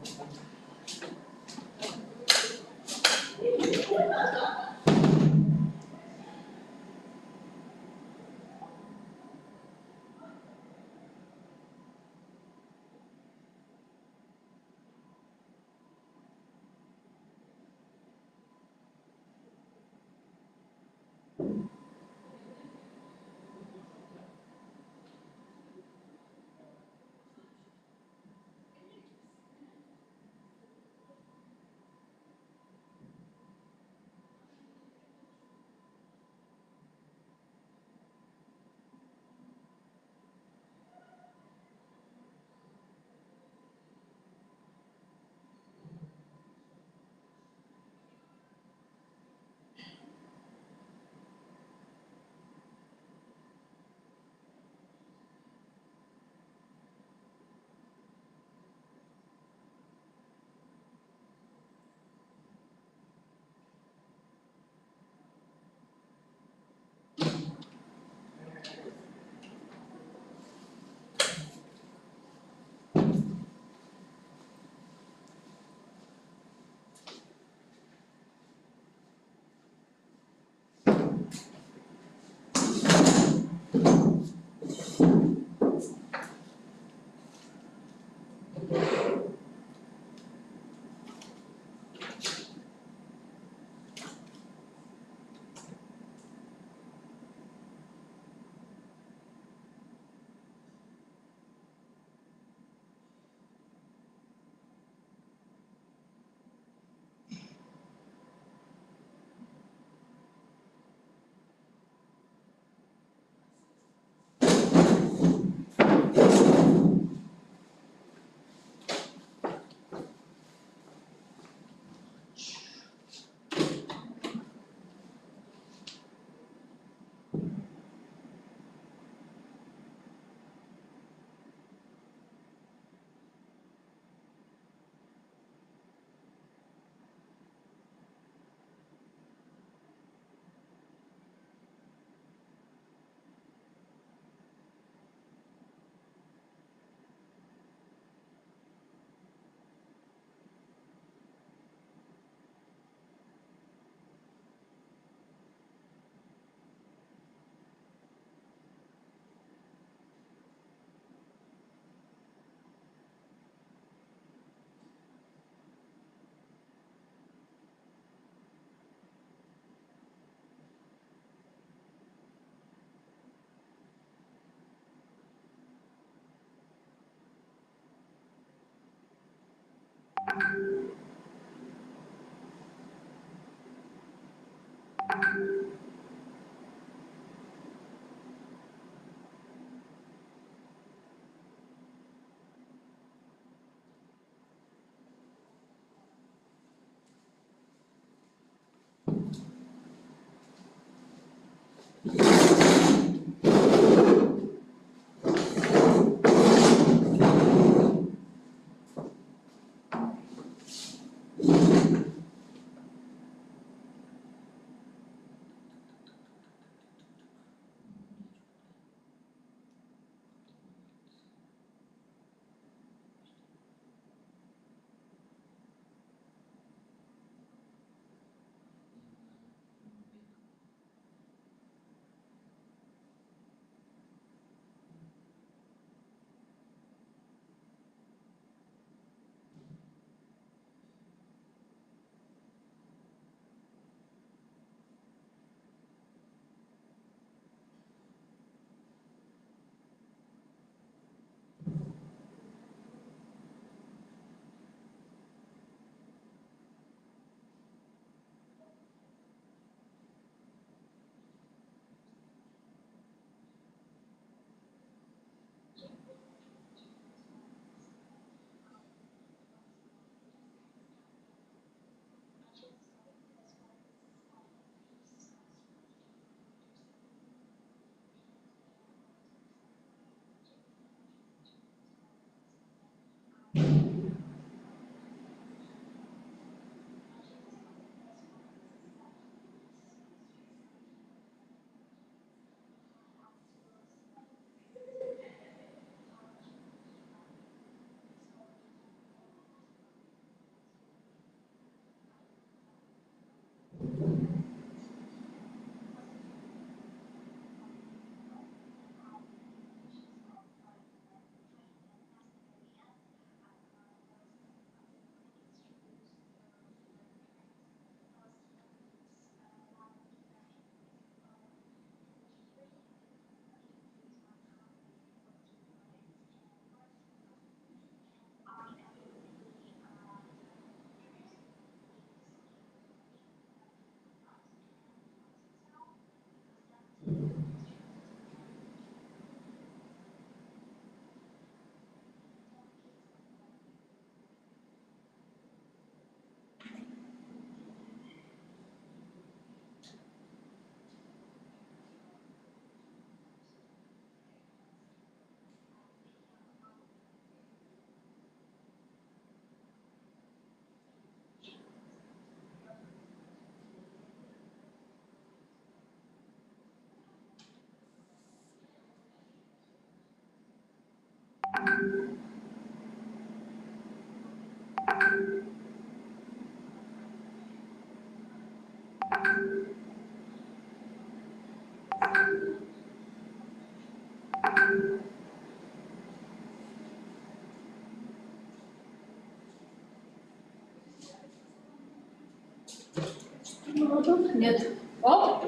Нет. О!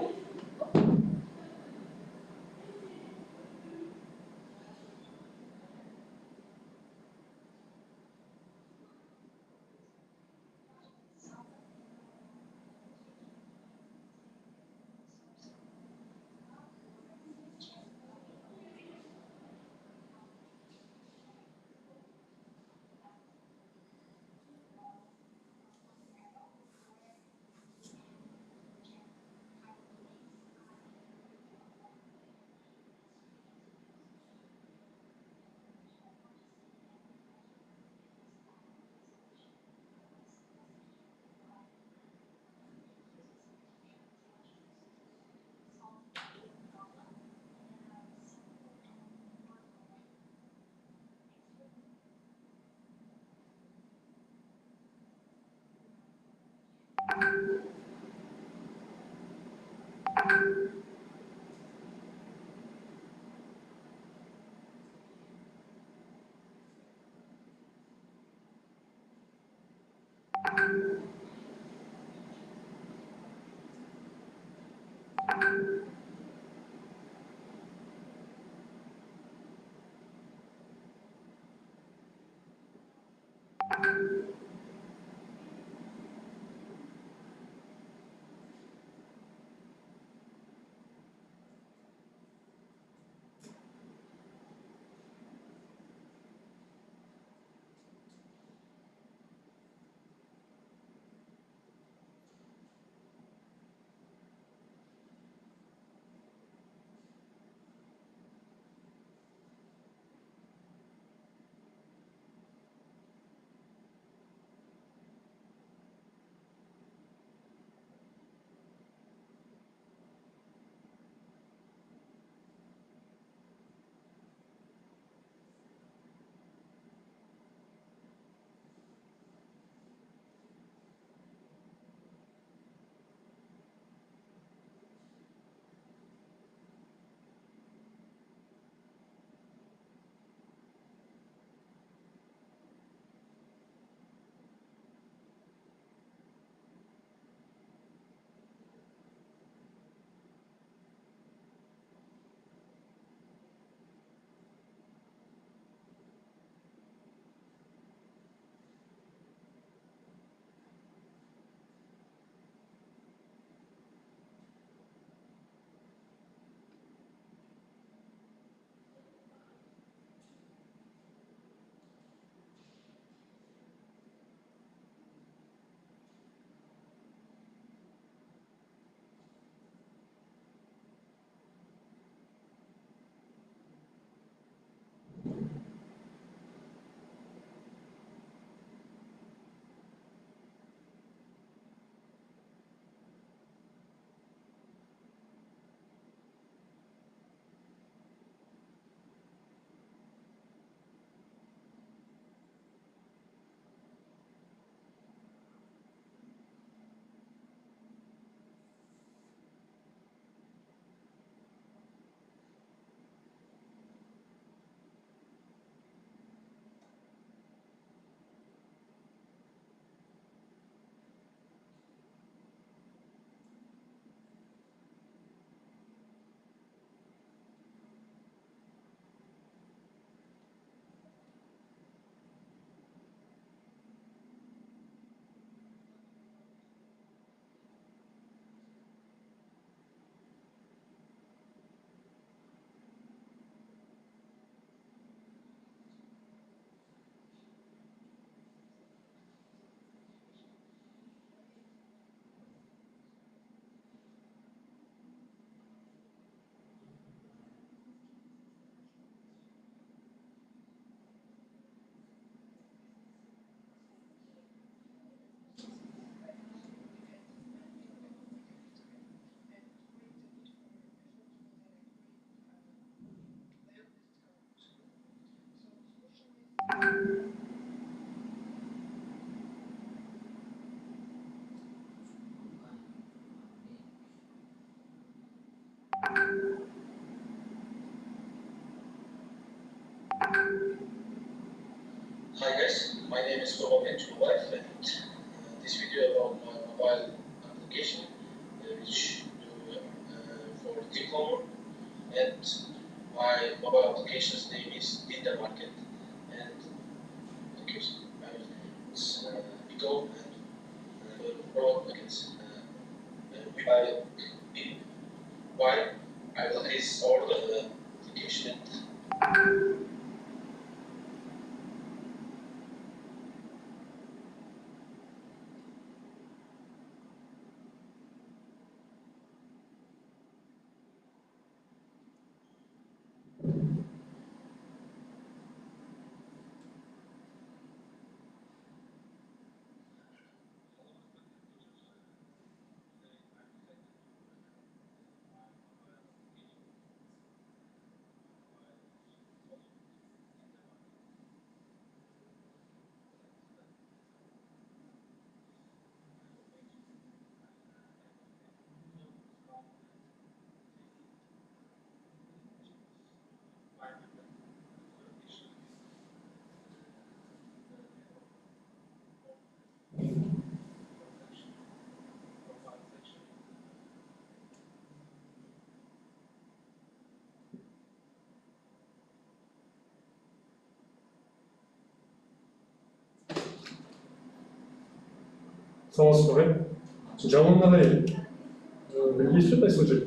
Hi guys, my name is Life, and this video about my mobile application phone, and my mobile application's name is Data Market, and application it's Pico, and mobile markets. Why I will install the application. Само според, działam na leje. Jest tutaj słyszeć.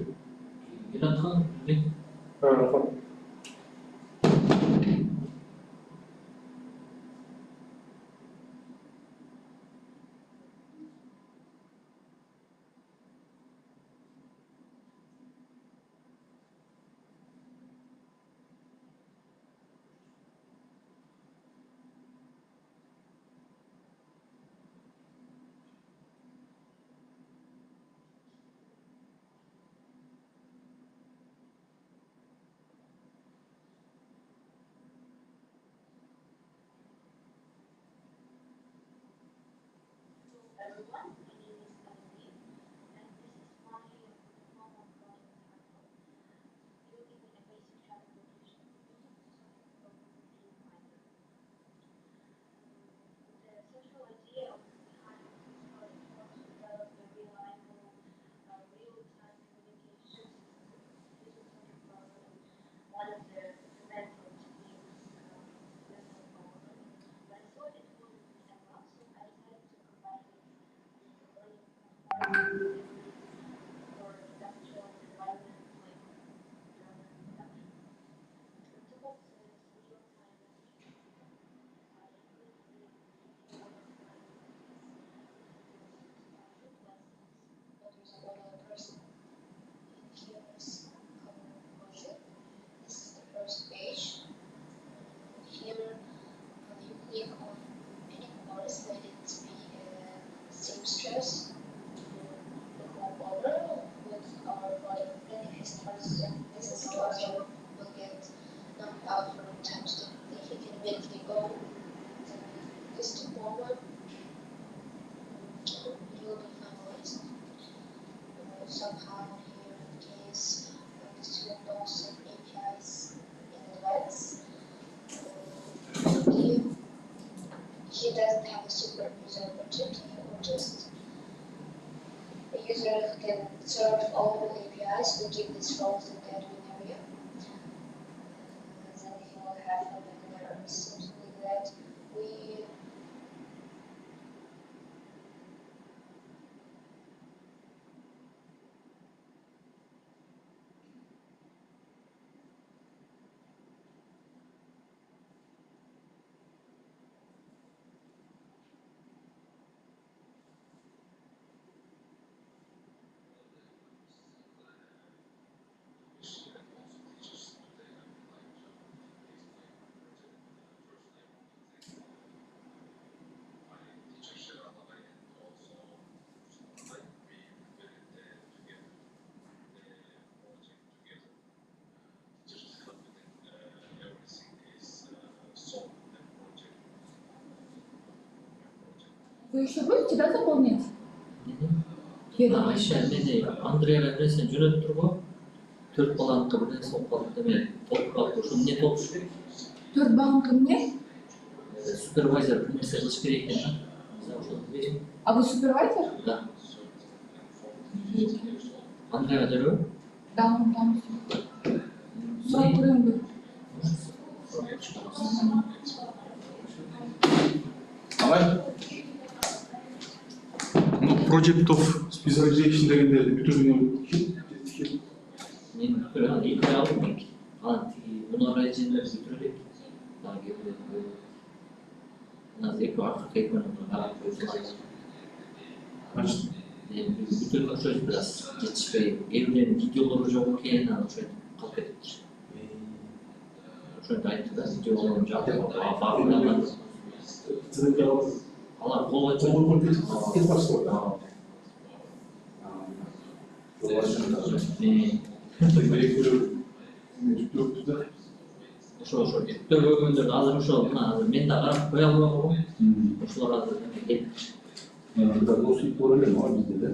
He doesn't have a super user opportunity or just a user who can serve all APIs will give this roles in the admin area. Then he will have a better something like that. We Вы еще будете, да, заполнять? Андрея берсе жүрөт турбу? 4 баланкы менен соқпалды мен толуп ошону эмне болуш керек? 4 баланкы эмне? Супервайзер нерсе кылыш керек экен да. А вы супервайзер? Да. Андрея бербейби? Down. Sol kırıldı. Project of specialization дегенде бүтүрүнүн мен екі алдым мұны райжендер бүтірелік екі артық екенін қарап бүтін ошо біраз жетишпей элдин видеолору жок экен ошо калып кетипти ошентип айтты да видеолорун жакып алар колго ошо жүктөө көргөндөрдү азыр ошо мына азыр мен да карап кое албайм го ошолор азыр кетти досуй көрөлүм а бизде да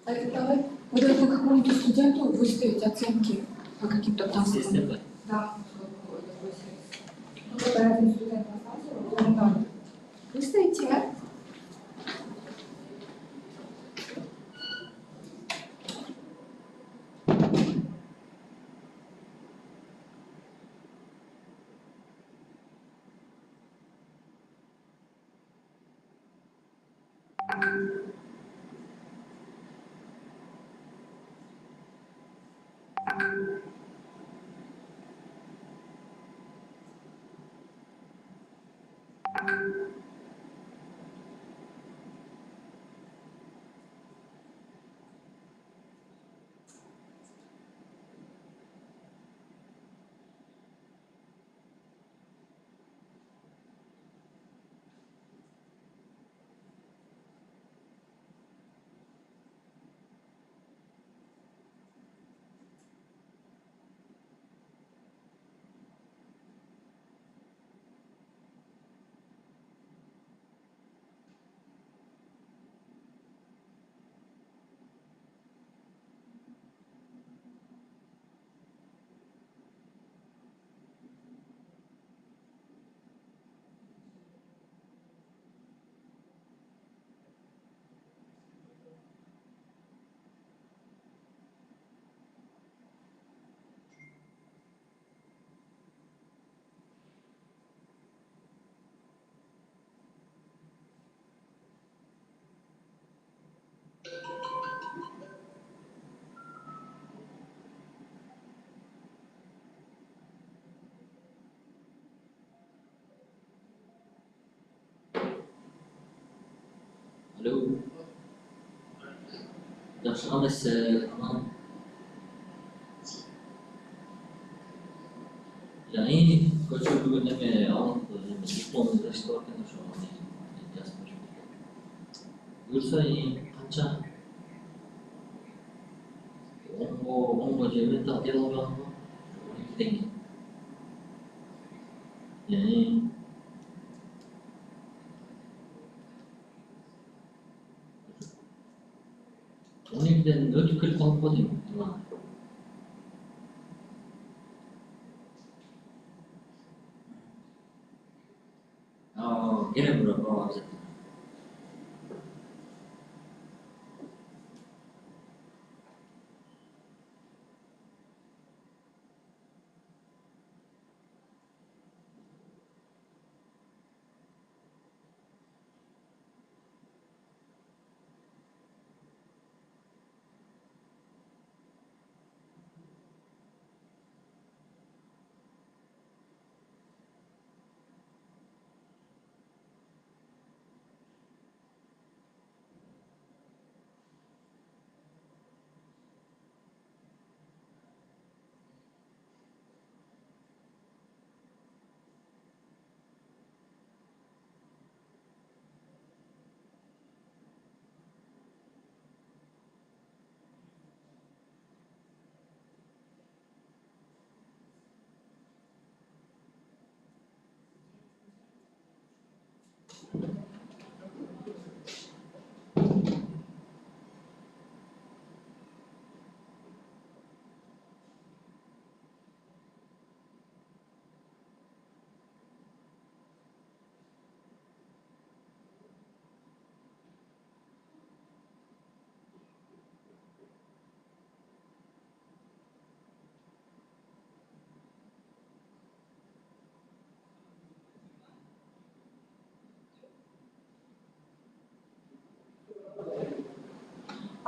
А давай, вот это какому-то студенту выставить оценки по каким-то там. Да. Вот один студент остался, выставите, а? Алло. Жақсы қалайсыз? Яғни көшір бүгін неме алып дипломды жасап жатқан ошо жазып бұйырса қанша? онго жеме тағдир алған ба? 12 теңге. Яғни 12'den ötüp kelip kalıp koydum. Gene bırak abi.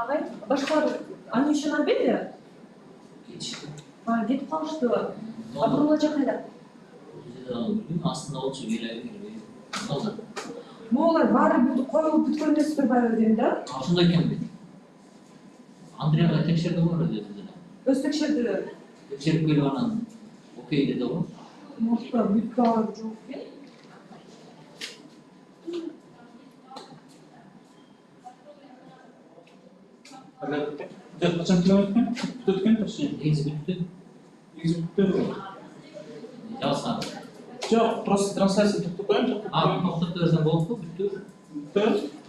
Ағай, башқалар аны үшін албайды? Кетіп қалышты. Абырулы жақайда? Астында олчу келеби. Олар бары бұлды қойылып бүткендесі бір бары дейін да? Ошондой экен бит. Андреяга текшерди го деді. Өз текшерді? Текшерип келип анан окей деди го. Мошта бүткө алып жоқ екен. Қашан километр өткен точнее? Негизи бүтті. Негизи бүтті. Жалсан. Жоқ, просто трансляция тоқтап қоямын. Тоқтап берсең болуп, бүтті. Бүтті.